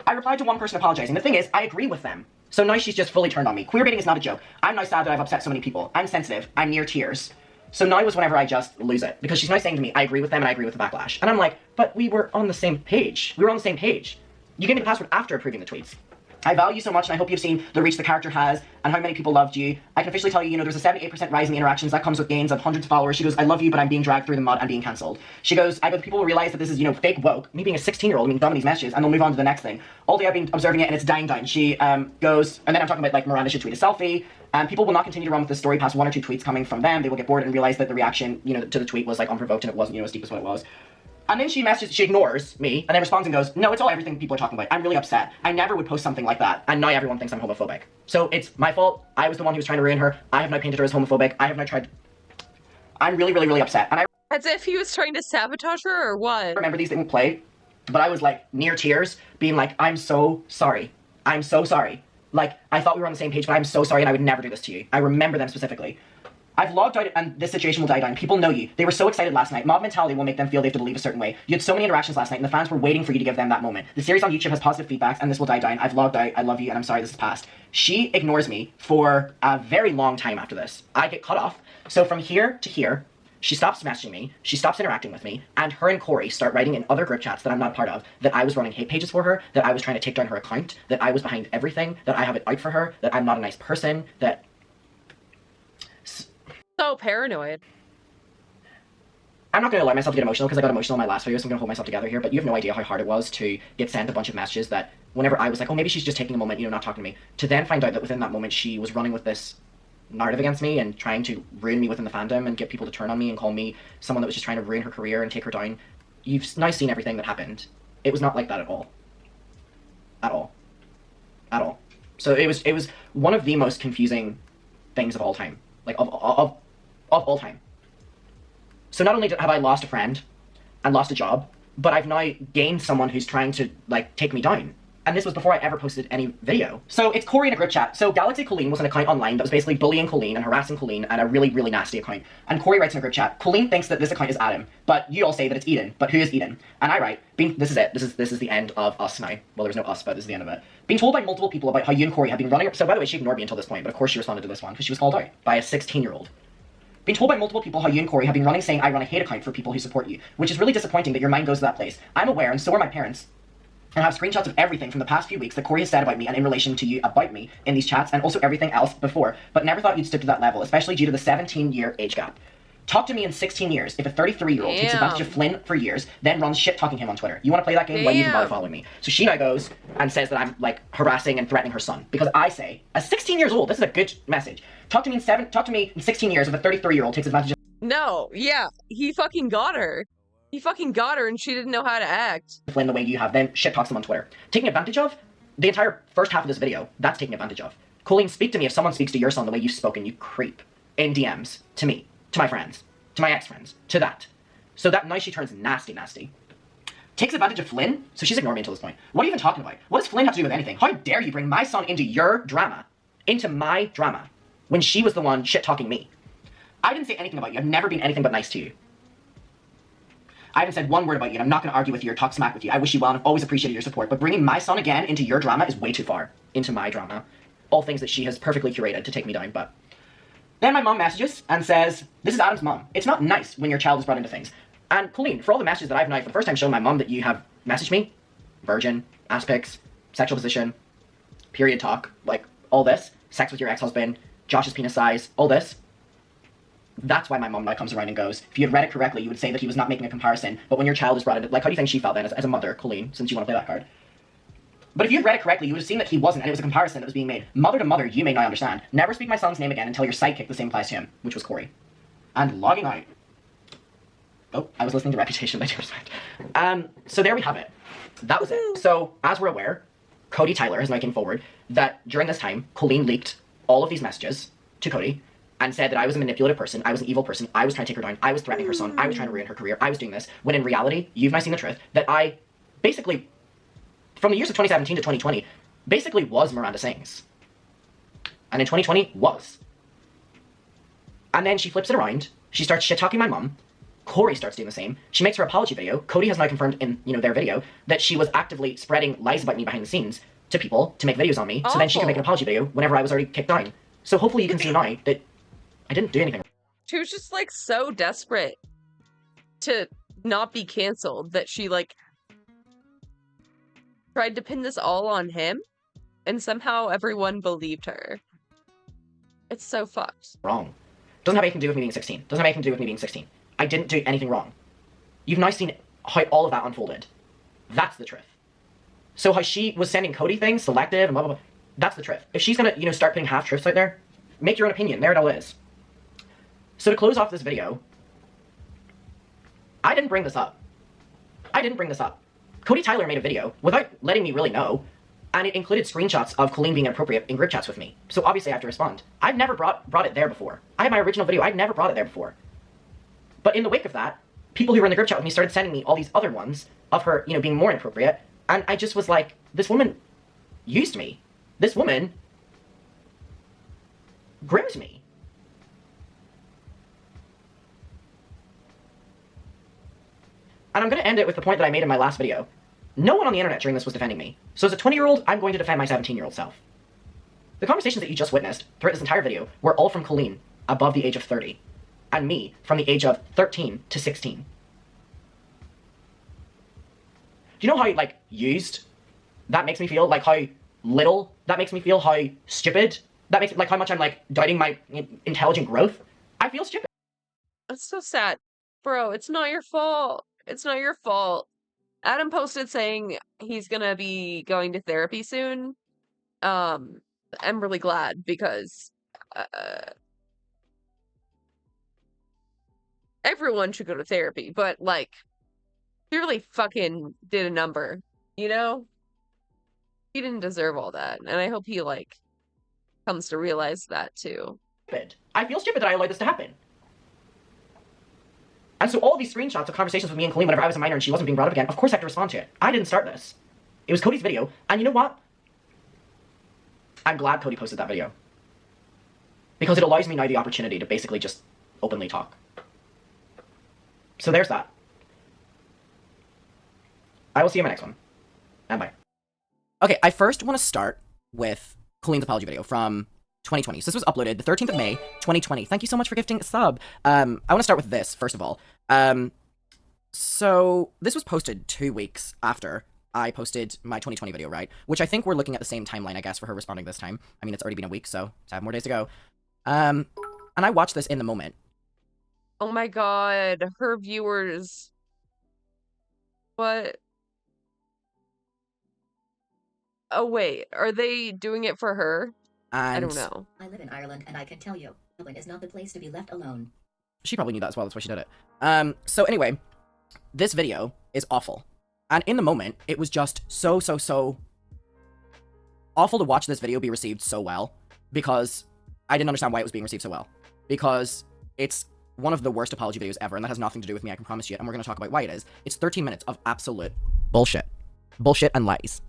I replied to one person apologizing. The thing is, I agree with them. So now she's just fully turned on me. Queerbaiting is not a joke. I'm now sad that I've upset so many people. I'm sensitive. I'm near tears. So now was whenever I just lose it. Because she's now saying to me, I agree with them and I agree with the backlash. And I'm like, but we were on the same page. We were on the same page. You gave me the password after approving the tweets. I value you so much, and I hope you've seen the reach the character has and how many people loved you. I can officially tell you, there's a 78% rise in the interactions. That comes with gains of hundreds of followers. She goes, I love you, but I'm being dragged through the mud and being cancelled. She goes, I bet people will realize that this is, fake woke. Me being a 16-year-old, being dumb in these messages, and they'll move on to the next thing. All day I've been observing it, and it's dying down. She goes, and then I'm talking about, like, Miranda should tweet a selfie. People will not continue to run with this story past 1 or 2 tweets coming from them. They will get bored and realize that the reaction, to the tweet was, like, unprovoked, and it wasn't, as deep as what it was. And then she ignores me, and then responds and goes, no, it's all everything people are talking about. I'm really upset. I never would post something like that, and now everyone thinks I'm homophobic. So it's my fault. I was the one who was trying to ruin her. I have now painted her as homophobic. I have now tried... I'm really, really, really upset. And I As if he was trying to sabotage her, or what? remember these didn't play, but I was, like, near tears, being like, I'm so sorry. I'm so sorry. Like, I thought we were on the same page, but I'm so sorry, and I would never do this to you. I remember them specifically. I've logged out, and this situation will die down. People know you. They were so excited last night. Mob mentality will make them feel they have to believe a certain way. You had so many interactions last night, and the fans were waiting for you to give them that moment. The series on YouTube has positive feedbacks, and this will die down. I've logged out. I love you, and I'm sorry this is past. She ignores me for a very long time after this. I get cut off. So from here to here, she stops messaging me, she stops interacting with me, and her and Corey start writing in other group chats that I'm not part of, that I was running hate pages for her, that I was trying to take down her account, that I was behind everything, that I have it out for her, that I'm not a nice person, that... So paranoid. I'm not going to allow myself to get emotional because I got emotional in my last video, so I'm going to hold myself together here, but you have no idea how hard it was to get sent a bunch of messages that whenever I was like, oh, maybe she's just taking a moment, not talking to me, to then find out that within that moment she was running with this narrative against me and trying to ruin me within the fandom and get people to turn on me and call me someone that was just trying to ruin her career and take her down. You've now seen everything that happened. It was not like that at all. At all. At all. So it was one of the most confusing things of all time. Like, of all time. So not only have I lost a friend and lost a job, but I've now gained someone who's trying to, like, take me down. And this was before I ever posted any video. So it's Corey in a group chat. So Galaxy Colleen was an account online that was basically bullying Colleen and harassing Colleen, and a really, really nasty account. And Corey writes in a group chat, Colleen thinks that this account is Adam, but you all say that it's Eden. But who is Eden? And I write, this is it. This is the end of us now. Well, there's no us, but this is the end of it. Being told by multiple people about how you and Corey have been running... So by the way, she ignored me until this point, but of course she responded to this one, because she was called out by a 16-year-old. Being told by multiple people how you and Corey have been running saying I run a hate account for people who support you, which is really disappointing that your mind goes to that place. I'm aware, and so are my parents, and I have screenshots of everything from the past few weeks that Corey has said about me and in relation to you about me in these chats, and also everything else before, but never thought you'd stoop to that level, especially due to the 17-year age gap. Talk to me in 16 years if a 33-year-old takes advantage of Flynn for years, then runs shit-talking him on Twitter. You want to play that game? Why do you even bother following me? So she now goes and says that I'm, like, harassing and threatening her son. Because I say, at 16 years old, this is a good message. Talk to me in 16 years if a 33-year-old takes advantage of... No, yeah, he fucking got her. He fucking got her and she didn't know how to act. Flynn the way you have, then shit-talks him on Twitter. Taking advantage of? The entire first half of this video, that's taking advantage of. Colleen, speak to me if someone speaks to your son the way you've spoken, you creep. In DMs. To me. To my friends. To my ex-friends. To that. So that now she turns nasty, nasty. Takes advantage of Flynn? So she's ignoring me until this point. What are you even talking about? What does Flynn have to do with anything? How dare you bring my son into your drama? Into my drama. When she was the one shit-talking me. I didn't say anything about you. I've never been anything but nice to you. I haven't said one word about you, and I'm not going to argue with you or talk smack with you. I wish you well, and I've always appreciated your support, but bringing my son again into your drama is way too far. Into my drama. All things that she has perfectly curated to take me down, but... Then my mom messages and says, this is Adam's mom. It's not nice when your child is brought into things. And Colleen, for all the messages that I've now for the first time shown my mom that you have messaged me, virgin, ass pics, sexual position, period talk, like all this, sex with your ex-husband, Josh's penis size, all this. That's why my mom now comes around and goes, if you had read it correctly, you would say that he was not making a comparison, but when your child is brought into, like, how do you think she felt then as a mother, Colleen, since you want to play that card? But if you had read it correctly, you would have seen that he wasn't, and it was a comparison that was being made. Mother to mother, you may now understand. Never speak my son's name again until your sidekick the same applies to him, which was Corey. And logging out. Oh, I was listening to Reputation by Taylor Swift. So there we have it. That was it. So, as we're aware, Cody Tyler has now came forward that during this time, Colleen leaked all of these messages to Cody and said that I was a manipulative person, I was an evil person, I was trying to take her down, I was threatening her son, I was trying to ruin her career, I was doing this, when in reality, you've now seen the truth, that I basically, from the years of 2017 to 2020, basically was Miranda Sings. And in 2020, was. And then she flips it around, she starts shit-talking my mum, Corey starts doing the same, she makes her apology video, Cody has now confirmed in, their video, that she was actively spreading lies about me behind the scenes to people to make videos on me, so then she could make an apology video whenever I was already kicked down. So hopefully you can see now that I didn't do anything. She was just like so desperate to not be canceled that she like tried to pin this all on him, and somehow everyone believed her. It's so fucked. Wrong. Doesn't have anything to do with me being 16. Doesn't have anything to do with me being 16. I didn't do anything wrong. You've now seen how all of that unfolded. That's the truth. So how she was sending Cody things, selective, and blah, blah, blah, that's the truth. If she's gonna, start putting half-truths out there, make your own opinion. There it all is. So to close off this video, I didn't bring this up. Cody Tyler made a video without letting me really know, and it included screenshots of Colleen being inappropriate in group chats with me. So obviously I have to respond. I've never brought it there before. I had my original video. I'd never brought it there before. But in the wake of that, people who were in the group chat with me started sending me all these other ones of her, being more inappropriate, and I just was like, this woman used me. This woman groomed me. And I'm going to end it with the point that I made in my last video. No one on the internet during this was defending me. So as a 20-year-old, I'm going to defend my 17-year-old self. The conversations that you just witnessed throughout this entire video were all from Colleen, above the age of 30, and me, from the age of 13 to 16. Do you know how, used that makes me feel? Like, how little that makes me feel? How stupid that makes me, how much I'm, doubting my intelligent growth? I feel stupid. That's so sad. Bro, it's not your fault. It's not your fault. Adam posted saying he's gonna be going to therapy soon. I'm really glad because everyone should go to therapy, but he really fucking did a number, He didn't deserve all that, and I hope he comes to realize that too. I feel stupid that I allowed this to happen. And so all of these screenshots of conversations with me and Colleen whenever I was a minor and she wasn't being brought up again, of course I have to respond to it. I didn't start this. It was Cody's video, and you know what? I'm glad Cody posted that video. Because it allows me now the opportunity to basically just openly talk. So there's that. I will see you in my next one. And bye. Okay, I first want to start with Colleen's apology video from 2020. So this was uploaded the 13th of May, 2020. Thank you so much for gifting a sub. I want to start with this, first of all. So this was posted 2 weeks after I posted my 2020 video, right? Which I think we're looking at the same timeline, I guess, for her responding this time. I mean, it's already been a week, so 7 more days to go. And I watched this in the moment. Oh my god, her viewers. What? Oh wait, are they doing it for her? I don't know. I live in Ireland, and I can tell you, Dublin is not the place to be left alone. She probably knew that as well, that's why she did it. So anyway, this video is awful. And in the moment, it was just so awful to watch this video be received so well, because I didn't understand why it was being received so well. Because it's one of the worst apology videos ever, and that has nothing to do with me, I can promise you, and we're going to talk about why it is. It's 13 minutes of absolute bullshit. Bullshit and lies.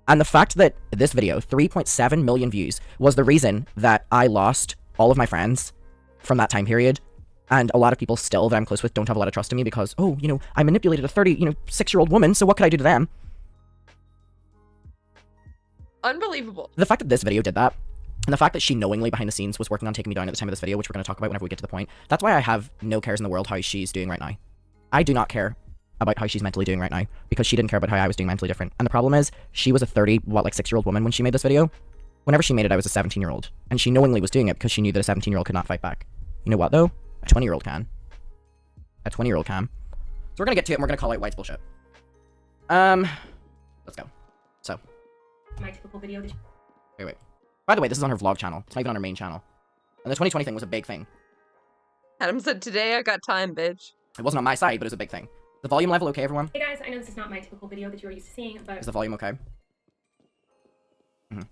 And the fact that this video, 3.7 million views, was the reason that I lost all of my friends from that time period, and a lot of people still that I'm close with don't have a lot of trust in me because, oh, I manipulated a 6-year-old woman, so what could I do to them? Unbelievable. The fact that this video did that, and the fact that she knowingly behind the scenes was working on taking me down at the time of this video, which we're going to talk about whenever we get to the point, that's why I have no cares in the world how she's doing right now. I do not care about how she's mentally doing right now, because she didn't care about how I was doing mentally different. And the problem is, she was a 6-year-old woman when she made this video. Whenever she made it, I was a 17-year-old. And she knowingly was doing it because she knew that a 17-year-old could not fight back. You know what, though? A 20-year-old can. A 20-year-old can. So we're gonna get to it, and we're gonna call out White's bullshit. Let's go. So. My typical video. Wait. By the way, this is on her vlog channel. It's not even on her main channel. And the 2020 thing was a big thing. Adam said, today I got time, bitch. It wasn't on my side, but it was a big thing. The volume level okay, everyone? Hey guys, I know this is not my typical video that you're used to seeing, but Is the volume okay? And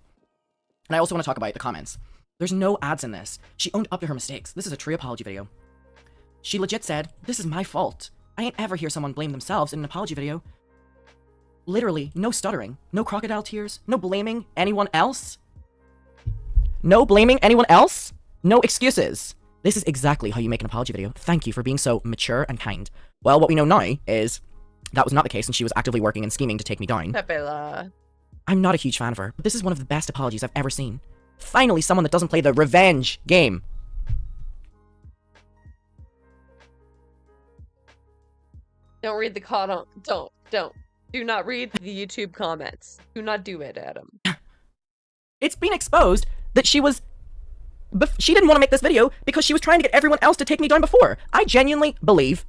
I also want to talk about the comments. There's no ads in this. She owned up to her mistakes. This is a true apology video. She legit said, this is my fault. I ain't ever hear someone blame themselves in an apology video. Literally, no stuttering, no crocodile tears, no blaming anyone else. No blaming anyone else? No excuses. This is exactly how you make an apology video. Thank you for being so mature and kind. Well, what we know now is that was not the case, and she was actively working and scheming to take me down. Pepela. I'm not a huge fan of her, but this is one of the best apologies I've ever seen. Finally, someone that doesn't play the revenge game. Don't read the don't. Do not read the YouTube comments. Do not do it, Adam. It's been exposed that she didn't want to make this video because she was trying to get everyone else to take me down before. I genuinely believe,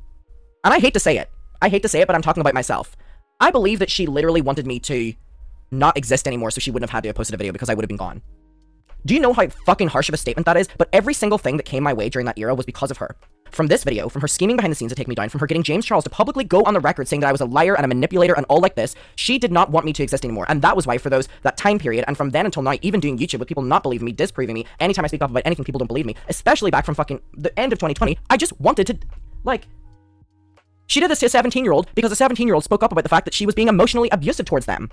and I hate to say it, but I'm talking about myself. I believe that she literally wanted me to not exist anymore so she wouldn't have had to have posted a video because I would have been gone. Do you know how fucking harsh of a statement that is? But every single thing that came my way during that era was because of her. From this video, from her scheming behind the scenes to take me down, from her getting James Charles to publicly go on the record saying that I was a liar and a manipulator and all like this, she did not want me to exist anymore. And that was why for that time period, and from then until now, even doing YouTube with people not believing me, disproving me, anytime I speak up about anything, people don't believe me, especially back from fucking the end of 2020, I just wanted to, like... She did this to a 17-year-old because a 17-year-old spoke up about the fact that she was being emotionally abusive towards them.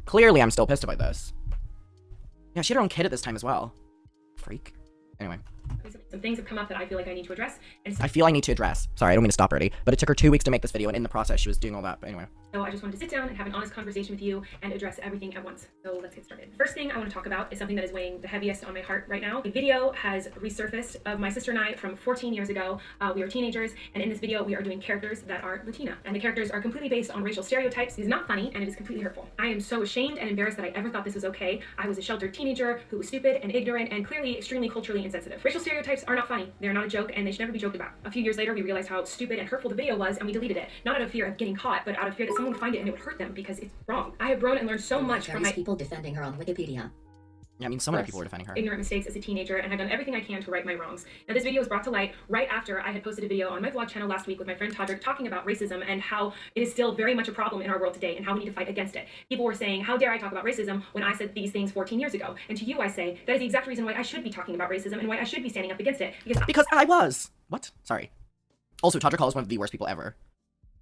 Clearly, I'm still pissed about this. Yeah, she had her own kid at this time as well. Freak. Anyway. some things have come up that I feel like I need to address. And so I feel I need to address. Sorry, I don't mean to stop already, but it took her 2 weeks to make this video, and in the process, she was doing all that. But anyway. So I just wanted to sit down and have an honest conversation with you and address everything at once. So let's get started. First thing I want to talk about is something that is weighing the heaviest on my heart right now. A video has resurfaced of my sister and I from 14 years ago. We were teenagers, and in this video, we are doing characters that are Latina. And the characters are completely based on racial stereotypes. It is not funny, and it is completely hurtful. I am so ashamed and embarrassed that I ever thought this was okay. I was a sheltered teenager who was stupid and ignorant and clearly extremely culturally insensitive. Racial stereotypes are not funny. They're not a joke, and they should never be joked about. A few years later, we realized how stupid and hurtful the video was, and we deleted it. Not out of fear of getting caught, but out of fear that someone would find it and it would hurt them because it's wrong. I have grown and learned so much from my people defending her on Wikipedia. Yeah, I mean, so many people were defending her. Ignorant mistakes as a teenager, and I've done everything I can to right my wrongs. Now, this video was brought to light right after I had posted a video on my vlog channel last week with my friend Todrick talking about racism and how it is still very much a problem in our world today and how we need to fight against it. People were saying, how dare I talk about racism when I said these things 14 years ago? And to you, I say, that is the exact reason why I should be talking about racism and why I should be standing up against it. Because I was! What? Sorry. Also, Todrick Hall is one of the worst people ever.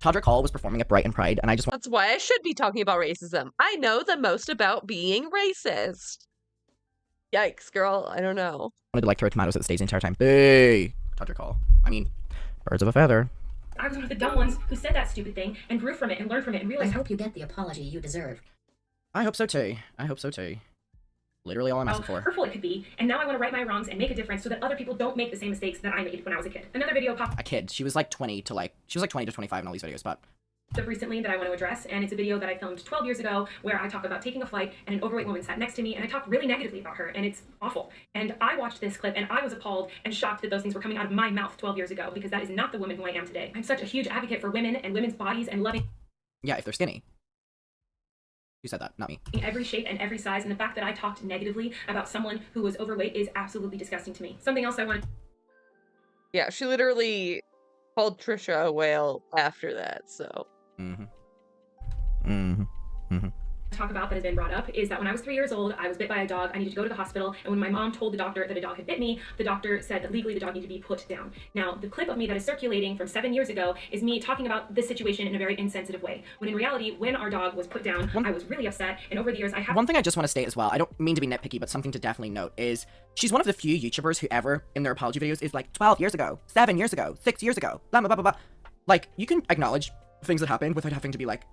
Todrick Hall was performing at Brighton Pride, and I just That's why I should be talking about racism. I know the most about being racist. Yikes, girl. I don't know. wanted to like throw tomatoes at the stage the entire time. Hey! Todrick Hall. I mean, birds of a feather. I was one of the dumb ones who said that stupid thing and grew from it and learned from it and I realized hope you get the apology you deserve. I hope so too. I hope so too. Literally all I'm asking how for. hurtful it could be, and now I want to right my wrongs and make a difference so that other people don't make the same mistakes that I made when I was a kid. Another video popped A kid. She was like 20 to 25 in all these videos, but up recently that I want to address, and it's a video that I filmed 12 years ago where I talk about taking a flight and an overweight woman sat next to me and I talk really negatively about her, and it's awful. And I watched this clip and I was appalled and shocked that those things were coming out of my mouth 12 years ago, because that is not the woman who I am today. I'm such a huge advocate for women and women's bodies and loving yeah, if they're skinny. Who said that? Not me. every shape and every size, and the fact that I talked negatively about someone who was overweight is absolutely disgusting to me. Something else I wanted Yeah, she literally called Trisha a whale after that, so. to talk about that has been brought up is that when I was 3 years old, I was bit by a dog. I needed to go to the hospital, and when my mom told the doctor that a dog had bit me, the doctor said that legally the dog needed to be put down. Now, the clip of me that is circulating from 7 years ago is me talking about this situation in a very insensitive way, when in reality, when our dog was put down, I was really upset, and over the years I have— One thing I just want to state as well, I don't mean to be nitpicky, but something to definitely note is she's one of the few YouTubers who ever, in their apology videos, is like 12 years ago, 7 years ago, 6 years ago, blah, blah, blah, blah, blah. Like, you can acknowledge things that happened without having to be like,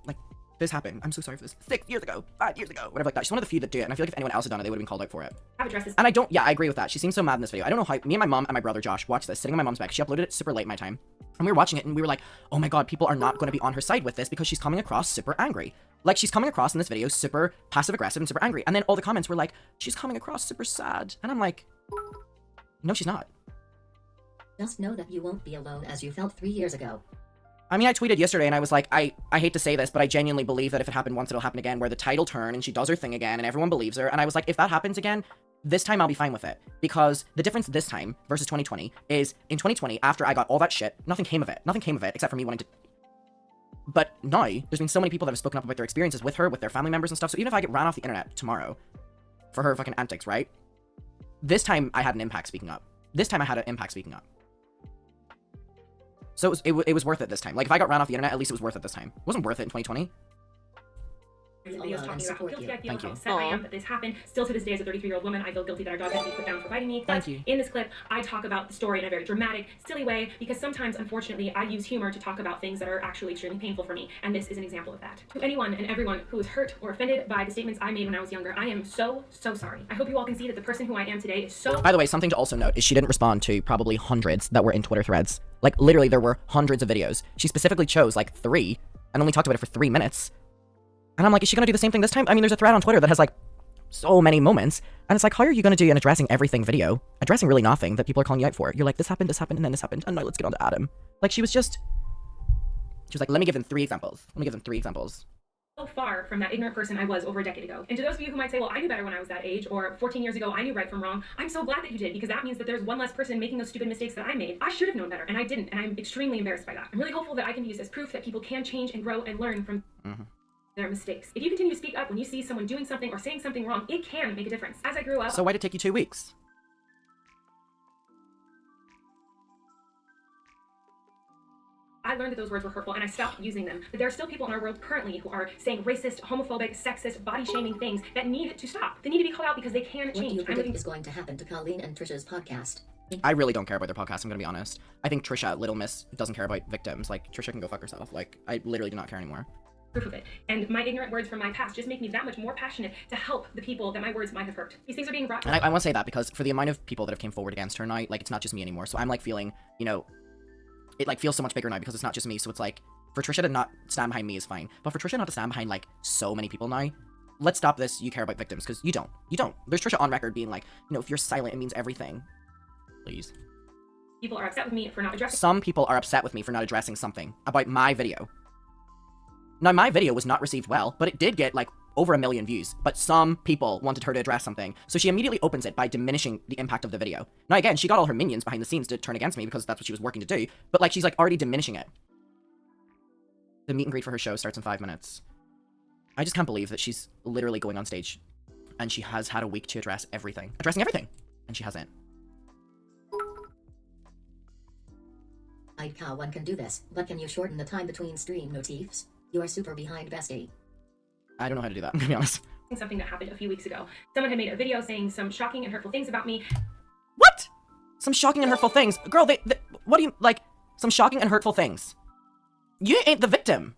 this happened. I'm so sorry for this. 6 years ago, 5 years ago, whatever like that. She's one of the few that do it, and I feel like if anyone else had done it, they would have been called out for it. And I don't, yeah, I agree with that. She seems so mad in this video. I don't know how, me and my mom and my brother Josh watched this, sitting on my mom's back. She uploaded it super late my time. And we were watching it, and we were like, oh my god, people are not going to be on her side with this because she's coming across super angry. Like, she's coming across in this video super passive-aggressive and super angry. And then all the comments were like, she's coming across super sad. And I'm like, no, she's not. Just know that you won't be alone as you felt 3 years ago. I mean, I tweeted yesterday and I was like, I hate to say this, but I genuinely believe that if it happened once, it'll happen again, where the tide will turn and she does her thing again and everyone believes her. And I was like, if that happens again, This time I'll be fine with it, because the difference this time versus 2020 is in 2020, after I got all that shit, nothing came of it. Nothing came of it except for me wanting to. But now, there's been so many people that have spoken up about their experiences with her, with their family members and stuff. So even if I get ran off the internet tomorrow for her fucking antics, right? This time I had an impact speaking up. So it was worth it this time. Like, if I got ran off the internet, at least it was worth it this time. It wasn't worth it in 2020. Videos talking about how guilty I feel, Thank how you. upset I am that this happened. Still to this day, as a 33-year-old woman, I feel guilty that our dog had to be put down for biting me. Thank But you. in this clip, I talk about the story in a very dramatic, silly way, because sometimes, unfortunately, I use humor to talk about things that are actually extremely painful for me, and this is an example of that. To anyone and everyone who was hurt or offended by the statements I made when I was younger, I am so, so sorry. I hope you all can see that the person who I am today is so... By the way, something to also note is she didn't respond to probably hundreds that were in Twitter threads. Like, literally, there were hundreds of videos. She specifically chose, like, 3, and only talked about it for 3 minutes. And I'm like, is she gonna do the same thing this time? I mean, there's a thread on Twitter that has, like, so many moments. And it's like, how are you gonna do an addressing everything video? Addressing really nothing that people are calling you out for. You're like, this happened, and then this happened, and now let's get on to Adam. Like, she was like, let me give them 3 examples. So far from that ignorant person I was over a decade ago. And to those of you who might say, well, I knew better when I was that age, or 14 years ago, I knew right from wrong, I'm so glad that you did, because that means that there's one less person making those stupid mistakes that I made. I should have known better, and I didn't, and I'm extremely embarrassed by that. I'm really hopeful that I can use as proof that people can change and grow and learn from their mistakes. If you continue to speak up when you see someone doing something or saying something wrong, it can make a difference. As I grew up... So why'd it take you 2 weeks? I learned that those words were hurtful and I stopped using them. But there are still people in our world currently who are saying racist, homophobic, sexist, body-shaming things that need to stop. They need to be called out because they can What do change. you predict is going to happen to Colleen and Trisha's podcast? I really don't care about their podcast, I'm gonna be honest. I think Trisha, Little Miss, doesn't care about victims. Like, Trisha can go fuck herself. Like, I literally do not care anymore. Proof of it. And my ignorant words from my past just make me that much more passionate to help the people that my words might have hurt. These things are being brought to And I want to say that because for the amount of people that have came forward against her now, like, it's not just me anymore. So I'm, like, feeling, you know, it, like, feels so much bigger now because it's not just me. So it's like, for Trisha to not stand behind me is fine. But for Trisha not to stand behind, like, so many people now, let's stop this. You care about victims, because you don't. You don't. There's Trisha on record being like, you know, if you're silent, it means everything. Please. People are upset with me for not addressing... Some people are upset with me for not addressing something about my video. Now, my video was not received well, but it did get, like, over 1 million views. But some people wanted her to address something, so she immediately opens it by diminishing the impact of the video. Now, again, she got all her minions behind the scenes to turn against me because that's what she was working to do, but, like, she's, like, already diminishing it. The meet and greet for her show starts in 5 minutes. I just can't believe that she's literally going on stage, and she has had a week to address everything. Addressing everything! And she hasn't. How one can do this, but can you shorten the time between stream notifs? You're super behind, bestie. I don't know how to do that, I'm gonna be honest. Something that happened a few weeks ago. Someone had made a video saying some shocking and hurtful things about me. What? Some shocking and hurtful things? Girl, what do you, like, some shocking and hurtful things? You ain't the victim.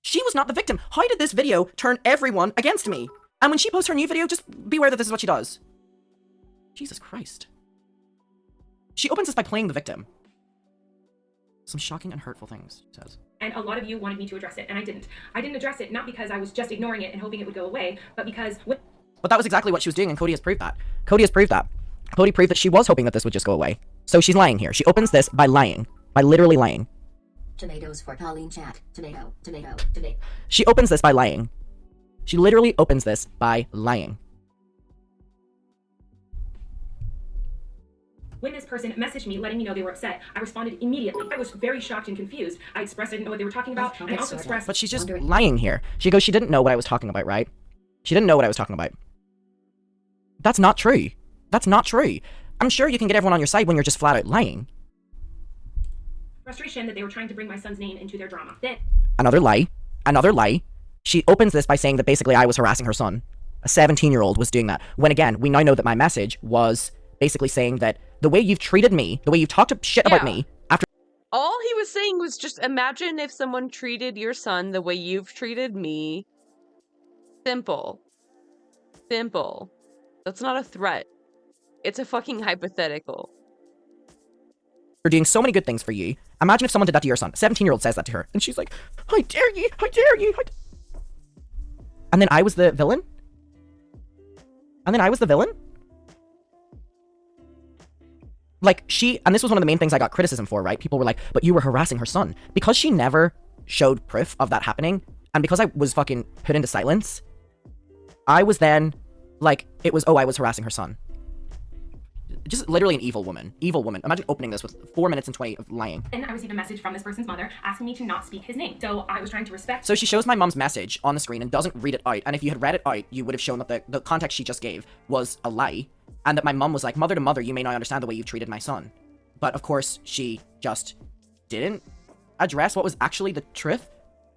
She was not the victim. How did this video turn everyone against me? And when she posts her new video, just beware that this is what she does. Jesus Christ. She opens this by playing the victim. Some shocking and hurtful things, she says. And a lot of you wanted me to address it, and I didn't. I didn't address it, not because I was just ignoring it and hoping it would go away, but because... But that was exactly what she was doing, and Cody has proved that. Cody proved that she was hoping that this would just go away. So she's lying here. She opens this by lying. By literally lying. Tomatoes for Colleen chat. Tomato, tomato, tomato. She opens this by lying. She literally opens this by lying. When this person messaged me letting me know they were upset, I responded immediately. I was very shocked and confused. I expressed I didn't know what they were talking about, and I also expressed... But she's just lying here. She goes, she didn't know what I was talking about, right? She didn't know what I was talking about. That's not true. That's not true. I'm sure you can get everyone on your side when you're just flat out lying. Frustration that they were trying to bring my son's name into their drama. Then... Another lie. Another lie. She opens this by saying that basically I was harassing her son. A 17-year-old was doing that. When again, we now know that my message was basically saying that the way you've treated me, the way you've talked shit about me, after... All he was saying was just imagine if someone treated your son the way you've treated me. Simple. Simple. That's not a threat. It's a fucking hypothetical. We're doing so many good things for you. Imagine if someone did that to your son. A 17-year-old says that to her, and she's like, I dare you, I dare you. And then I was the villain? Like, and this was one of the main things I got criticism for, right? People were like, but you were harassing her son. Because she never showed proof of that happening, and because I was fucking put into silence, I was then, like, it was, oh, I was harassing her son. Just literally an evil woman. Evil woman. Imagine opening this with 4 minutes and 20 of lying. And I received a message from this person's mother asking me to not speak his name. So I was trying to respect. So she shows my mom's message on the screen and doesn't read it out. And if you had read it out, you would have shown that the context she just gave was a lie. And that my mom was like, mother to mother, you may not understand the way you've treated my son. But of course, she just didn't address what was actually the truth.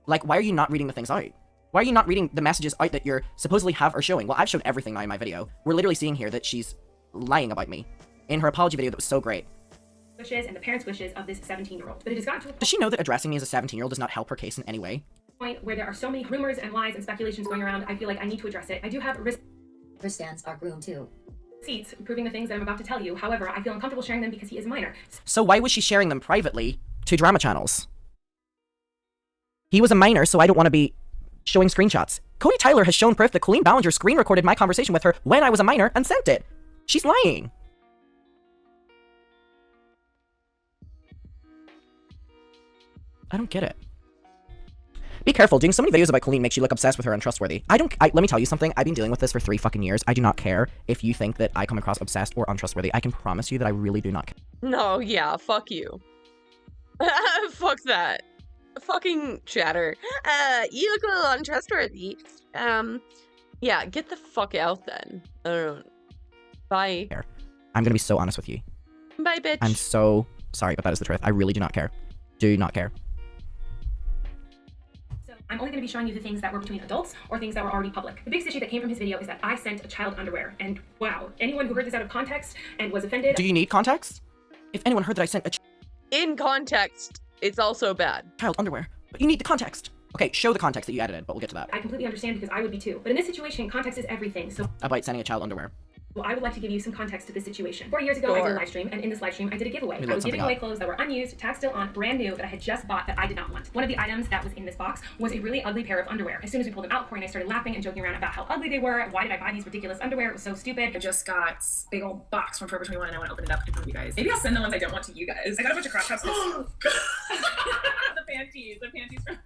Like, why are you not reading the things out? Why are you not reading the messages out that you're supposedly have or showing? Well, I've showed everything now in my video. We're literally seeing here that she's lying about me in her apology video that was so great. Wishes and the parents' wishes of this 17-year-old. But it has gotten to a Does she know that addressing me as a 17-year-old does not help her case in any way? point where there are so many rumors and lies and speculations going around. I feel like I need to address it. I do have wristbands are groomed too. Receipts proving the things that I'm about to tell you. However, I feel uncomfortable sharing them because he is a minor. So why was she sharing them privately to drama channels? He was a minor, so I don't want to be showing screenshots. Cody Tyler has shown proof that Colleen Ballinger screen recorded my conversation with her when I was a minor and sent it. She's lying. I don't get it. Be careful, doing so many videos about Colleen makes you look obsessed with her and untrustworthy. Let me tell you something, I've been dealing with this for 3 fucking years. I do not care if you think that I come across obsessed or untrustworthy. I can promise you that I really do not care. No, yeah, fuck you. Fuck that. Fucking chatter. You look a little untrustworthy. Yeah, get the fuck out then. Bye. I'm gonna be so honest with you. Bye, bitch. I'm so sorry, but that is the truth. I really do not care. Do not care. I'm only going to be showing you the things that were between adults or things that were already public. The biggest issue that came from his video is that I sent a child underwear. And wow, anyone who heard this out of context and was offended... Do you need context? If anyone heard that I sent a in context, it's also bad. Child underwear. But you need the context. Okay, show the context that you edited, but we'll get to that. I completely understand because I would be too. But in this situation, context is everything. So about sending a child underwear. Well, I would like to give you some context to this situation. 4 years ago, I did a live stream, and in this live stream, I did a giveaway. I was giving away clothes that were unused, tag still on, brand new, that I had just bought that I did not want. One of the items that was in this box was a really ugly pair of underwear. As soon as we pulled them out, Corey and I started laughing and joking around about how ugly they were. Why did I buy these ridiculous underwear? It was so stupid. I just got a big old box from Forever 21 and I want to open it up in front of you guys. Maybe I'll send the ones I don't want to you guys. I got a bunch of crop tops. The panties from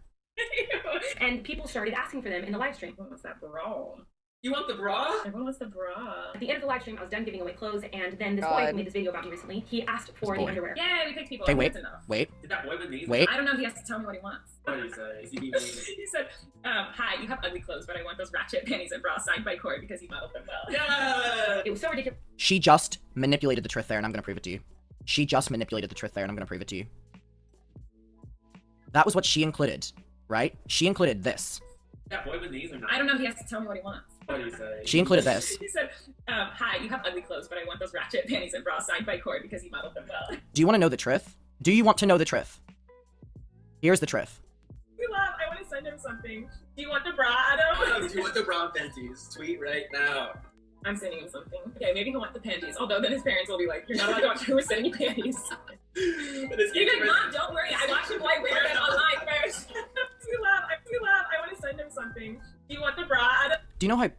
and people started asking for them in the live stream. What's that bra? You want the bra? Everyone wants the bra. At the end of the live stream, I was done giving away clothes, and then this boy who made this video about me recently, he asked for the underwear. Yay, we picked people. Okay, That's wait. Did that boy with these? Wait. I don't know. He has to tell me what he wants. What did he say? Is he being He said, hi, you have ugly clothes, but I want those ratchet panties and bras signed by Corey because he modeled them well. Yeah! It was so ridiculous. She just manipulated the truth there, and I'm going to prove it to you. She just manipulated the truth there, and I'm going to prove it to you. That was what she included, right? She included this. That boy with these or not? I don't know. He has to tell me what he wants. What did he say? She included this. He said, hi, you have ugly clothes, but I want those ratchet panties and bras signed by Corey because he modeled them well. Do you want to know the truth? Do you want to know the truth? Here's the truth. We love. I want to send him something. Do you want the bra, Adam? Do you want the bra and panties? Tweet right now. I'm sending him something. Okay, maybe he'll want the panties. Although then his parents will be like, you're not allowed to watch who is sending you panties. You're like, Mom, don't worry. I watched the boy wear it online first. We love. I want to send him something. Do you want the bra, Adam? Do you know how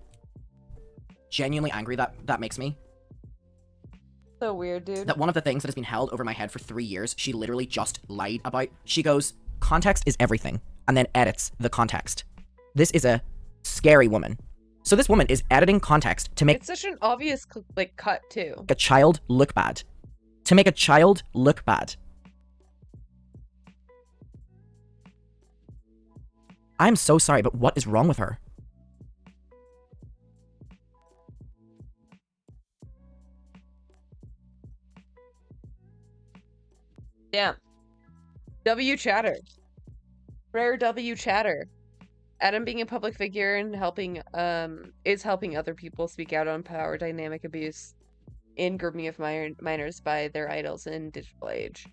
genuinely angry that makes me? So weird, dude. That one of the things that has been held over my head for 3 years, she literally just lied about. She goes, context is everything, and then edits the context. This is a scary woman. So this woman is editing context to make it's such an obvious like cut too. A child look bad. To make a child look bad. I'm so sorry, but what is wrong with her? Damn. W chatter. Rare W chatter. Adam being a public figure and helping is helping other people speak out on power dynamic abuse in grooming of minors by their idols in digital age.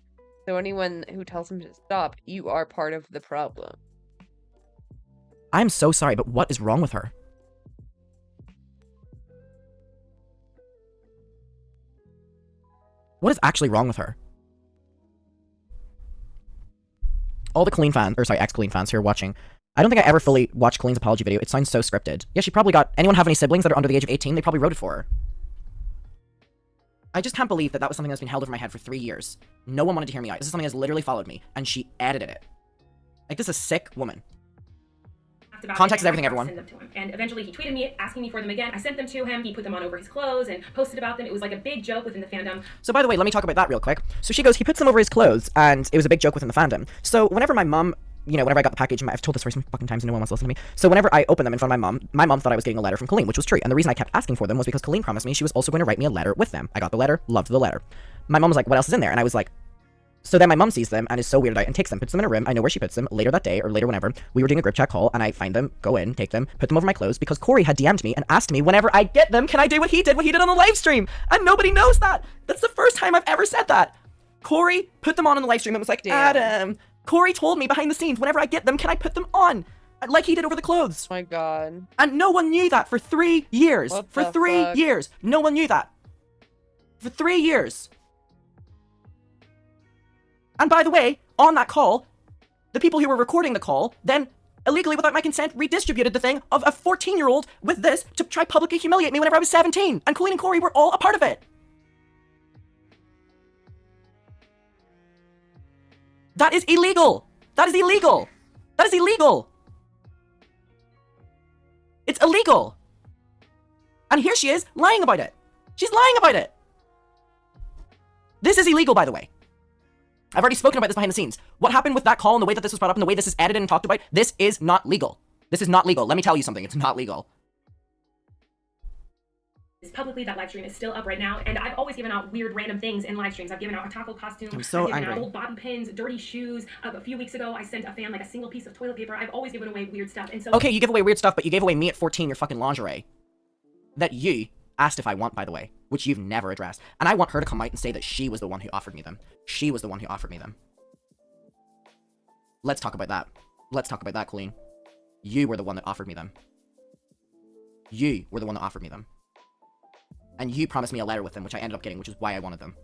So anyone who tells him to stop, you are part of the problem. I'm so sorry, but what is wrong with her? What is actually wrong with her? All the Colleen fans, or sorry, ex-Colleen fans who are watching, I don't think I ever fully watched Colleen's apology video. It sounds so scripted. Yeah, she probably got... Anyone have any siblings that are under the age of 18? They probably wrote it for her. I just can't believe that that was something that's been held over my head for 3 years. No one wanted to hear me out. This is something that's literally followed me, and she edited it. Like, this is a sick woman. about Context is it, and everything, I forgot everyone. to send them to him. And eventually he tweeted me asking me for them again. I sent them to him. He put them on over his clothes and posted about them. It was like a big joke within the fandom. So by the way, let me talk about that real quick. So she goes, he puts them over his clothes, and it was a big joke within the fandom. So whenever my mum, whenever I got the package, I've told this story some fucking times and no one wants to listen to me. So whenever I opened them in front of my mum thought I was getting a letter from Colleen, which was true. And the reason I kept asking for them was because Colleen promised me she was also going to write me a letter with them. I got the letter, loved the letter. My mum was like, what else is in there? And I was like, so then my mum sees them and is so weirded out and takes them, puts them in a room. I know where she puts them later that day or later whenever. We were doing a group chat call and I find them, go in, take them, put them over my clothes because Corey had DM'd me and asked me whenever I get them, can I do what he did on the live stream? And nobody knows that. That's the first time I've ever said that. Corey put them on the live stream and was like, Adam, Corey told me behind the scenes, whenever I get them, can I put them on? Like he did over the clothes. Oh my god. And no one knew that for 3 years. For 3 years. No one knew that. For 3 years. And by the way, on that call, the people who were recording the call then illegally without my consent redistributed the thing of a 14-year-old with this to try publicly humiliate me whenever I was 17. And Colleen and Corey were all a part of it. That is illegal. That is illegal. That is illegal. It's illegal. And here she is lying about it. She's lying about it. This is illegal, by the way. I've already spoken about this behind the scenes. What happened with that call and the way that this was brought up and the way this is edited and talked about, this is not legal. This is not legal. Let me tell you something. It's not legal. Publicly, that live stream is still up right now, and I've always given out weird random things in live streams. I've given out a taco costume, I'm so I've given angry. out old bobby pins, dirty shoes. A few weeks ago, I sent a fan like a single piece of toilet paper. I've always given away weird stuff, and so Okay, you give away weird stuff, but you gave away me at 14 your fucking lingerie. That you asked if I want, by the way, which you've never addressed. And I want her to come out and say that she was the one who offered me them. She was the one who offered me them. Let's talk about that. Let's talk about that, Colleen. You were the one that offered me them. You were the one that offered me them. And you promised me a letter with them, which I ended up getting, which is why I wanted them.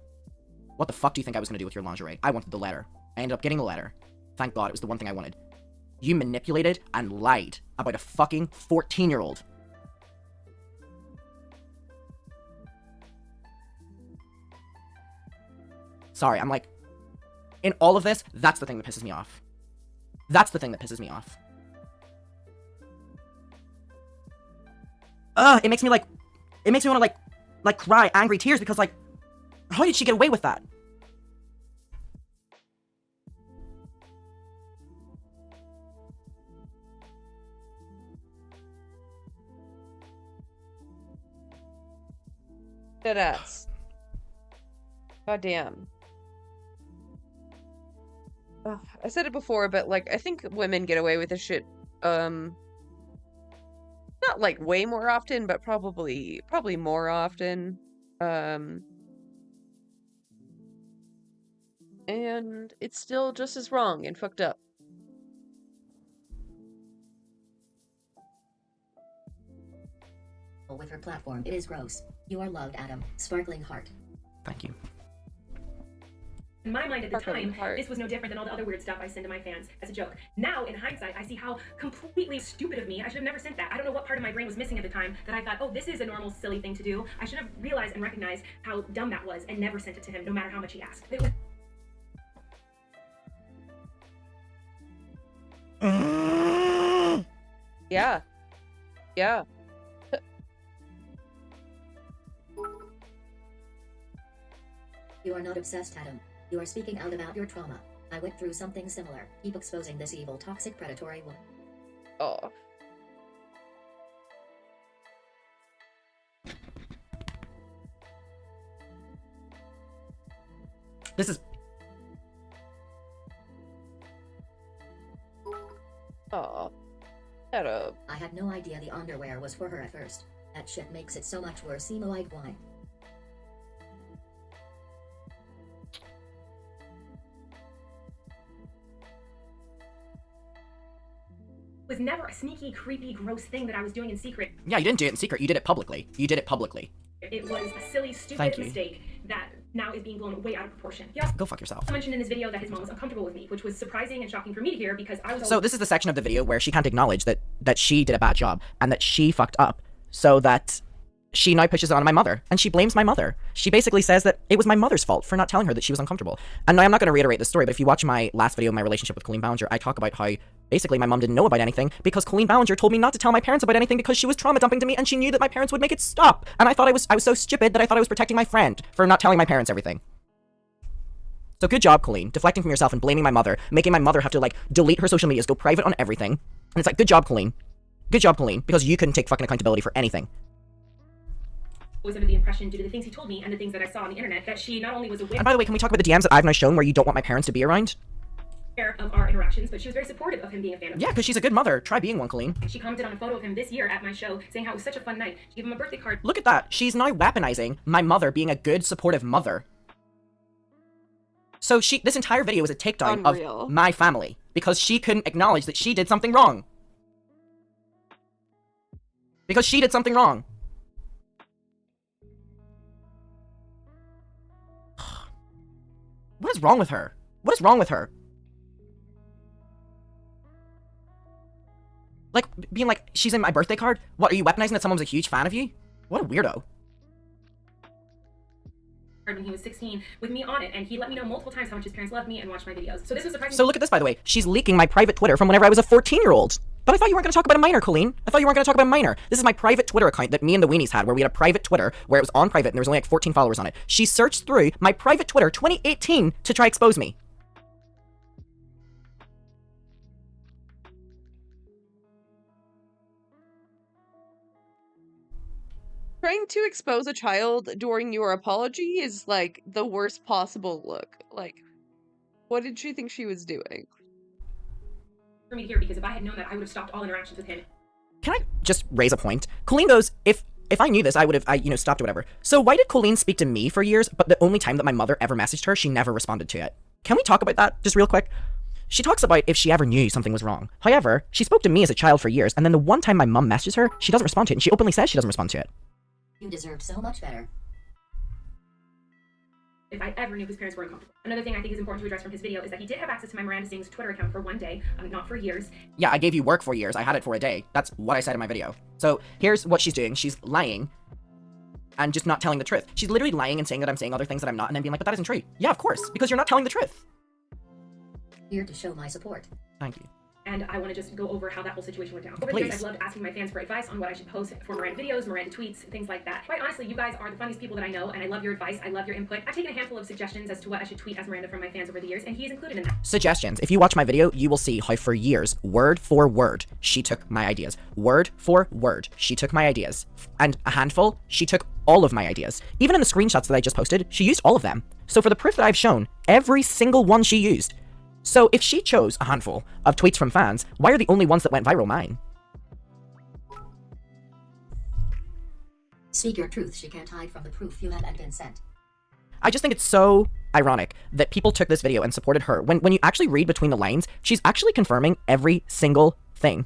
What the fuck do you think I was going to do with your lingerie? I wanted the letter. I ended up getting the letter. Thank God, it was the one thing I wanted. You manipulated and lied about a fucking 14-year-old. Sorry, I'm like... In all of this, that's the thing that pisses me off. That's the thing that pisses me off. It makes me like... It makes me want to like cry angry tears because like... How did she get away with that? Deadass. Goddamn. Ugh, I said it before, but like I think women get away with this shit not like way more often, but probably more often. And it's still just as wrong and fucked up. With her platform, it is gross. You are loved, Adam. Sparkling heart. Thank you. in my mind at the time, this was no different than all the other weird stuff I send to my fans as a joke. Now, in hindsight, I see how completely stupid of me. I should have never sent that. I don't know what part of my brain was missing at the time that I thought, oh, this is a normal, silly thing to do. I should have realized and recognized how dumb that was and never sent it to him, no matter how much he asked. It was Yeah. Yeah. You are not obsessed, Adam. You are speaking out about your trauma. I went through something similar. Keep exposing this evil, toxic, predatory woman. Oh. This is... Oh. Shut up. I had no idea the underwear was for her at first. That shit makes it so much worse. Emo-eyed wine. was never a sneaky, creepy, gross thing that I was doing in secret. Yeah, you didn't do it in secret. You did it publicly. You did it publicly. It was a silly, stupid Thank you. mistake that now is being blown way out of proportion. He also Go fuck yourself. mentioned in his video that his mom was uncomfortable with me, which was surprising and shocking for me to hear because I was So this is the section of the video where she can't acknowledge that she did a bad job and that she fucked up, so that she now pushes it on my mother and she blames my mother. She basically says that it was my mother's fault for not telling her that she was uncomfortable. And now I'm not going to reiterate this story, but if you watch my last video, my relationship with Colleen Ballinger, I talk about how Basically, my mom didn't know about anything because Colleen Ballinger told me not to tell my parents about anything because she was trauma dumping to me and she knew that my parents would make it stop. And I thought I was so stupid that I thought I was protecting my friend for not telling my parents everything. So good job, Colleen, deflecting from yourself and blaming my mother, making my mother have to, like, delete her social medias, go private on everything. And it's like, good job, Colleen. Good job, Colleen, because you couldn't take fucking accountability for anything. Was under the impression, due to the things he told me and the things that I saw on the internet, that she not only was aware And by the way, can we talk about the DMs that I've now shown where you don't want my parents to be around? of our interactions, but she was very supportive of him being a fan of Yeah, because she's a good mother. Try being one, Colleen. She commented on a photo of him this year at my show, saying how it was such a fun night. She gave him a birthday card. Look at that. She's now weaponizing my mother being a good, supportive mother. So this entire video is a takedown of my family because she couldn't acknowledge that she did something wrong. Because she did something wrong. What is wrong with her? What is wrong with her? Like, being like, she's in my birthday card? What, are you weaponizing that someone's a huge fan of you? What a weirdo. When he was 16 with me on it, and he let me know multiple times how much his parents loved me and watched my videos. So this was surprising. So look at this, by the way. She's leaking my private Twitter from whenever I was a 14-year-old. But I thought you weren't going to talk about a minor, Colleen. I thought you weren't going to talk about a minor. This is my private Twitter account that me and the Weenies had, where we had a private Twitter, where it was on private, and there was only like 14 followers on it. She searched through my private Twitter 2018 to try expose me. Trying to expose a child during your apology is, like, the worst possible look. Like, what did she think she was doing? For me here, because if I had known that, I would have stopped all interactions with him. Can I just raise a point? Colleen goes, if I knew this, I would have, stopped or whatever. So why did Colleen speak to me for years, but the only time that my mother ever messaged her, she never responded to it? Can we talk about that just real quick? She talks about if she ever knew something was wrong. However, she spoke to me as a child for years, and then the one time my mom messages her, she doesn't respond to it, and she openly says she doesn't respond to it. You deserved so much better. If I ever knew his parents were uncomfortable. Another thing I think is important to address from his video is that he did have access to my Miranda Sings Twitter account for one day, not for years. Yeah, I gave you work for years. I had it for a day. That's what I said in my video. So here's what she's doing. She's lying and just not telling the truth. She's literally lying and saying that I'm saying other things that I'm not, and then being like, but that isn't true. Yeah, of course, because you're not telling the truth. Here to show my support. Thank you. And I want to just go over how that whole situation went down. Over the Please. years, I've loved asking my fans for advice on what I should post for Miranda videos, Miranda tweets, things like that. Quite honestly, you guys are the funniest people that I know, and I love your advice. I love your input. I've taken a handful of suggestions as to what I should tweet as Miranda from my fans over the years, and he's included in that. Suggestions. If you watch my video, you will see how for years, word for word, she took my ideas. Word for word, she took my ideas. And a handful, she took all of my ideas. Even in the screenshots that I just posted, she used all of them. So for the proof that I've shown, every single one she used. So if she chose a handful of tweets from fans, why are the only ones that went viral mine? Speak your truth. She can't hide from the proof you have been sent. I just think it's so ironic that people took this video and supported her. When you actually read between the lines, she's actually confirming every single thing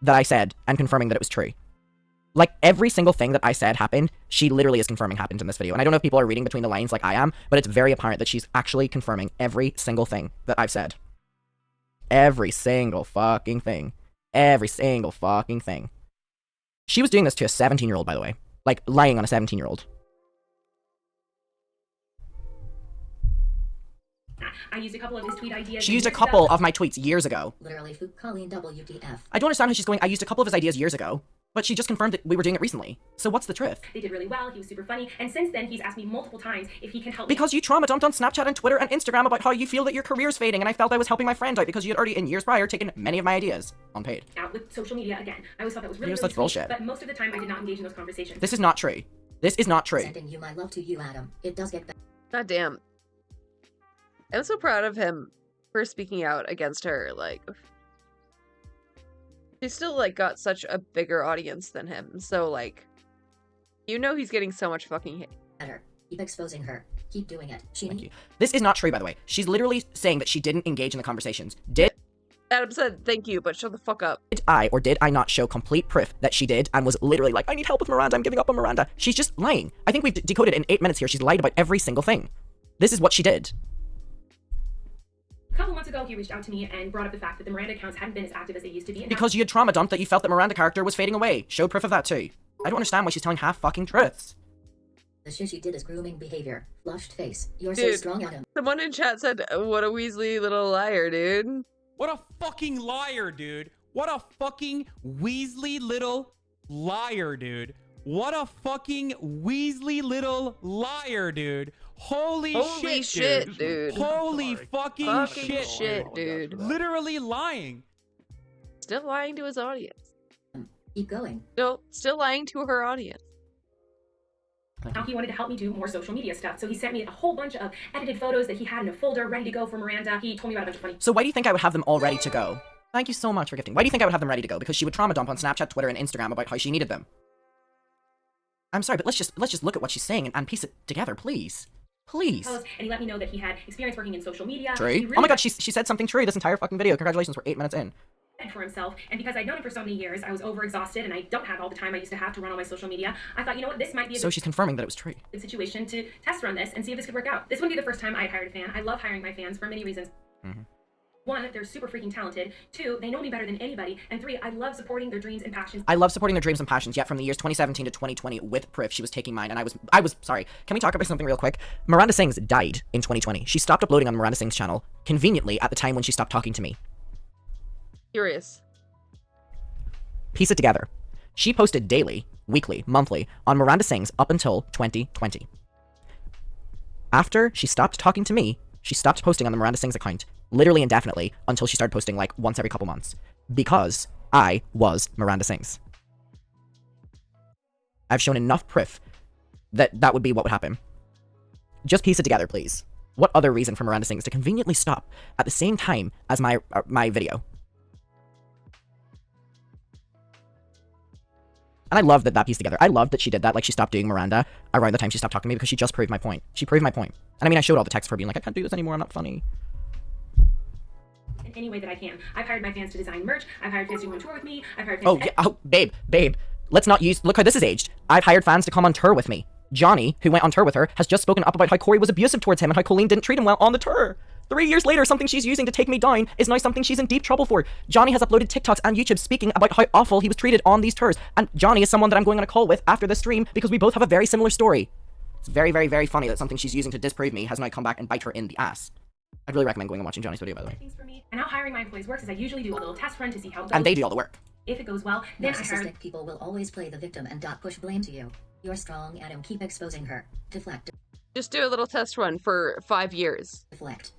that I said and confirming that it was true. Like, every single thing that I said happened, she literally is confirming happened in this video. And I don't know if people are reading between the lines like I am, but it's very apparent that she's actually confirming every single thing that I've said. Every single fucking thing. Every single fucking thing. She was doing this to a 17-year-old, by the way. Like, lying on a 17-year-old. I used a couple of his tweet ideas. She used a couple of my tweets years ago. Literally, Colleen WTF. I don't understand how she's going, I used a couple of his ideas years ago. But she just confirmed that we were doing it recently. So what's the truth? They did really well. He was super funny. And since then, he's asked me multiple times if he can help me. Because you trauma dumped on Snapchat and Twitter and Instagram about how you feel that your career's fading, and I felt I was helping my friend out because you had already, in years prior, taken many of my ideas. Unpaid. Out with social media again. I always thought that was really, You're really such bullshit. But most of the time, I did not engage in those conversations. This is not true. This is not true. Sending you my love to you, Adam. It does get better. God damn. I'm so proud of him for speaking out against her. Like, she's still, like, got such a bigger audience than him. So, like, you know he's getting so much fucking hate. Better. Keep exposing her. Keep doing it. Thank you. This is not true, by the way. She's literally saying that she didn't engage in the conversations. Did Adam said thank you, but shut the fuck up. Did I or did I not show complete proof that she did and was literally like, I need help with Miranda, I'm giving up on Miranda? She's just lying. I think we've decoded in 8 minutes here. She's lied about every single thing. This is what she did. A couple months ago, he reached out to me and brought up the fact that the Miranda accounts hadn't been as active as they used to be. And Because you had trauma dumped that you felt that Miranda character was fading away. Showed proof of that too. I don't understand why she's telling half fucking truths. The shit she did is grooming behavior. Flushed face. You're Dude, so strong, Adam. Someone in chat said, what a Weasley little liar, dude. What a fucking liar, dude. What a fucking Weasley little liar, dude. What a fucking Weasley little liar, dude. Holy shit, dude. Holy fucking shit, dude. Literally lying. Still lying to his audience. Keep going. No, still lying to her audience. Now he wanted to help me do more social media stuff, so he sent me a whole bunch of edited photos that he had in a folder ready to go for Miranda. He told me about a bunch of funny. So why do you think I would have them all ready to go? Thank you so much for gifting. Why do you think I would have them ready to go? Because she would trauma dump on Snapchat, Twitter, and Instagram about how she needed them. I'm sorry, but let's just look at what she's saying and piece it together, please. Please. And he let me know that he had experience working in social media. True. He really Oh my god, she said something true this entire fucking video. Congratulations, we're 8 minutes in. for himself, and because I'd known him for so many years, I was overexhausted and I don't have all the time I used to have to run all my social media. I thought, you know what, this might be a So she's confirming that it was true. good situation to test run this and see if this could work out. This wouldn't be the first time I'd hired a fan. I love hiring my fans for many reasons. One, they're super freaking talented. Two, they know me better than anybody. And three, I love supporting their dreams and passions. I love supporting their dreams and passions, yet from the years 2017 to 2020 with Prif, she was taking mine, and I was sorry. Can we talk about something real quick? Miranda Sings died in 2020. She stopped uploading on Miranda Sings' channel, conveniently at the time when she stopped talking to me. Curious. Piece it together. She posted daily, weekly, monthly on Miranda Sings up until 2020. After she stopped talking to me, she stopped posting on the Miranda Sings account, literally indefinitely, until she started posting like once every couple months. Because I was Miranda Sings. I've shown enough proof that that would be what would happen. Just piece it together, please. What other reason for Miranda Sings to conveniently stop at the same time as my video? And I love that piece together. I love that she did that, like she stopped doing Miranda around the time she stopped talking to me because she just proved my point. She proved my point. And I mean, I showed all the text for being like, I can't do this anymore, I'm not funny. In any way that I can. I've hired my fans to design merch. I've hired fans to go on tour with me. I've hired fans Babe. Let's not use, look how this is aged. I've hired fans to come on tour with me. Johnny, who went on tour with her, has just spoken up about how Corey was abusive towards him and how Colleen didn't treat him well on the tour. 3 years later, something she's using to take me down is now something she's in deep trouble for. Johnny has uploaded TikToks and YouTube speaking about how awful he was treated on these tours. And Johnny is someone that I'm going on a call with after this stream because we both have a very similar story. It's very, very, very funny that something she's using to disprove me has now come back and bite her in the ass. I'd really recommend going and watching Johnny's video, by the way. And how hiring my employees works is I usually do a little test run to see how it goes. And they do all the work. If it goes well, then I hire... Narcissistic people will always play the victim and push blame to you. You're strong, Adam. Keep exposing her. Deflect. Just do a little test run for 5 years. Deflect.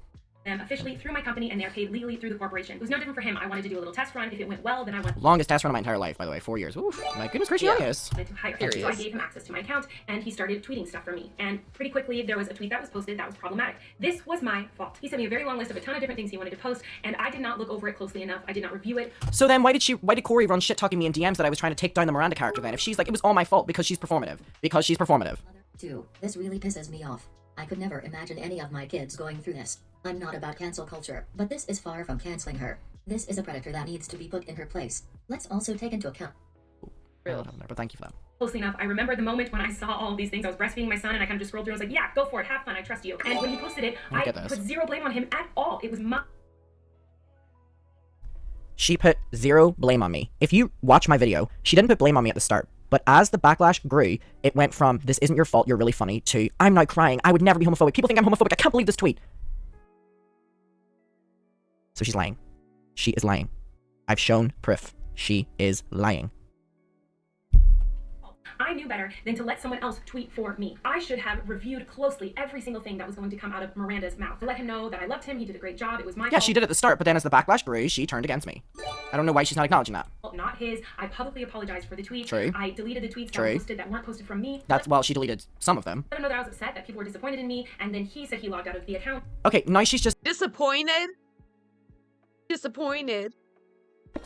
Them officially through my company, and they're paid legally through the corporation. It was no different for him. I wanted to do a little test run. If it went well, then I wanted... Longest test run of my entire life, by the way. 4 years. Oof. My goodness gracious. To hire him. So I gave him access to my account, and he started tweeting stuff for me. And pretty quickly, there was a tweet that was posted that was problematic. This was my fault. He sent me a very long list of a ton of different things he wanted to post, and I did not look over it closely enough. I did not review it. So then why did Corey run shit talking me in DMs that I was trying to take down the Miranda character then? If she's like, it was all my fault because she's performative. Because she's performative. 2. This really pisses me off. I could never imagine any of my kids going through this. I'm not about cancel culture, but this is far from canceling her. This is a predator that needs to be put in her place. Let's also take into account... But thank you for that. Closely enough, I remember the moment when I saw all of these things. I was breastfeeding my son, and I kind of just scrolled through and was like, yeah, go for it, have fun, I trust you. And when he posted it, I put zero blame on him at all. It was my... She put zero blame on me. If you watch my video, she didn't put blame on me at the start. But as the backlash grew, it went from, this isn't your fault, you're really funny, to, I'm now crying, I would never be homophobic, people think I'm homophobic, I can't believe this tweet. So she's lying. She is lying. I've shown proof. She is lying. I knew better than to let someone else tweet for me. I should have reviewed closely every single thing that was going to come out of Miranda's mouth to let him know that I loved him, he did a great job, it was my fault. Yeah, she did at the start, but then as the backlash grew, she turned against me. I don't know why she's not acknowledging that. Not his. I publicly apologized for the tweet. True. I deleted the tweets that were posted that weren't posted from me. That's, well, she deleted some of them. I don't know that I was upset that people were disappointed in me, and then he said he logged out of the account. Okay, now she's just... Disappointed? Disappointed.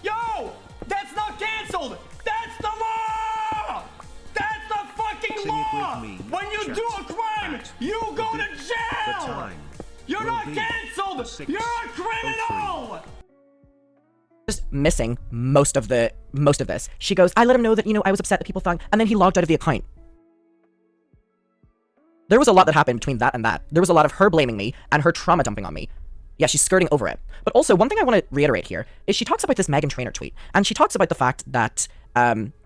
Yo! That's not canceled! That's the law! That's the fucking law! When you do a crime, you go to jail! You're not canceled! You're a criminal! Just missing most of this. She goes, I let him know that, you know, I was upset that people thought, and then he logged out of the account. There was a lot that happened between that and that. There was a lot of her blaming me and her trauma dumping on me. Yeah, she's skirting over it. But also, one thing I want to reiterate here is she talks about this Meghan Trainor tweet, and she talks about the fact that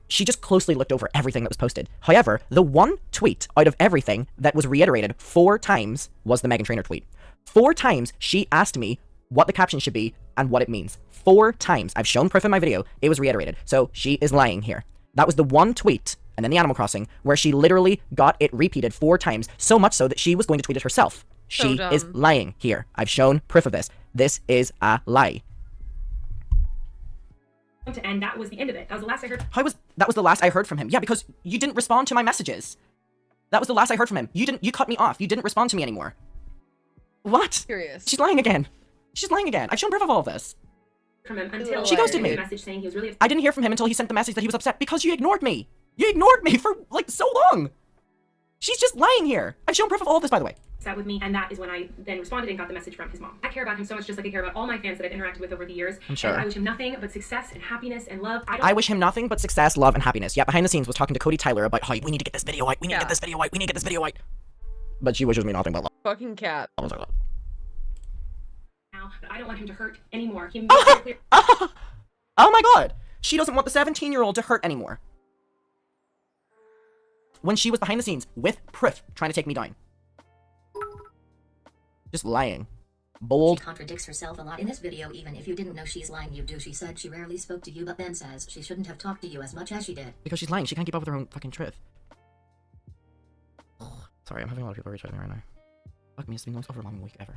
she just closely looked over everything that was posted. However, the one tweet out of everything that was reiterated 4 times was the Meghan Trainor tweet. 4 times she asked me what the caption should be and what it means. 4 times. I've shown proof in my video. It was reiterated. So she is lying here. That was the one tweet, and then the Animal Crossing, where she literally got it repeated 4 times, so much so that she was going to tweet it herself. She is lying here. I've shown proof of this. This is a lie. And that was the end of it. That was the last I heard. That was the last I heard from him. Yeah, because you didn't respond to my messages. That was the last I heard from him. You cut me off. You didn't respond to me anymore. What? Curious. She's lying again. She's lying again. I've shown proof of all of this. From him until she ghosted me. Message saying he was really I didn't hear from him until he sent the message that he was upset because you ignored me. You ignored me for like so long. She's just lying here. I've shown proof of all of this, by the way. upset with me, and that is when I then responded and got the message from his mom. I care about him so much, just like I care about all my fans that I've interacted with over the years. I'm sure. And I wish him nothing but success and happiness and love. I wish him nothing but success, love, and happiness. Yeah, behind the scenes was talking to Cody Tyler about how we need to get this video out, we need to get this video out, we need to get this video out. But she wishes me nothing but love. Fucking cat. now, but I don't want him to hurt anymore. He made it clear. Oh my god! She doesn't want the 17-year-old to hurt anymore. When she was behind the scenes, with proof, trying to take me down. Just lying. Bold. She contradicts herself a lot in this video. Even if you didn't know she's lying, you do. She said she rarely spoke to you, but then says she shouldn't have talked to you as much as she did. Because she's lying. She can't keep up with her own fucking truth. Sorry, I'm having a lot of people reach out to me right now. Fuck me, it's been the most overwhelming week ever.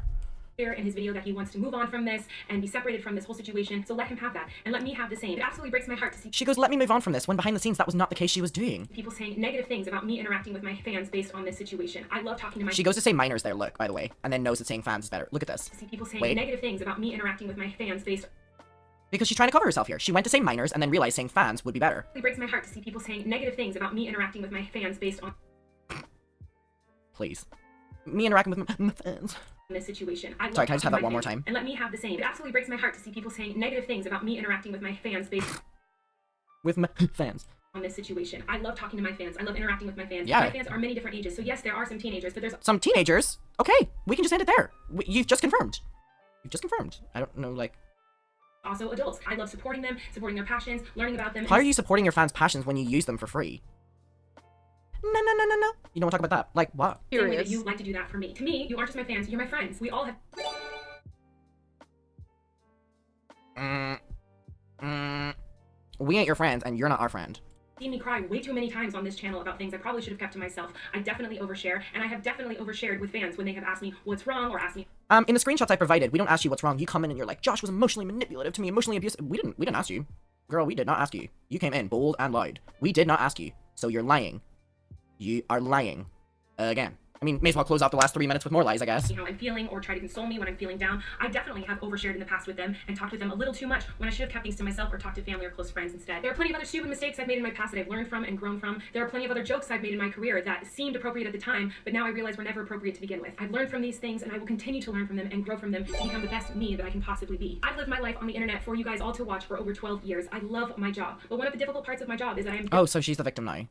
In his video that he wants to move on from this and be separated from this whole situation, so let him have that and let me have the same. It absolutely breaks my heart to see She goes, let me move on from this, when behind the scenes that was not the case she was doing. people saying negative things about me interacting with my fans based on this situation. I love talking to my She goes to say minors there, look, by the way, and then knows that saying fans is better. Look at this. to see people saying Wait. negative things about me interacting with my fans based Because she's trying to cover herself here. She went to say minors and then realized saying fans would be better. It breaks my heart to see people saying negative things about me interacting with my fans based on Please. Me interacting with my fans. this situation. I love Sorry, can I just have talking that to my one more fans, time? And let me have the same. It absolutely breaks my heart to see people saying negative things about me interacting with my fans based With my fans. on this situation. I love talking to my fans. I love interacting with my fans. Yeah. My fans are many different ages. So yes, there are some teenagers, but there's Some teenagers? Okay, we can just end it there. You've just confirmed. You've just confirmed. I don't know, like... also adults. I love supporting them, supporting their passions, learning about them. How are you supporting your fans' passions when you use them for free? No. You don't want to talk about that. Like, what? Same way that you like to do that for me. To me, you aren't just my fans, you're my friends. We all have We ain't your friends, and you're not our friend. seen me cry way too many times on this channel about things I probably should have kept to myself. I definitely overshare, and I have definitely overshared with fans when they have asked me what's wrong or asked me. In the screenshots I provided, we don't ask you what's wrong. You come in and you're like, Josh was emotionally manipulative to me, emotionally abusive. We didn't ask you. Girl, we did not ask you. You came in bold and loud. We did not ask you. So you're lying. You are lying. Again. I mean, may as well close off the last 3 minutes with more lies, I guess. How I'm feeling or try to console me when I'm feeling down. I definitely have overshared in the past with them and talked with them a little too much when I should have kept things to myself or talked to family or close friends instead. There are plenty of other stupid mistakes I've made in my past that I've learned from and grown from. There are plenty of other jokes I've made in my career that seemed appropriate at the time, but now I realize were never appropriate to begin with. I've learned from these things and I will continue to learn from them and grow from them to become the best me that I can possibly be. I've lived my life on the internet for you guys all to watch for over 12 years. I love my job, but one of the difficult parts of my job is that I am Oh, so she's the victim now.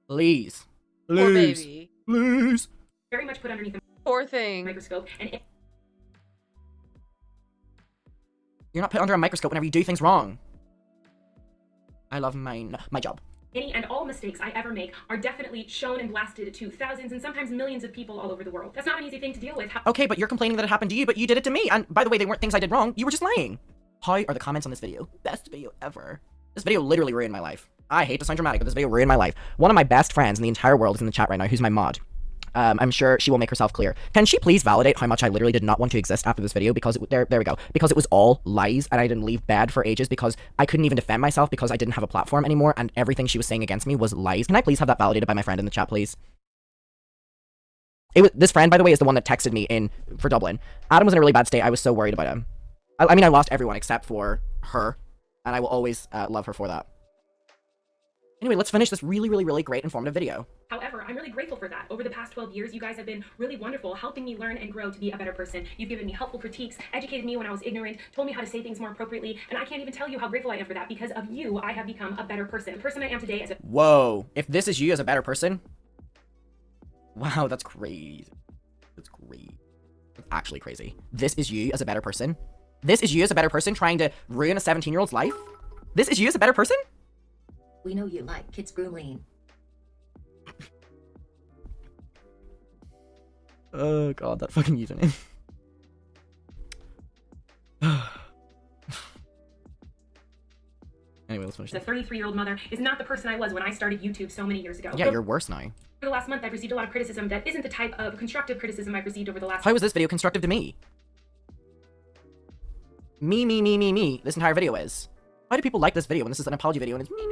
Please. Poor Please. baby. Please. very much put underneath the Poor thing. microscope, and You're not put under a microscope whenever you do things wrong. I love my job. any and all mistakes I ever make are definitely shown and blasted to thousands and sometimes millions of people all over the world. That's not an easy thing to deal with. Okay, but you're complaining that it happened to you, but you did it to me. And by the way, they weren't things I did wrong. You were just lying. How are the comments on this video? Best video ever. This video literally ruined my life. I hate to sound dramatic, but this video ruined my life. One of my best friends in the entire world is in the chat right now, who's my mod. I'm sure she will make herself clear. Can she please validate how much I literally did not want to exist after this video? Because there we go. Because it was all lies, and I didn't leave bed for ages because I couldn't even defend myself because I didn't have a platform anymore, and everything she was saying against me was lies. Can I please have that validated by my friend in the chat, please? This friend, by the way, is the one that texted me in for Dublin. Adam was in a really bad state. I was so worried about him. I mean, I lost everyone except for her, and I will always love her for that. Anyway, let's finish this really great informative video. However, I'm really grateful for that. Over the past 12 years, you guys have been really wonderful, helping me learn and grow to be a better person. You've given me helpful critiques, educated me when I was ignorant, told me how to say things more appropriately, and I can't even tell you how grateful I am for that. Because of you, I have become a better person. The person I am today as a Whoa, if this is you as a better person? Wow, that's crazy. That's crazy. That's actually crazy. This is you as a better person? This is you as a better person trying to ruin a 17-year-old's life? This is you as a better person? We know you like kids grooming. Oh god, that fucking username. Congratulations. The 33-year-old mother is not the person I was when I started YouTube so many years ago. Yeah, you're worse now. For the last month, I've received a lot of criticism that isn't the type of constructive criticism I've received over the last... How was this video constructive to me? Me. This entire video is. Why do people like this video when this is an apology video and it's me?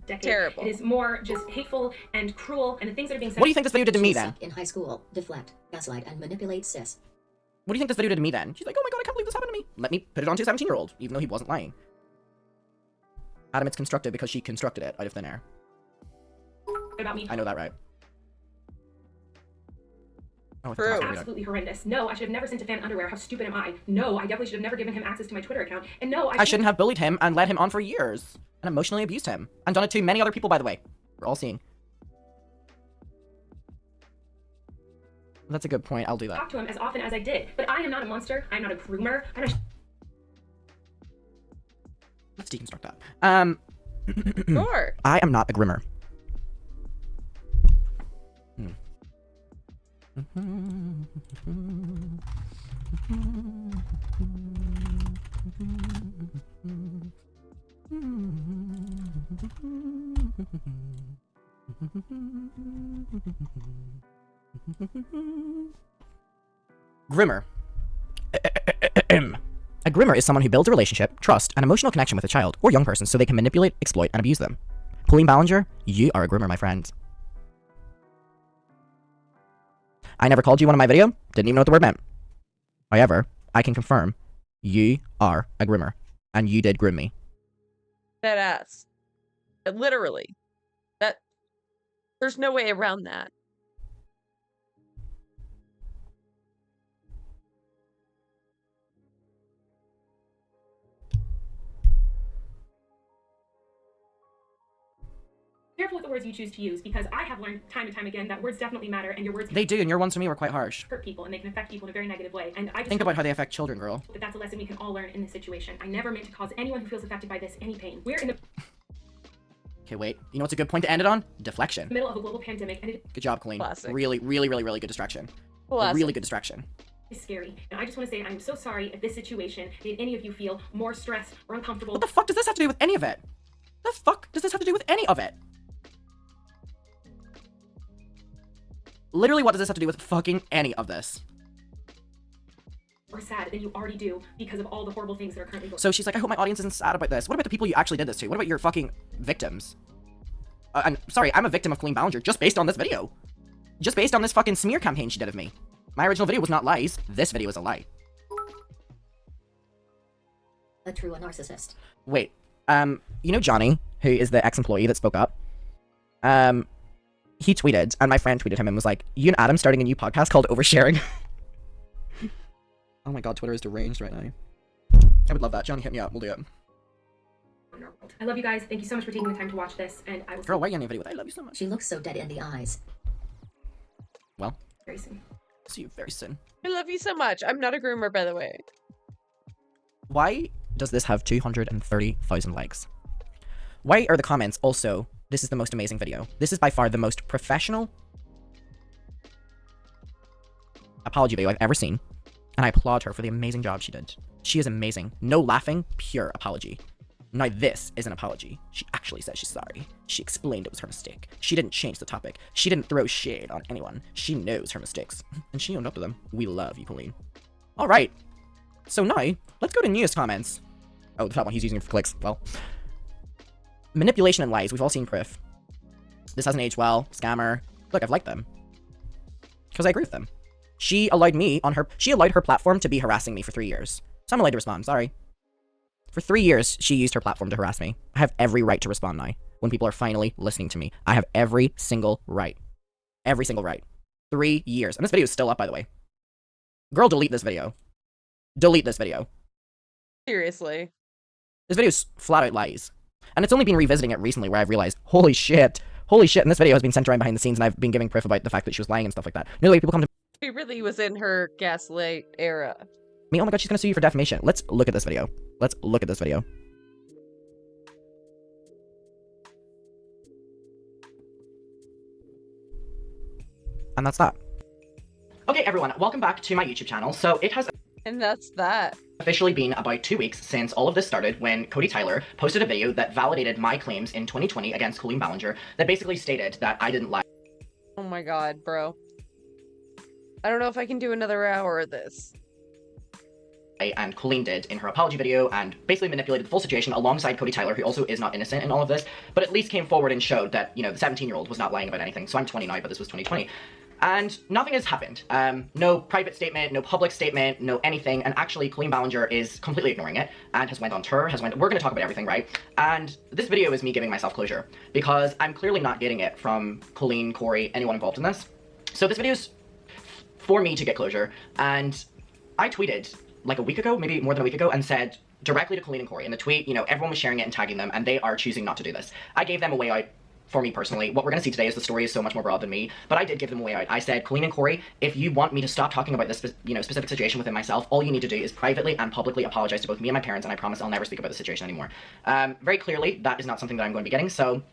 decade. Terrible. It is more just hateful and cruel, and the things that are being said... What do you think this video did to me then? In high school, deflect, gaslight, and manipulate cis. What do you think this video did to me then? She's like, oh my god, I can't believe this happened to me. Let me put it onto a 17-year-old, even though he wasn't lying. Adam, it's constructive because she constructed it out of thin air. About me. I know that, right? Oh, True. Absolutely horrendous. No, I should have never sent a fan underwear. How stupid am I? No, I definitely should have never given him access to my Twitter account. And no, I shouldn't have bullied him and led him on for years. And emotionally abused him. And done it to many other people, by the way. We're all seeing. That's a good point. I'll do that. Talk to him as often as I did. But I am not a monster. I'm not a groomer. I'm not... Let's deconstruct that. Sure. I am not a groomer. Groomer. A groomer is someone who builds a relationship, trust, and emotional connection with a child or young person so they can manipulate, exploit, and abuse them. Colleen Ballinger, you are a groomer, my friend. I never called you one in my video, didn't even know what the word meant. However, I can confirm, you are a groomer, and you did groom me. That ass. Literally. There's no way around that. Careful with the words you choose to use, because I have learned time and time again that words definitely matter, and your words They do, and your ones to me were quite harsh. hurt people, and they can affect people in a very negative way. And I just Think about how they affect children, girl. But that's a lesson we can all learn in this situation. I never meant to cause anyone who feels affected by this any pain. We're in the Okay, wait. You know what's a good point to end it on? Deflection. middle of a global pandemic, and it Good job, Colleen. Classic. Really good distraction. A Classic. really good distraction. is scary. And I just want to say I'm so sorry if this situation made any of you feel more stressed or uncomfortable. What the fuck does this have to do with any of it? The fuck does this have to do with any of it? Literally, what does this have to do with fucking any of this? Or sad than you already do because of all the horrible things that are currently going on. So she's like, I hope my audience isn't sad about this. What about the people you actually did this to? What about your fucking victims? And sorry, I'm a victim of Colleen Ballinger just based on this video. Just based on this fucking smear campaign she did of me. My original video was not lies. This video is a lie. A true narcissist. Wait, you know Johnny, who is the ex-employee that spoke up? He tweeted, and my friend tweeted him and was like, you and Adam starting a new podcast called Oversharing. Oh my god, Twitter is deranged right now. I would love that. Johnny, hit me up. We'll do it. I love you guys. Thank you so much for taking the time to watch this, and I will Girl, why are you on a video with I love you so much? She looks so dead in the eyes. Well, very soon. See you very soon. I love you so much. I'm not a groomer, by the way. Why does this have 230,000 likes? Why are the comments also, this is the most amazing video. This is by far the most professional apology video I've ever seen. And I applaud her for the amazing job she did. She is amazing. No laughing, pure apology. Now this is an apology. She actually said she's sorry. She explained it was her mistake. She didn't change the topic. She didn't throw shade on anyone. She knows her mistakes. And she owned up to them. We love you, Colleen. Alright. So now, let's go to newest comments. Oh, the top one, he's using it for clicks. Well. Manipulation and lies. We've all seen proof. This hasn't aged well. Scammer. Look, I've liked them. Because I agree with them. She allowed her platform to be harassing me for 3 years. So I'm allowed to respond, sorry. For 3 years, she used her platform to harass me. I have every right to respond now, when people are finally listening to me. I have every single right. Every single right. 3 years. And this video is still up, by the way. Girl, delete this video. Delete this video. Seriously. This video is flat out lies. And it's only been revisiting it recently where I've realized, holy shit, and this video has been sent around behind the scenes and I've been giving proof about the fact that she was lying and stuff like that. You know the way people come to She really was in her gaslight era. me, oh my god, she's gonna sue you for defamation. Let's look at this video. Let's look at this video. And that's that. Okay, everyone, welcome back to my YouTube channel. So it has And that's that. Officially been about 2 weeks since all of this started when Cody Tyler posted a video that validated my claims in 2020 against Colleen Ballinger that basically stated that I didn't lie. Oh my god, bro. I don't know if I can do another hour of this. And Colleen did in her apology video, and basically manipulated the full situation alongside Cody Tyler, who also is not innocent in all of this, but at least came forward and showed that, you know, the 17-year-old was not lying about anything. So I'm 20 now, but this was 2020. And nothing has happened. No private statement, no public statement, no anything, and actually Colleen Ballinger is completely ignoring it, and has went on tour, we're gonna talk about everything, right? And this video is me giving myself closure, because I'm clearly not getting it from Colleen, Corey, anyone involved in this. So this video's for me to get closure, and I tweeted like a week ago, maybe more than a week ago, and said directly to Colleen and Corey in the tweet, you know, everyone was sharing it and tagging them, and they are choosing not to do this. I gave them a way out for me personally. What we're going to see today is the story is so much more broad than me, but I did give them a way out. I said, Colleen and Corey, if you want me to stop talking about this, you know, specific situation within myself, all you need to do is privately and publicly apologize to both me and my parents, and I promise I'll never speak about the situation anymore. Very clearly, that is not something that I'm going to be getting, so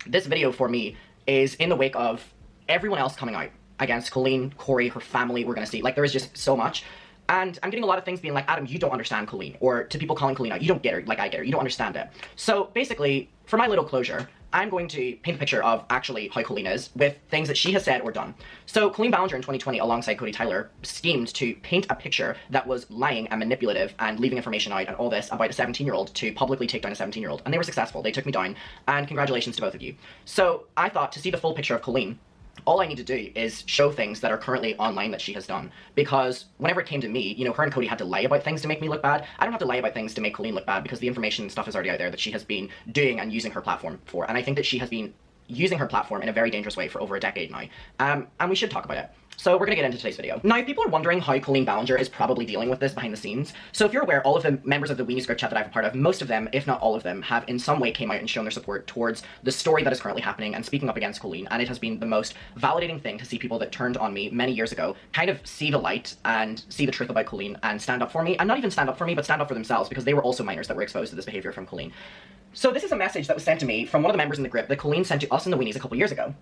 this video for me is in the wake of everyone else coming out against Colleen, Corey, her family. We're going to see, like, there is just so much. And I'm getting a lot of things being like, Adam, you don't understand Colleen. Or to people calling Colleen out, you don't get her like I get her. You don't understand it. So basically, for my little closure, I'm going to paint a picture of actually how Colleen is with things that she has said or done. So Colleen Ballinger in 2020, alongside Cody Tyler, schemed to paint a picture that was lying and manipulative and leaving information out and all this about a 17-year-old to publicly take down a 17-year-old. And they were successful. They took me down. And congratulations to both of you. So I thought, to see the full picture of Colleen, all I need to do is show things that are currently online that she has done. Because whenever it came to me, you know, her and Cody had to lie about things to make me look bad. I don't have to lie about things to make Colleen look bad, because the information and stuff is already out there that she has been doing and using her platform for. And I think that she has been using her platform in a very dangerous way for over a decade now. And we should talk about it. So we're gonna get into today's video. Now, people are wondering how Colleen Ballinger is probably dealing with this behind the scenes. So if you're aware, all of the members of the Weenies group chat that I'm a part of, most of them, if not all of them, have in some way came out and shown their support towards the story that is currently happening and speaking up against Colleen. And it has been the most validating thing to see people that turned on me many years ago kind of see the light and see the truth about Colleen and stand up for me. And not even stand up for me, but stand up for themselves, because they were also minors that were exposed to this behavior from Colleen. So this is a message that was sent to me from one of the members in the group that Colleen sent to us in the Weenies a couple years ago.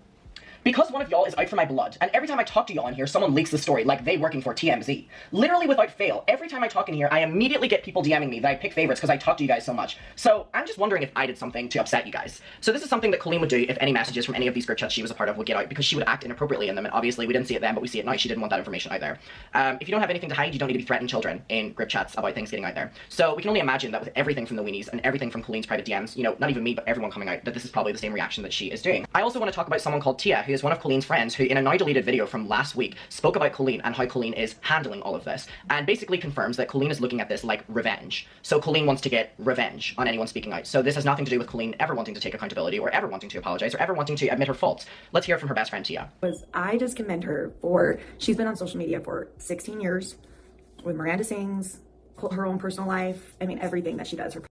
Because one of y'all is out for my blood, and every time I talk to y'all in here, someone leaks the story, like they working for TMZ. Literally without fail, every time I talk in here, I immediately get people DMing me that I pick favorites because I talk to you guys so much. So I'm just wondering if I did something to upset you guys. So this is something that Colleen would do if any messages from any of these group chats she was a part of would get out, because she would act inappropriately in them, and obviously we didn't see it then, but we see it now. She didn't want that information out there. If you don't have anything to hide, you don't need to be threatening children in group chats about things getting out there. So we can only imagine that with everything from the Weenies and everything from Colleen's private DMs, you know, not even me, but everyone coming out, that this is probably the same reaction that she is doing. I also want to talk about someone called Tia, who is one of Colleen's friends, who in a now deleted video from last week spoke about Colleen and how Colleen is handling all of this, and basically confirms that Colleen is looking at this like revenge. So Colleen wants to get revenge on anyone speaking out. So this has nothing to do with Colleen ever wanting to take accountability or ever wanting to apologize or ever wanting to admit her faults. Let's hear from her best friend Tia. I just commend her for, she's been on social media for 16 years with Miranda Sings, her own personal life. I mean, everything that she does. Her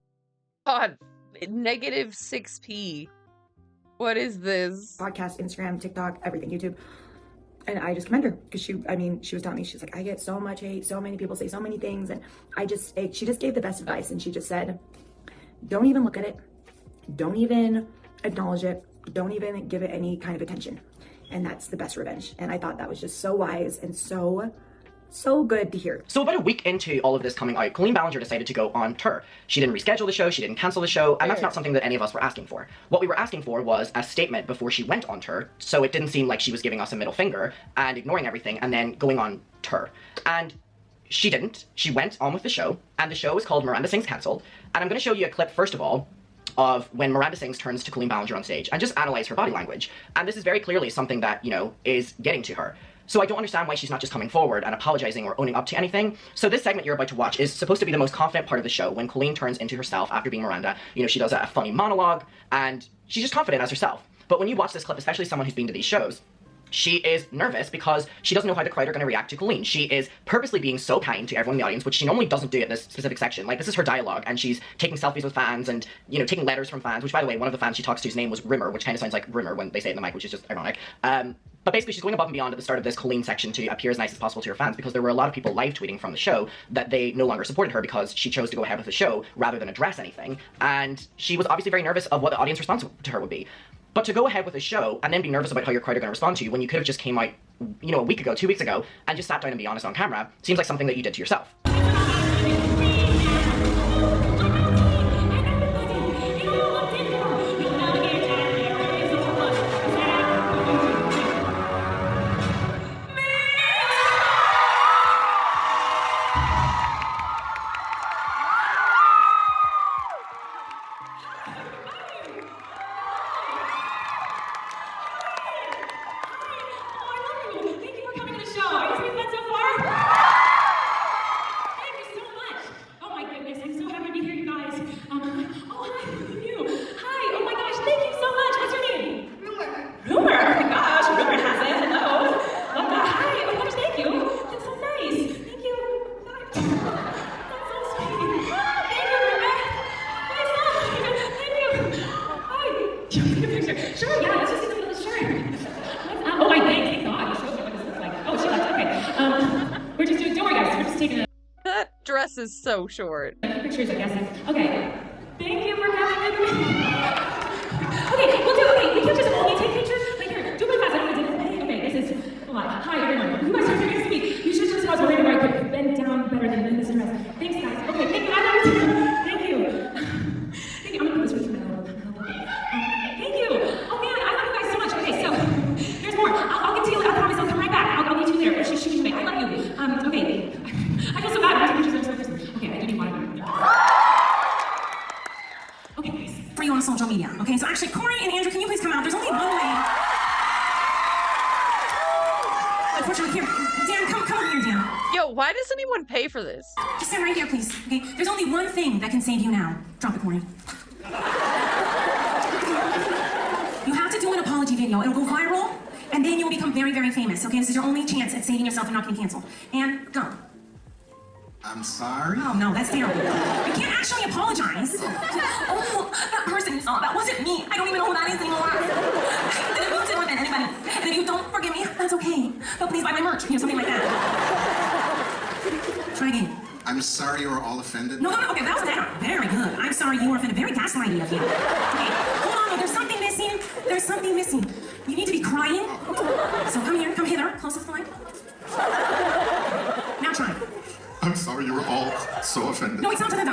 God, negative 6p. What is this? Podcast, Instagram, TikTok, everything, YouTube. And I just commend her because she was telling me, she's like, I get so much hate, so many people say so many things. And she just gave the best advice. And she just said, don't even look at it. Don't even acknowledge it. Don't even give it any kind of attention. And that's the best revenge. And I thought that was just so wise and so good to hear. So about a week into all of this coming out, Colleen Ballinger decided to go on tour. She didn't reschedule the show, she didn't cancel the show, and that's not something that any of us were asking for. What we were asking for was a statement before she went on tour, so it didn't seem like she was giving us a middle finger and ignoring everything and then going on tour. And she didn't. She went on with the show, and the show was called Miranda Sings Cancelled. And I'm going to show you a clip, first of all, of when Miranda Sings turns to Colleen Ballinger on stage and just analyze her body language. And this is very clearly something that, you know, is getting to her. So I don't understand why she's not just coming forward and apologizing or owning up to anything. So this segment you're about to watch is supposed to be the most confident part of the show, when Colleen turns into herself after being Miranda. You know, she does a funny monologue, and she's just confident as herself. But when you watch this clip, especially someone who's been to these shows, she is nervous because she doesn't know how the crowd are going to react to Colleen. She is purposely being so kind to everyone in the audience, which she normally doesn't do at this specific section. Like, this is her dialogue, and she's taking selfies with fans and, you know, taking letters from fans, which, by the way, one of the fans she talks to's name was Rimmer, which kind of sounds like Rimmer when they say it in the mic, which is just ironic. But basically, she's going above and beyond at the start of this Colleen section to appear as nice as possible to her fans, because there were a lot of people live tweeting from the show that they no longer supported her because she chose to go ahead with the show rather than address anything. And she was obviously very nervous of what the audience response to her would be. But to go ahead with a show and then be nervous about how your crowd are going to respond to you when you could have just came out, you know, a week ago, 2 weeks ago, and just sat down and be honest on camera, seems like something that you did to yourself. That dress is so short. Pictures, I guess. Okay. Thank you for coming with me. Okay, we'll do. Okay, we can just only take pictures. Like here, do it fast. I don't want to do it. Okay, this is. Hold on. Hi everyone. You guys are very nice to meet. You should just have somebody where I could bend down better than this dress. Thanks, guys. Okay, thank you. I love you. Thank you. Thank you. I'm gonna put this with you. Thank you. Oh man, I love you guys so much. Okay, so there's more. I'll get to you. I promise. I'll come right back. I'll get to you there. She's shooting me. I love you. Okay. I feel so bad. I'm taking pictures of this person. Okay, I do need one. Okay, guys. For you on social media. Okay, so actually, Corey and Andrew, can you please come out? There's only one way. Unfortunately, here, Dan, come over here, Dan. Yo, why does anyone pay for this? Just stand right here, please. Okay, there's only one thing that can save you now. Drop it, Corey. You have to do an apology video. It'll go viral, and then you'll become very, very famous. Okay, this is your only chance at saving yourself and not getting canceled. And go. I'm sorry? Oh no, that's terrible. You can't actually apologize. Oh, that person you saw, that wasn't me. I don't even know who that is anymore. I didn't mean to offend anybody. And if you don't forgive me, that's okay. But please buy my merch, something like that. Try again. I'm sorry you were all offended. No, okay, that was better. Very good. I'm sorry you were offended. Very gaslighty of you. Okay, hold on, there's something missing. There's something missing. You need to be crying. So come here, come hither, closest to the light. Now try. I'm sorry you were all so offended. No, it's not that.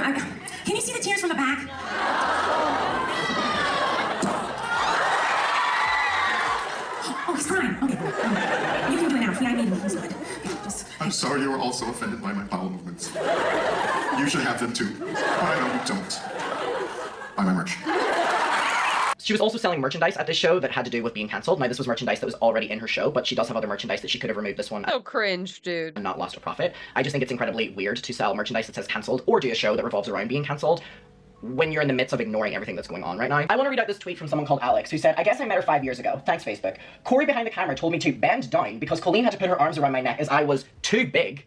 Can you see the tears from the back? Oh, he's crying. Okay. You can do it now. Yeah, I mean, he's good. I'm sorry you were all so offended by my bowel movements. You should have them too. But I know you don't. Buy my merch. She was also selling merchandise at this show that had to do with being cancelled. Now, this was merchandise that was already in her show, but she does have other merchandise that she could have removed this one. So cringe, dude. And not lost a profit. I just think it's incredibly weird to sell merchandise that says cancelled or do a show that revolves around being cancelled when you're in the midst of ignoring everything that's going on right now. I want to read out this tweet from someone called Alex, who said, I guess I met her 5 years ago. Thanks, Facebook. Corey behind the camera told me to bend down because Colleen had to put her arms around my neck as I was too big.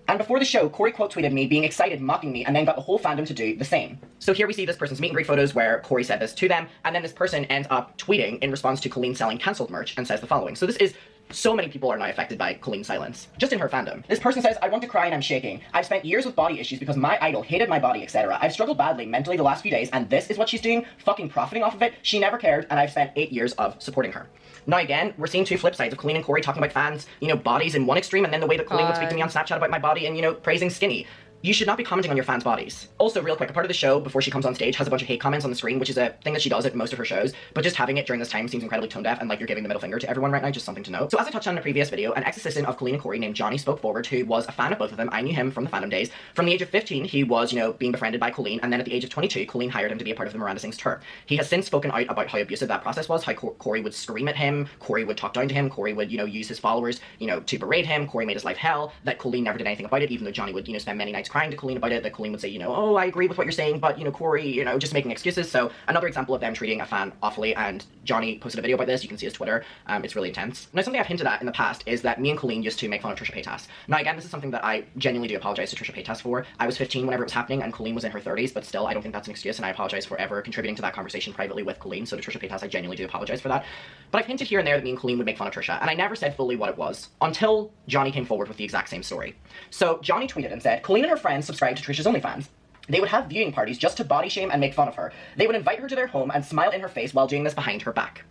And before the show, Corey quote tweeted me being excited, mocking me, and then got the whole fandom to do the same. So here we see this person's meet and greet photos where Corey said this to them, and then this person ends up tweeting in response to Colleen selling cancelled merch and says the following. So this is, so many people are now affected by Colleen's silence, just in her fandom. This person says, I want to cry and I'm shaking. I've spent years with body issues because my idol hated my body, etc. I've struggled badly mentally the last few days, and this is what she's doing, fucking profiting off of it. She never cared, and I've spent 8 years of supporting her. Now again, we're seeing two flip sides of Colleen and Corey talking about fans, bodies in one extreme, and then the way that Colleen would speak to me on Snapchat about my body and, praising skinny. You should not be commenting on your fans' bodies. Also, real quick, a part of the show, before she comes on stage, has a bunch of hate comments on the screen, which is a thing that she does at most of her shows, but just having it during this time seems incredibly tone-deaf and like you're giving the middle finger to everyone right now, just something to note. So as I touched on in a previous video, an ex-assistant of Colleen and Corey named Johnny spoke forward, who was a fan of both of them. I knew him from the fandom days. From the age of 15, he was, being befriended by Colleen, and then at the age of 22, Colleen hired him to be a part of the Miranda Sings tour. He has since spoken out about how abusive that process was, how Corey would scream at him, Corey would talk down to him, Corey would, use his followers, to berate him, Corey made his life hell, that Colleen never did anything about it, even though Johnny would, spend many nights crying to Colleen about it, that Colleen would say, oh, I agree with what you're saying, but, Corey, just making excuses. So another example of them treating a fan awfully, and Johnny posted a video about this. You can see his Twitter. It's really intense. Now, something I've hinted at in the past is that me and Colleen used to make fun of Trisha Paytas. Now, again, this is something that I genuinely do apologize to Trisha Paytas for. I was 15 whenever it was happening, and Colleen was in her 30s, but still, I don't think that's an excuse, and I apologize for ever contributing to that conversation privately with Colleen. So to Trisha Paytas, I genuinely do apologize for that. But I've hinted here and there that me and Colleen would make fun of Trisha, and I never said fully what it was, until Johnny came forward with the exact same story. So Johnny tweeted and said, Colleen and her friends subscribe to Trisha's OnlyFans. They would have viewing parties just to body shame and make fun of her. They would invite her to their home and smile in her face while doing this behind her back.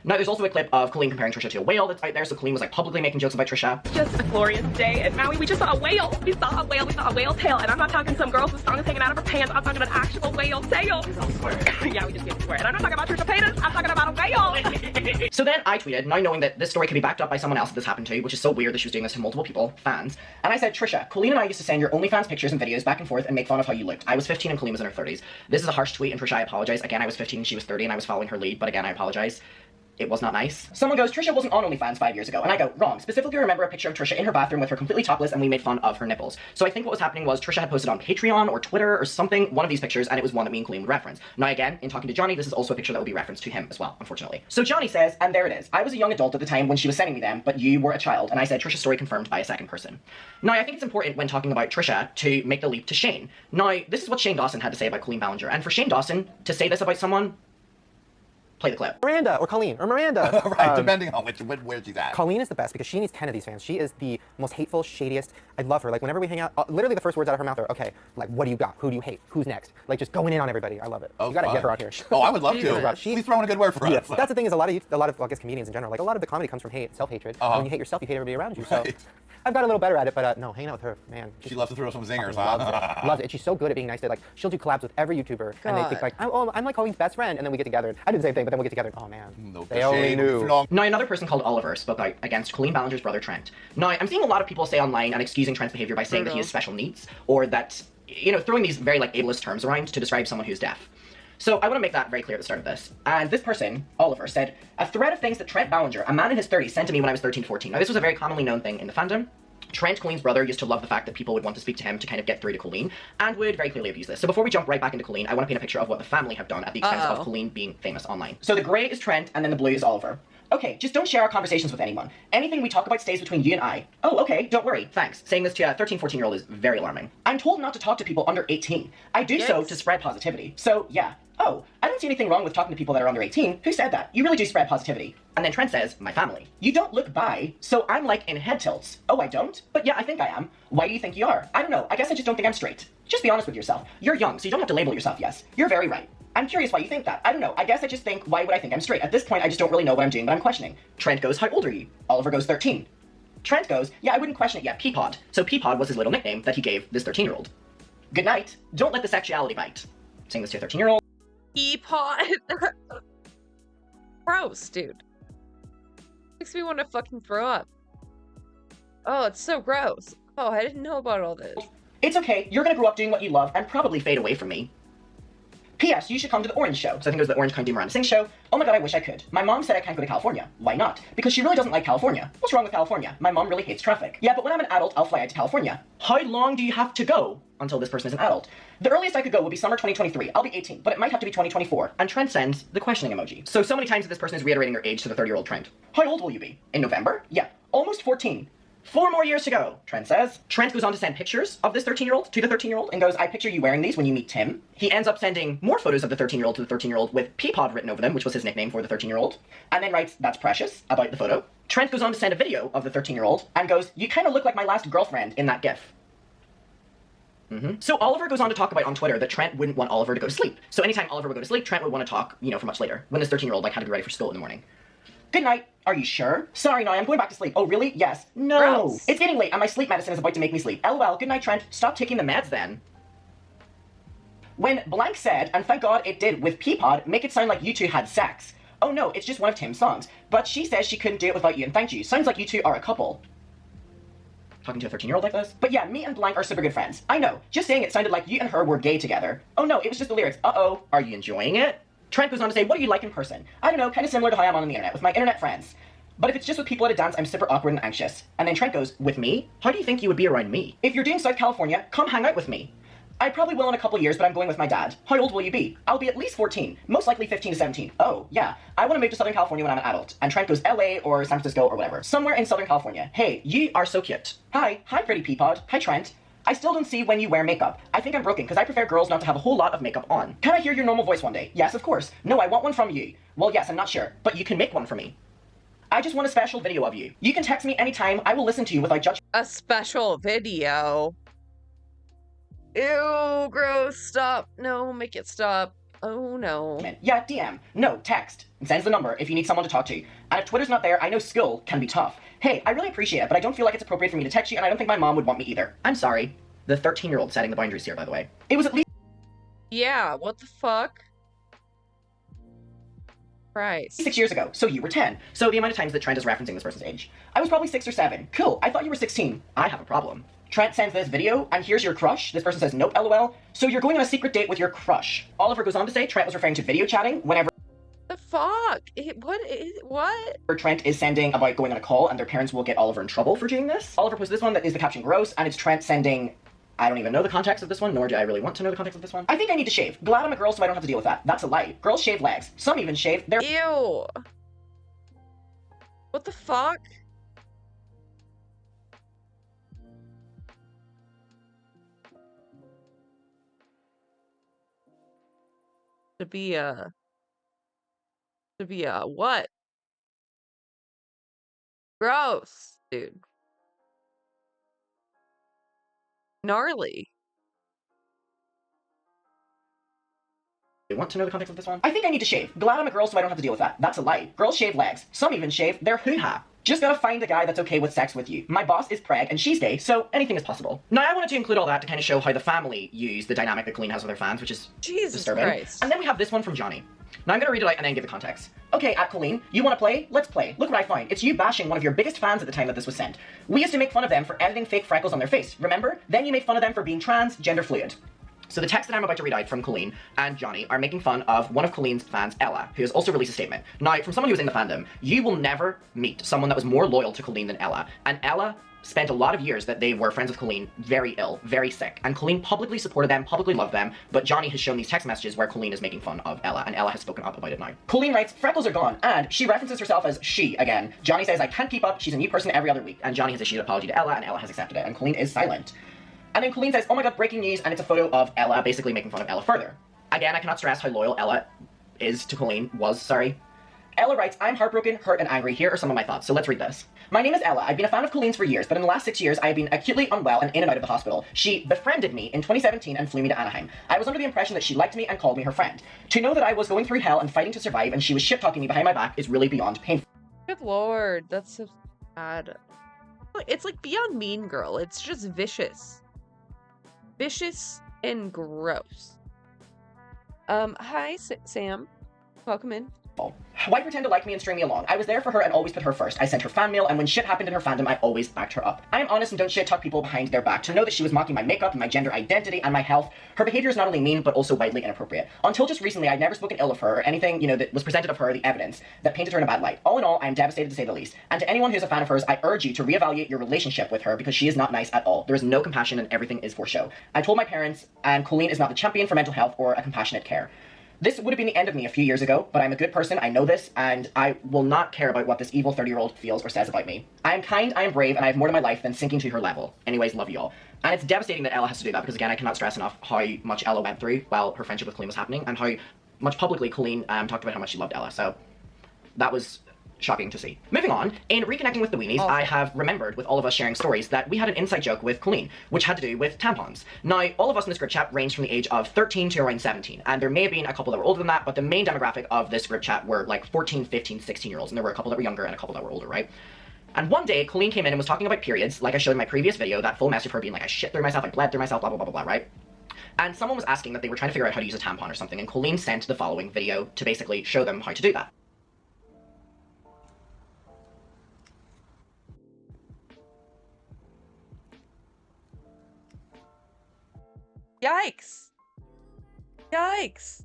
Now, there's also a clip of Colleen comparing Trisha to a whale that's out there, so Colleen was like publicly making jokes about Trisha. Just a glorious day in Maui. We just saw a whale. We saw a whale tail. And I'm not talking some girl whose tongue is hanging out of her pants. I'm talking an actual whale tail. Yeah, we just gave a swear. And I'm not talking about Trisha Paytas. I'm talking about a whale. So then I tweeted, now knowing that this story could be backed up by someone else that this happened to, which is so weird that she was doing this to multiple people, fans, and I said, Trisha, Colleen and I used to send your OnlyFans pictures and videos back and forth and make fun of how you looked. I was 15 and Colleen was in her 30s. This is a harsh tweet, and Trisha, I apologize. Again, I was 15 and she was 30 and I was following her lead, but again, I apologize. It was not nice. Someone goes, Trisha wasn't on OnlyFans 5 years ago. And I go, wrong. Specifically remember a picture of Trisha in her bathroom with her completely topless and we made fun of her nipples. So I think what was happening was Trisha had posted on Patreon or Twitter or something, one of these pictures, and it was one that me and Colleen would reference. Now again, in talking to Johnny, this is also a picture that will be referenced to him as well, unfortunately. So Johnny says, and there it is. I was a young adult at the time when she was sending me them, but you were a child. And I said, Trisha's story confirmed by a second person. Now I think it's important when talking about Trisha to make the leap to Shane. Now, this is what Shane Dawson had to say about Colleen Ballinger. And for Shane Dawson to say this about someone, play the clip. Miranda or Colleen or Miranda. Right, depending on where she's at. Colleen is the best because she needs 10 of these fans. She is the most hateful, shadiest. I love her. Like whenever we hang out, literally the first words out of her mouth are, okay, like what do you got? Who do you hate? Who's next? Like just going in on everybody. I love it. Oh, you gotta fun. get her out here. Oh, I would love to. She's throwing a good word for us. That's the thing is a lot of well, I guess comedians in general, like a lot of the comedy comes from hate, self-hatred. And when you hate yourself, you hate everybody around you. So I've got a little better at it, but no, hanging out with her, man. She loves to throw some zingers, loves it. Loves it. And she's so good at being nice that like she'll do collabs with every YouTuber and they think like, I'm like Colleen's best friend, and then we get together. And I do the same thing, but then we get together. Oh man, they only knew. Now another person called Oliver spoke out against Colleen Ballinger's brother Trent. Now I'm seeing a lot of people say online and excusing Trent's behavior by saying that he has special needs, or that, you know, throwing these very like ableist terms around to describe someone who's deaf. So I want to make that very clear at the start of this. And this person, Oliver, said, a thread of things that Trent Ballinger, a man in his 30s, sent to me when I was 13, 14. Now this was a very commonly known thing in the fandom. Trent, Colleen's brother, used to love the fact that people would want to speak to him to kind of get through to Colleen, and would very clearly abuse this. So before we jump right back into Colleen, I want to paint a picture of what the family have done at the expense of Colleen being famous online. So the grey is Trent, and then the blue is Oliver. Okay, just don't share our conversations with anyone. Anything we talk about stays between you and I. Oh, okay, don't worry, thanks. Saying this to a 13, 14-year-old is very alarming. I'm told not to talk to people under 18. I do so to spread positivity. So, yeah. Oh, I don't see anything wrong with talking to people that are under 18. Who said that? You really do spread positivity. And then Trent says, my family. You don't look bi, so I'm like in head tilts. Oh, I don't? But yeah, I think I am. Why do you think you are? I don't know, I guess I just don't think I'm straight. Just be honest with yourself. You're young, so you don't have to label yourself, yes. You're very right. I'm curious why you think that. I don't know, I guess I just think, why would I think I'm straight? At this point, I just don't really know what I'm doing, but I'm questioning. Trent goes, how old are you? Oliver goes, 13. Trent goes, yeah, I wouldn't question it yet, Peapod. So Peapod was his little nickname that he gave this 13-year-old. Good night. Don't let the sexuality bite. Saying this to a 13-year-old. Peapod. Gross, dude. Makes me want to fucking throw up. Oh, it's so gross. Oh, I didn't know about all this. It's okay, you're gonna grow up doing what you love and probably fade away from me. P.S. You should come to the Orange Show. So I think it was the Orange County Miranda Sing Show. Oh my god, I wish I could. My mom said I can't go to California. Why not? Because she really doesn't like California. What's wrong with California? My mom really hates traffic. Yeah, but when I'm an adult, I'll fly out to California. How long do you have to go until this person is an adult? The earliest I could go would be summer 2023. I'll be 18, but it might have to be 2024. And Trent sends the questioning emoji. So many times that this person is reiterating their age to the 30-year-old Trent. How old will you be? In November? Yeah, almost 14. 4 more years to go, Trent says. Trent goes on to send pictures of this 13-year-old to the 13-year-old and goes, I picture you wearing these when you meet Tim. He ends up sending more photos of the 13-year-old to the 13-year-old with Peapod written over them, which was his nickname for the 13-year-old, and then writes, that's precious, about the photo. Trent goes on to send a video of the 13-year-old and goes, you kind of look like my last girlfriend in that gif. So Oliver goes on to talk about on Twitter that Trent wouldn't want Oliver to go to sleep. So anytime Oliver would go to sleep, Trent would want to talk, you know, for much later, when this 13-year-old like had to be ready for school in the morning. Good night. Are you sure? Sorry, no, I'm going back to sleep. Oh, really? Yes. No. Gross. It's getting late and my sleep medicine is about to make me sleep. LOL. Good night, Trent. Stop taking the meds then. When blank said, and thank God it did with Peapod, make it sound like you two had sex. Oh no, it's just one of Tim's songs. But she says she couldn't do it without you and thanked you. Sounds like you two are a couple. Talking to a 13-year-old like this? But yeah, me and blank are super good friends. I know. Just saying it sounded like you and her were gay together. Oh no, it was just the lyrics. Uh-oh. Are you enjoying it? Trent goes on to say, what do you like in person? I don't know, kind of similar to how I'm on the internet, with my internet friends. But if it's just with people at a dance, I'm super awkward and anxious. And then Trent goes, with me? How do you think you would be around me? If you're doing South California, come hang out with me. I probably will in a couple years, but I'm going with my dad. How old will you be? I'll be at least 14, most likely 15 to 17. Oh, yeah. I want to move to Southern California when I'm an adult. And Trent goes LA or San Francisco or whatever. Somewhere in Southern California. Hey, you are so cute. Hi pretty Peapod. Hi Trent. I still don't see when you wear makeup. I think I'm broken because I prefer girls not to have a whole lot of makeup on. Can I hear your normal voice one day? Yes, of course. No, I want one from you. Well, yes, I'm not sure, but you can make one for me. I just want a special video of you. You can text me anytime. I will listen to you without judgment. A special video? Ew, gross. Stop. No, make it stop. Oh no. Yeah, DM. No, text. And sends the number if you need someone to talk to. And if Twitter's not there, I know school can be tough. Hey, I really appreciate it, but I don't feel like it's appropriate for me to text you, and I don't think my mom would want me either. I'm sorry. The 13-year-old setting the boundaries here, by the way. It was at least... Yeah, what the fuck? Christ. 6 years ago, so you were 10. So the amount of times that Trent is referencing this person's age. I was probably 6 or 7. Cool, I thought you were 16. I have a problem. Trent sends this video, and here's your crush. This person says, nope, lol. So you're going on a secret date with your crush. Oliver goes on to say Trent was referring to video chatting whenever... The fuck? What? Trent is sending about going on a call, and their parents will get Oliver in trouble for doing this. Oliver posts this one that is the caption gross, and it's Trent sending... I don't even know the context of this one, nor do I really want to know the context of this one. I think I need to shave. Glad I'm a girl so I don't have to deal with that. That's a lie. Girls shave legs. Some even shave their... Ew. What the fuck? To be a what? Gross, dude. Gnarly. You want to know the context of this one? I think I need to shave. Glad I'm a girl so I don't have to deal with that. That's a lie. Girls shave legs. Some even shave their hoo-ha. Just gotta find a guy that's okay with sex with you. My boss is preg and she's gay, so anything is possible. Now I wanted to include all that to kind of show how the family use the dynamic that Colleen has with her fans, which is disturbing. Christ. And then we have this one from Johnny. Now I'm gonna read it out and then give the context. Okay, Colleen, you wanna play? Let's play. Look what I find. It's you bashing one of your biggest fans at the time that this was sent. We used to make fun of them for editing fake freckles on their face, remember? Then you made fun of them for being trans, gender fluid. So the text that I'm about to read out from Colleen and Johnny are making fun of one of Colleen's fans, Ella, who has also released a statement. Now, from someone who was in the fandom, you will never meet someone that was more loyal to Colleen than Ella. And Ella spent a lot of years that they were friends with Colleen very ill, very sick. And Colleen publicly supported them, publicly loved them, but Johnny has shown these text messages where Colleen is making fun of Ella, and Ella has spoken up about it now. Colleen writes, freckles are gone, and she references herself as she again. Johnny says, I can't keep up, she's a new person every other week. And Johnny has issued an apology to Ella, and Ella has accepted it, and Colleen is silent. And then Colleen says, oh my god, breaking news, and it's a photo of Ella basically making fun of Ella further. Again, I cannot stress how loyal Ella is to Colleen, sorry. Ella writes, I'm heartbroken, hurt, and angry. Here are some of my thoughts, so let's read this. My name is Ella. I've been a fan of Colleen's for years, but in the last 6 years, I have been acutely unwell and in and out of the hospital. She befriended me in 2017 and flew me to Anaheim. I was under the impression that she liked me and called me her friend. To know that I was going through hell and fighting to survive and she was shit-talking me behind my back is really beyond painful. Good lord, that's so sad. It's like beyond Mean Girl. It's just vicious. Vicious and gross. Hi, Sam. Welcome in. Why pretend to like me and string me along? I was there for her and always put her first. I sent her fan mail, and when shit happened in her fandom, I always backed her up. I am honest and don't shit talk people behind their back. To know that she was mocking my makeup and my gender identity and my health, her behavior is not only mean, but also widely inappropriate. Until just recently, I'd never spoken ill of her or anything, that was presented of her, the evidence, that painted her in a bad light. All in all, I am devastated to say the least. And to anyone who's a fan of hers, I urge you to reevaluate your relationship with her because she is not nice at all. There is no compassion and everything is for show. I told my parents, and Colleen is not the champion for mental health or a compassionate care. This would have been the end of me a few years ago, but I'm a good person, I know this, and I will not care about what this evil 30-year-old feels or says about me. I am kind, I am brave, and I have more to my life than sinking to her level. Anyways, love you all. And it's devastating that Ella has to do that, because again, I cannot stress enough how much Ella went through while her friendship with Colleen was happening, and how much publicly Colleen talked about how much she loved Ella, so that was shocking to see. Moving on, in reconnecting with the Weenies, I have remembered with all of us sharing stories that we had an inside joke with Colleen, which had to do with tampons. Now, all of us in this group chat ranged from the age of 13 to around 17, and there may have been a couple that were older than that, but the main demographic of this group chat were like 14, 15, 16-year-olds, and there were a couple that were younger and a couple that were older, right? And one day, Colleen came in and was talking about periods, like I showed in my previous video, that full message of her being like, I shit through myself, I bled through myself, blah, blah, blah, blah, blah, right? And someone was asking that they were trying to figure out how to use a tampon or something, and Colleen sent the following video to basically show them how to do that. Yikes! Yikes!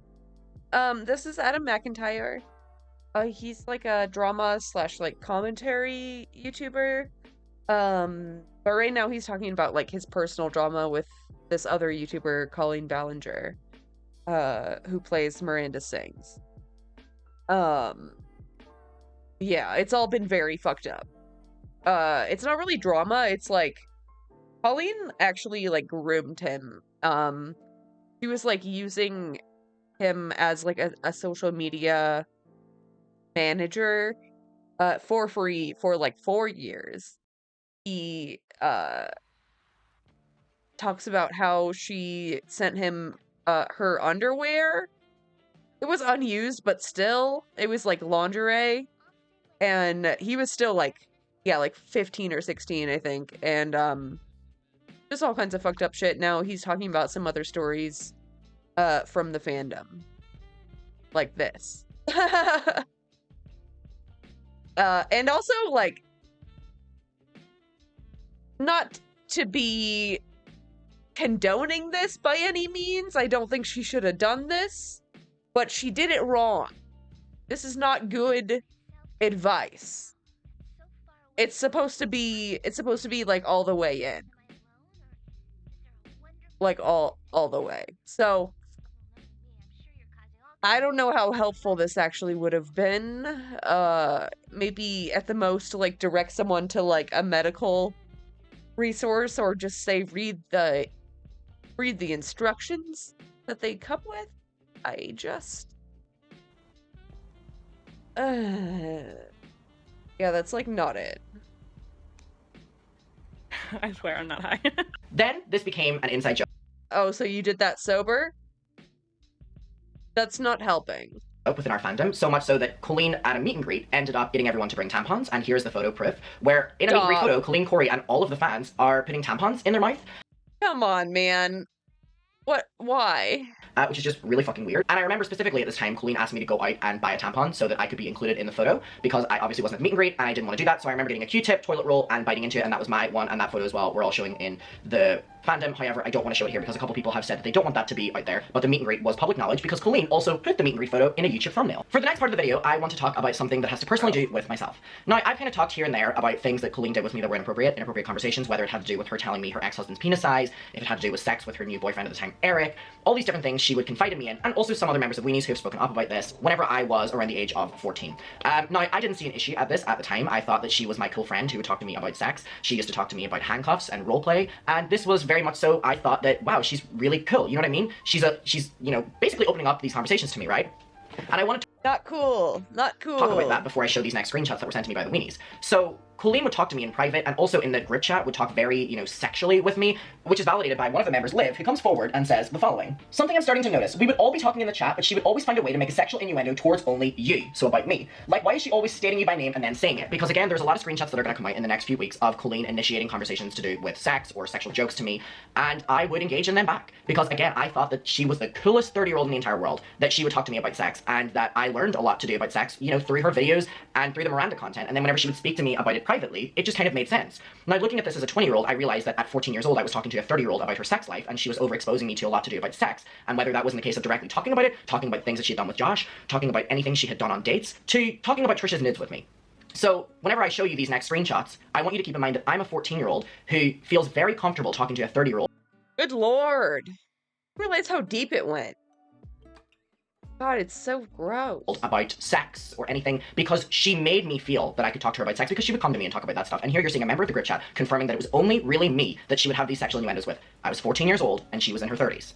This is Adam McIntyre. He's like a drama slash like commentary YouTuber. But right now he's talking about like his personal drama with this other YouTuber, Colleen Ballinger, who plays Miranda Sings. Yeah, it's all been very fucked up. It's not really drama, it's like Colleen actually like groomed him. She was like using him as like a social media manager for free for like 4 years. He talks about how she sent him her underwear It was unused, but still, it was like lingerie, and he was still like, yeah, like 15 or 16, I think, and just all kinds of fucked up shit. Now he's talking about some other stories from the fandom, like this. And also, like, not to be condoning this by any means, I don't think she should have done this, but she did it wrong. This is not good advice. It's supposed to be like all the way in. Like all the way. So I don't know how helpful this actually would have been. Maybe at the most like direct someone to like a medical resource, or just say read the instructions that they come with. I just yeah, that's like not it. I swear I'm not high. Then this became an inside joke. Oh, so you did that sober? That's not helping. Within our fandom, so much so that Colleen at a meet and greet ended up getting everyone to bring tampons, and here's the photo proof, where in a meet and greet photo, Colleen, Corey, and all of the fans are putting tampons in their mouth. Come on, man. What? Why? Which is just really fucking weird. And I remember specifically at this time, Colleen asked me to go out and buy a tampon so that I could be included in the photo, because I obviously wasn't at the meet and greet, and I didn't want to do that, so I remember getting a Q-tip, toilet roll, and biting into it, and that was my one, and that photo as well, we're all showing in the fandom. However, I don't want to show it here because a couple people have said that they don't want that to be out there, but the meet and greet was public knowledge because Colleen also put the meet and greet photo in a YouTube thumbnail. For the next part of the video, I want to talk about something that has to personally do with myself. Now, I've kind of talked here and there about things that Colleen did with me that were inappropriate conversations, whether it had to do with her telling me her ex-husband's penis size, if it had to do with sex with her new boyfriend at the time, Eric, all these different things she would confide in me in, and also some other members of Weenies who have spoken up about this whenever I was around the age of 14. Now, I didn't see an issue at this at the time. I thought that she was my cool friend who would talk to me about sex. She used to talk to me about handcuffs and roleplay, and this was very much so, I thought that, wow, she's really cool, you know what I mean? She's, you know, basically opening up these conversations to me, right? And I wanted to not cool. talk about that before I show these next screenshots that were sent to me by the Weenies. So Colleen would talk to me in private, and also in the group chat would talk very, you know, sexually with me, which is validated by one of the members, Liv, who comes forward and says the following. Something I'm starting to notice. We would all be talking in the chat, but she would always find a way to make a sexual innuendo towards only you, so about me. Like, why is she always stating you by name and then saying it? Because again, there's a lot of screenshots that are going to come out in the next few weeks of Colleen initiating conversations to do with sex or sexual jokes to me, and I would engage in them back. Because again, I thought that she was the coolest 30-year-old in the entire world, that she would talk to me about sex, and that I learned a lot to do about sex, you know, through her videos and through the Miranda content, and then whenever she would speak to me about it privately, it just kind of made sense. Now, looking at this as a 20-year-old, I realized that at 14 years old, I was talking to a 30-year-old about her sex life, and she was overexposing me to a lot to do about sex, and whether that was in the case of directly talking about it, talking about things that she had done with Josh, talking about anything she had done on dates, to talking about Trisha's nids with me. So, whenever I show you these next screenshots, I want you to keep in mind that I'm a 14-year-old who feels very comfortable talking to a 30-year-old. Good lord. I realize how deep it went. God, it's so gross. About sex or anything, because she made me feel that I could talk to her about sex, because she would come to me and talk about that stuff. And here you're seeing a member of the group chat confirming that it was only really me that she would have these sexual innuendos with. I was 14 years old and she was in her 30s.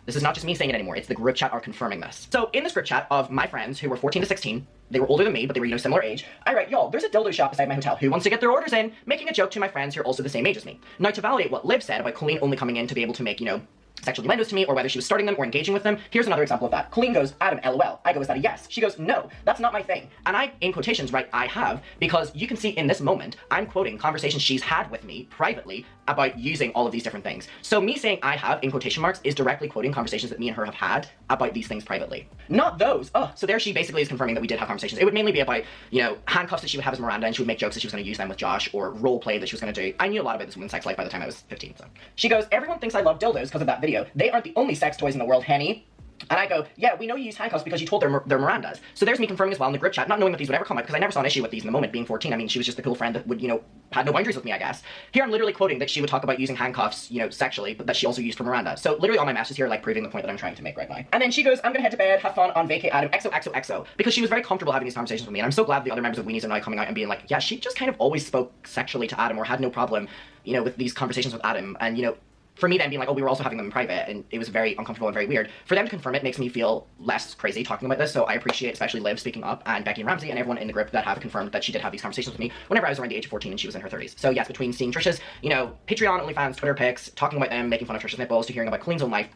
This is not just me saying it anymore, it's the group chat are confirming this. So in this group chat of my friends who were 14 to 16, they were older than me, but they were, you know, similar age, I write, y'all, there's a dildo shop beside my hotel. Who wants to get their orders in? Making a joke to my friends who are also the same age as me. Now, to validate what Liv said about Colleen only coming in to be able to make, you know, sexual innuendos to me, or whether she was starting them or engaging with them, here's another example of that. Colleen goes, Adam, LOL. I go, is that a yes? She goes, no, that's not my thing. And I, in quotations, write, I have, because you can see in this moment, I'm quoting conversations she's had with me privately about using all of these different things. So me saying I have, in quotation marks, is directly quoting conversations that me and her have had about these things privately. Not those. Oh, so there she basically is confirming that we did have conversations. It would mainly be about, you know, handcuffs that she would have as Miranda, and she would make jokes that she was going to use them with Josh, or role play that she was going to do. I knew a lot about this woman's sex life by the time I was 15, so. She goes, everyone thinks I love dildos because of that video. They aren't the only sex toys in the world, Henny. And I go, yeah, we know you use handcuffs because you told they're Mirandas. So there's me confirming as well in the group chat, not knowing that these would ever come up, because I never saw an issue with these in the moment, being 14. I mean, she was just the cool friend that would, you know, had no boundaries with me, I guess. Here I'm literally quoting that she would talk about using handcuffs, you know, sexually, but that she also used for Miranda. So literally all my messages here are like proving the point that I'm trying to make right now. And then she goes, I'm gonna head to bed, have fun on vacay, Adam, XOXOXO, because she was very comfortable having these conversations with me. And I'm so glad the other members of Weenies are now coming out and being like, yeah, she just kind of always spoke sexually to Adam, or had no problem, you know, with these conversations with Adam. And, you know, for me then being like, oh, we were also having them in private, and it was very uncomfortable and very weird. For them to confirm it makes me feel less crazy talking about this, so I appreciate especially Liv speaking up, and Becky and Ramsey and everyone in the group that have confirmed that she did have these conversations with me whenever I was around the age of 14 and she was in her 30s. So yes, between seeing Trisha's, you know, Patreon, OnlyFans, Twitter pics, talking about them, making fun of Trisha's nipples, to hearing about Colleen's own life,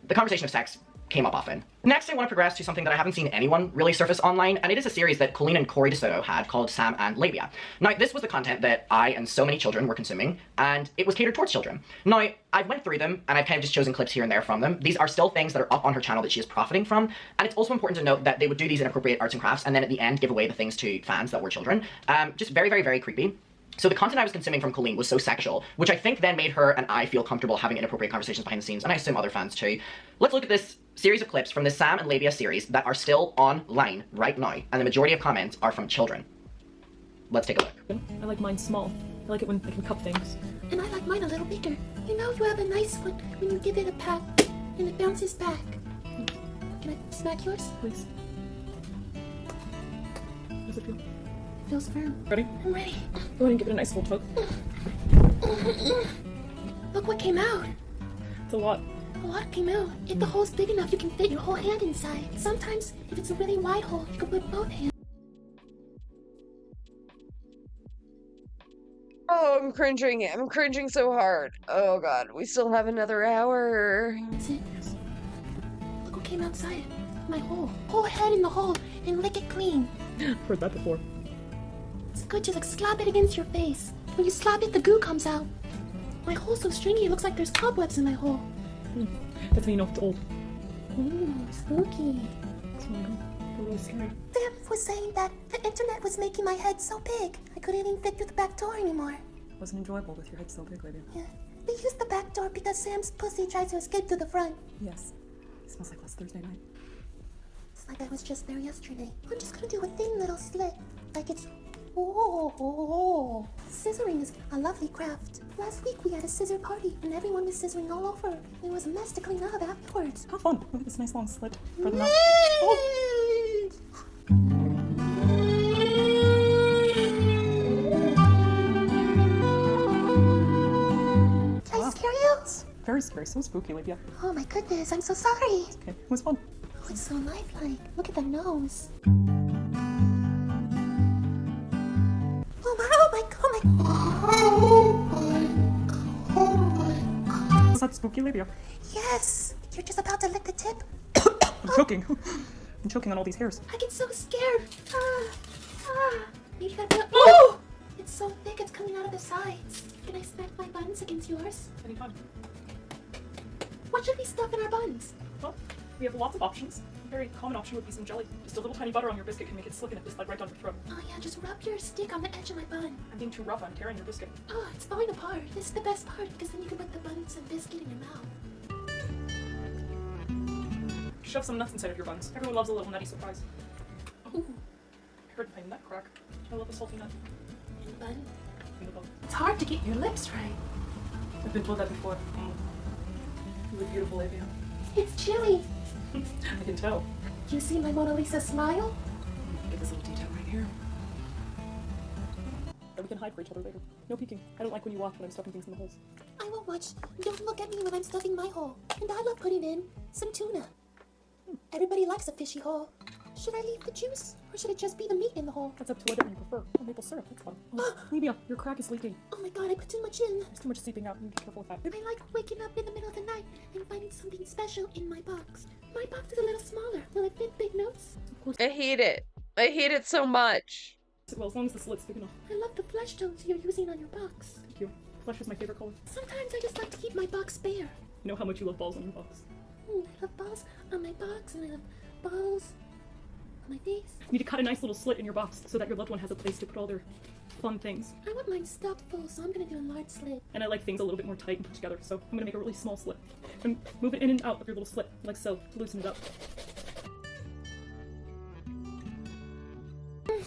the conversation of sex came up often. Next, I want to progress to something that I haven't seen anyone really surface online, and it is a series that Colleen and Corey DeSoto had called Sam and Labia. Now, this was the content that I and so many children were consuming, and it was catered towards children. Now, I've went through them, and I've kind of just chosen clips here and there from them. These are still things that are up on her channel that she is profiting from, and it's also important to note that they would do these inappropriate arts and crafts, and then at the end give away the things to fans that were children. Just very, very, very creepy. So the content I was consuming from Colleen was so sexual, which I think then made her and I feel comfortable having inappropriate conversations behind the scenes, and I assume other fans too. Let's look at this series of clips from the Sam and Labia series that are still online right now, and the majority of comments are from children. Let's take a look. I like mine small. I like it when I can cup things. And I like mine a little bigger. You know you have a nice one when you give it a pat, and it bounces back. Can I smack yours? Please. How does it feel? Feels firm. Ready? I'm ready. Go ahead and give it a nice little tug. Look what came out. It's a lot. A lot came out. If the hole's big enough, you can fit your whole hand inside. Sometimes, if it's a really wide hole, you can put both hands. Oh, I'm cringing. I'm cringing so hard. Oh god, we still have another hour. That's it. Look what came outside. My hole. Whole head in the hole and lick it clean. I've heard that before. It's good to like slap it against your face. When you slap it, the goo comes out. My hole's so stringy, it looks like there's cobwebs in my hole. That's how you know it's old. Ooh, spooky. It's a little scary. Sam was saying that the internet was making my head so big, I couldn't even fit through the back door anymore. It wasn't enjoyable with your head so big, lady. Yeah. We used the back door because Sam's pussy tried to escape through the front. Yes. It smells like last Thursday night. It's like I was just there yesterday. I'm just gonna do a thin little slit. Like it's... Oh. Scissoring is a lovely craft. Last week we had a scissor party and everyone was scissoring all over. It was a mess to clean up afterwards. Have fun. Look at this nice long slit for the mouth. Oh. Did I scare you? Very scary. So spooky, Labia. Oh my goodness, I'm so sorry. Okay, it was fun. Oh, it's so lifelike. Look at the nose. Was that spooky, Labia? Yes! You're just about to lick the tip. I'm choking. I'm choking on all these hairs. I get so scared. Maybe you gotta put... Oh! It's so thick, it's coming out of the sides. Can I smack my buns against yours? Anytime. What should we stuff in our buns? Well, we have lots of options. A very common option would be some jelly. Just a little tiny butter on your biscuit can make it slick and it just like right down your throat. Oh yeah, just rub your stick on the edge of my bun. I'm being too rough, I'm tearing your biscuit. Oh, it's falling apart. This is the best part because then you can put the buns and biscuit in your mouth. Shove some nuts inside of your buns. Everyone loves a little nutty surprise. Oh, I heard my nut crack. I love a salty nut. In the bun? In the bun. It's hard to get your lips right. I've been told that before. You look beautiful, Labia. It's chilly. I can tell. Do you see my Mona Lisa smile? Get this little detail right here. And we can hide for each other later. No peeking. I don't like when you watch when I'm stuffing things in the holes. I won't watch. Don't look at me when I'm stuffing my hole. And I love putting in some tuna. Everybody likes a fishy hole. Should I leave the juice? Or should it just be the meat in the hole? That's up to whatever you prefer. Oh, maple syrup, that's fun. Oh, Labia, your crack is leaking. Oh my god, I put too much in. There's too much seeping out. You need to be careful with that. I like waking up in the middle of the night and finding something special in my box. My box is a little smaller. Will it fit big notes? Of course. I hate it. I hate it so much. Well, as long as the slit's big enough. I love the flesh tones you're using on your box. Thank you. Flesh is my favorite color. Sometimes I just like to keep my box bare. You know how much you love balls on your box. I love balls on my box and I love balls on my face. You need to cut a nice little slit in your box so that your loved one has a place to put all their fun things. I want mine stuffed full, so I'm gonna do a large slit. And I like things a little bit more tight and put together, so I'm gonna make a really small slit. And move it in and out of your little slit, like so, to loosen it up. I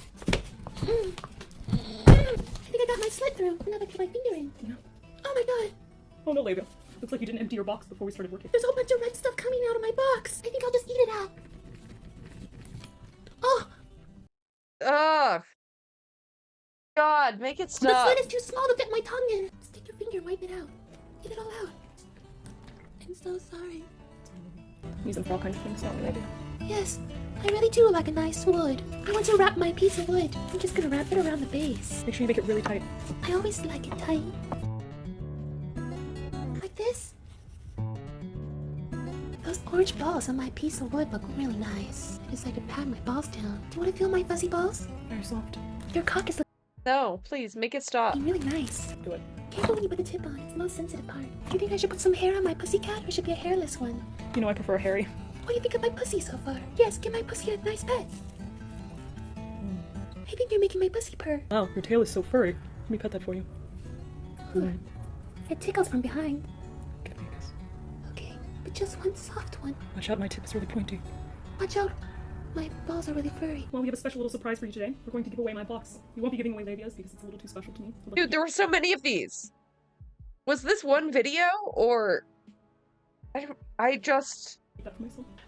think I got my slit through. Now I put my finger in. Yeah. Oh my god. Oh no, Labia. Looks like you didn't empty your box before we started working. There's a whole bunch of red stuff coming out of my box. I think I'll just eat it out. Oh! Ugh. God, make it stop. The slit is too small to fit my tongue in. Stick your finger, wipe it out. Get it all out. I'm so sorry. Use them for all kinds of things, not really. Yes, I really do like a nice wood. I want to wrap my piece of wood. I'm just gonna wrap it around the base. Make sure you make it really tight. I always like it tight. Like this. Those orange balls on my piece of wood look really nice. I decided to pat my balls down. Do you want to feel my fuzzy balls? Very soft. Your cock is No, please, make it stop. looking really nice. Do it. Careful when you put the tip on. It's the most sensitive part. Do you think I should put some hair on my pussycat or should it be a hairless one? You know I prefer hairy. What do you think of my pussy so far? Yes, give my pussy a nice pet. I think you're making my pussy purr. Wow, your tail is so furry. Let me pet that for you. Ooh. It tickles from behind. Okay, but just one soft one. Watch out, my tip is really pointy. Watch out. My balls are really furry. Well, we have a special little surprise for you today. We're going to give away my box. We won't be giving away labias because it's a little too special to me. Dude, there were so many of these. Was this one video or I just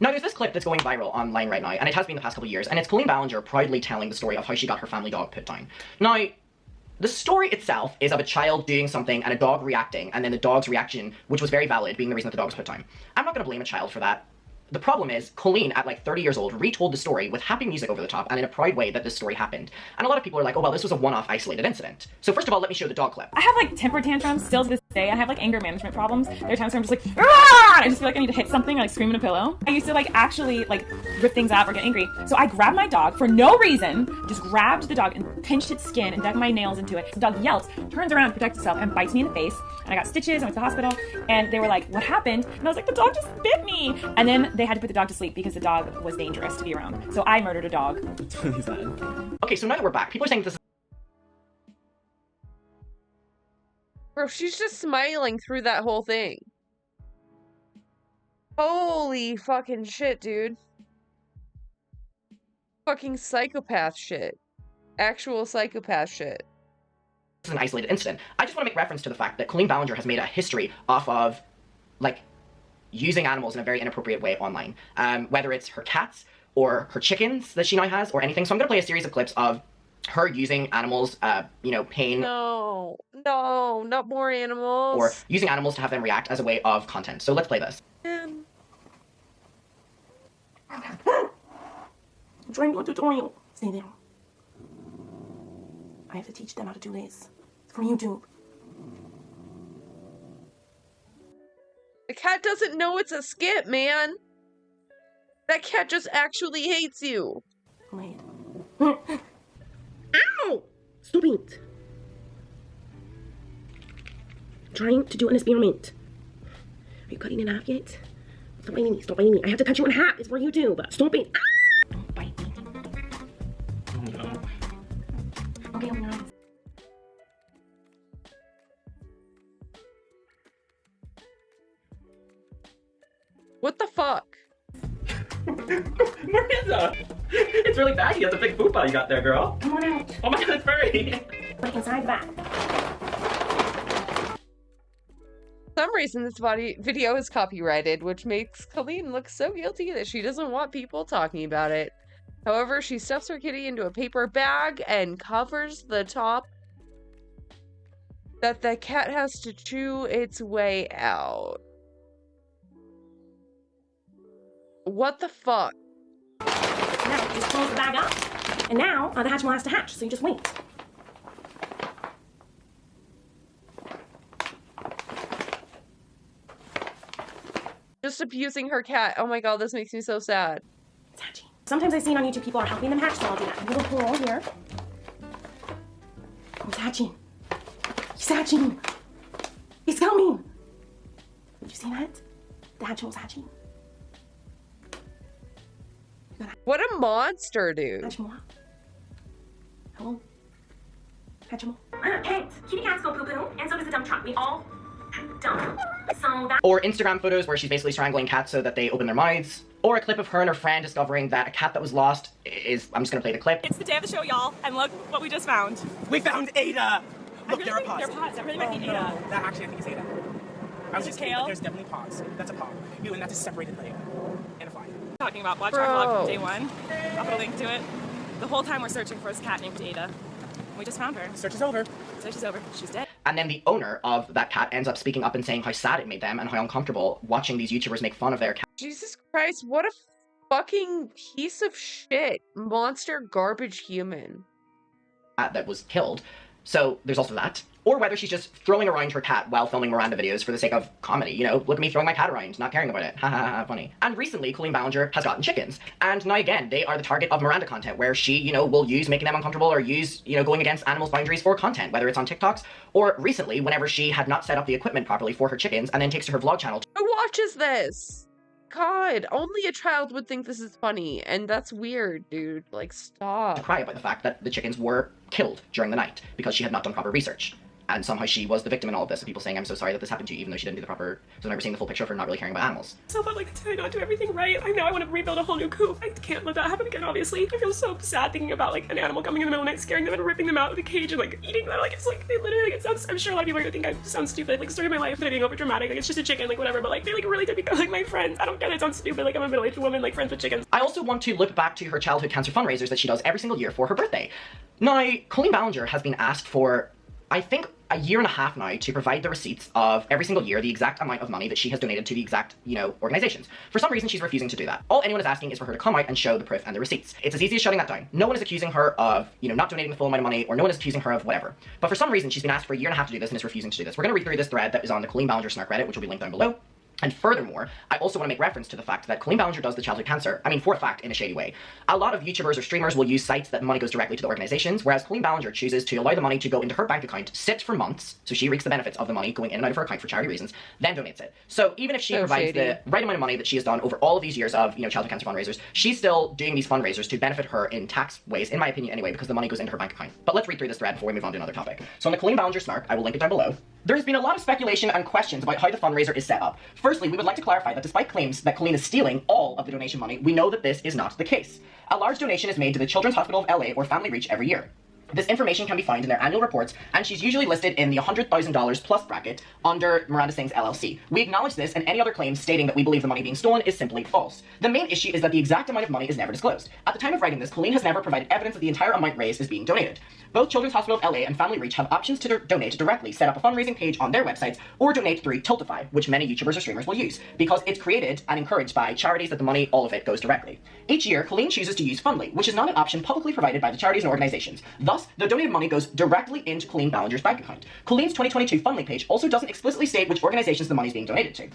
Now, there's this clip that's going viral online right now, and it has been the past couple of years, and it's Colleen Ballinger proudly telling the story of how she got her family dog put down. Now, the story itself is of a child doing something and a dog reacting, and then the dog's reaction, which was very valid, being the reason that the dog was put down. I'm not going to blame a child for that. The problem is, Colleen, at like 30 years old, retold the story with happy music over the top and in a proud way that this story happened. And a lot of people are like, oh, well, this was a one-off isolated incident. So first of all, let me show the dog clip. I have like temper tantrums still to this day. I have like anger management problems. There are times where I'm just like, ah! I just feel like I need to hit something, or like scream in a pillow. I used to like actually like rip things up or get angry. So I grabbed my dog for no reason, just grabbed the dog and pinched its skin and dug my nails into it. The dog yelps, turns around to protect itself, and bites me in the face. And I got stitches, I went to the hospital, and they were like, what happened? And I was like, the dog just bit me. And then they had to put the dog to sleep because the dog was dangerous to be around. So I murdered a dog. Okay, so now that we're back, people are saying this is Bro, she's just smiling through that whole thing. Holy fucking shit, dude. Fucking psychopath shit. Actual psychopath shit. an isolated incident. I just want to make reference to the fact that Colleen Ballinger has made a history off of, like, using animals in a very inappropriate way online. Whether it's her cats or her chickens that she now has or anything. So I'm going to play a series of clips of her using animals, you know, pain. No, not more animals. Or using animals to have them react as a way of content. So let's play this. I'm trying to do a tutorial. Stay there. I have to teach them how to do this. It's from YouTube. The cat doesn't know it's a skit, man. That cat just actually hates you. Wait. Ow! Stop it. Trying to do an experiment. Are you cutting in half yet? Stop biting me. Stop biting me. I have to cut you in half. It's for YouTube. Stop it. Ah! Don't bite me. Oh no. Okay, open your eyes. What the fuck? Marissa! It's really baggy. That's a big fupa you got there, girl. Come on out. Oh my god, it's furry. Put it inside the back. For some reason, this video is copyrighted, which makes Colleen look so guilty that she doesn't want people talking about it. However, she stuffs her kitty into a paper bag and covers the top that the cat has to chew its way out. What the fuck? Now, just close the bag up. And now, the Hatchimal has to hatch, so you just wait. Just abusing her cat. Oh my god, this makes me so sad. It's hatching. Sometimes I've seen on YouTube people are helping them hatch, so I'll do that. A little hole here. Oh, he's hatching. He's hatching. He's coming. Did you see that? The Hatchimal's hatching. What a monster, dude. Hatchimal. Hello? Hatchimal. Hey, kitty cats go poo-poo, and so does the dump truck. We all dump. So that... Or Instagram photos where she's basically strangling cats so that they open their mouths. Or a clip of her and her friend discovering that a cat that was lost is... I'm just gonna play the clip. It's the day of the show, y'all, and look what we just found. We found Ada! Look, really there are paws. There are paws. That really might be Ada. No, that actually I think is Ada. I was Is just it kidding, tail? but there's definitely paws. That's a paw. Ew, and that's a separated leg. And a fly. Talking about watch our vlog from day one. I'll put a link to it. The whole time we're searching for this cat named Ada. We just found her. Search is over. Search is over. She's dead. And then the owner of that cat ends up speaking up and saying how sad it made them and how uncomfortable watching these YouTubers make fun of their cat. Jesus Christ, what a fucking piece of shit. Monster garbage human. That was killed. So there's also that. or whether she's just throwing around her cat while filming Miranda videos for the sake of comedy. You know, look at me throwing my cat around, not caring about it. Ha ha ha, funny. And recently, Colleen Ballinger has gotten chickens. And now again, they are the target of Miranda content where she, you know, will use making them uncomfortable or use, you know, going against animals' boundaries for content, whether it's on TikToks or recently, whenever she had not set up the equipment properly for her chickens and then takes to her vlog channel. Who watches this? God, only a child would think this is funny, and that's weird, dude. Like, stop. To cry about the fact that the chickens were killed during the night because she had not done proper research. And somehow she was the victim in all of this, of people saying, I'm so sorry that this happened to you, even though she didn't do the proper... So never seeing the full picture of her not really caring about animals. So I felt like, did I not do everything right? I know I want to rebuild a whole new coop. I can't let that happen again, obviously. I feel so sad thinking about, like, an animal coming in the middle of the night, scaring them and ripping them out of the cage and, like, eating them. Like, it's like, they literally, like, it sounds... I'm sure a lot of people are gonna think I sound stupid. Like, the story of my life, that I'm being over dramatic. Like, it's just a chicken, like, whatever. But, like, they, like, really did become, like, my friends. I don't get it. It sounds stupid. Like, I'm a middle-aged woman, like, friends with chickens. I also want to look back to her childhood cancer fundraisers that she does every single year for her birthday. Now, Colleen Ballinger has been asked for, I think, a year and a half now to provide the receipts of every single year, the exact amount of money that she has donated to the exact, you know, organizations. For some reason, she's refusing to do that. All anyone is asking is for her to come out and show the proof and the receipts. It's as easy as shutting that down. No one is accusing her of, you know, not donating the full amount of money, or no one is accusing her of whatever. But for some reason, she's been asked for a year and a half to do this and is refusing to do this. We're gonna read through this thread that is on the Colleen Ballinger Snark Reddit, which will be linked down below. And furthermore, I also want to make reference to the fact that Colleen Ballinger does the childhood cancer, I mean, for a fact, in a shady way. A lot of YouTubers or streamers will use sites that money goes directly to the organizations, whereas Colleen Ballinger chooses to allow the money to go into her bank account, sit for months, so she reaps the benefits of the money going in and out of her account for charity reasons, then donates it. So even if she provides the right amount of money that she has done over all of these years of, you know, childhood cancer fundraisers, she's still doing these fundraisers to benefit her in tax ways, in my opinion anyway, because the money goes into her bank account. But let's read through this thread before we move on to another topic. So on the Colleen Ballinger Snark, I will link it down below. There has been a lot of speculation and questions about how the fundraiser is set up. Firstly, we would like to clarify that despite claims that Colleen is stealing all of the donation money, we know that this is not the case. A large donation is made to the Children's Hospital of LA or Family Reach every year. This information can be found in their annual reports, and she's usually listed in the $100,000 plus bracket under Miranda Sings LLC. We acknowledge this, and any other claims stating that we believe the money being stolen is simply false. The main issue is that the exact amount of money is never disclosed. At the time of writing this, Colleen has never provided evidence that the entire amount raised is being donated. Both Children's Hospital of LA and Family Reach have options to donate directly, set up a fundraising page on their websites, or donate through Tiltify, which many YouTubers or streamers will use, because it's created and encouraged by charities that the money, all of it, goes directly. Each year, Colleen chooses to use Fundly, which is not an option publicly provided by the charities and organizations. Thus, the donated money goes directly into Colleen Ballinger's bank account. Colleen's 2022 Fundly page also doesn't explicitly state which organizations the money is being donated to.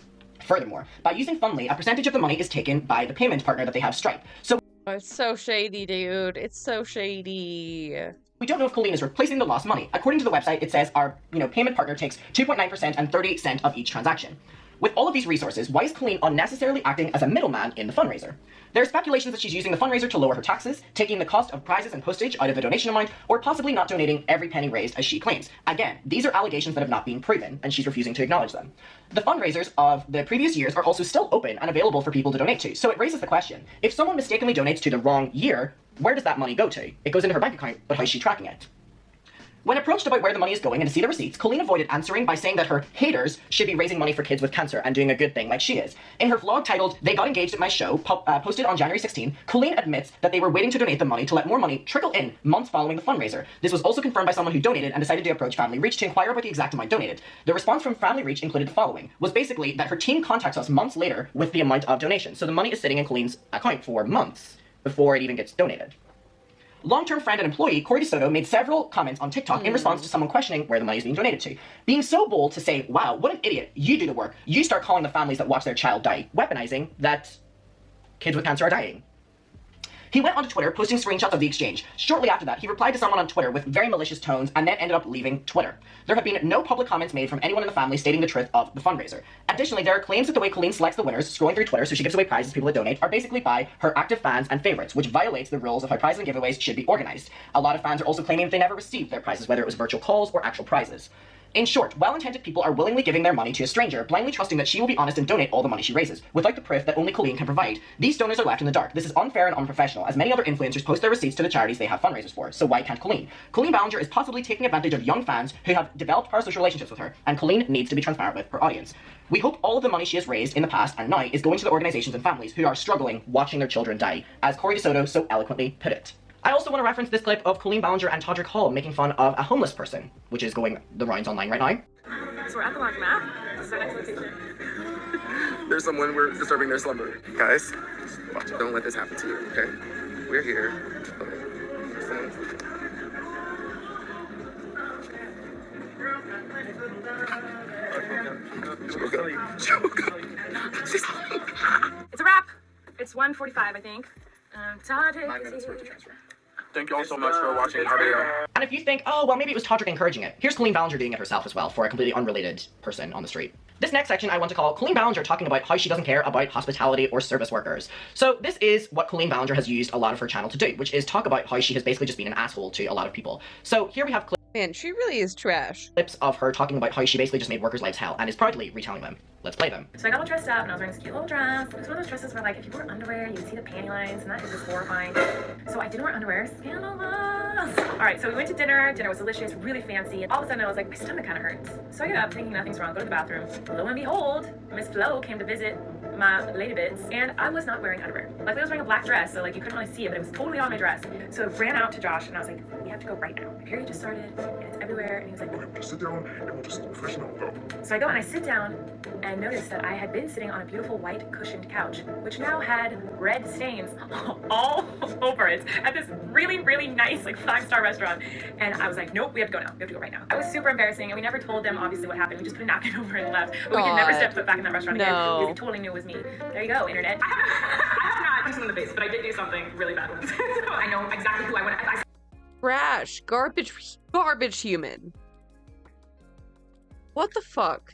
Furthermore, by using Fundly, a percentage of the money is taken by the payment partner that they have, Stripe. So it's so shady, dude. It's so shady. We don't know if Colleen is replacing the lost money. According to the website, it says our, payment partner takes 2.9% and 30 cents of each transaction. With all of these resources, why is Colleen unnecessarily acting as a middleman in the fundraiser? There are speculations that she's using the fundraiser to lower her taxes, taking the cost of prizes and postage out of the donation amount, or possibly not donating every penny raised as she claims. Again, these are allegations that have not been proven, and she's refusing to acknowledge them. The fundraisers of the previous years are also still open and available for people to donate to, so it raises the question, if someone mistakenly donates to the wrong year, where does that money go to? It goes into her bank account, but how is she tracking it? When approached about where the money is going and to see the receipts, Colleen avoided answering by saying that her haters should be raising money for kids with cancer and doing a good thing like she is. In her vlog titled, They Got Engaged at My Show, posted on January 16, Colleen admits that they were waiting to donate the money to let more money trickle in months following the fundraiser. This was also confirmed by someone who donated and decided to approach Family Reach to inquire about the exact amount donated. The response from Family Reach included the following, was basically that her team contacts us months later with the amount of donation. So the money is sitting in Colleen's account for months before it even gets donated. Long-term friend and employee Corey DeSoto made several comments on TikTok in response to someone questioning where the money is being donated to. Being so bold to say, wow, what an idiot, you do the work, you start calling the families that watch their child die, weaponizing that kids with cancer are dying. He went onto Twitter, posting screenshots of the exchange. Shortly after that, he replied to someone on Twitter with very malicious tones and then ended up leaving Twitter. There have been no public comments made from anyone in the family stating the truth of the fundraiser. Additionally, there are claims that the way Colleen selects the winners, scrolling through Twitter so she gives away prizes to people that donate, are basically by her active fans and favorites, which violates the rules of how prizes and giveaways should be organized. A lot of fans are also claiming that they never received their prizes, whether it was virtual calls or actual prizes. In short, well-intended people are willingly giving their money to a stranger, blindly trusting that she will be honest and donate all the money she raises, without the proof that only Colleen can provide. These donors are left in the dark. This is unfair and unprofessional, as many other influencers post their receipts to the charities they have fundraisers for, so why can't Colleen? Colleen Ballinger is possibly taking advantage of young fans who have developed parasocial relationships with her, and Colleen needs to be transparent with her audience. We hope all of the money she has raised in the past and now is going to the organizations and families who are struggling watching their children die, as Corey DeSoto so eloquently put it. I also want to reference this clip of Colleen Ballinger and Todrick Hall making fun of a homeless person, which is going the rounds online right now. So we're at the laundromat. This is our next location. There's someone, we're disturbing their slumber. Guys, don't let this happen to you, okay? We're here. Okay. It's a wrap. It's 1:45, I think. 9 minutes worth of transfer. Thank you all so much for watching our video. And if you think, oh, well, maybe it was Todrick encouraging it, here's Colleen Ballinger doing it herself as well for a completely unrelated person on the street. This next section I want to call Colleen Ballinger talking about how she doesn't care about hospitality or service workers. So this is what Colleen Ballinger has used a lot of her channel to do, which is talk about how she has basically just been an asshole to a lot of people. So here we have Man, she really is trash. clips of her talking about how she basically just made workers' lives hell and is proudly retelling them. Let's play them. So I got all dressed up and I was wearing this cute little dress. It was one of those dresses where like if you wore underwear, you could see the panty lines and that is just horrifying. So I didn't wear underwear. Scandalous. Alright, so we went to dinner. Dinner was delicious, really fancy. And all of a sudden I was like, my stomach kind of hurts. So I get up thinking nothing's wrong, go to the bathroom. Lo and behold, Miss Flo came to visit my lady bits and I was not wearing underwear. Like I was wearing a black dress, so like you couldn't really see it, but it was totally on my dress. So I ran out to Josh and I was like, we have to go right now. My period just started and it's everywhere. And he was like, Okay, just sit down and we'll just freshen up. Go. so I go and I sit down and notice that I had been sitting on a beautiful white cushioned couch, which now had red stains all over it at this really, really nice like 5-star restaurant. And I was like, nope, we have to go now. We have to go right now. It was super embarrassing and we never told them obviously what happened. We just put a napkin over and left. But we could never step foot back in that restaurant again because they totally knew it was me. There you go, internet. I have not punched him in the face, but I did do something really bad once. So I know exactly who I went. Trash. Garbage human. What the fuck?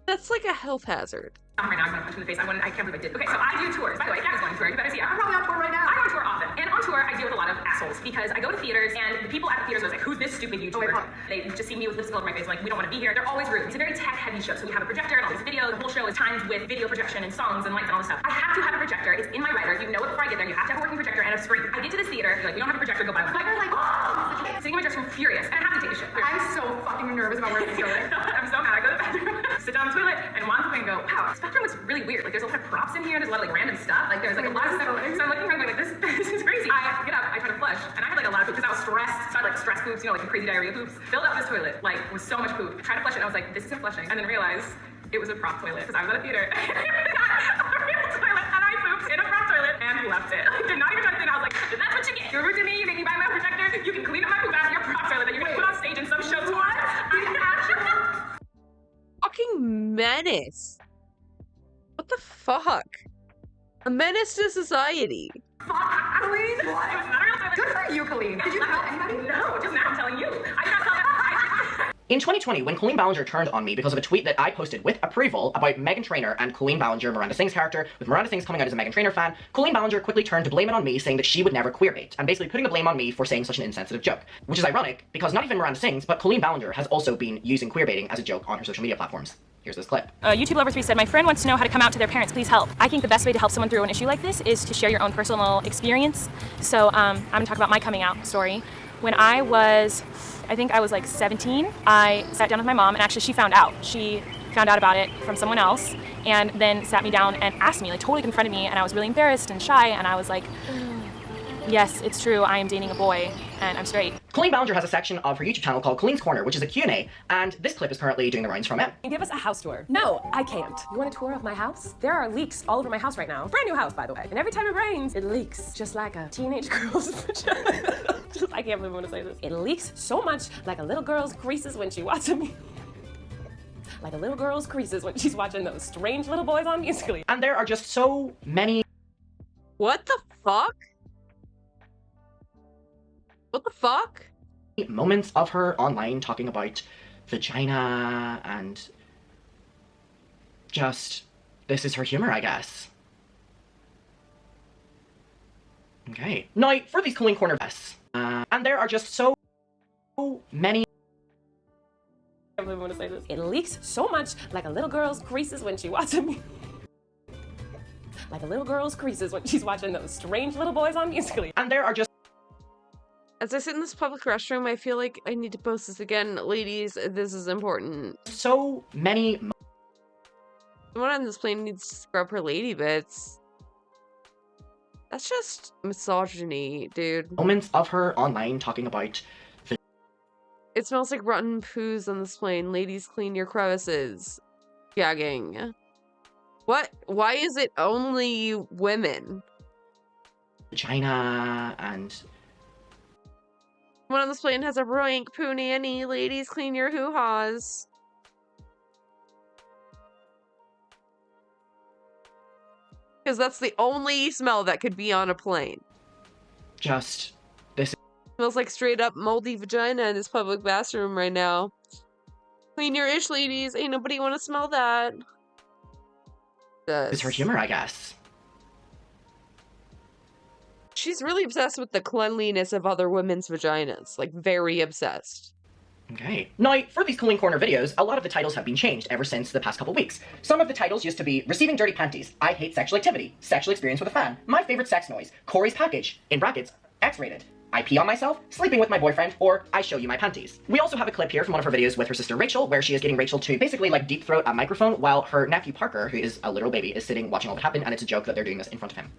That's like a health hazard. Right now I'm gonna punch him in the face. I can't believe I did. Okay, so I do tours. By the way, Kat is going on tour. You better see. I'm probably on tour right now. I'm on tour often. And on tour, I deal with a lot of assholes because I go to theaters and the people at the theaters are like, who's this stupid YouTuber? They just see me with lipstick all over my face, like, we don't want to be here. They're always rude. It's a very tech-heavy show. So we have a projector and all these videos. The whole show is timed with video projection and songs and lights and all this stuff. I have to have a projector. It's in my writer. You know it before I get there. You have to have a working projector and a screen. I get to this theater. They're like, we don't have a projector. Go buy one. Like, oh! Sitting in my dressing room, furious. And I have to take a shit. I'm so fucking nervous about where this is going. I'm so mad. I go to the bathroom, sit down on the toilet, and wander away and go, wow, this bathroom looks really weird. Like, there's a lot of props in here. There's a lot of like random stuff. Like, there's like a lot of stuff. So I'm looking around like, this is crazy. I get up, I try to flush, and I had like a lot of poop because I was stressed. So I had like stress poops, you know, like the crazy diarrhea poops. Filled up this toilet, like with so much poop. Tried to flush it, and I was like, this isn't flushing. And then realized it was a prop toilet because I was at a theater. A real toilet, and I pooped in a prop toilet and left it. I did not even try to think. I was like, that's what you get. You're rude to me. You make me buy my projector. You can clean up my poop out of your prop toilet that you're gonna put on stage in some show tour. Fucking menace. What the fuck? A menace to society. Fuck, Colleen. What? It was not a real toilet. Good for you, Colleen. Did you tell anybody? No, just now I'm telling you. I did not tell them. In 2020, when Colleen Ballinger turned on me because of a tweet that I posted with approval about Meghan Trainor and Colleen Ballinger, Miranda Singh's character, with Miranda Singh coming out as a Meghan Trainor fan, Colleen Ballinger quickly turned to blame it on me, saying that she would never queerbait, and basically putting the blame on me for saying such an insensitive joke. Which is ironic, because not even Miranda Singh's, but Colleen Ballinger has also been using queerbaiting as a joke on her social media platforms. Here's this clip. YouTube Lover 3 said, my friend wants to know how to come out to their parents, please help. I think the best way to help someone through an issue like this is to share your own personal experience. So I'm gonna talk about my coming out story. When I think I was like 17, I sat down with my mom, and actually she found out. She found out about it from someone else, and then sat me down and asked me, like totally confronted me, and I was really embarrassed and shy, and I was like, yes, it's true, I am dating a boy, and I'm straight. Colleen Ballinger has a section of her YouTube channel called Colleen's Corner, which is a Q&A, and this clip is currently doing the rounds from it. Give us a house tour. No, I can't. You want a tour of my house? There are leaks all over my house right now. Brand new house, by the way. And every time it rains, it leaks. Just like a teenage girl's vagina. I can't believe I'm gonna say this. It leaks so much like a little girl's creases when she watching me. Like a little girl's creases when she's watching those strange little boys on Musical.ly. And there are just so many... What the fuck? What the fuck? Moments of her online talking about vagina and just, this is her humor, I guess. Okay. Now, for these Colleen Corner vests, and there are just so many... I can't believe I'm gonna say this. It leaks so much like a little girl's creases when she watching me. Like a little girl's creases when she's watching those strange little boys on Musical.ly. And there are just... As I sit in this public restroom, I feel like I need to post this again. Ladies, this is important. So many... Someone on this plane needs to scrub her lady bits. That's just misogyny, dude. Moments of her online talking about... It smells like rotten poos on this plane. Ladies, clean your crevices. Gagging. What? Why is it only women? Vagina and... Someone on this plane has a rank poo nanny. Ladies, clean your hoo-haws. Because that's the only smell that could be on a plane. Just this. Smells like straight up moldy vagina in his public bathroom right now. Clean your ish, ladies. Ain't nobody want to smell that. It's her humor, I guess. She's really obsessed with the cleanliness of other women's vaginas. Like, very obsessed. Okay. Now, for these Colleen Corner videos, a lot of the titles have been changed ever since the past couple weeks. Some of the titles used to be Receiving Dirty Panties, I Hate Sexual Activity, Sexual Experience with a Fan, My Favorite Sex Noise, Corey's Package, in brackets, X-rated, I Pee on Myself, Sleeping with My Boyfriend, or I Show You My Panties. We also have a clip here from one of her videos with her sister Rachel, where she is getting Rachel to basically like deep throat a microphone while her nephew Parker, who is a literal baby, is sitting watching all that happen, and it's a joke that they're doing this in front of him.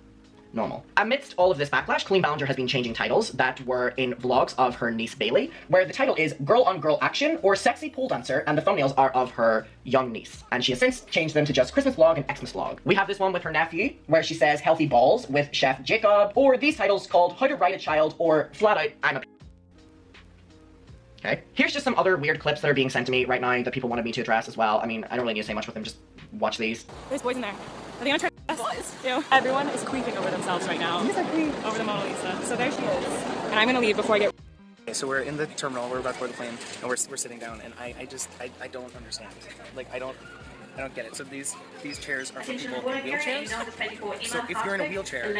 Normal. Amidst all of this backlash, Colleen Ballinger has been changing titles that were in vlogs of her niece Bailey, where the title is Girl on Girl Action or Sexy Pole Dancer, and the thumbnails are of her young niece. And she has since changed them to just Christmas vlog and Xmas vlog. We have this one with her nephew, where she says Healthy Balls with Chef Jacob, or these titles called How to Write a Child or flat out I'm a... Okay. Here's just some other weird clips that are being sent to me right now that people wanted me to address as well. I mean, I don't really need to say much with them, just watch these. There's boys in there. Are they gonna try to boys? Yeah. Everyone is creeping over themselves right now. Over the Mona Lisa. So there she is. And I'm gonna leave before I get... Okay, so we're in the terminal, we're about to board the plane, and we're sitting down, and I don't understand. Like, I don't get it. So these chairs are for people in wheelchairs. So if you're in a wheelchair,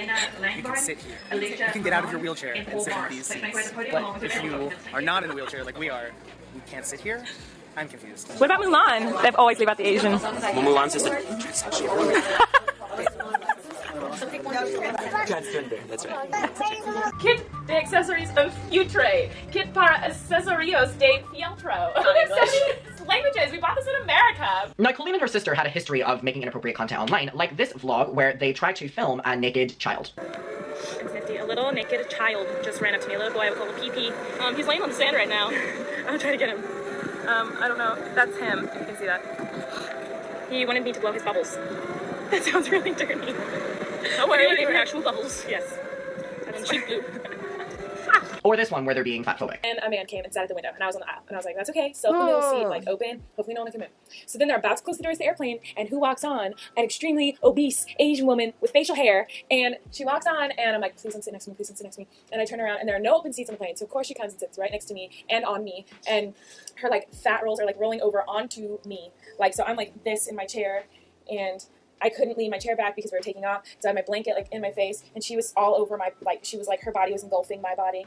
you can sit here. You can get out of your wheelchair and sit in these seats. But if you are not in a wheelchair like we are, you can't sit here. I'm confused. What about Mulan? They've always leave out the Asians. Well, Mulan's just transgender, that's right. Kit de accessories of futre. Kit para accesorios de fieltro. Languages, we bought this in America. Now, Colleen and her sister had a history of making inappropriate content online, like this vlog where they tried to film a naked child. A little naked child just ran up to me, a little boy with a little pee-pee. He's laying on the sand right now. I'm gonna try to get him. I don't know, that's him, if you can see that. He wanted me to blow his bubbles. That sounds really dirty. Don't worry, they were actual bubbles. Yes. And then she blew. Or this one where they're being fatphobic. And a man came and sat at the window, and I was on the aisle, and I was like, that's okay, self-middle seat, like open, hopefully no one can come in. So then they're about to close the doors to the airplane, and who walks on? An extremely obese Asian woman with facial hair, and she walks on, and I'm like, please don't sit next to me, please don't sit next to me. And I turn around, and there are no open seats on the plane, so of course she comes and sits right next to me, and on me, and her like fat rolls are like rolling over onto me. Like, so I'm like this in my chair, and I couldn't lean my chair back because we were taking off, so I had my blanket like in my face, and she was all over my, like, she was like, her body was engulfing my body.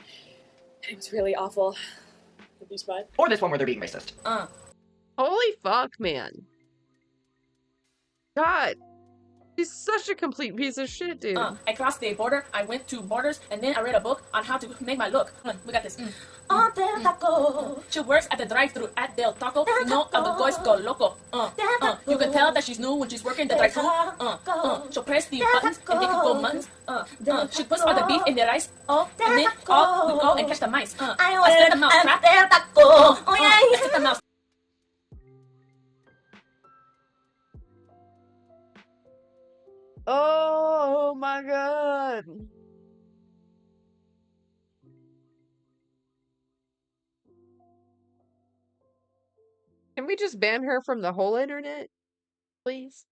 It was really awful. Or this one where they're being racist. Holy fuck, man. God. She's such a complete piece of shit, dude. I crossed the border, I went to Borders, and then I read a book on how to make my look. We got this. Oh, Del Taco. She works at the drive-thru at Del Taco. No, of the boys go loco. You can tell that she's new when she's working the drive-thru. She'll press the buttons and make it go muttons. She puts all the beef in the rice. And then we go and catch the mice. I set the mouse trap. Del Taco. Oh, yeah. I set the mouse. Oh my god. Can we just ban her from the whole internet? Please?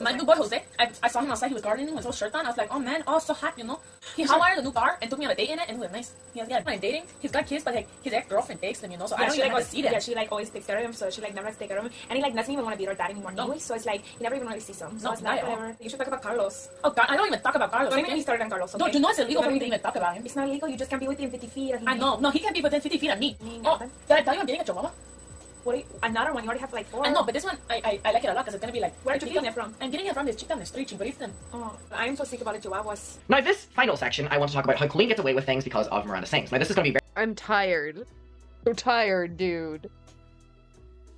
My new boy Jose, I saw him outside, he was gardening with his shirt on. I was like, oh man, oh so hot, you know. He hotwired the new car and took me on a date in it, and it was nice. He has got dating, he's got kids, but like his ex-girlfriend takes them, you know, so I don't even have to see them. Yeah, she like always takes care of him, so she like never has to take care of him. And he like doesn't even want to be her dad anymore anyway, so it's like he never even really sees him. So it's not whatever. You should talk about Carlos. Oh God, I don't even talk about Carlos. Don't even get me started on Carlos. Okay? No, you know it's illegal for me to even talk about him. It's not illegal, you just can't be within 50 feet of him. I know, no, he can't be within 50 feet of me. Oh, did I tell you I'm getting a chihuahua? What? Another one? You already have like 4. I know, but this one, I like it a lot because it's going to be like... Where are you getting it from? I'm getting it from this chick down the street, Chimbaristen. Oh, I am so sick about the chihuahuas. Now, this final section, I want to talk about how Colleen gets away with things because of Miranda Sings. Now, this is going to be very... I'm tired. So tired, dude.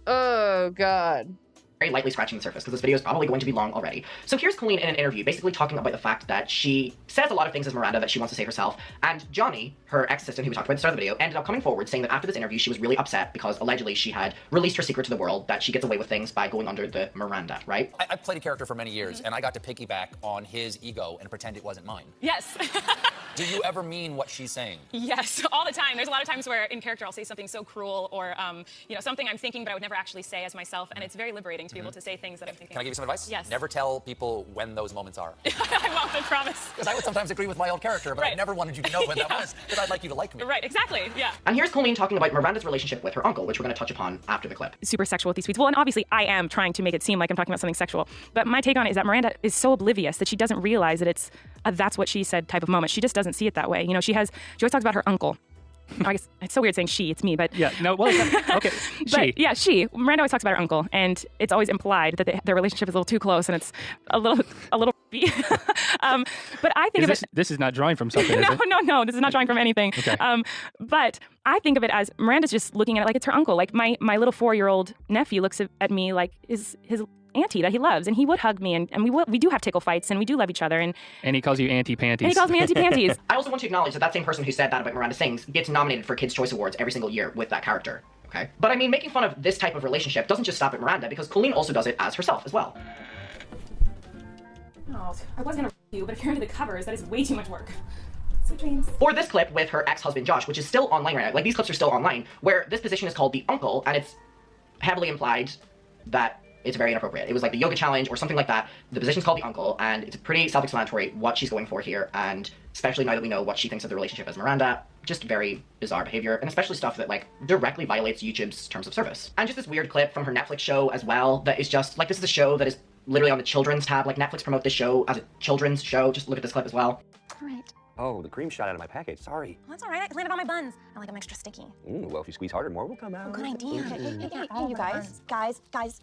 Oh, God. very lightly scratching the surface because this video is probably going to be long already. So here's Colleen in an interview basically talking about the fact that she says a lot of things as Miranda that she wants to say herself, and Johnny, her ex-assistant who we talked about at the start of the video, ended up coming forward saying that after this interview she was really upset because allegedly she had released her secret to the world, that she gets away with things by going under the Miranda, right? I played a character for many years, and I got to piggyback on his ego and pretend it wasn't mine. Yes. Do you ever mean what she's saying? Yes, all the time. There's a lot of times where in character I'll say something so cruel or something I'm thinking but I would never actually say as myself, and it's very liberating to be able to say things that I'm thinking. Can I give you some advice? Yes. Never tell people when those moments are. I won't, I promise. Because I would sometimes agree with my old character, but I never wanted you to know when that was, because I'd like you to like me. Right, exactly, yeah. And here's Colleen talking about Miranda's relationship with her uncle, which we're going to touch upon after the clip. Super sexual with these tweets. Well, and obviously I am trying to make it seem like I'm talking about something sexual, but my take on it is that Miranda is so oblivious that she doesn't realize that it's a that's what she said type of moment. She just doesn't see it that way. You know, she always talks about her uncle. I guess it's so weird saying she, it's me, but... Yeah, no, well, okay, she. Yeah, she. Miranda always talks about her uncle, and it's always implied that their relationship is a little too close, and it's a little but I think This is not drawing from something, is it? No, this is not drawing from anything. Okay. But I think of it as Miranda's just looking at it like it's her uncle. Like my little 4-year-old nephew looks at me like his auntie that he loves, and he would hug me, and we do have tickle fights, and we do love each other, and he calls you Auntie Panties. And he calls me Auntie Panties. I also want to acknowledge that same person who said that about Miranda Sings gets nominated for Kids' Choice Awards every single year with that character, okay? But I mean, making fun of this type of relationship doesn't just stop at Miranda, because Colleen also does it as herself as well. Oh, I was gonna you, but if you're into the covers, that is way too much work. Sweet dreams. Or this clip with her ex-husband Josh, which is still online right now. Like, these clips are still online, where this position is called the uncle, and it's heavily implied that it's very inappropriate. It was like the yoga challenge or something like that. The position's called the uncle, and it's pretty self-explanatory what she's going for here, and especially now that we know what she thinks of the relationship as Miranda, just very bizarre behavior, and especially stuff that like directly violates YouTube's terms of service. And just this weird clip from her Netflix show as well that is just like, this is a show that is literally on the children's tab. Like, Netflix promote this show as a children's show. Just look at this clip as well. All right. Oh, the cream shot out of my package. Sorry. Well, that's all right. It landed on my buns. I like them extra sticky. Well, if you squeeze harder, more will come out. Oh, good idea. Hey, you guys.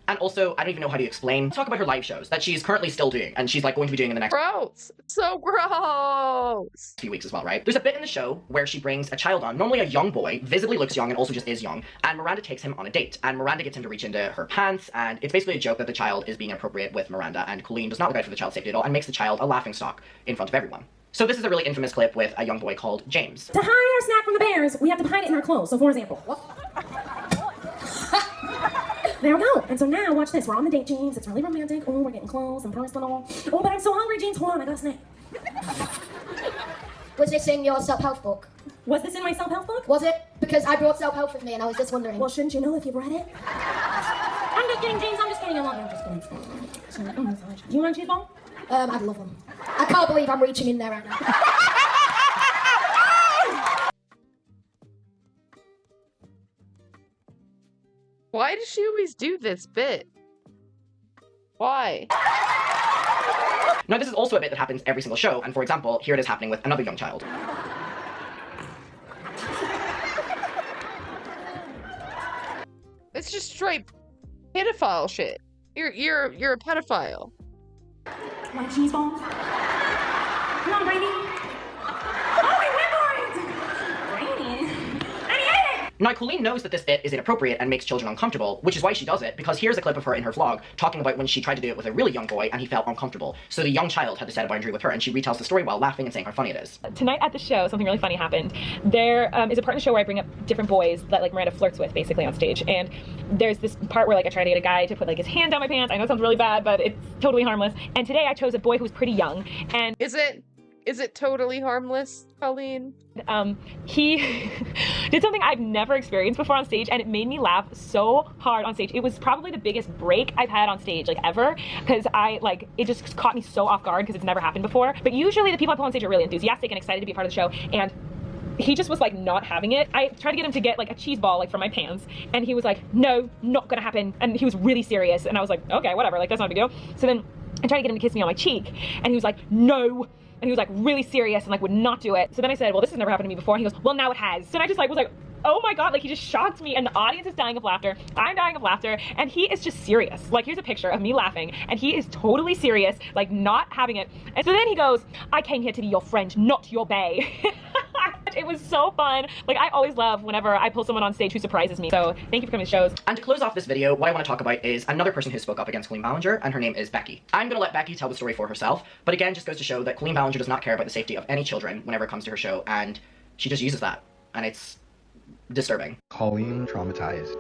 And also, I don't even know how to explain. Talk about her live shows that she's currently still doing, and she's like going to be doing in the next so gross. few weeks as well, right? There's a bit in the show where she brings a child on, normally a young boy, visibly looks young and also just is young, and Miranda takes him on a date, and Miranda gets him to reach into her pants, and it's basically a joke that the child is being inappropriate with Miranda, and Colleen does not look out for the child's safety at all, and makes the child a laughingstock in front of everyone. So this is a really infamous clip with a young boy called James. To hide our snack from the bears, we have to hide it in our clothes. So for example, there we go. And so now watch this. We're on the date, James. It's really romantic. Oh, we're getting close and personal. Oh, but I'm so hungry, James. Hold on, I got a snack. Was this in your self-help book? Was this in my self-help book? Was it? Because I brought self-help with me and I was just wondering. Well, shouldn't you know if you've read it? I'm just kidding, James. I'm just kidding. I'm just kidding. Do you want a cheese ball? I'd love them. I can't believe I'm reaching in there right now. Why does she always do this bit? Why? Now, this is also a bit that happens every single show, and for example, here it is happening with another young child. It's just straight pedophile shit. You're a pedophile. Want a cheese ball? Come on, Brady. Oh, I went for it! Brady. I ate it! Now, Colleen knows that this bit is inappropriate and makes children uncomfortable, which is why she does it, because here's a clip of her in her vlog talking about when she tried to do it with a really young boy and he felt uncomfortable. So the young child had to set a boundary with her, and she retells the story while laughing and saying how funny it is. Tonight at the show, something really funny happened. There is a part in the show where I bring up different boys that like Miranda flirts with basically on stage, and there's this part where like I try to get a guy to put like his hand down my pants. I know it sounds really bad, but it's totally harmless. And today I chose a boy who was pretty young, and is it totally harmless, Colleen? He did something I've never experienced before on stage, and it made me laugh so hard on stage. It was probably the biggest break I've had on stage, like ever, because it just caught me so off guard because it's never happened before. But usually the people I put on stage are really enthusiastic and excited to be a part of the show, and he just was like not having it. I tried to get him to get like a cheese ball like from my pants, and he was like, no, not gonna happen. And he was really serious, and I was like, okay, whatever, like that's not a big deal. So then I tried to get him to kiss me on my cheek, and he was like, no. And he was like really serious and like would not do it. So then I said, well, this has never happened to me before. And he goes, well, now it has. So then I just like was like, oh my God, like he just shocked me, and the audience is dying of laughter. I'm dying of laughter, and he is just serious. Like, here's a picture of me laughing, and he is totally serious, like not having it. And so then he goes, I came here to be your friend, not your bae. much. It was so fun. Like, I always love whenever I pull someone on stage who surprises me. So thank you for coming to shows. And to close off this video, what I want to talk about is another person who spoke up against Colleen Ballinger, and her name is Becky. I'm going to let Becky tell the story for herself, but again, just goes to show that Colleen Ballinger does not care about the safety of any children whenever it comes to her show, and she just uses that, and it's disturbing. Colleen traumatized.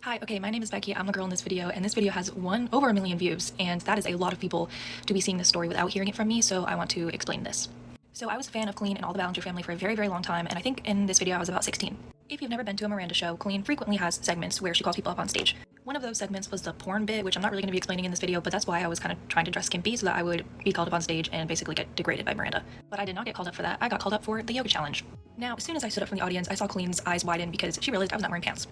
Hi, okay, my name is Becky. I'm the girl in this video, and this video has over 1 million views, and that is a lot of people to be seeing this story without hearing it from me, so I want to explain this. So I was a fan of Colleen and all the Ballinger family for a very, very long time, and I think in this video I was about 16. If you've never been to a Miranda show, Colleen frequently has segments where she calls people up on stage. One of those segments was the porn bit, which I'm not really going to be explaining in this video, but that's why I was kind of trying to dress skimpy so that I would be called up on stage and basically get degraded by Miranda. But I did not get called up for that. I got called up for the yoga challenge. Now, as soon as I stood up from the audience, I saw Colleen's eyes widen because she realized I was not wearing pants.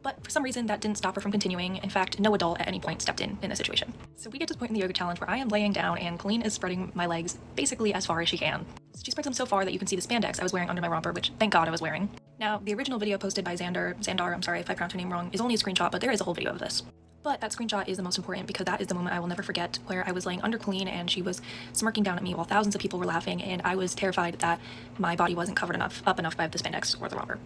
But for some reason, that didn't stop her from continuing. In fact, no adult at any point stepped in this situation. So we get to the point in the yoga challenge where I am laying down and Colleen is spreading my legs basically as far as she can. She spreads them so far that you can see the spandex I was wearing under my romper, which thank God I was wearing. Now, the original video posted by Xandar, I'm sorry if I pronounced her name wrong, is only a screenshot, but there is a whole video of this. But that screenshot is the most important because that is the moment I will never forget, where I was laying under Colleen and she was smirking down at me while thousands of people were laughing, and I was terrified that my body wasn't covered up enough by the spandex or the romper.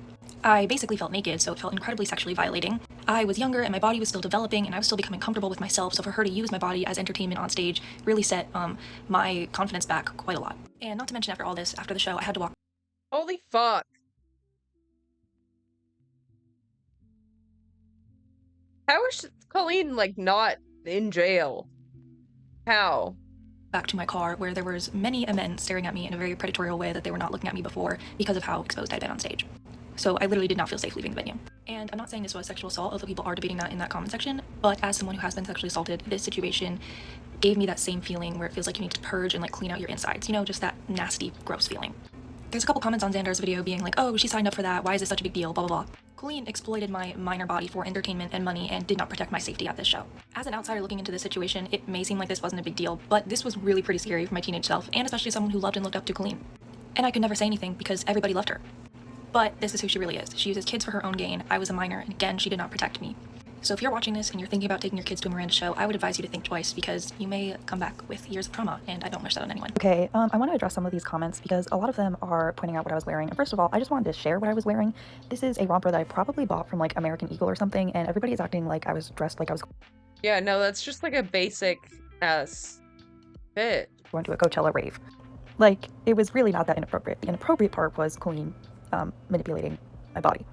I basically felt naked, so it felt incredibly sexually violating. I was younger and my body was still developing and I was still becoming comfortable with myself, so for her to use my body as entertainment on stage really set my confidence back quite a lot. And not to mention, after all this, after the show, I had to walk. Holy fuck. How is Colleen, like, not in jail? How? Back to my car, where there was many men staring at me in a very predatory way that they were not looking at me before because of how exposed I'd been on stage. So I literally did not feel safe leaving the venue. And I'm not saying this was sexual assault, although people are debating that in that comment section, but as someone who has been sexually assaulted, this situation gave me that same feeling where it feels like you need to purge and like clean out your insides, you know, just that nasty, gross feeling. There's a couple comments on Xandar's video being like, oh, she signed up for that, why is this such a big deal, blah blah blah. Colleen exploited my minor body for entertainment and money and did not protect my safety at this show. As an outsider looking into this situation, it may seem like this wasn't a big deal, but this was really pretty scary for my teenage self, and especially someone who loved and looked up to Colleen. And I could never say anything because everybody loved her. But this is who she really is. She uses kids for her own gain. I was a minor, and again, she did not protect me. So if you're watching this and you're thinking about taking your kids to a Miranda show, I would advise you to think twice because you may come back with years of trauma, and I don't wish that on anyone. Okay, I want to address some of these comments because a lot of them are pointing out what I was wearing. And first of all, I just wanted to share what I was wearing. This is a romper that I probably bought from like American Eagle or something, and everybody is acting like I was dressed like I was... Yeah, no, that's just like a basic ass fit. Going to a Coachella rave. Like, it was really not that inappropriate. The inappropriate part was Colleen manipulating my body.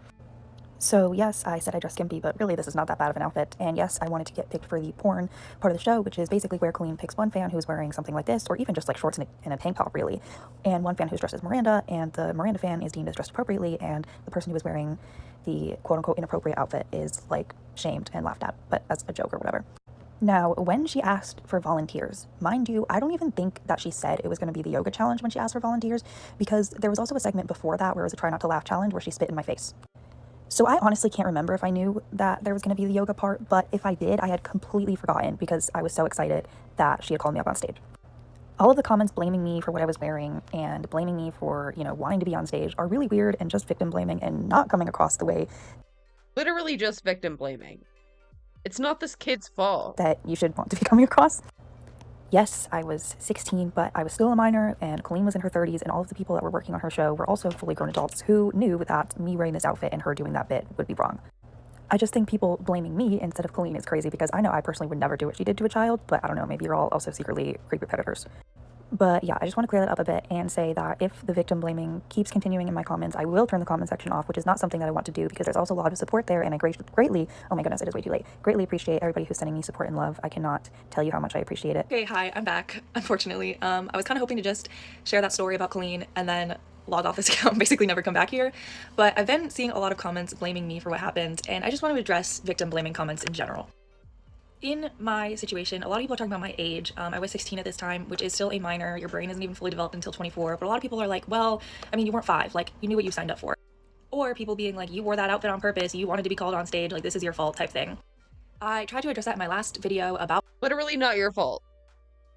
So yes, I said I dressed skimpy, but really this is not that bad of an outfit. And yes, I wanted to get picked for the porn part of the show, which is basically where Colleen picks one fan who's wearing something like this, or even just like shorts and a tank top, really, and one fan who's dressed as Miranda, and the Miranda fan is deemed as dressed appropriately, and the person who is wearing the quote-unquote inappropriate outfit is like shamed and laughed at, but as a joke or whatever. Now, when she asked for volunteers, mind you, I don't even think that she said it was going to be the yoga challenge when she asked for volunteers, because there was also a segment before that where it was a try not to laugh challenge where she spit in my face. So I honestly can't remember if I knew that there was going to be the yoga part, but if I did, I had completely forgotten because I was so excited that she had called me up on stage. All of the comments blaming me for what I was wearing and blaming me for, you know, wanting to be on stage are really weird and just victim blaming and not coming across the way... Literally just victim blaming. It's not this kid's fault. ...that you should want to be coming across. Yes, I was 16, but I was still a minor, and Colleen was in her 30s, and all of the people that were working on her show were also fully grown adults who knew that me wearing this outfit and her doing that bit would be wrong. I just think people blaming me instead of Colleen is crazy because I know I personally would never do what she did to a child, but I don't know, maybe you're all also secretly creepy predators. But yeah, I just want to clear that up a bit and say that if the victim blaming keeps continuing in my comments, I will turn the comment section off, which is not something that I want to do because there's also a lot of support there, and I greatly, oh my goodness, it is way too late, greatly appreciate everybody who's sending me support and love. I cannot tell you how much I appreciate it. Okay, hi, I'm back, unfortunately. I was kind of hoping to just share that story about Colleen and then log off this account, basically never come back here. But I've been seeing a lot of comments blaming me for what happened, and I just want to address victim blaming comments in general. In my situation, a lot of people are talking about my age. I was 16 at this time, which is still a minor. Your brain isn't even fully developed until 24. But a lot of people are like, well, I mean, you weren't 5. Like, you knew what you signed up for. Or people being like, you wore that outfit on purpose. You wanted to be called on stage. Like, this is your fault type thing. I tried to address that in my last video about... Literally not your fault.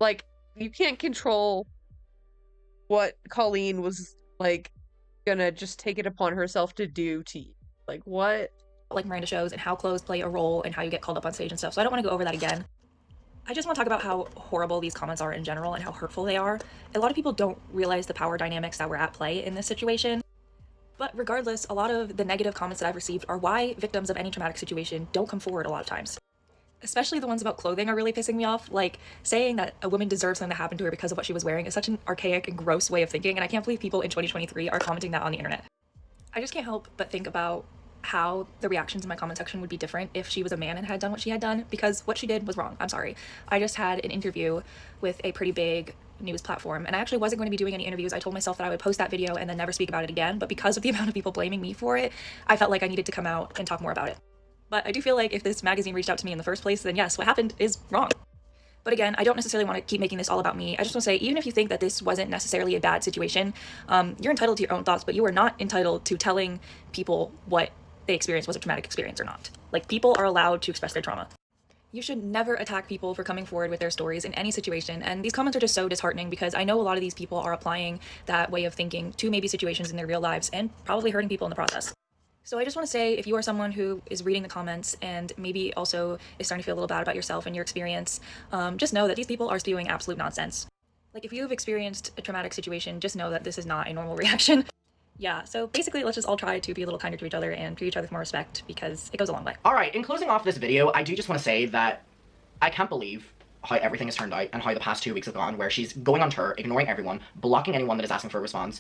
Like, you can't control what Colleen was, like, gonna just take it upon herself to do to you. Like, what? Like Miranda shows and how clothes play a role and how you get called up on stage and stuff, so I don't want to go over that again. I just want to talk about how horrible these comments are in general and how hurtful they are. A lot of people don't realize the power dynamics that were at play in this situation. But regardless, a lot of the negative comments that I've received are why victims of any traumatic situation don't come forward a lot of times. Especially the ones about clothing are really pissing me off. Like, saying that a woman deserves something to happen to her because of what she was wearing is such an archaic and gross way of thinking, and I can't believe people in 2023 are commenting that on the internet. I just can't help but think about how the reactions in my comment section would be different if she was a man and had done what she had done, because what she did was wrong. I'm sorry. I just had an interview with a pretty big news platform, and I actually wasn't going to be doing any interviews. I told myself that I would post that video and then never speak about it again, but because of the amount of people blaming me for it, I felt like I needed to come out and talk more about it. But I do feel like if this magazine reached out to me in the first place, then yes, what happened is wrong. But again, I don't necessarily want to keep making this all about me. I just want to say, even if you think that this wasn't necessarily a bad situation, you're entitled to your own thoughts, but you are not entitled to telling people what they experienced was a traumatic experience or not. Like, people are allowed to express their trauma. You should never attack people for coming forward with their stories in any situation, and these comments are just so disheartening because I know a lot of these people are applying that way of thinking to maybe situations in their real lives and probably hurting people in the process. So I just want to say, if you are someone who is reading the comments and maybe also is starting to feel a little bad about yourself and your experience, just know that these people are spewing absolute nonsense. Like, if you've experienced a traumatic situation, just know that this is not a normal reaction. Yeah, so basically, let's just all try to be a little kinder to each other and treat each other with more respect, because it goes a long way. Alright, in closing off this video, I do just want to say that I can't believe how everything has turned out and how the past 2 weeks have gone, where she's going on tour, ignoring everyone, blocking anyone that is asking for a response,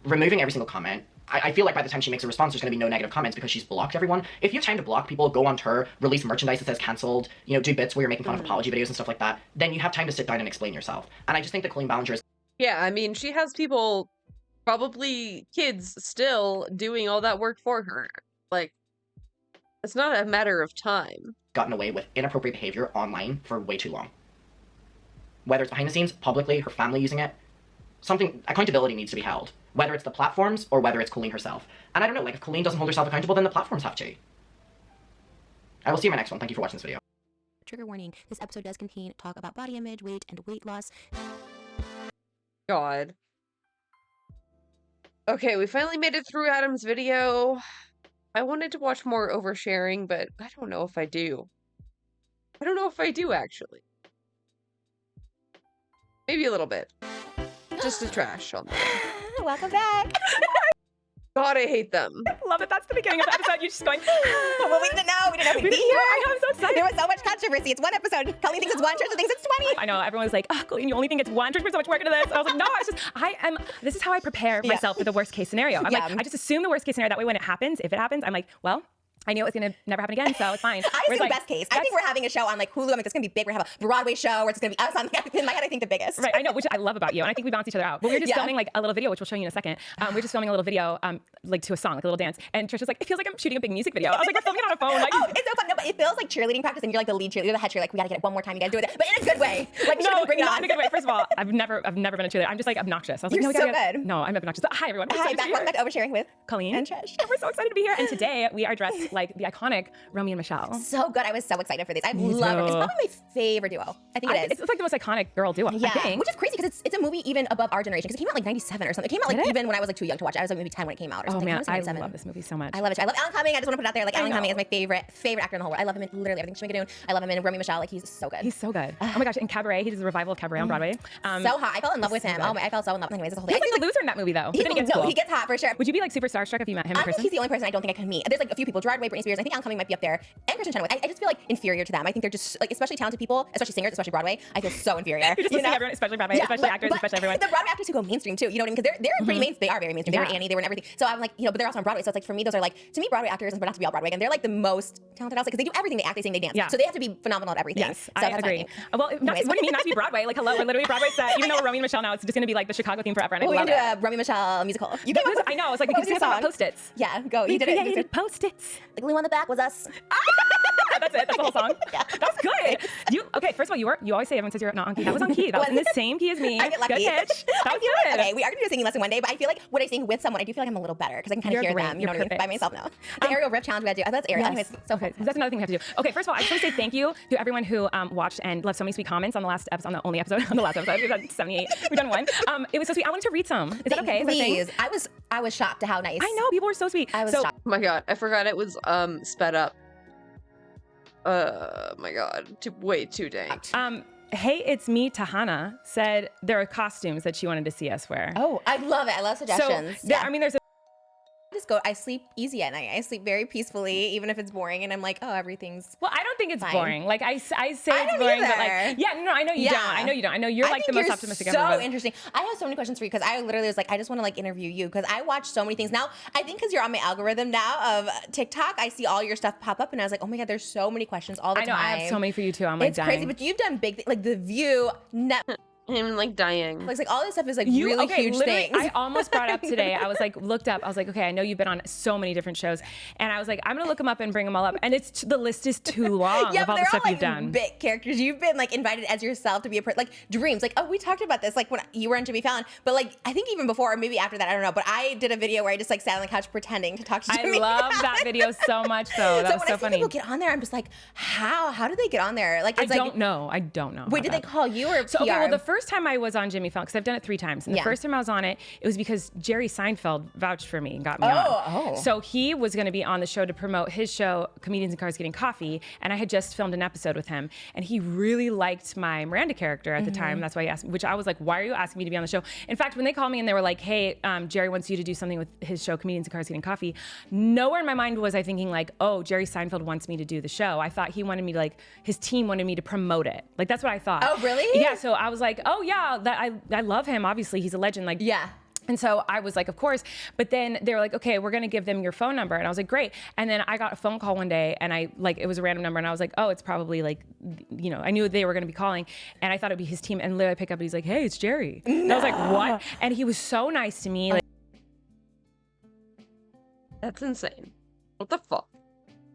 removing every single comment. I feel like by the time she makes a response, there's going to be no negative comments because she's blocked everyone. If you have time to block people, go on tour, release merchandise that says cancelled, you know, do bits where you're making fun of apology videos and stuff like that, then you have time to sit down and explain yourself. And I just think that Colleen Ballinger is... Yeah, I mean, she has people, probably kids, still doing all that work for her. Like, it's not a matter of time. Gotten away with inappropriate behavior online for way too long. Whether it's behind the scenes, publicly, her family using it, accountability needs to be held. Whether it's the platforms or whether it's Colleen herself. And I don't know, like, if Colleen doesn't hold herself accountable, then the platforms have to. I will see you in my next one. Thank you for watching this video. Trigger warning, this episode does contain talk about body image, weight, and weight loss. God. Okay, we finally made it through Adam's video. I wanted to watch more oversharing, but I don't know if I do. I don't know if I do, actually. Maybe a little bit. Just a trash on the way. Welcome back. God, I hate them. Love it. That's the beginning of the episode. You're just going. Well, we didn't know. We didn't know we'd be here. I know. I'm so excited. There was so much controversy. It's one episode. Colleen thinks it's one. Trisha thinks it's 20. I know. Everyone was like, "Oh, Colleen, you only think it's one. Trisha put so much work into this." And I was like, "No, it's just This is how I prepare myself for the worst case scenario. I'm like, I just assume the worst case scenario. That way, when it happens, if it happens, I'm like, well, I knew it was gonna never happen again, so it's fine. I assume best case. I think we're having a show on like Hulu. I'm like, it's gonna be big. We're gonna have a Broadway show where it's gonna be us on. In my head, I think the biggest. Right, I know, which I love about you, and I think we balance each other out. But we were just filming like a little video, which we'll show you in a second. We were just filming a little video, like to a song, like a little dance. And Trisha's like, it feels like I'm shooting a big music video. I was like, we're filming it on a phone. Like, oh, it's so fun. No, but it feels like cheerleading practice, and you're like the lead cheerleader, you're the head cheerleader. Like, we gotta get it one more time. You gotta do it, but in a good way. Like, no, bring it not on. in a good way. First of all, I've never been a cheerleader. I'm just like obnoxious. I was like, you're no, so good. No, I'm obnoxious. But hi everyone. Hi, welcome back to Oversharing with Colleen and Trish. We're so excited to be here. And today we are dressed like the iconic Romeo and Michelle. So good. I was so excited for this. I love it. It's probably my favorite duo. I think it is. It's like the most iconic girl duo. Yeah, I think. which is crazy because it's a movie even above our generation because it came out like 97 or something. It came out like even when I was like too young to watch it. I was like maybe 10 when it came out or something. Oh man, I love this movie so much. I love it. I love Alan Cumming. I just want to put it out there. Like Alan Cumming is my favorite actor in the whole world. I love him in literally everything Schmigadoon. I love him in Romeo and Michelle. Like he's so good. He's so good. Oh my gosh, in Cabaret, he does a revival of Cabaret on Broadway. So hot. I fell in love with him. Oh my, I fell so in love. Anyways, this whole thing. He's like the loser in that movie though. He gets hot for sure. Would you be like super starstruck if you met him in I person? think he's the only person I don't think I can meet. There's like a few people. Gerard Way, Britney Spears. I think Alan Cumming might be up there. And Kristen Chenoweth. I just feel like inferior to them. I think they're just like, especially talented people, especially singers, especially Broadway. I feel so inferior. You're just listening to everyone, especially Broadway, especially actors, especially everyone. The Broadway actors who go mainstream too. You know what I mean? Because they're pretty mainstream. They are very mainstream. They were in Annie. They were in everything. So I'm like, but they're also on Broadway. So it's like for me, those are like to me Broadway actors, but not to be all Broadway. And they're like the most talented because they do everything. They act, they sing, they dance. Yeah. So they have to be phenomenal at everything. Yes, so I agree. Well, what do you mean not to be Broadway? Like hello, we're literally Broadway set. Even though we're Romeo and Michelle now, it's just gonna be like the Chicago theme forever. And we're I love gonna it. do a Romeo and Michelle musical. You came up with, I know. It's like we could sing about Post-its. Yeah, go. You did created it. Post-its. The glue on the back was us. That's it. That's the whole song. Yeah. That's good. Okay, first of all, you always say everyone says you're not on key. That was on key. That was in the same key as me. I get lucky. Good pitch. That was good. Okay, we are gonna do a singing lesson one day, but I feel like when I sing with someone, I do feel like I'm a little better because I can kind of hear them. You know what I mean? By myself now. The aerial riff challenge we had to do. That's aerial. Anyways, so okay, that's another thing we have to do. Okay, first of all, I just want to say thank you to everyone who watched and left so many sweet comments on the last episode, on the only episode, on the last episode. We've done 78. We've done one. It was so sweet. I wanted to read some. Is that okay? Please. I was shocked to how nice. I know people were so sweet. I was shocked. Oh my god, I forgot it was sped up. My god, way too dang. Hey, it's me, Tahana, said there are costumes that she wanted to see us wear. Oh, I love it. I love suggestions. So, I mean, there's a I sleep easy at night. I sleep very peacefully, even if it's boring, and I'm like, oh, everything's Well, I don't think it's fine. boring. Like I say it's don't boring, but either. like, yeah, no, I know you Yeah. don't. I know you don't. I know you're like the think most optimistic so ever. interesting. I have so many questions for you because I literally was like, I just want to like interview you because I watch so many things now. I think because you're on my algorithm now of TikTok, I see all your stuff pop up, and I was like, oh my god, there's so many questions all the I know. time. I have so many for you too. I'm like It's dying. crazy, but you've done big things like The View, Netflix. I'm like dying. Like all this stuff is like really huge literally, things. I almost brought up today. I was like, looked up. I was like, okay, I know you've been on so many different shows, and I was like, I'm gonna look them up and bring them all up. And it's the list is too long Yeah, of but all they're the stuff all you've like done. big characters. You've been like invited as yourself to be a person, like Dreams. Like, oh, we talked about this, like when you were on Jimmy Fallon. But like, I think even before, or maybe after that, I don't know. But I did a video where I just like sat on the couch pretending to talk to Jimmy. I love that video so much, though. That so was when so I see funny. people get on there, I'm just like, how do they get on there? Like, I it's like, don't know. I don't know. Wait, did they call you or So, PR? okay, well, the first time I was on Jimmy Fallon, because I've done it 3 times, and the Yeah. first time I was on it, it was because Jerry Seinfeld vouched for me and got me Oh. on. So he was going to be on the show to promote his show, Comedians in Cars Getting Coffee, and I had just filmed an episode with him, and he really liked my Miranda character at the time. That's why he asked me, which I was like, why are you asking me to be on the show? In fact, when they called me and they were like, hey, Jerry wants you to do something with his show, Comedians in Cars Getting Coffee, nowhere in my mind was I thinking like, oh, Jerry Seinfeld wants me to do the show. I thought he wanted me to like, his team wanted me to promote it. Like, that's what I thought. Oh, really? Yeah, so I was like, oh yeah, I love him. Obviously, he's a legend. Like, yeah. And so I was like, of course. But then they were like, okay, we're gonna give them your phone number. And I was like, great. And then I got a phone call one day, and it was a random number, and I was like, oh, it's probably like, I knew they were gonna be calling, and I thought it'd be his team. And literally I pick up, and he's like, hey, it's Jerry. And I was like, what? And he was so nice to me. Like, That's insane. What the fuck?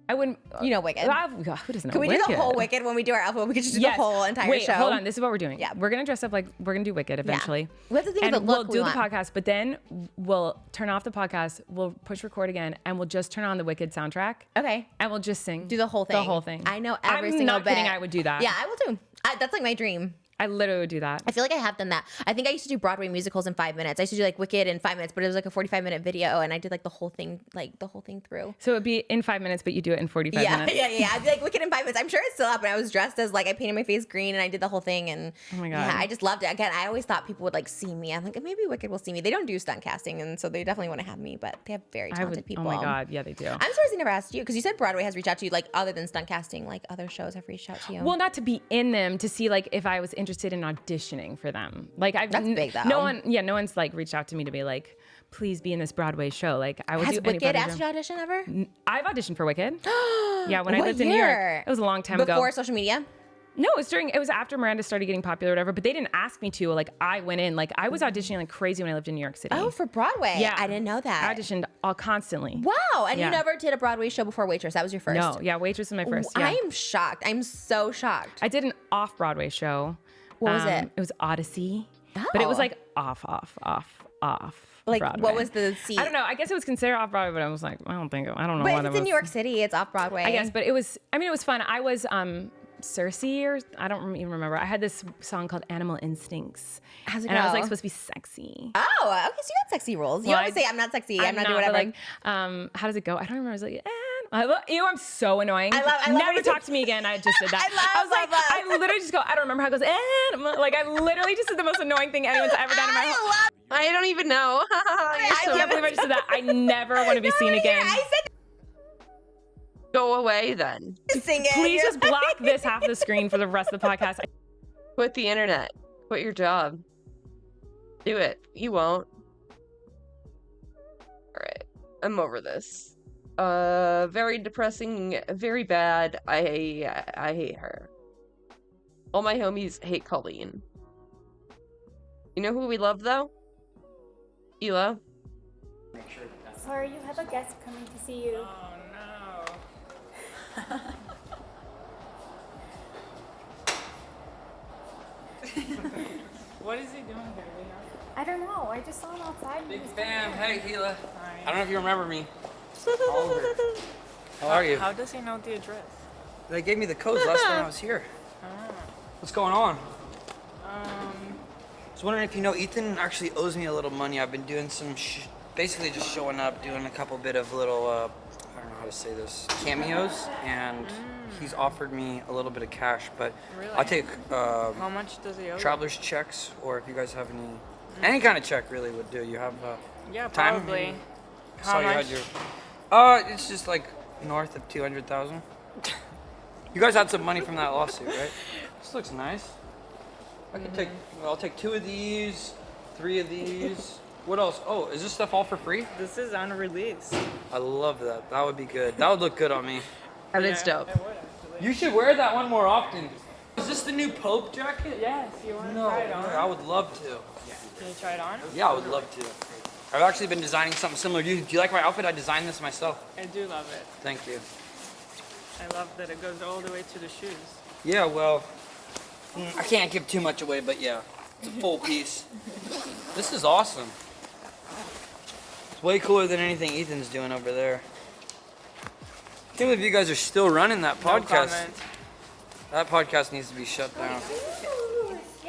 I wouldn't. Wicked. Who doesn't know Can we do the Wicked? whole Wicked when we do our alphabet? We could just do Yes. the whole entire Wait, show. hold on. This is what we're doing. Yeah. We're gonna dress up like we're gonna do Wicked eventually. We have to think of and the look we'll do we the want. podcast, but then we'll turn off the podcast. We'll push record again, and we'll just turn on the Wicked soundtrack. Okay. And we'll just sing. Do the whole thing. The whole thing. I know every I'm single not kidding. bit. I would do that. Yeah, I will too. That's like my dream. I literally would do that. I feel like I have done that. I think I used to do Broadway musicals in 5 minutes. I used to do like Wicked in 5 minutes, but it was like a 45-minute video, and I did like the whole thing through. So it'd be in 5 minutes, but you do it in 45 minutes. Yeah. I'd be like Wicked in 5 minutes. I'm sure it's still up, and I was dressed as like I painted my face green, and I did the whole thing, and oh my god, yeah, I just loved it. Again, I always thought people would like see me. I'm like, maybe Wicked will see me. They don't do stunt casting, and so they definitely want to have me, but they have very talented people. Oh my god, yeah, they do. I'm surprised they never asked you because you said Broadway has reached out to you, like other than stunt casting, like other shows have reached out to you. Well, not to be in them, to see like if I was interested in auditioning for them. Like That's big though. No one's like reached out to me to be like, please be in this Broadway show. Like I would Has do any Wicked Broadway asked you to audition ever? I've auditioned for Wicked. Yeah, when I What lived in New year? York. It was a long time ago. Before social media? No, it was after Miranda started getting popular or whatever, but they didn't ask me to. Like I went in, like I was auditioning like crazy when I lived in New York City. Oh, for Broadway? Yeah. I didn't know that. I auditioned constantly. Wow, and Yeah. you never did a Broadway show before Waitress. That was your first? No, yeah, Waitress was my first. Yeah. I am shocked. I'm so shocked. I did an off-Broadway show. What was it? It was Odyssey. But it was Oh. like off. Like, Broadway. what was the seat? I don't know. I guess it was considered off Broadway, but I was like, I don't know But what if it it's was. in New York City, it's off Broadway. I guess, but it was fun. I was Cersei, or I don't even remember. I had this song called Animal Instincts. How's it and I was go? like supposed to be sexy. Oh, okay, so you got sexy roles. You Well, always say, I'm not sexy, I'm not doing but, whatever. like, how does it go? I don't remember. I was like, I'm so annoying. I love Never when you talk to me again. I just did that. I was like, I literally just go, I don't remember how it goes. Like, I literally just did the most annoying thing anyone's ever done in my life. I don't even know. I can't believe I just did that. I never want to be seen again. I said Go away then. sing it. Please just block this half of the screen for the rest of the podcast. Quit the internet. Quit your job. Do it. You won't. Alright. I'm over this. Very depressing, very bad. I hate her. All my homies hate Colleen. You know who we love though? Elo. Sorry, you have a guest coming to see you. Oh no. What is he doing here? I don't know. I just saw him outside. Big fan. Hey, Gila. I don't know if you remember me. Oliver. How are you? How does he know the address? They gave me the codes last time I was here. What's going on? I was wondering if you know Ethan actually owes me a little money. I've been doing some, basically just showing up, doing a couple bit of little, I don't know how to say this, cameos, and he's offered me a little bit of cash, but Really? I'll take How much does he owe you? traveler's checks, or if you guys have any kind of check really would do. You have Yeah, time? probably. Saw you had your. It's just like north of 200,000. You guys had some money from that lawsuit, right? This looks nice. I can take. Well, I'll take 2 of these, 3 of these. What else? Oh, is this stuff all for free? This is unreleased. I love that. That would be good. That would look good on me. And it's dope. You should wear that one more often. Is this the new Pope jacket? Yes, you want to No, try it on? I would love to. Can you try it on? Yeah, I would love to. I've actually been designing something similar. Do you like my outfit? I designed this myself. I do love it. Thank you. I love that it goes all the way to the shoes. Yeah, well, I can't give too much away, but yeah, it's a full piece. This is awesome. It's way cooler than anything Ethan's doing over there. I can't believe you guys are still running that podcast. comment. That podcast needs to be shut down.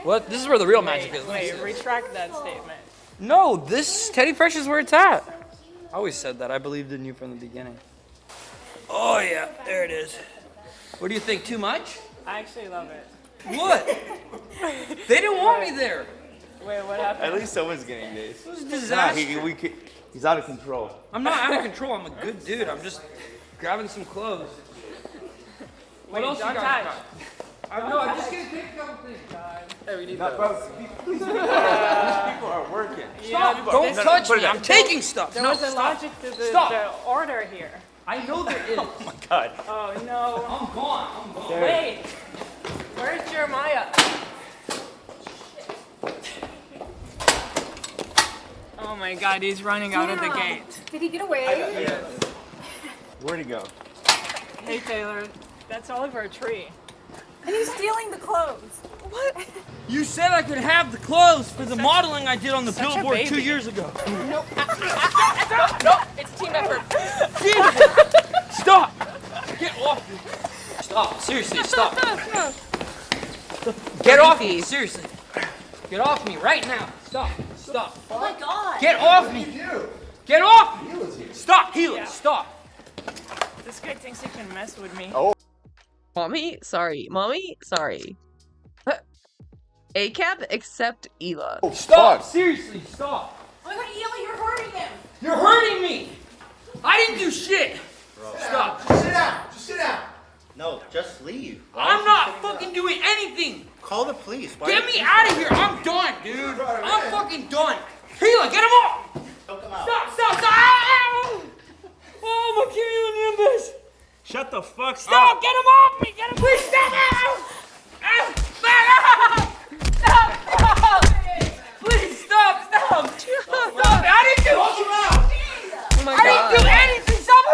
What? This is where the real magic is. Wait, retract that statement. No, this Teddy Fresh is where it's at. I always said that. I believed in you from the beginning. Oh yeah, there it is. What do you think? Too much? I actually love it. What? They didn't want me there. Wait, what happened? At least someone's getting this. It was a disaster. He's out of control. I'm not out of control. I'm a good dude. I'm just grabbing some clothes. What else you don't guys touch. got? No, I'm just gonna take a couple things. Hey, we need No, those. bro, these people are working. Stop! Don't touch me. I'm taking stuff. There No, was a stop. logic to the Stop. order here. I know there is. Oh my God. Oh no. I'm gone. I'm gone. Wait. Where's Jeremiah? Oh my God, he's running out of the gate. Did he get away? Where'd he go? Hey Taylor, that's Oliver Tree. And he's stealing the clothes. What? You said I could have the clothes for the modeling I did on the such a billboard 2 baby. year ago. Nope. Nope. It's a team effort. Stop! Get off me. Stop. Seriously, stop. Get off me. Seriously. Get off me right now. Stop. Stop. Oh my God. Get off me. Get off me. Stop. Hila. Stop. This guy thinks he can mess with me. Oh. Mommy? Sorry. Mommy? Sorry. ACAB except Ela. Oh, Stop. fuck. Seriously, stop. Oh my God, Ela, you're hurting him. You're hurting me. I didn't do shit. Stop. Just sit down. Just sit down. No, just leave. I'm not fucking doing anything. Call the police. Get me out of here. I'm done, dude. I'm fucking done. Hila, get him off. Don't come out. Stop, stop, stop. Oh, I'm gonna kill you in the abyss. Shut the fuck Stop, get him off me. Get him. Please stop. Stop. Please stop. Stop. Stop. I didn't do Oh my I God. didn't do anything. Stop.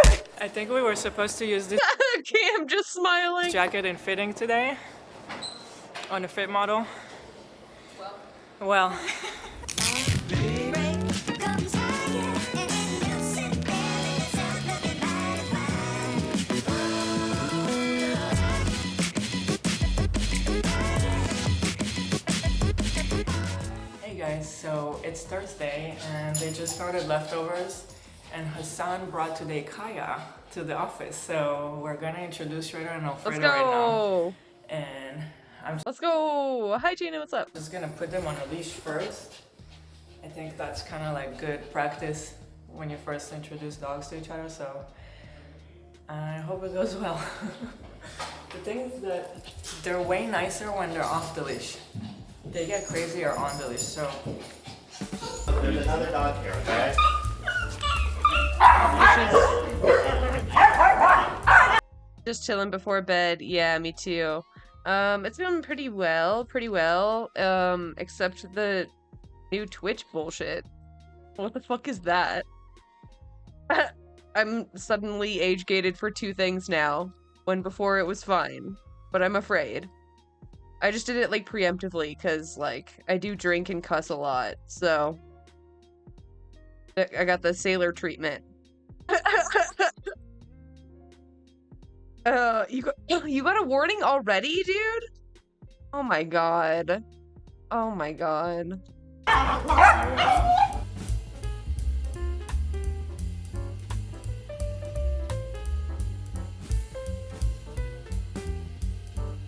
I think we were supposed to use this Cam just smiling. jacket in fitting today on a fit model. Well. Hey guys, so it's Thursday and they just started leftovers and Hassan brought today Kaya to the office, so we're gonna introduce Shredder and Alfredo Let's right now. go. And I'm Let's go. Hi, Gina. What's up? just gonna put them on a leash first. I think that's kind of like good practice when you first introduce dogs to each other, so I hope it goes well. The thing is that they're way nicer when they're off the leash. They get crazier on the leash, so. There's another dog here, okay? Just chilling before bed. Yeah, me too. It's been pretty well. Except the new Twitch bullshit. What the fuck is that? I'm suddenly age gated for 2 things now, when before it was fine. But I'm afraid. I just did it like preemptively because like I do drink and cuss a lot, so I got the sailor treatment. You got a warning already, dude? Oh my god. Oh my god.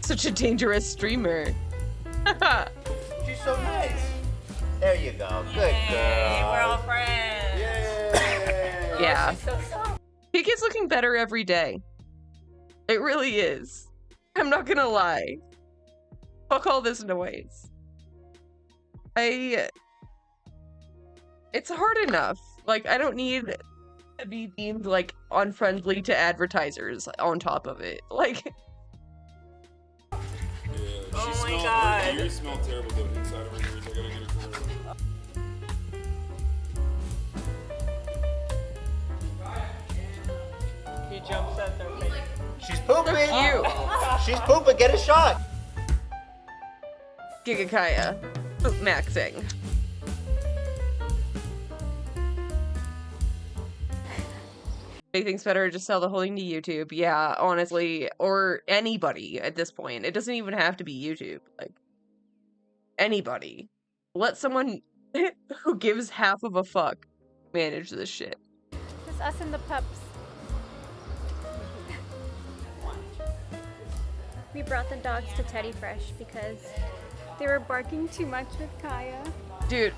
Such a dangerous streamer. She's so nice. There you go. Good girl. We're all friends. Yay. Yeah. Kicky's looking better every day. It really is. I'm not gonna lie. Fuck all this noise. It's hard enough. Like, I don't need to be deemed, like, unfriendly to advertisers on top of it. Like... Oh my god. Her ears smell terrible though, inside of her ears. I gotta get her clear. He jumps at their face. She's pooping! She's pooping, get a shot! Gigakaya. Poop maxing. He thinks better to just sell the whole thing to YouTube. Yeah, honestly. Or anybody at this point. It doesn't even have to be YouTube. Like, anybody. Let someone who gives half of a fuck manage this shit. Just us and the pups. We brought the dogs to Teddy Fresh because they were barking too much with Kaya. Dude,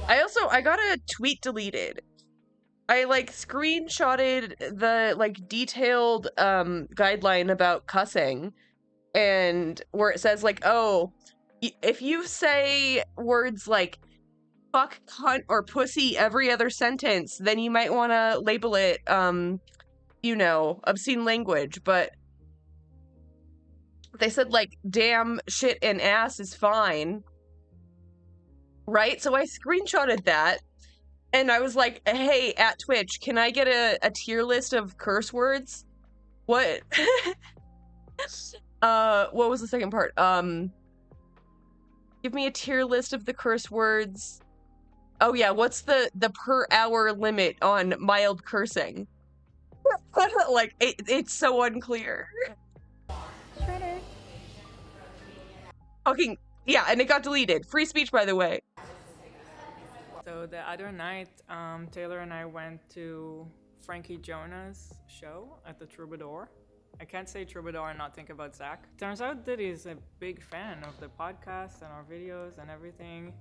I got a tweet deleted. I, like, screenshotted the, like, detailed, guideline about cussing, and where it says, like, oh, if you say words like fuck, cunt, or pussy every other sentence, then you might want to label it, you know, obscene language, but they said, like, damn, shit, and ass is fine. Right? So I screenshotted that. And I was like, hey, at Twitch, can I get a tier list of curse words? What? What was the second part? Give me a tier list of the curse words. Oh yeah, what's the per hour limit on mild cursing? Like, it's so unclear. Shredder. Fucking, yeah, and it got deleted. Free speech, by the way. So the other night, Taylor and I went to Frankie Jonah's show at the Troubadour. I can't say Troubadour and not think about Zach. Turns out that he's a big fan of the podcast and our videos and everything.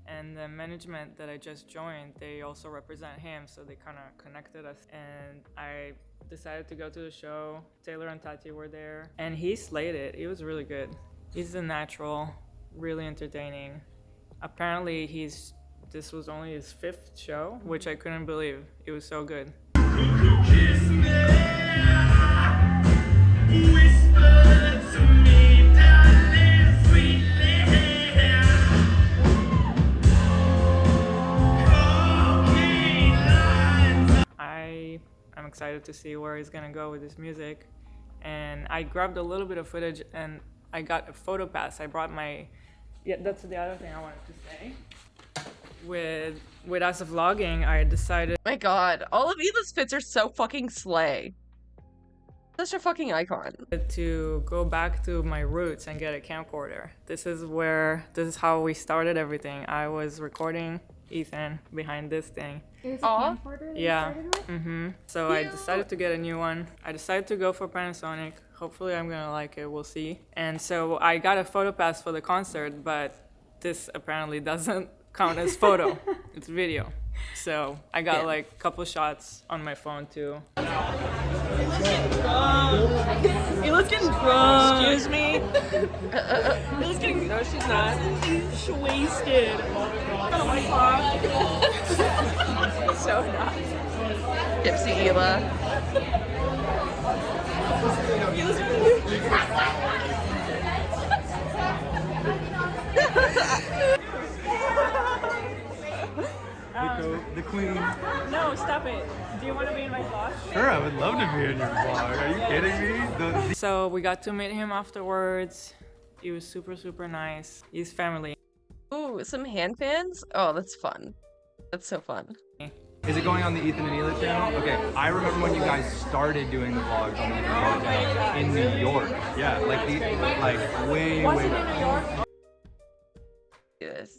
And the management that I just joined, they also represent him, so they kind of connected us. And I decided to go to the show. Taylor and Tati were there, and he slayed it. He was really good. He's a natural, really entertaining. Apparently, this was only his 5th show, which I couldn't believe. It was so good. I'm excited to see where he's gonna go with his music. And I grabbed a little bit of footage and I got a photo pass. I brought my, yeah, that's the other thing I wanted to say. With us vlogging, I decided. My god, all of Ela's fits are so fucking slay. Such a fucking icon. To go back to my roots and get a camcorder. This is how we started everything. I was recording Ethan behind this thing. It was a camcorder that you started with? Mm-hmm. So I decided to get a new one. I decided to go for Panasonic. Hopefully I'm gonna like it, we'll see. And so I got a photo pass for the concert, but this apparently doesn't count as photo. It's video. So I got like a couple shots on my phone too. Ela's getting drunk. Excuse me? Ela's getting. No, she's not. She's wasted. Oh my god. So not. Gypsy Ela. The queen. No, stop it. Do you want to be in my vlog? Sure, I would love to be in your vlog. Are you kidding me? So we got to meet him afterwards. He was super, super nice. He's family. Ooh, some hand fans? Oh, that's fun. That's so fun. Is it going on the Ethan and Ela channel? Okay, I remember when you guys started doing the vlogs on the Ethan and Ela channel in New York. Yeah, like way back. Yes.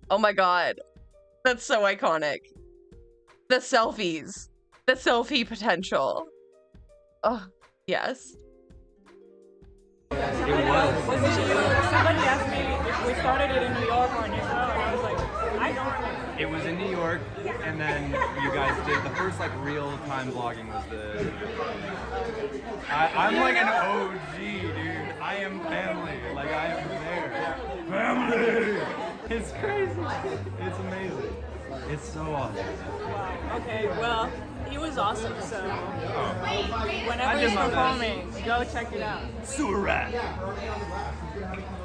Oh my god. That's so iconic. The selfies. The selfie potential. Oh, yes. It was. Somebody asked me if we started it in New York or in Israel, and I was like, I don't remember. it was in New York, and then you guys did the first like real-time vlogging was the. I'm like an OG, dude. I am family. Like I am there. Family. It's crazy. It's amazing. It's so awesome. Okay, well, he was awesome, so I whenever did he's my best. performing, go check it out. Sewer rat.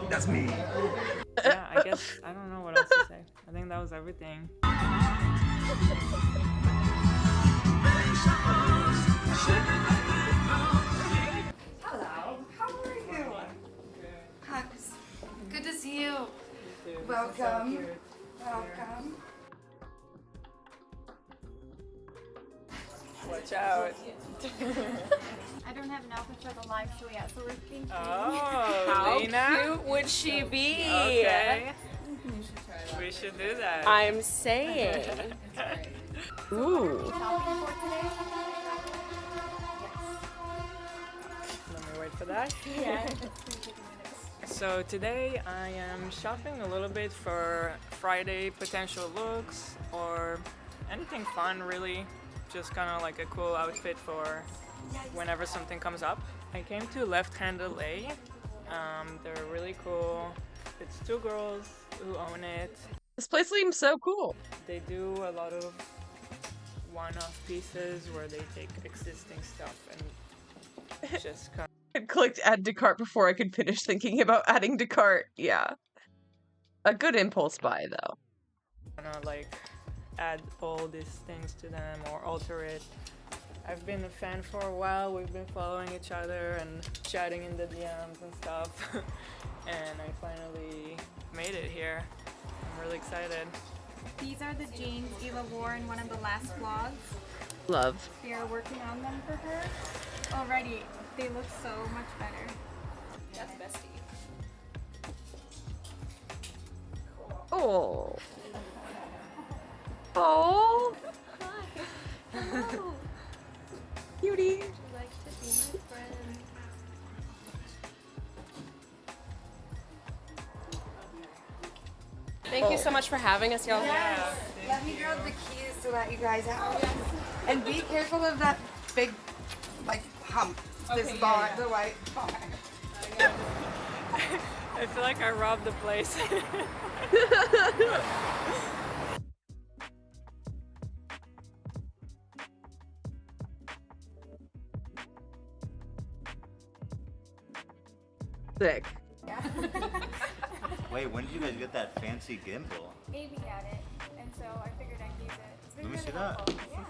That's me. Yeah, I guess I don't know what else to say. I think that was everything. Hello, how are you? Hi, good to see you. Welcome. Welcome. Watch out. I don't have an outfit for the live show yet, so we're thinking. Oh, How Lena? cute would she be? Okay. We should do that. I'm saying. Ooh. Shopping for today? Let me wait for that. Yeah. So today I am shopping a little bit for Friday potential looks or anything fun really. Just kind of like a cool outfit for whenever something comes up. I came to Left Hand LA. They're really cool. It's two girls who own it. This place seems so cool. They do a lot of one-off pieces where they take existing stuff and just kind I clicked add to cart before I could finish thinking about adding to cart. Yeah. A good impulse buy, though. of like add all these things to them or alter it. I've been a fan for a while. We've been following each other and chatting in the DMs and stuff. And I finally made it here. I'm really excited. These are the jeans Eva wore in one of the last vlogs. Love. We are working on them for her. Already, they look so much better. That's bestie. Oh. Oh. Hello. Cutie. Would you like to be my friend? Thank you so much for having us, y'all. Yes. Let me grab the keys to let you guys out. And be careful of that big, like, hump. This Okay, bar, yeah. the white bar. I feel like I robbed the place. Sick. Wait, when did you guys get that fancy gimbal? Amy had it, and so I figured I'd use it. It's been Let me really see that. helpful. Yeah.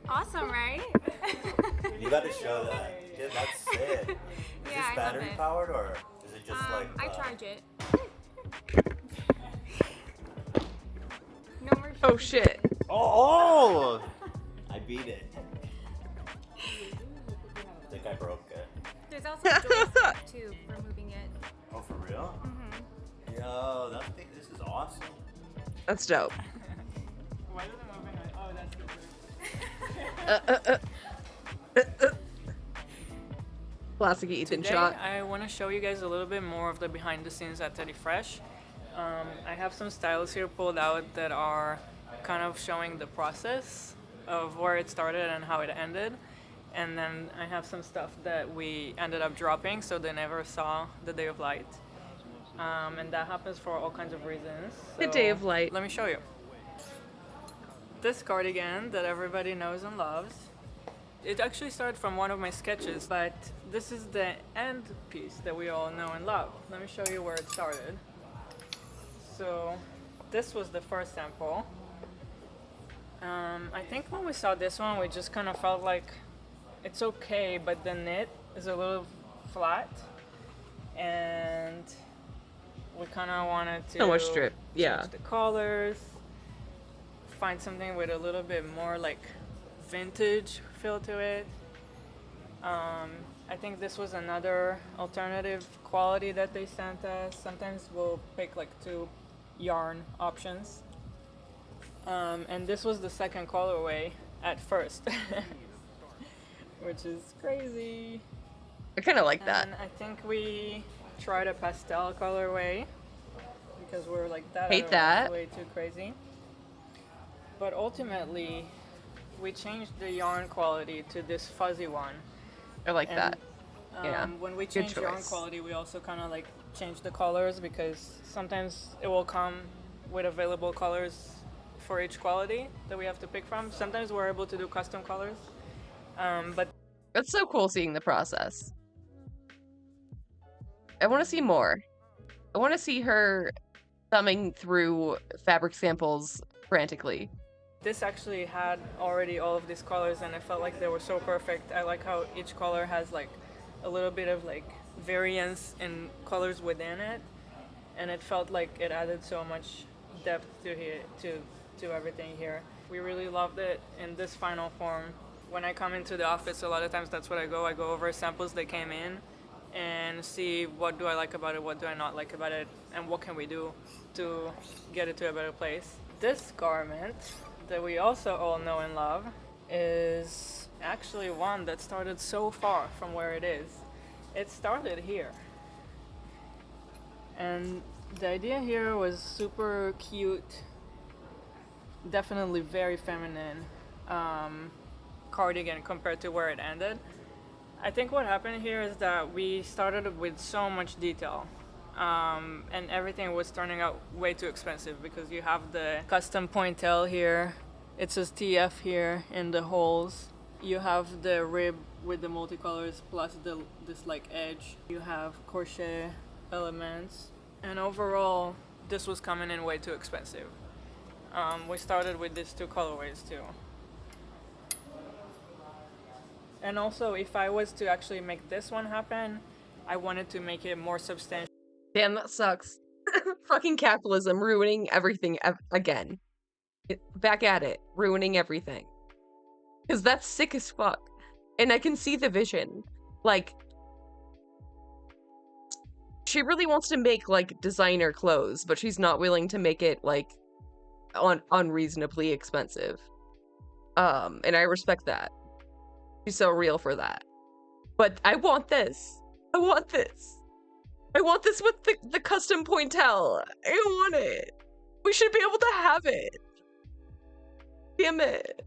Awesome, right? You gotta show that. Yeah, that's sick. Is Yeah, this I love battery it. powered or is it just like? I charge it. No more. Oh shit. Oh! I beat it. I think I broke it. There's also a joystick too for moving it. Oh, for real? Mm-hmm. Yo, this is awesome. That's dope. Why does it move in? Oh, that's the Classic Ethan Today, shot. I want to show you guys a little bit more of the behind the scenes at Teddy Fresh. I have some styles here pulled out that are kind of showing the process of where it started and how it ended. And then I have some stuff that we ended up dropping so they never saw the day of light. And that happens for all kinds of reasons. The day of light. Let me show you. This cardigan that everybody knows and loves. It actually started from one of my sketches, but this is the end piece that we all know and love. Let me show you where it started. So this was the first sample. I think when we saw this one, we just kind of felt like it's okay, but the knit is a little flat, and we kind of wanted to So much strip, yeah. change the colors, find something with a little bit more like vintage feel to it. I think this was another alternative quality that they sent us. Sometimes we'll pick like 2 yarn options. And this was the second colorway at first, which is crazy. I kind of like that. And I think we tried a pastel colorway because we're like that. Hate that. Way too crazy. But ultimately, we changed the yarn quality to this fuzzy one. I like that. Yeah. When we Good changed yarn choice. quality, we also kind of like changed the colors because sometimes it will come with available colors for each quality that we have to pick from. Sometimes we're able to do custom colors, but It's so cool seeing the process. I want to see more. I want to see her thumbing through fabric samples frantically. this actually had already all of these colors and I felt like they were so perfect. I like how each color has like a little bit of like variance in colors within it, and it felt like it added so much depth to everything here. We really loved it in this final form. When I come into the office, a lot of times that's what I go over samples that came in and see what do I like about it, what do I not like about it, and what can we do to get it to a better place. This garment that we also all know and love is actually one that started so far from where it is. It started here. And the idea here was super cute, definitely very feminine cardigan compared to where it ended. I think what happened here is that we started with so much detail, and everything was turning out way too expensive because you have the custom pointel here. It says TF here in the holes. You have the rib with the multicolors plus this like edge. You have crochet elements, and overall this was coming in way too expensive. We started with these two colorways too. And also, if I was to actually make this one happen, I wanted to make it more substantial. Damn, that sucks. Fucking capitalism ruining everything again. Back at it, ruining everything. Because that's sick as fuck. And I can see the vision. Like, she really wants to make, like, designer clothes, but she's not willing to make it, like, unreasonably expensive. And I respect that. She's so real for that. But I want this. I want this. I want this with the custom pointel. I want it. We should be able to have it. Damn it.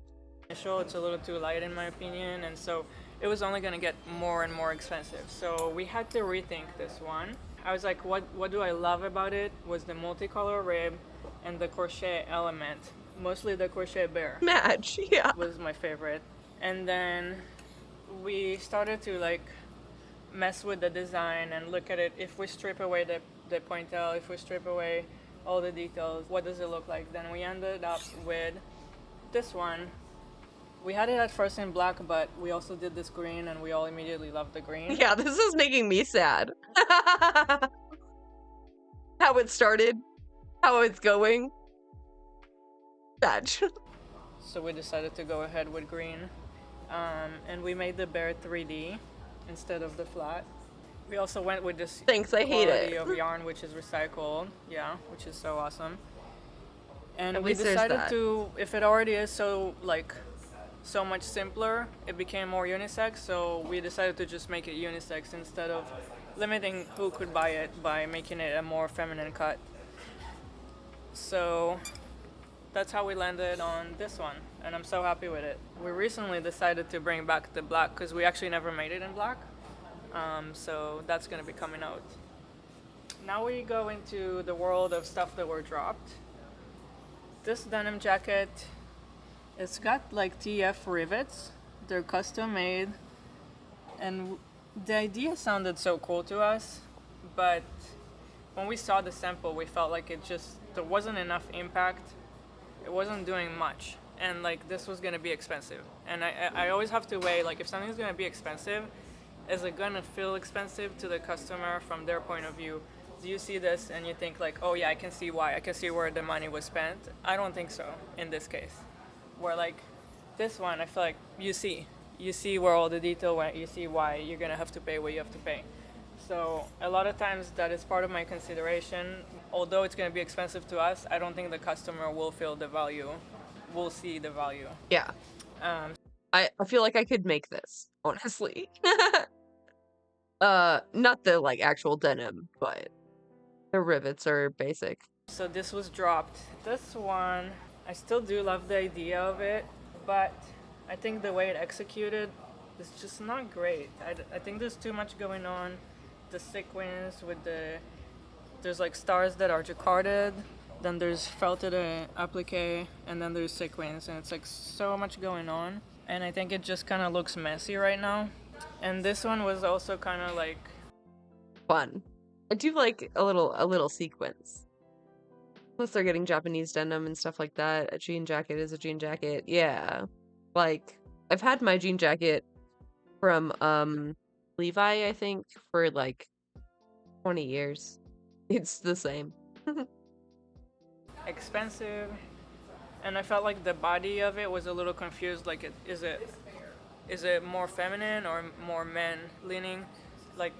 It's a little too light in my opinion, and so it was only gonna get more and more expensive. So we had to rethink this one. I was like, what do I love about it? Was the multicolor rib and the crochet element. Mostly the crochet bear. Match, yeah. Was my favorite. And then we started to like mess with the design and look at it. If we strip away the pointel, if we strip away all the details, what does it look like? Then we ended up with this one. We had it at first in black, but we also did this green and we all immediately loved the green. Yeah, this is making me sad. How it started, how it's going. Badge. So we decided to go ahead with green. And we made the bear 3D instead of the flat. We also went with this Thanks, I hate quality it. of yarn, which is recycled. Yeah, which is so awesome. And At we least there's decided that. to, if it already is so much simpler, it became more unisex. So we decided to just make it unisex instead of limiting who could buy it by making it a more feminine cut. So that's how we landed on this one, and I'm so happy with it. We recently decided to bring back the black because we actually never made it in black, so that's going to be coming out. Now we go into the world of stuff that were dropped. This denim jacket, it's got like TF rivets. They're custom made, and the idea sounded so cool to us, but when we saw the sample, we felt like there wasn't enough impact. It wasn't doing much, and like this was gonna be expensive, and I always have to weigh, like, if something's gonna be expensive, is it gonna feel expensive to the customer from their point of view? Do you see this and you think like, oh yeah, I can see why, I can see where the money was spent? I don't think so in this case. Where like this one, I feel like you see where all the detail went, you see why you're gonna have to pay what you have to pay. So a lot of times that is part of my consideration. Although it's going to be expensive to us, I don't think the customer will feel the value, will see the value. Yeah. I feel like I could make this, honestly. Not the like actual denim, but the rivets are basic. So this was dropped. This one, I still do love the idea of it, but I think the way it executed is just not great. I think there's too much going on. The sequins with there's like stars that are jacquarded, then there's felted applique, and then there's sequins, and it's like so much going on. And I think it just kind of looks messy right now. And this one was also kind of like fun. I do like a little sequence. Plus they're getting Japanese denim and stuff like that. A jean jacket is a jean jacket. Yeah. Like, I've had my jean jacket from Levi, I think, for like 20 years. It's the same. expensive, and I felt like the body of it was a little confused. Like, is it more feminine or more men leaning? Like,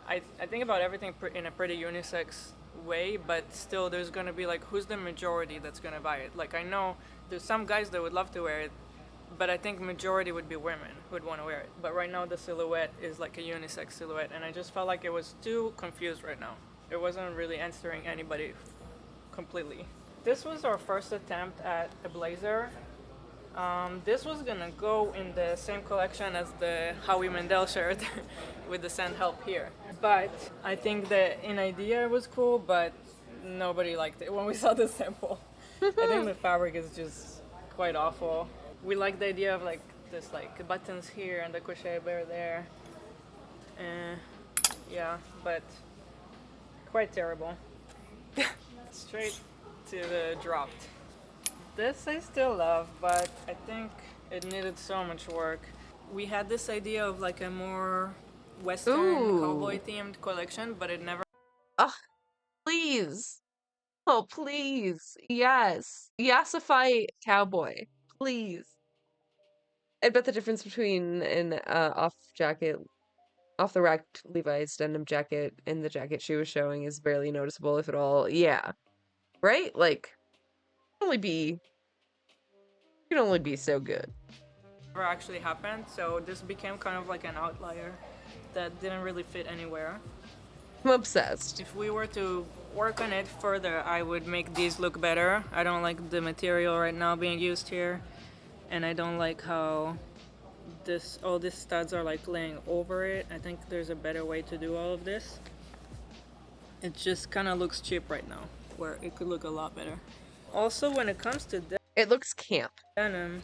I think about everything in a pretty unisex way, but still there's gonna be like, who's the majority that's gonna buy it? Like, I know there's some guys that would love to wear it, but I think majority would be women who'd want to wear it. But right now the silhouette is like a unisex silhouette, and I just felt like it was too confused right now. It wasn't really answering anybody completely. This was our first attempt at a blazer. This was gonna go in the same collection as the Howie Mandel shirt with the send help here. But I think the in idea was cool, but nobody liked it when we saw the sample. I think the fabric is just quite awful. We like the idea of like this like buttons here and the crochet bear there. Yeah, but quite terrible. Straight to the dropped. This I still love, but I think it needed so much work. We had this idea of like a more Western cowboy themed collection, but it never. Oh, please. Oh, please. Yes. Yassify cowboy. Please. I bet the difference between an off the rack Levi's denim jacket and the jacket she was showing is barely noticeable, if at all. Yeah. Right? Like, it can only be so good. Never actually happened, so this became kind of like an outlier that didn't really fit anywhere. I'm obsessed. If we were to work on it further, I would make these look better. I don't like the material right now being used here, and I don't like how all these studs are like laying over it. I think there's a better way to do all of this. It just kind of looks cheap right now, where it could look a lot better. Also, when it comes to it looks camp. Denim,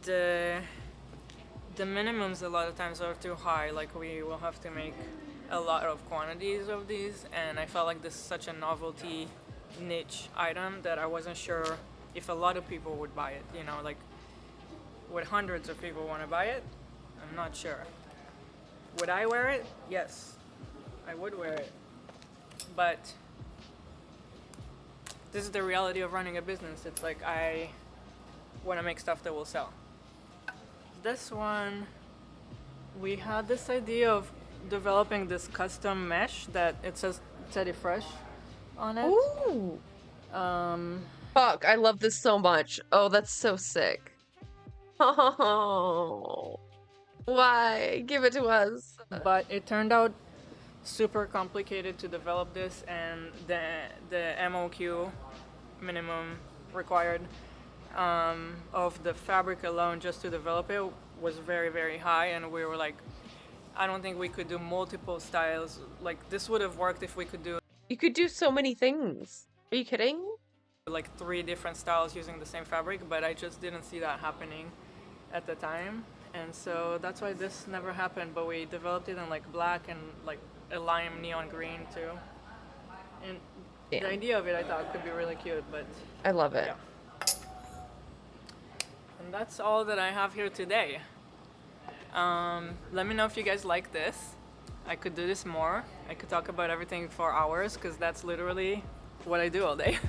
the minimums a lot of times are too high. Like, we will have to make a lot of quantities of these, and I felt like this is such a novelty niche item that I wasn't sure if a lot of people would buy it. You know, like, would hundreds of people want to buy it? I'm not sure. Would I wear it? Yes, I would wear it. But this is the reality of running a business. It's like, I want to make stuff that will sell. This one, we had this idea of developing this custom mesh that it says Teddy Fresh on it. Ooh. Fuck, I love this so much. Oh, that's so sick. Oh, why? Give it to us. But it turned out super complicated to develop this, and the MOQ, minimum required, of the fabric alone just to develop it was very, very high, and we were like, I don't think we could do multiple styles. Like, this would have worked if we could do... You could do so many things. Are you kidding? Like 3 different styles using the same fabric, but I just didn't see that happening at the time. And so that's why this never happened, but we developed it in like black and like a lime neon green too. And the idea of it I thought could be really cute, but... I love it. Yeah. And that's all that I have here today. Let me know if you guys like this. I could do this more. I could talk about everything for hours, because that's literally what I do all day.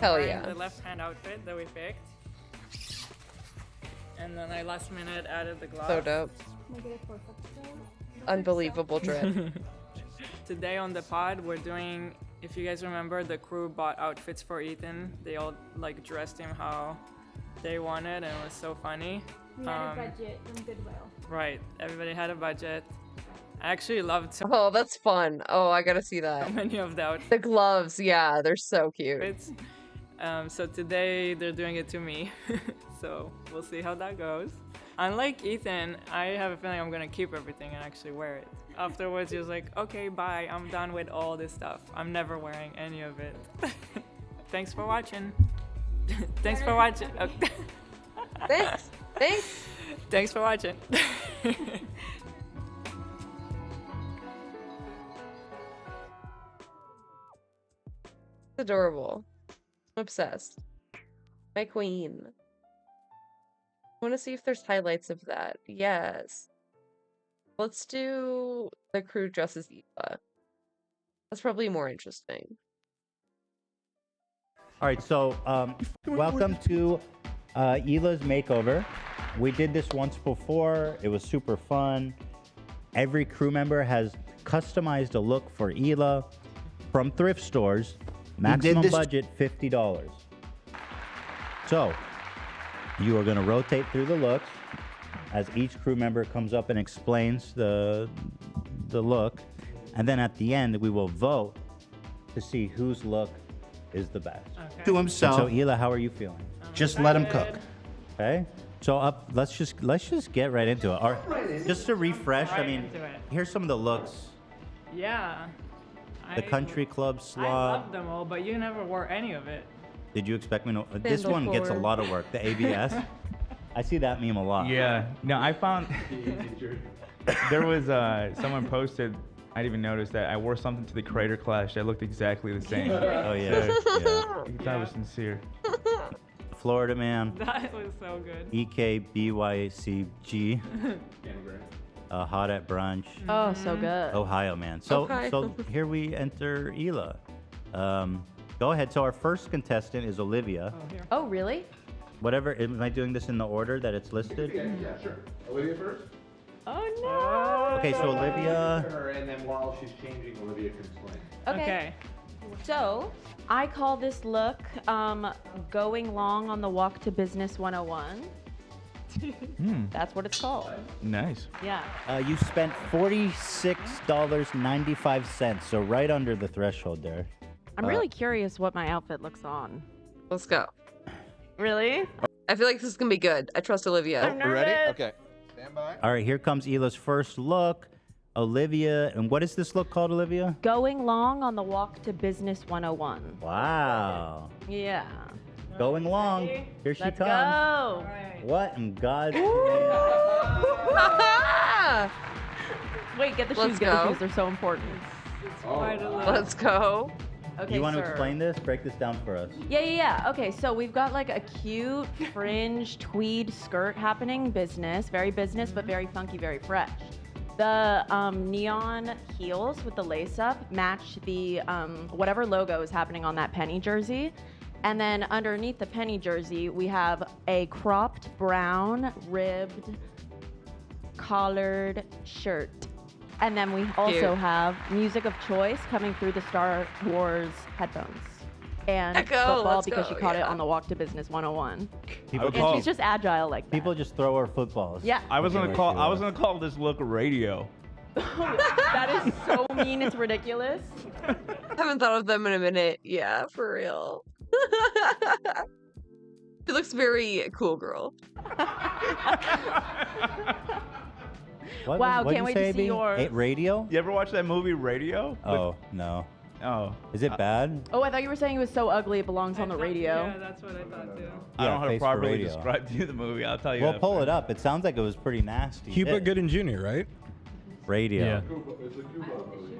Hell yeah. The left hand outfit that we picked. And then I last minute added the gloves. So dope. Unbelievable drip. Today on the pod, we're doing if you guys remember, the crew bought outfits for Ethan. They all like dressed him how they wanted, and it was so funny. We had a budget from Goodwill. Right, everybody had a budget. I actually loved so Oh, that's fun. Oh, I gotta see that. many of the outfits. The gloves, yeah, they're so cute. So today they're doing it to me. So we'll see how that goes. Unlike Ethan, I have a feeling I'm gonna keep everything and actually wear it. Afterwards, he was like, okay, bye, I'm done with all this stuff. I'm never wearing any of it. Thanks for watching. Thanks for watching. Thanks. Thanks. Thanks for watching. Adorable. I'm obsessed. My queen. I want to see if there's highlights of that. Yes. Let's do the crew dresses Eva. That's probably more interesting. All right, so welcome to Hila's makeover. We did this once before. It was super fun. Every crew member has customized a look for Hila from thrift stores. Maximum budget $50. So you are going to rotate through the looks as each crew member comes up and explains the look, and then at the end we will vote to see whose look is the best. Okay. To himself. So Hila, how are you feeling? Just let him cook. Okay. So let's just get right into it. Just to refresh, I mean, here's some of the looks. Yeah. The country club slot. I love them all, but you never wore any of it. Did you expect me to? This one gets a lot of work. The ABS. I see that meme a lot. Yeah. No, I found there was someone posted. I didn't even notice that I wore something to the Creator Clash that looked exactly the same. Oh yeah. You could tell I was sincere. Florida man. That was so good. EKBYCG. Hot at brunch. Oh, so good. Ohio man. So Okay. so here we enter Hila. Go ahead. So our first contestant is Olivia. Oh, really? Whatever. Am I doing this in the order that it's listed? Yeah, sure. Olivia first? Oh, no. Okay, so Olivia. And then while she's changing, Olivia can explain. Okay. So, I call this look going long on the walk to business 101. That's what it's called. Nice. Yeah. You spent $46.95, so right under the threshold there. I'm really curious what my outfit looks on. Let's go. Really? I feel like this is gonna be good. I trust Olivia. I'm nervous. Ready? Okay. Stand by. All right, here comes Hila's first look. Olivia, and what is this look called, Olivia? Going long on the walk to business 101. Wow. Yeah. Going long. Here she Let's comes. go. What in God's Wait, get the Let's shoes. Get the go. shoes. They're so important. Let's go. Okay, You want to sir. explain this? Break this down for us. Yeah. Okay, so we've got like a cute fringe tweed skirt happening, business, very business, but very funky, very fresh. The neon heels with the lace up match the whatever logo is happening on that penny jersey. And then underneath the penny jersey, we have a cropped brown ribbed collared shirt. And then we also have music of choice coming through the Star Wars headphones. And Echo, football let's because go, she caught it yeah. on the walk to business 101. People And call- she's just agile like that. People just throw her footballs. Yeah. I was Okay, gonna like call. she I was. was gonna call this look radio. That is so mean, it's ridiculous. Haven't thought of them in a minute. Yeah, for real. She looks very cool girl. Wow, can't wait to see yours. Radio? You ever watch that movie Radio? Oh, no. Oh. Is it bad? Oh, I thought you were saying it was so ugly it belongs on the radio. Yeah, that's what I thought too. I don't know how to Face for properly radio. describe to you the movie. I'll tell you. Well, that pull first. it up. It sounds like it was pretty nasty. Cuba Hit. Gooding Jr., right? Radio. Yeah. It's a Cuba movie.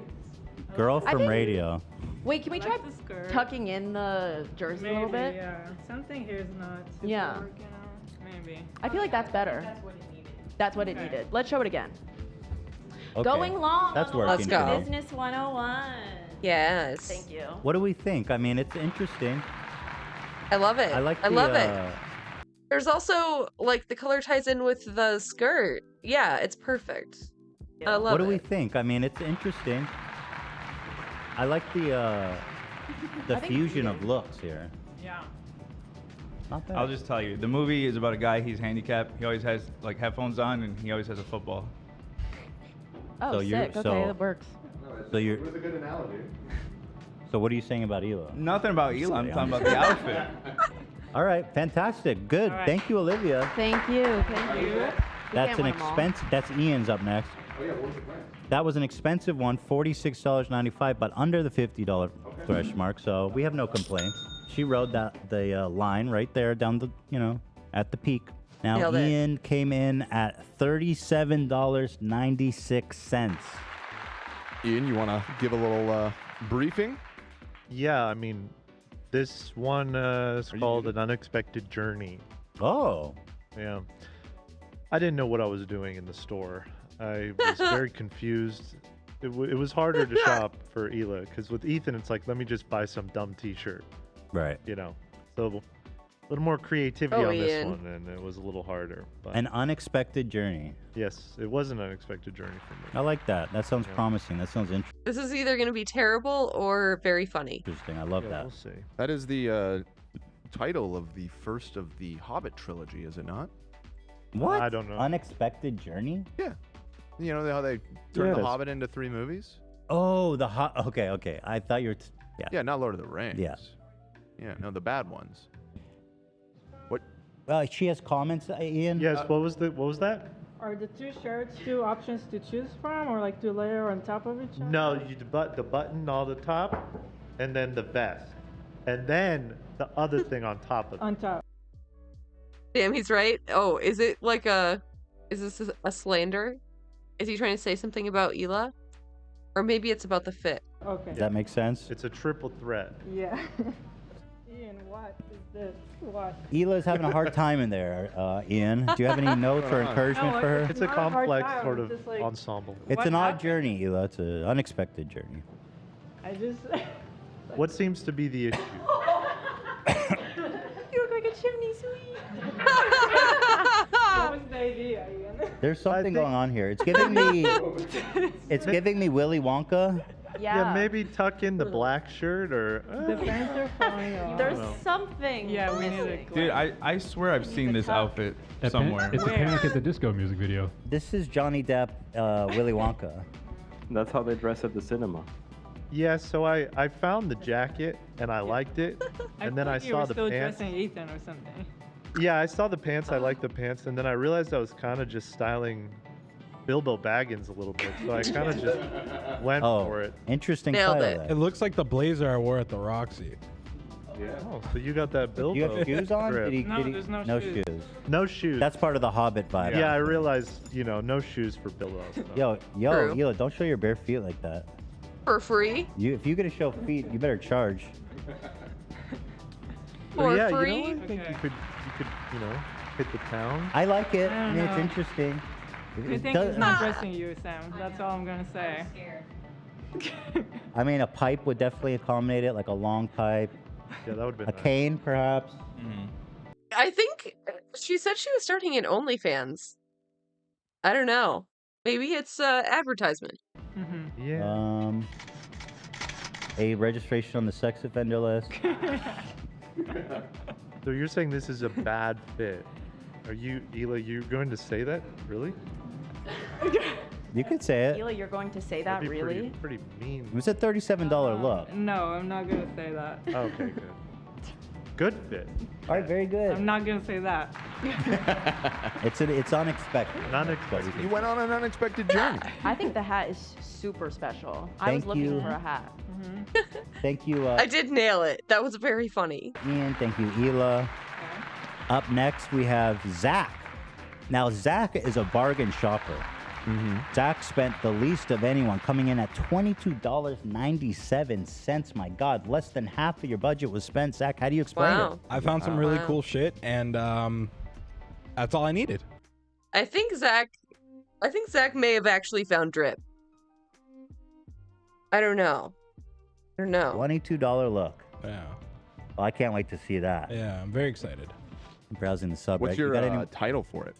Girl I from think- Radio. Wait, can we try the skirt. tucking in the jersey a little bit? Yeah, something here is not super Yeah. working out. Maybe. I feel like that's better. That's what it needed. Let's show it again. Okay. Going long That's on the working. walk to for me. business 101. Yes. Thank you. What do we think? I mean, it's interesting. I love it. I like the, love it. There's also like the color ties in with the skirt. Yeah, it's perfect. I love What it. do we think? I mean, it's interesting. I like the the fusion of looks here. Yeah. Not bad. I'll just tell you, the movie is about a guy. He's handicapped. He always has like headphones on, and he always has a football. Oh, So you're- sick. Okay, so- that works. So you're. It was a good analogy. So what are you saying about Ela? Nothing about Ela. I'm talking about the outfit. All right, fantastic, good. All right. Thank you, Olivia. Thank you. Thank you. That's an expense. That's Ian's up next. Oh yeah, what was the plan? That was an expensive one, $46.95, but under the $50 threshold mark. So we have no complaints. She rode the line right there down the, at the peak. Now Nailed it. Ian came in at $37.96. Ian, you want to give a little briefing? Yeah, I mean, this one is called An Unexpected Journey. Oh. Yeah. I didn't know what I was doing in the store. I was very confused. It was harder to shop for Ela because with Ethan, it's like, let me just buy some dumb T-shirt. Right. So a little more creativity Oh, on this Ian. one, and it was a little harder. But An unexpected journey. yes, it was an unexpected journey for me. I like that. That sounds promising. That sounds This is either going to be terrible or very funny. interesting. I love that. We'll see. That is the title of the first of the Hobbit trilogy, is it not? What? I don't know. Unexpected journey? Yeah. You know how they turned Yeah, the it is. Hobbit into 3 movies? Oh, okay. I thought you were. Yeah, not Lord of the Rings. Yeah. Yeah, no, the bad ones. What? She has comments, Ian. Yes. What was that? Are the two shirts two options to choose from, or like to layer on top of each other? No, the button on the top, and then the vest, and then the other thing on top of it. On top. Damn, he's right. Oh, is it like is this a slander? Is he trying to say something about Ela? Or maybe it's about the fit. Okay. Does that make sense? It's a triple threat. Yeah. Ian, what is this? What? Ela's having a hard time in there, Ian. Do you have any notes or encouragement for her? It's a not a hard complex time, sort it's of just like- ensemble. It's What an odd happened? journey, Ela. It's an unexpected journey. I just. What seems to be the issue? You look like a chimney sweep. What was the idea, Ian? There's something going on here. It's giving me. It's giving me Willy Wonka. Yeah, maybe tuck in the black shirt or. The pants are falling off. There's something. Yeah, we need missing. Dude, I swear I've seen this outfit somewhere. It's a Panic at the Disco music video. This is Johnny Depp, Willy Wonka. That's how they dress at the cinema. Yeah, so I found the jacket and I liked it, and then I thought you saw were the still pants. dressing Ethan or something. Yeah, I saw the pants. I liked the pants, and then I realized I was kind of just styling Bilbo Baggins a little bit, so I kind of just went for it. Interesting Nailed title. it. there. It looks like the blazer I wore at the Roxy. Yeah. Oh, so you got that Bilbo. Do you have shoes on? grip. There's no shoes. No shoes. That's part of the Hobbit vibe. Yeah, I realized, no shoes for Bilbo. So. Yo, True. Ela, don't show your bare feet like that. For free? If you're gonna show feet, you better charge. For yeah, free? I think you could, hit the town. I like it. I I don't mean, it's know. interesting. I think he's not dressing you, Sam. That's all I'm gonna say. I mean, a pipe would definitely accommodate it, like a long pipe. Yeah, that would be a cane, perhaps. I think she said she was starting an OnlyFans. I don't know. Maybe it's advertisement. Yeah. A registration on the sex offender list. So you're saying this is a bad fit? Are you, Ela? You're going to say that? Really? You could say it. Ela, you're going to say that, That'd be really? Pretty mean. It was a $37 look. No, I'm not gonna say that. Okay, good. Good fit. All right, very good. I'm not gonna say that. It's unexpected. Unexpected. You went on an unexpected journey. I think the hat is super special. I was Thank looking you. for a hat. Thank you, I did nail it. That was very funny. Ian. Thank you, Ela. Up next, we have Zach. Now, Zach is a bargain shopper. Zach spent the least of anyone, coming in at $22.97. My God, less than half of your budget was spent. Zach, how do you explain it? I found some really cool shit, and that's all I needed. I think Zach may have actually found drip. I don't know. $22 look. Yeah. Well, I can't wait to see that. Yeah, I'm very excited. I'm browsing the subreddit. What's You your got any- title for it?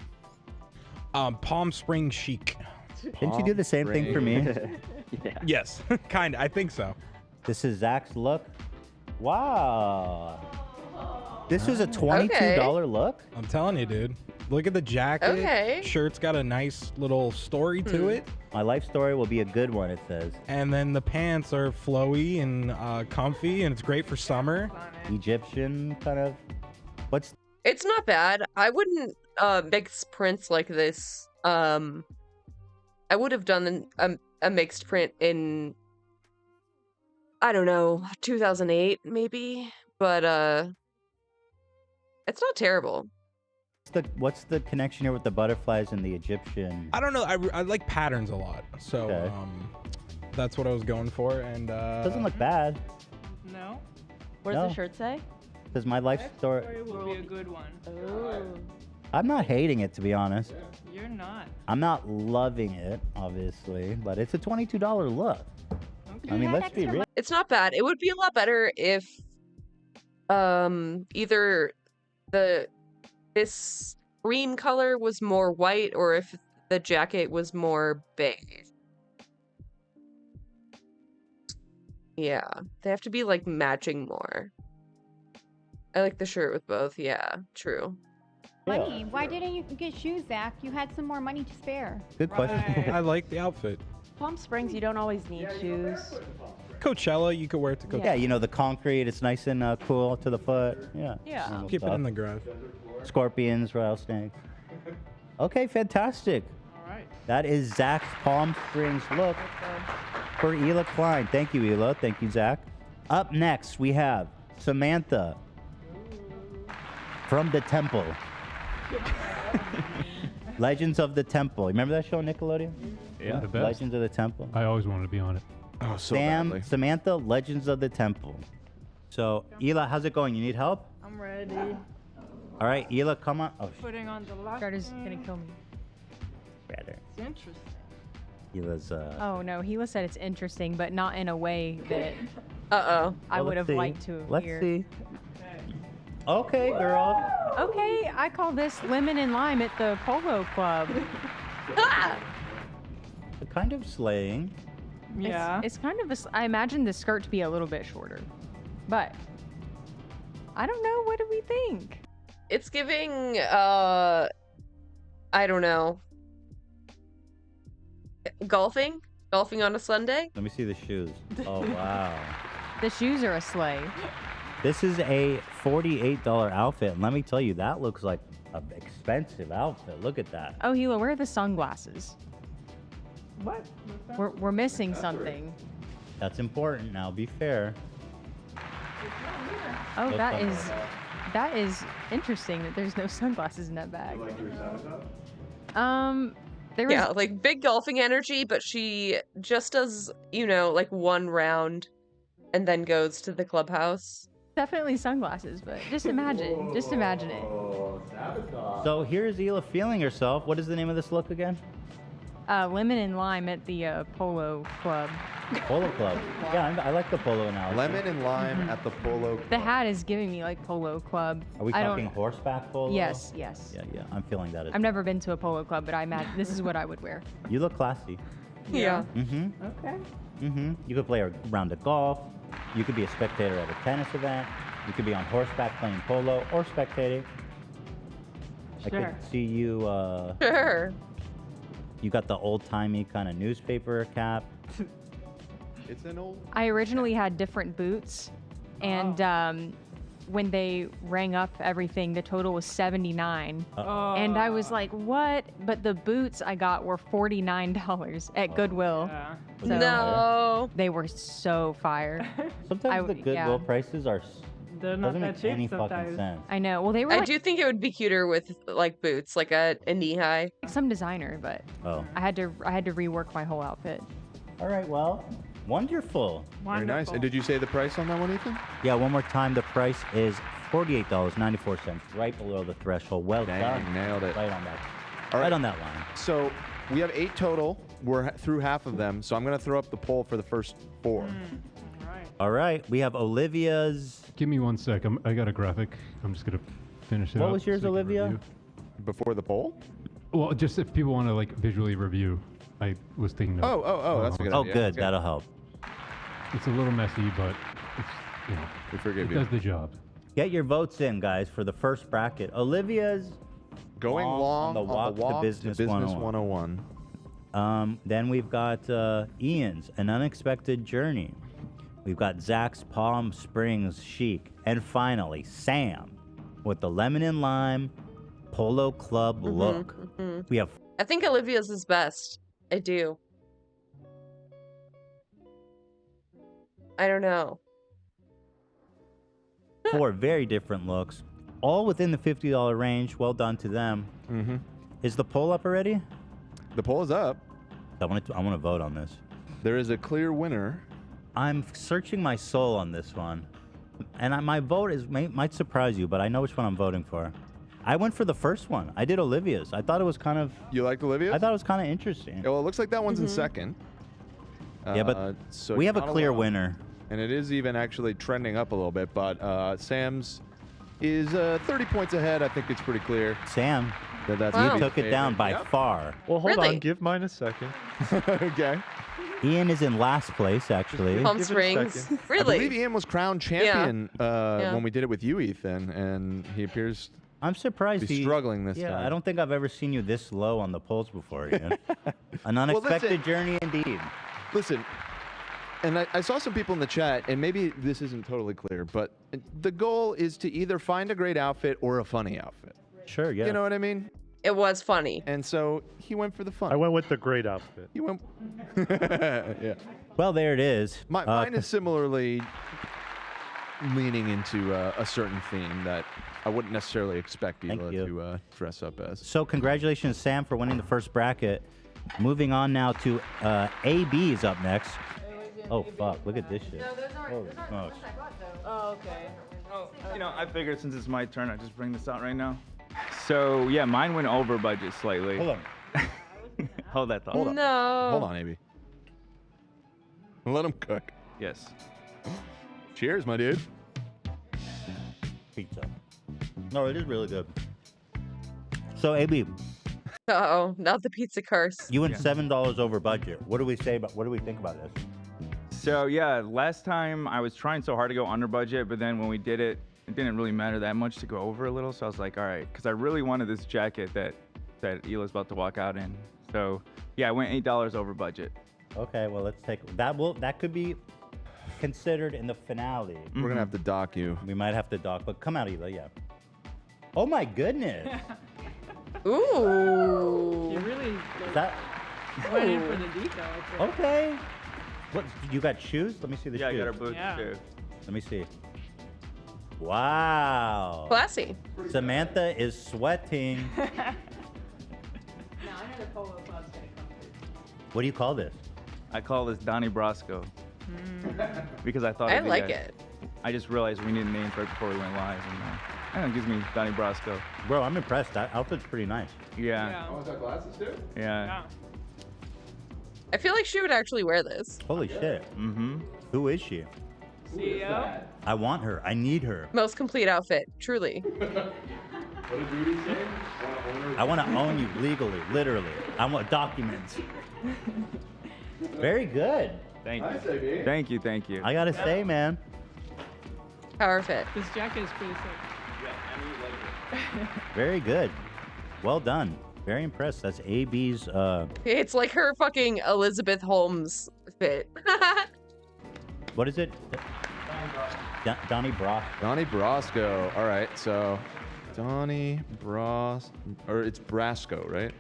Palm Spring Chic. Didn't you do the same thing for me? Yes, kind of. I think so. This is Zach's look. Wow. This was a $22 look? I'm telling you, dude. Look at the jacket. Okay. Shirt's got a nice little story to it. My life story will be a good one, it says. And then the pants are flowy and comfy, and it's great for summer. Egyptian kind of. What's It's not bad. I wouldn't mix prints like this. I would have done a mixed print in, I don't know, 2008 maybe, but it's not terrible. what's the connection here with the butterflies and the Egyptian? I don't know. I like patterns a lot, so that's what I was going for. And Doesn't look bad. No. What does the shirt say? Because my life story. It will be a good one. Oh. I'm not hating it, to be honest. You're not. I'm not loving it, obviously, but it's a $22 look. I mean, let's be real. It's not bad. It would be a lot better if either this green color was more white or if the jacket was more beige. Yeah, they have to be like matching more. I like the shirt with both. Yeah, true. Money. Why didn't you get shoes, Zach? You had some more money to spare. Good question. I like the outfit. Palm Springs, you don't always need shoes. Coachella, you could wear it to Coachella. Yeah, you know, the concrete, it's nice and cool to the foot. Yeah. Yeah. normal Keep it stuff. in the garage. Scorpions, rattlesnakes. Okay, fantastic. All right. That is Zach's Palm Springs look for Hila Klein. Thank you, Hila. Thank you, Zach. Up next, we have Samantha from the Temple. Legends of the Temple. Remember that show on Nickelodeon? Yeah, the best. Legends of the Temple. I always wanted to be on it. Oh, so badly. Samantha, Legends of the Temple. So, Hila, how's it going? You need help? I'm ready. All right, Hila, come on. Oh, Putting on the lock. Carter's gonna kill me. better. It's interesting. Hila's, Oh no, Hila said it's interesting, but not in a way that Uh-oh. I Well, would let's have see. liked to Let's hear. see. Okay, girl. Okay, I call this lemon and lime at the polo club. Kind of slaying. Yeah. It's kind of I imagine the skirt to be a little bit shorter, but I don't know. What do we think? It's giving, I don't know. Golfing on a Sunday? Let me see the shoes. Oh, wow. The shoes are a sleigh. This is a $48 outfit. And let me tell you, that looks like an expensive outfit. Look at that. Oh, Hila, where are the sunglasses? What? We're missing something. That's important now. Be fair. Oh, No that is interesting that there's no sunglasses in that bag. There was Yeah, like big golfing energy, but she just does, you know, like one round and then goes to the clubhouse. definitely sunglasses, but just imagine it. So here's Hila feeling herself. What is the name of this look again? Lemon and lime at the polo club. Polo Club. Yeah, I like the polo analogy. Lemon and lime at the Polo Club. The hat is giving me like polo club. Are we I talking don't. horseback polo? Yes, yes. Yeah, I'm feeling that as I've never been to a polo club, but I imagine this is what I would wear. You look classy. Yeah. Mm-hmm. Okay. Mm-hmm. You could play a round of golf. You could be a spectator at a tennis event. You could be on horseback playing polo or spectating. I Sure. could see you. Sure. You got the old-timey kind of newspaper cap. It's an old. I originally had different boots, and when they rang up everything, the total was $79. And I was like, what? But the boots I got were $49 at Goodwill. Yeah. So No. they were so fire. Sometimes the Goodwill yeah. prices are They're not doesn't that make cheap any fucking sometimes. sense. I know. Well, they were I like do think it would be cuter with like boots, like a knee high. some designer, but Oh. I had to rework my whole outfit. All right, well, wonderful. Very nice. And did you say the price on that one, Ethan? Yeah, one more time. The price is $48.94, right below the threshold. Well Dang, done. nailed it. Right on that. All Right on that line. So we have 8 total. We're through half of them. So I'm going to throw up the poll for the first 4. All right, we have Olivia's. Give me 1 sec. I got a graphic. I'm just gonna finish it What up was yours, so you can Olivia? review. Before the poll? Well, just if people want to like visually review, I was thinking. Of, Oh, that's a good Oh, idea. good. That's That'll help. It's a little messy, but We forgive it you. does the job. Get your votes in, guys, for the first bracket. Olivia's Going long on the walk, to Business 101. Then we've got Ian's An Unexpected Journey. We've got Zach's Palm Springs Chic. And finally, Sam with the lemon and lime Polo Club look. We have I think Olivia's is best. I do. I don't know. 4 very different looks, all within the $50 range. Well done to them. Mm-hmm. Is the poll up already? The poll is up. I want to vote on this. There is a clear winner. I'm searching my soul on this one, and my vote might surprise you, but I know which one I'm voting for. I went for the first one. I did Olivia's. I thought it was kind of. You liked Olivia's? I thought it was kind of interesting. Well, it looks like that one's in second. Yeah, but so we have a not clear alone. winner. And it is even actually trending up a little bit, but Sam's is 30 points ahead. I think it's pretty clear. Sam, that's you Olivia's took it down by favorite. far. Well, hold Really? on. Give mine a second. Okay. Ian is in last place, actually. Palm Springs. I Really? believe Ian was crowned champion Yeah. when we did it with you, Ethan, and he appears I'm surprised to be struggling this time. I don't think I've ever seen you this low on the polls before, Ian. An unexpected journey indeed. Listen, and I saw some people in the chat, and maybe this isn't totally clear, but the goal is to either find a great outfit or a funny outfit. Sure, yeah. You know what I mean? It was funny. And so he went for the fun. I went with the great outfit. He went. Yeah. Well, there it is. Mine is similarly leaning into a certain theme that I wouldn't necessarily expect Ela to dress up as. So congratulations, Sam, for winning the first bracket. Moving on now to AB's up next. Oh, fuck. Look at this shit. Holy smokes. Oh, okay. Oh, I figured since it's my turn, I'd just bring this out right now. So, yeah, mine went over budget slightly. Hold on. Hold that thought. Hold on. No. Hold on, AB. Let him cook. Yes. Cheers, my dude. Pizza. No, it is really good. So, AB, Uh-oh, not the pizza curse. you went $7 over budget. What do we think about this? So, yeah, last time I was trying so hard to go under budget, but then when we did it, it didn't really matter that much to go over a little. So I was like, all right, because I really wanted this jacket that Ela's about to walk out in. So, yeah, I went $8 over budget. Okay, well, let's take that could be considered in the finale. We're going to have to dock you. We might have to dock, but come out, Ela, yeah. Oh my goodness. Ooh. You really Is that went in for the detail. okay? What you got shoes? Let me see the shoes. Yeah, I got her boots too. Let me see. Wow. Classy. Samantha is sweating. Now I know the Polo Club's gonna come through. What do you call this? I call this Donnie Brasco. Because I thought I of you like guys. it. I just realized we needed names right before we went live. And it gives me Donnie Brasco. Bro, I'm impressed. That outfit's pretty nice. Yeah. Oh, is that glasses too? Yeah. I feel like she would actually wear this. Holy shit. Mm-hmm. Who is she? CEO. I want her. I need her. Most complete outfit, truly. What did Rudy say? I want to own you legally, literally. I want documents. Very good. Thank Nice, you. AB. Thank you. Thank you. I gotta say, man. Power fit. This jacket is pretty sick. Very good. Well done. Very impressed. That's AB's. It's like her fucking Elizabeth Holmes fit. What is it? Donnie Brasco. Donnie Brasco. All right, so Donnie or it's Brasco, right?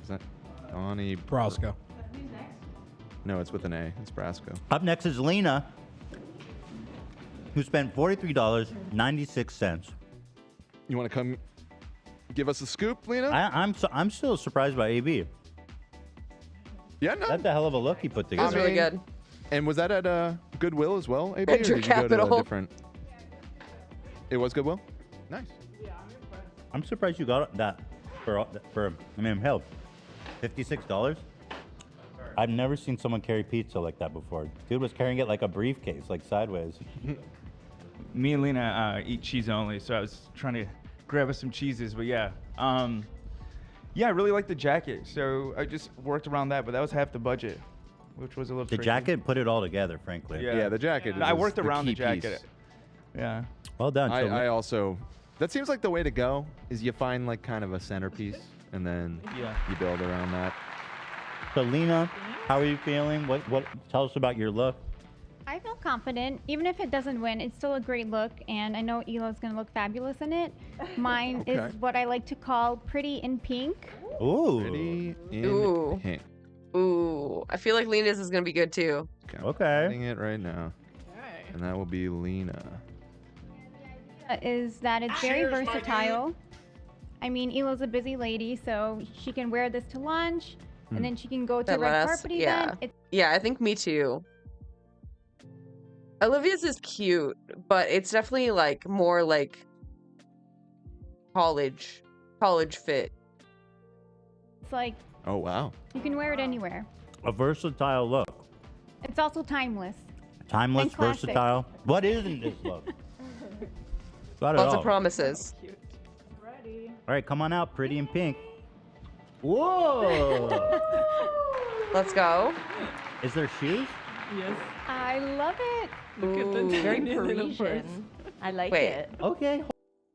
Is that Donnie Brasco? No, it's with an A. It's Brasco. Up next is Lena, who spent $43.96. You want to come give us a scoop, Lena? I'm still surprised by AB. Yeah, no. That's a hell of a look he put together. That's really good. And was that at Goodwill as well, AB? Venture or did you go to Capital. a different? It was Goodwill? Nice. I'm surprised you got that for hell, $56. I've never seen someone carry pizza like that before. Dude was carrying it like a briefcase, like sideways. Me and Lena eat cheese only, so I was trying to grab us some cheeses, but yeah. Yeah, I really like the jacket, so I just worked around that, but that was half the budget, which was a little The tricky. jacket put it all together, frankly. Yeah, the jacket. I is worked the around the key jacket. piece. Yeah. Well done. So I also, that seems like the way to go, is you find like kind of a centerpiece and then you build around that. So Lena, how are you feeling? What? Tell us about your look. I feel confident. Even if it doesn't win, it's still a great look, and I know Elo's gonna look fabulous in it. Mine is what I like to call pretty in pink. Ooh. Pretty in Ooh. pink. Ooh. I feel like Lena's is gonna be good too. Okay. Adding it right now. And that will be Lena. Is that it's very versatile. I mean, Elo's a busy lady, so she can wear this to lunch, and then she can go to a red carpet event. Yeah, I think me too. Olivia's is cute, but it's definitely like more like college fit. It's like Oh, wow. you can wear it anywhere. A versatile look. It's also timeless. Timeless, And classic. versatile. What isn't this look? Got it Lots all. of promises. All right, come on out, pretty in pink. Whoa! Let's go. Is there shoes? Yes. I love it. Look at the very Parisian. I like it. Okay.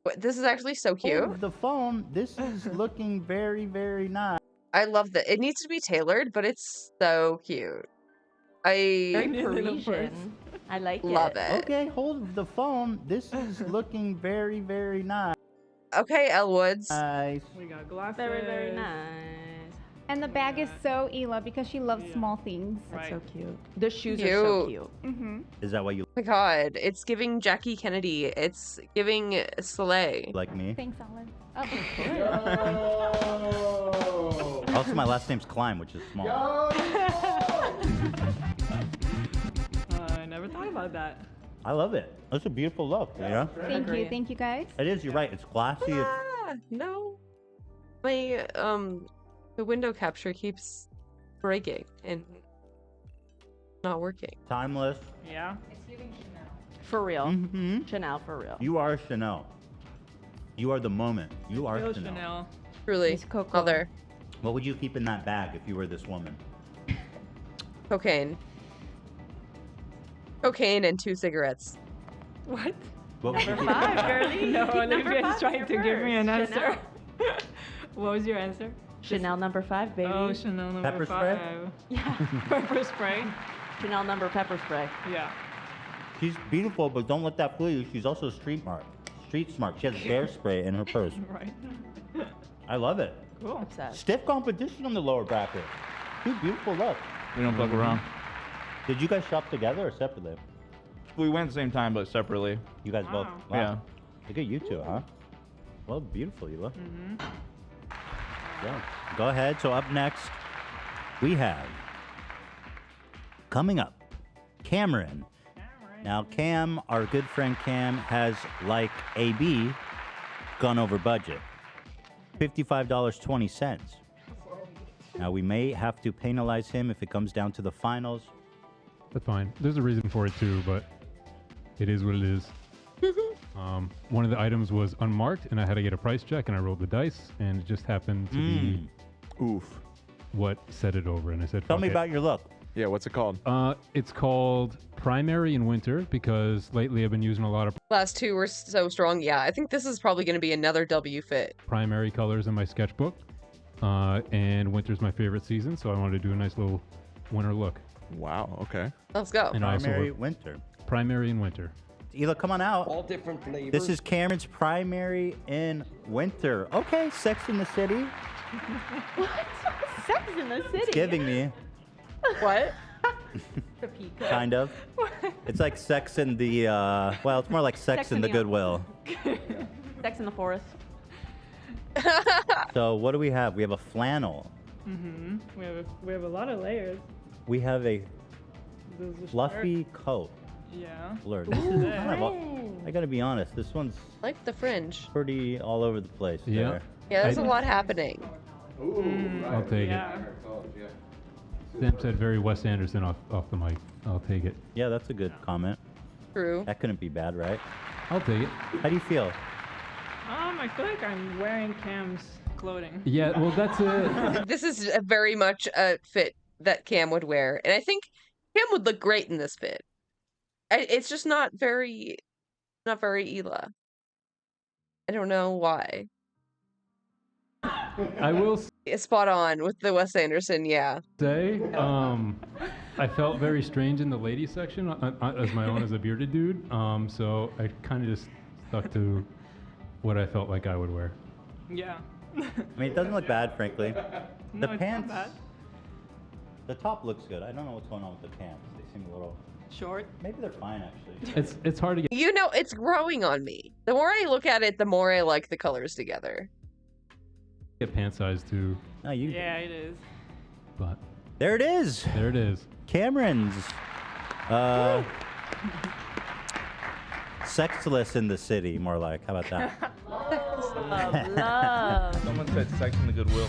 Wait, this is actually so cute. Hold the phone. This is looking very, very nice. I love that. It needs to be tailored, but it's so cute. Very Parisian. I like love it. it. Okay, hold the phone. This is looking very, very nice. Okay, Elwoods. Nice. We got glasses. Very, very nice. And the bag is so Ela because she loves small things. That's so cute. The shoes are so cute. Mm-hmm. Is that what you Oh my god, it's giving Jackie Kennedy. It's giving Soleil. like me? Thanks, Alan. Also, my last name's Klein, which is small. I never thought about that. I love it. That's a beautiful look, you know? Thank you guys. It is, you're right. It's classy. It's No. My the window capture keeps breaking and not working. timeless. Yeah. For real. Mm-hmm. Chanel for real. You are Chanel. You are the moment. You are Real Chanel. Chanel. Truly. Mother. What would you keep in that bag if you were this woman? Cocaine. Cocaine and 2 cigarettes. What? What would you Number keep- 5, girlie. No, Pick number Olivia's 5 trying your to give me an purse. answer. What was your answer? Chanel number 5, baby. Oh, Chanel number Pepper 5. spray? Yeah. Pepper spray. Chanel number pepper spray. Yeah. She's beautiful, but don't let that fool you. She's also street smart. She has bear spray in her purse. Right. I love it. Cool. Obsessed. Stiff competition on the lower bracket. Two beautiful looks. We don't fuck around. Did you guys shop together or separately? We went at the same time, but separately. You guys both? Wow. Yeah. Look at you two, huh? Well, beautiful, you look. Mm-hmm. Yeah. Go ahead. So up next, we have coming up, Cameron. Now, Cam, our good friend Cam, has, like AB, gone over budget. $55.20. Now, we may have to penalize him if it comes down to the finals. That's fine. There's a reason for it too, but it is what it is. One of the items was unmarked, and I had to get a price check, and I rolled the dice, and it just happened to be what set it over. And I said, Tell "Fuck me it." about your look. Yeah, what's it called? It's called Primary in Winter because lately I've been using a lot of Last 2 were so strong. Yeah, I think this is probably going to be another W fit. primary colors in my sketchbook. And winter's my favorite season, so I wanted to do a nice little winter look. Wow, okay. Let's go. And I also Primary work- winter. Primary in Winter. Ela, come on out. All different flavors. This is Cameron's primary in winter. Okay, Sex in the City. What? Sex in the City. It's giving me, What? Topeka. kind of. It's like Sex in the, well, it's more like Sex in the Goodwill. Sex in the Forest. So what do we have? We have a flannel. Mm-hmm. We have a lot of layers. We have a There's a fluffy coat. Yeah. Blur. This is kind of, I gotta be honest, this one's Like the fringe. pretty all over the place. Yeah. there. Yeah, there's a lot happening. I'll take it. Sam said very Wes Anderson off the mic. I'll take it. Yeah, that's a good comment. True. That couldn't be bad, right? I'll take it. How do you feel? I feel like I'm wearing Cam's clothing. Yeah, well, that's it. This is a very much a fit that Cam would wear. And I think Cam would look great in this fit. It's just not very Not very Ela. I don't know why. I will Spot on with the Wes Anderson, yeah. say, I felt very strange in the ladies section as my own as a bearded dude. So I kind of just stuck to what I felt like I would wear. Yeah. I mean, it doesn't look bad, frankly. No, The it's pants. not bad. The top looks good. I don't know what's going on with the pants. They seem a little short. Maybe they're fine actually. It's hard to get. You know, it's growing on me. The more I look at it, the more I like the colors together. Get pant size too. Oh, you. Yeah, it is. But There it is. there it is. Cameron's. Sexless in the city, more like. How about that? Love. Someone said Sex in the Goodwill.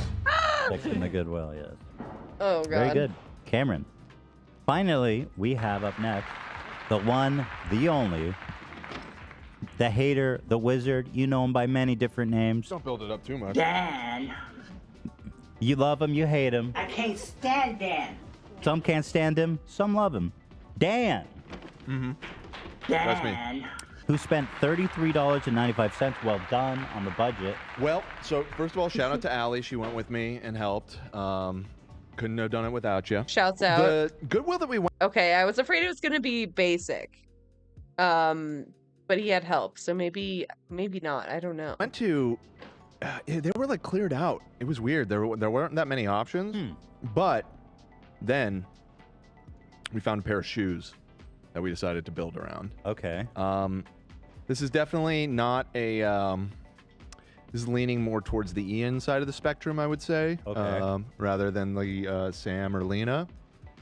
Sex in the Goodwill, yes. Oh, God. Very good. Cameron. Finally, we have up next the one, the only, the hater, the wizard. You know him by many different names. Don't build it up too much. Dan. You love him, you hate him. I can't stand Dan. Some can't stand him, some love him. Dan. Mm-hmm. That's me. Who spent $33.95. Well done on the budget. Well, so first of all, shout out to Allie. She went with me and helped. Couldn't have done it without you. Shouts out. The Goodwill that we went. Okay, I was afraid it was going to be basic. But he had help, so maybe not. I don't know. Went to, they were like cleared out. It was weird. There weren't that many options. But then we found a pair of shoes that we decided to build around. Okay. This is definitely not a. This is leaning more towards the Ian side of the spectrum, I would say, rather than the Sam or Lena.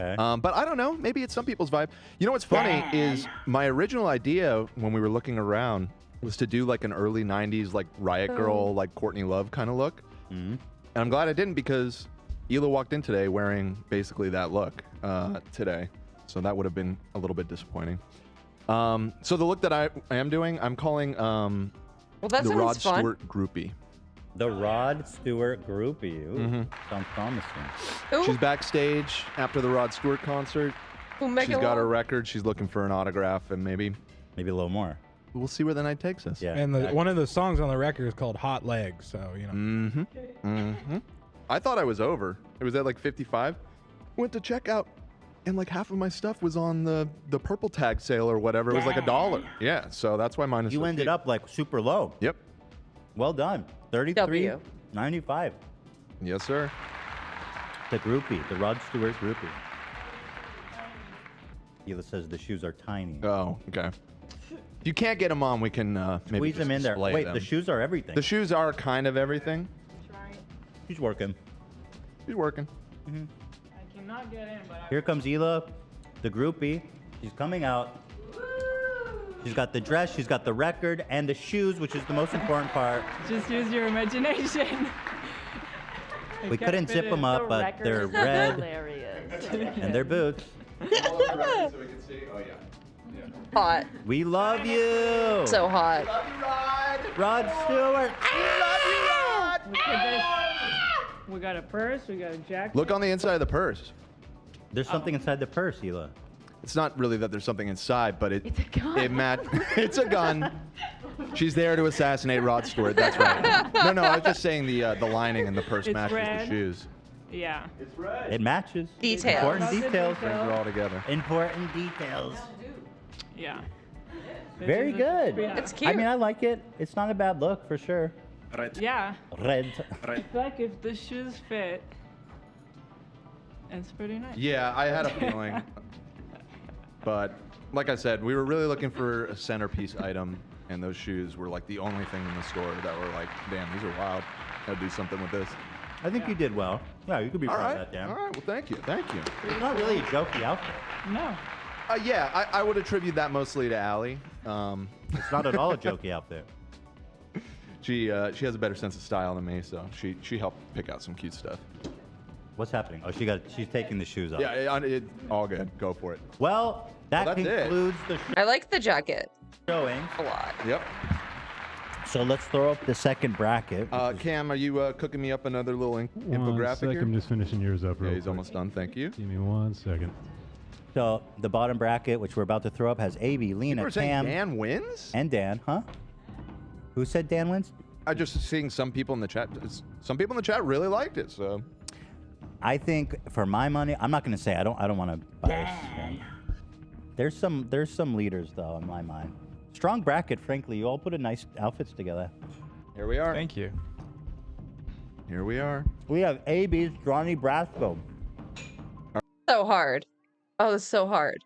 Okay. But I don't know. Maybe it's some people's vibe. You know what's funny is my original idea when we were looking around was to do like an early 90s like Riot Girl, like Courtney Love kind of look. And I'm glad I didn't because Ela walked in today wearing basically that look today. So that would have been a little bit disappointing. So the look that I am doing, I'm calling well, that the sounds Rod fun. Stewart groupie. The Rod Stewart groupie. Ooh, sounds promising. She's backstage after the Rod Stewart concert. Ooh, She's got her record. She's looking for an autograph and maybe a little more. We'll see where the night takes us. Yeah. And one of the songs on the record is called Hot Legs, so, you know. I thought I was over. It was at like 55. Went to checkout, and like half of my stuff was on the purple tag sale or whatever. It was like $1. Yeah, so that's why mine is. You so ended cheap. up like super low. Yep. Well done. $33.95. Yes, sir. The groupie, the Rod Stewart groupie. Ela says the shoes are tiny. Oh, okay. If you can't get them on, we can maybe Squeeze them in there. display Wait, them. the shoes are everything. The shoes are kind of everything. She's working. She's working. I cannot get in, but Here comes Ela, the groupie. She's coming out. She's got the dress, she's got the record, and the shoes, which is the most important part. just use your imagination. We couldn't zip them up, but they're red, Hilarious. and they're boots. So we can see. Oh, yeah. Hot. We love you. So hot. Rod Stewart. We got a purse, we got a jacket. Look on the inside of the purse. There's something inside the purse, Ela. It's not really that there's something inside, but It's a gun. It's a gun. She's there to assassinate Rod Stewart. That's right. No, I was just saying the lining in the purse It's matches red. the shoes. Yeah. It's red. It matches. Details. Important details. Brings her all together. Important details. Yeah. Very good. It's cute. I mean, I like it. It's not a bad look for sure. Yeah. Red. I feel like if the shoes fit, it's pretty nice. Yeah, I had a feeling. But like I said, we were really looking for a centerpiece item, and those shoes were like the only thing in the store that were like, damn, these are wild. Gotta do something with this. I think you did well. Yeah, you could be All proud right. of that, Dan. All right. Well, thank you. Thank you. It's not really a jokey outfit. No. Yeah, I would attribute that mostly to Allie. It's not at all a jokey outfit. She has a better sense of style than me, so she helped pick out some cute stuff. What's happening? Oh, she's taking the shoes off. Yeah, all good. Go for it. Well, that Well, that's it. concludes the I like the jacket showing. a lot. Yep. So let's throw up the second bracket. Cam, are you cooking me up another little One infographic sec, here? I'm just finishing yours up. Yeah, real he's quick. almost done. Thank you. Give me 1 second. So the bottom bracket, which we're about to throw up, has AB, Lena, People are saying Cam, Dan wins? and Dan. Huh? Who said Dan wins? I just seeing some people in the chat. Some people in the chat really liked it. So I think for my money, I'm not going to say. I don't want to bias. There's some leaders though in my mind. Strong bracket, frankly. You all put a nice outfits together. Here we are. Thank you. Here we are. We have AB's Johnny Brasco. So hard. Oh, it's so hard.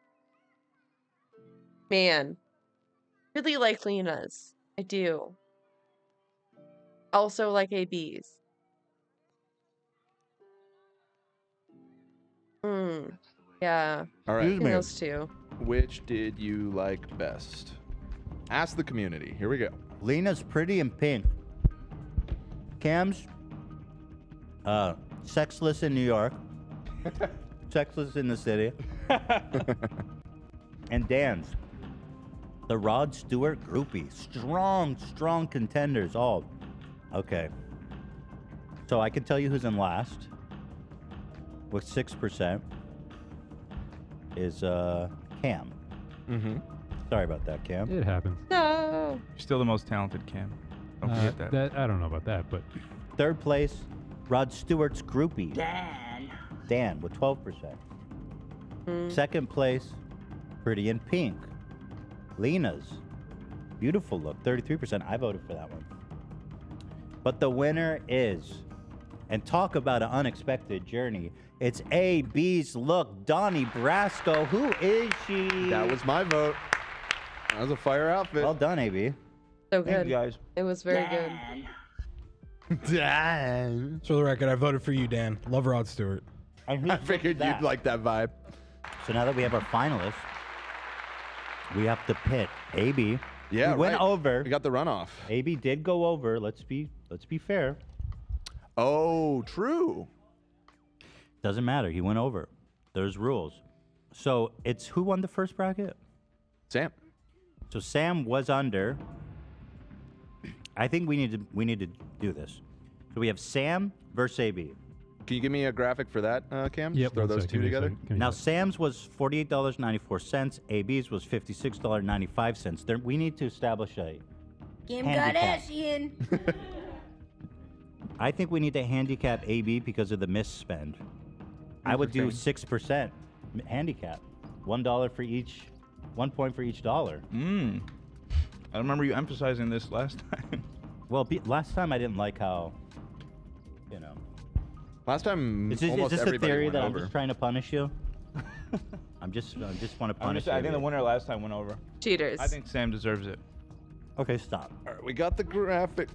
Man. Really like Lena's. I do. Also like AB's. Yeah. All right. Those two. Which did you like best? Ask the community. Here we go. Lena's pretty in pink. Cam's sexless in New York. Sexless in the city. And Dan's the Rod Stewart groupie. Strong contenders all. Okay. So I can tell you who's in last with 6% is Cam. Mm-hmm. Sorry about that, Cam. It happens. No. You're still the most talented, Cam. Don't forget that. I don't know about that, but Third place, Rod Stewart's groupie. Dan with 12%. Second place, Pretty in Pink. Lena's beautiful look, 33%. I voted for that one. But the winner is, and talk about an unexpected journey, it's AB's look, Donnie Brasco. Who is she? That was my vote. That was a fire outfit. Well done, AB. So Thank good. you guys. It was very good. Dan. For the record, I voted for you, Dan. Love Rod Stewart. I figured you'd like that vibe. So now that we have our finalists, we have to pit AB. Yeah, who went over. We got the runoff. AB did go over. Let's be fair. Oh, true. Doesn't matter. He went over. There's rules. So it's who won the first bracket? Sam. So Sam was under. I think we need to do this. So we have Sam versus AB. Can you give me a graphic for that, Cam? Yep, Just throw one those sec. two Give me a together. second. Give me a Now second. Sam's was $48.94. AB's was $56.95. We need to establish a Kim handicap. Kardashian. I think we need to handicap AB because of the misspend. I would do 6% handicap. $1 for each, 1 point for each dollar. I remember you emphasizing this last time. Well, last time I didn't like how, Last time, Is this almost a everybody theory went that over. I'm just trying to punish you? I just want to punish you. I think the winner last time went over. Cheaters. I think Sam deserves it. Okay, stop. All right, we got the graphic.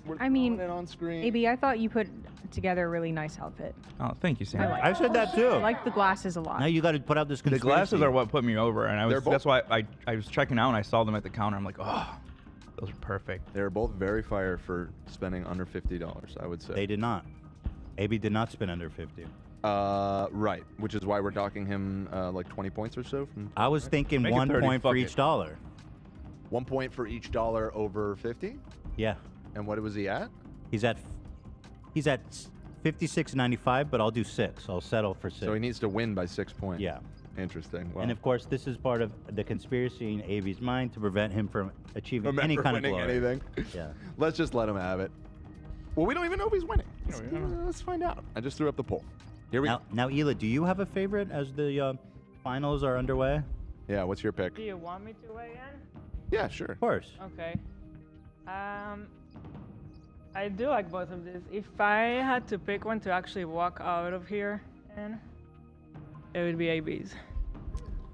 We're I mean, throwing it on screen. AB, I thought you put together a really nice outfit. Oh, thank you, Sam. I said that too. I like the glasses a lot. Now you got to put out this The conspiracy. glasses are what put me over, and They're both- that's why I was checking out and I saw them at the counter. I'm like, oh, those are perfect. They're both very fire for spending under $50, I would say. They did not. AB did not spend under 50. Right, which is why we're docking him like 20 points or so. From I was thinking Make it 1 30, point for fuck each it. dollar. 1 point for each dollar over 50. Yeah. And what was he at? He's at 56.95, but I'll do 6. I'll settle for 6. So he needs to win by 6 points. Yeah. Interesting. Well, And of course, this is part of the conspiracy in AB's mind to prevent him from achieving any remember kind of winning glory. anything. Yeah. Let's just let him have it. Well, we don't even know if he's winning. Let's find out. I just threw up the poll. Here we go. Now, Ela, do you have a favorite as the finals are underway? Yeah, what's your pick? Do you want me to weigh in? Yeah, sure. Of course. Okay. I do like both of these. If I had to pick one to actually walk out of here in, it would be AB's.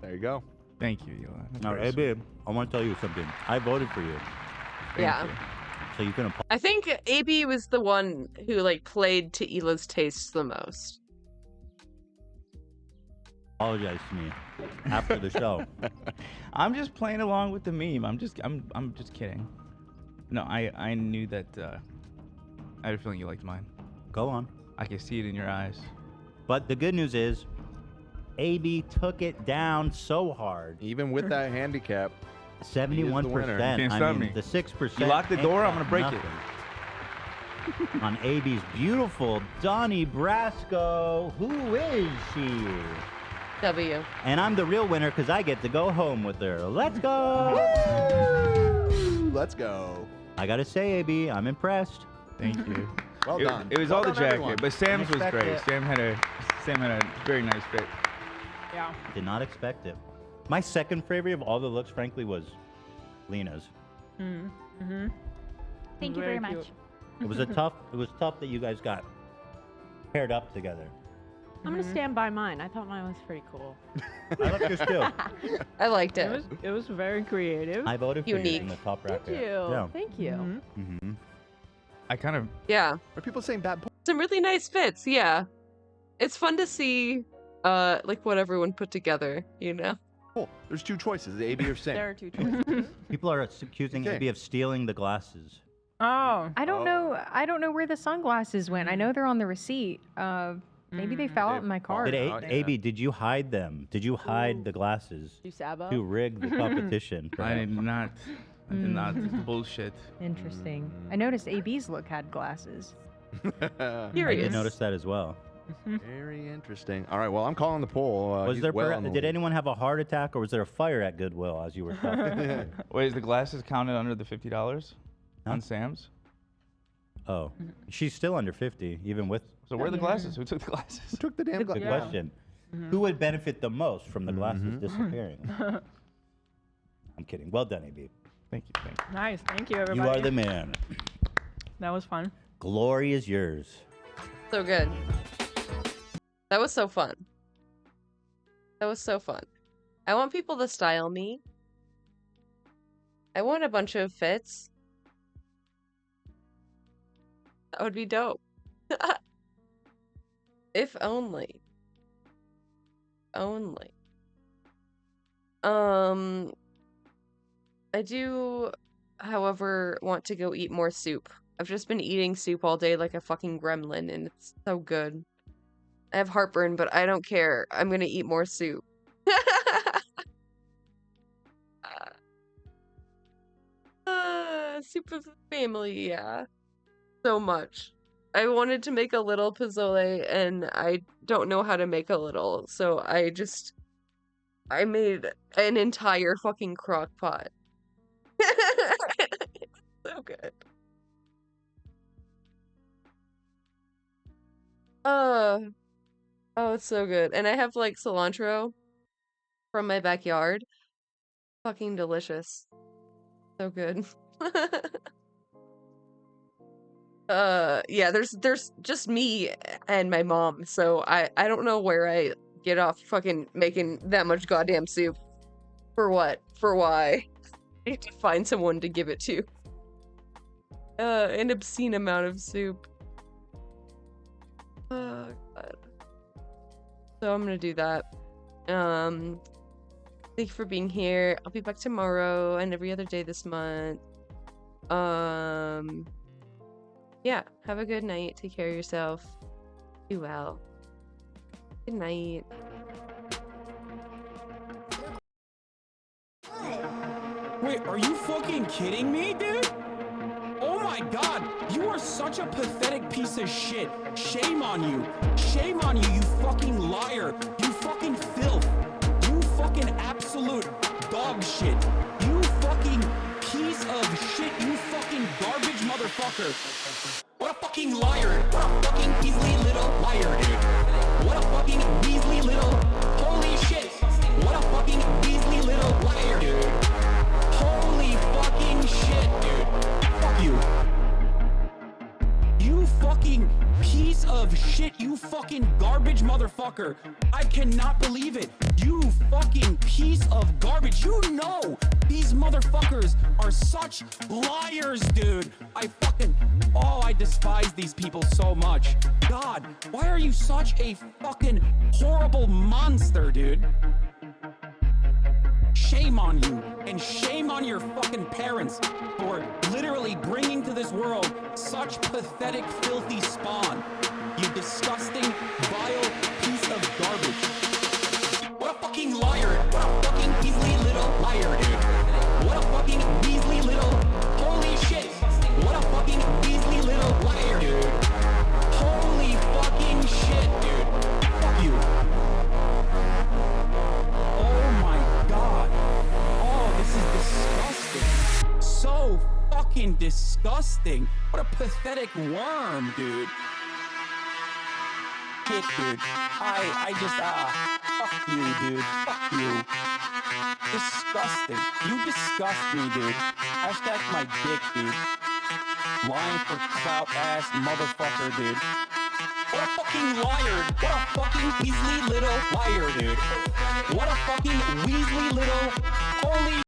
There you go. Thank you, Ela. That's Now, very AB, I want to tell you something. I voted for you. Yeah. So you can I think AB was the one who played to Ela's tastes the most. apologize to me after the show. I'm just playing along with the meme. I'm just kidding. No, I knew that. I had a feeling you liked mine. Go on. I can see it in your eyes. But the good news is, AB took it down so hard. Even with that handicap, 71%. Can't stop me. The 6%. You lock the door, I'm gonna break it. On AB's beautiful Donnie Brasco. Who is she? W. And I'm the real winner because I get to go home with her. Let's go. Let's go. I gotta say, AB, I'm impressed. Thank you. Well done. It was Well all the done, jacket, everyone. but Sam's was Didn't great. expect Sam had a very nice fit. Yeah. Did not expect it. My second favorite of all the looks, frankly, was Lena's. Mm-hmm. Thank you very much. cute. It was tough that you guys got paired up together. I'm gonna stand by mine. I thought mine was pretty cool. I like yours too. I liked it. It was very creative. I voted for you Unique. in the top bracket. Thank you. Yeah. Thank you. Mm-hmm. I kind of. Yeah. Are people saying bad? Some really nice fits. Yeah. It's fun to see, like what everyone put together. You know. Cool. There's two choices: A, B, or C. There are two choices. People are accusing Okay. AB of stealing the glasses. Oh. I don't know. I don't know where the sunglasses went. I know they're on the receipt. Maybe they fell out in my car. Did AB, did you hide them? Did you hide the glasses You Sabo? to rig the competition? I did not. I did not. It's bullshit. Interesting. I noticed AB's look had glasses. I did notice that as well. Very interesting. All right. Well, I'm calling the poll. Was he's there? well on the Did lead. anyone have a heart attack, or was there a fire at Goodwill as you were talking? Wait, is the glasses counted under the $50 on Sam's? Oh, she's still under 50, even with. So where are the glasses? Who took the glasses? Who took the damn Good glasses? question. Who would benefit the most from the glasses disappearing? I'm kidding. Well done, AB. Thank you. Thank you. Nice. Thank you, everybody. You are the man. That was fun. Glory is yours. So good. That was so fun. That was so fun. I want people to style me. I want a bunch of fits. That would be dope. If only. Only. I do, however, want to go eat more soup. I've just been eating soup all day like a fucking gremlin, and it's so good. I have heartburn, but I don't care. I'm gonna eat more soup. Soup of the family, yeah. So much. I wanted to make a little pozole, and I don't know how to make a little, so I made an entire fucking crock pot. It's so good. Oh, it's so good. And I have like cilantro from my backyard. Fucking delicious. So good. Yeah, there's just me and my mom, so I don't know where I get off fucking making that much goddamn soup. For what? For why? I need to find someone to give it to. An obscene amount of soup. Oh god. So I'm gonna do that. Thank you for being here. I'll be back tomorrow and every other day this month. Yeah, have a good night. Take care of yourself. Do well. Good night. Wait, are you fucking kidding me, dude? Oh my god, you are such a pathetic piece of shit. Shame on you. Shame on you, you fucking liar. You fucking filth. You fucking absolute dog shit. You fucking piece of shit. You fucking garbage motherfucker. What a fucking liar. What a fucking measly little liar, dude. What a fucking measly little. Holy shit. What a fucking measly little liar, dude. Holy fucking shit, dude. Fuck you. You fucking piece of shit. You fucking garbage motherfucker. I cannot believe it. You fucking piece of garbage. You know these motherfuckers are such liars, dude. I despise these people so much. God, why are you such a fucking horrible monster, dude? Shame on you, and shame on your fucking parents for literally bringing to this world such pathetic, filthy spawn. You disgusting, vile piece of garbage. What a fucking liar. What a fucking measly little liar, dude. What a fucking measly little, holy shit. What a fucking measly little liar, dude. Holy fucking shit, dude. Fuck you. disgusting. What a pathetic worm, dude. Shit, dude. I just, fuck you, dude. Fuck you. Disgusting. You disgust me, dude. Hashtag my dick, dude. Lying for clout ass motherfucker, dude. What a fucking liar. What a fucking Weasley little liar, dude. What a fucking Weasley little holy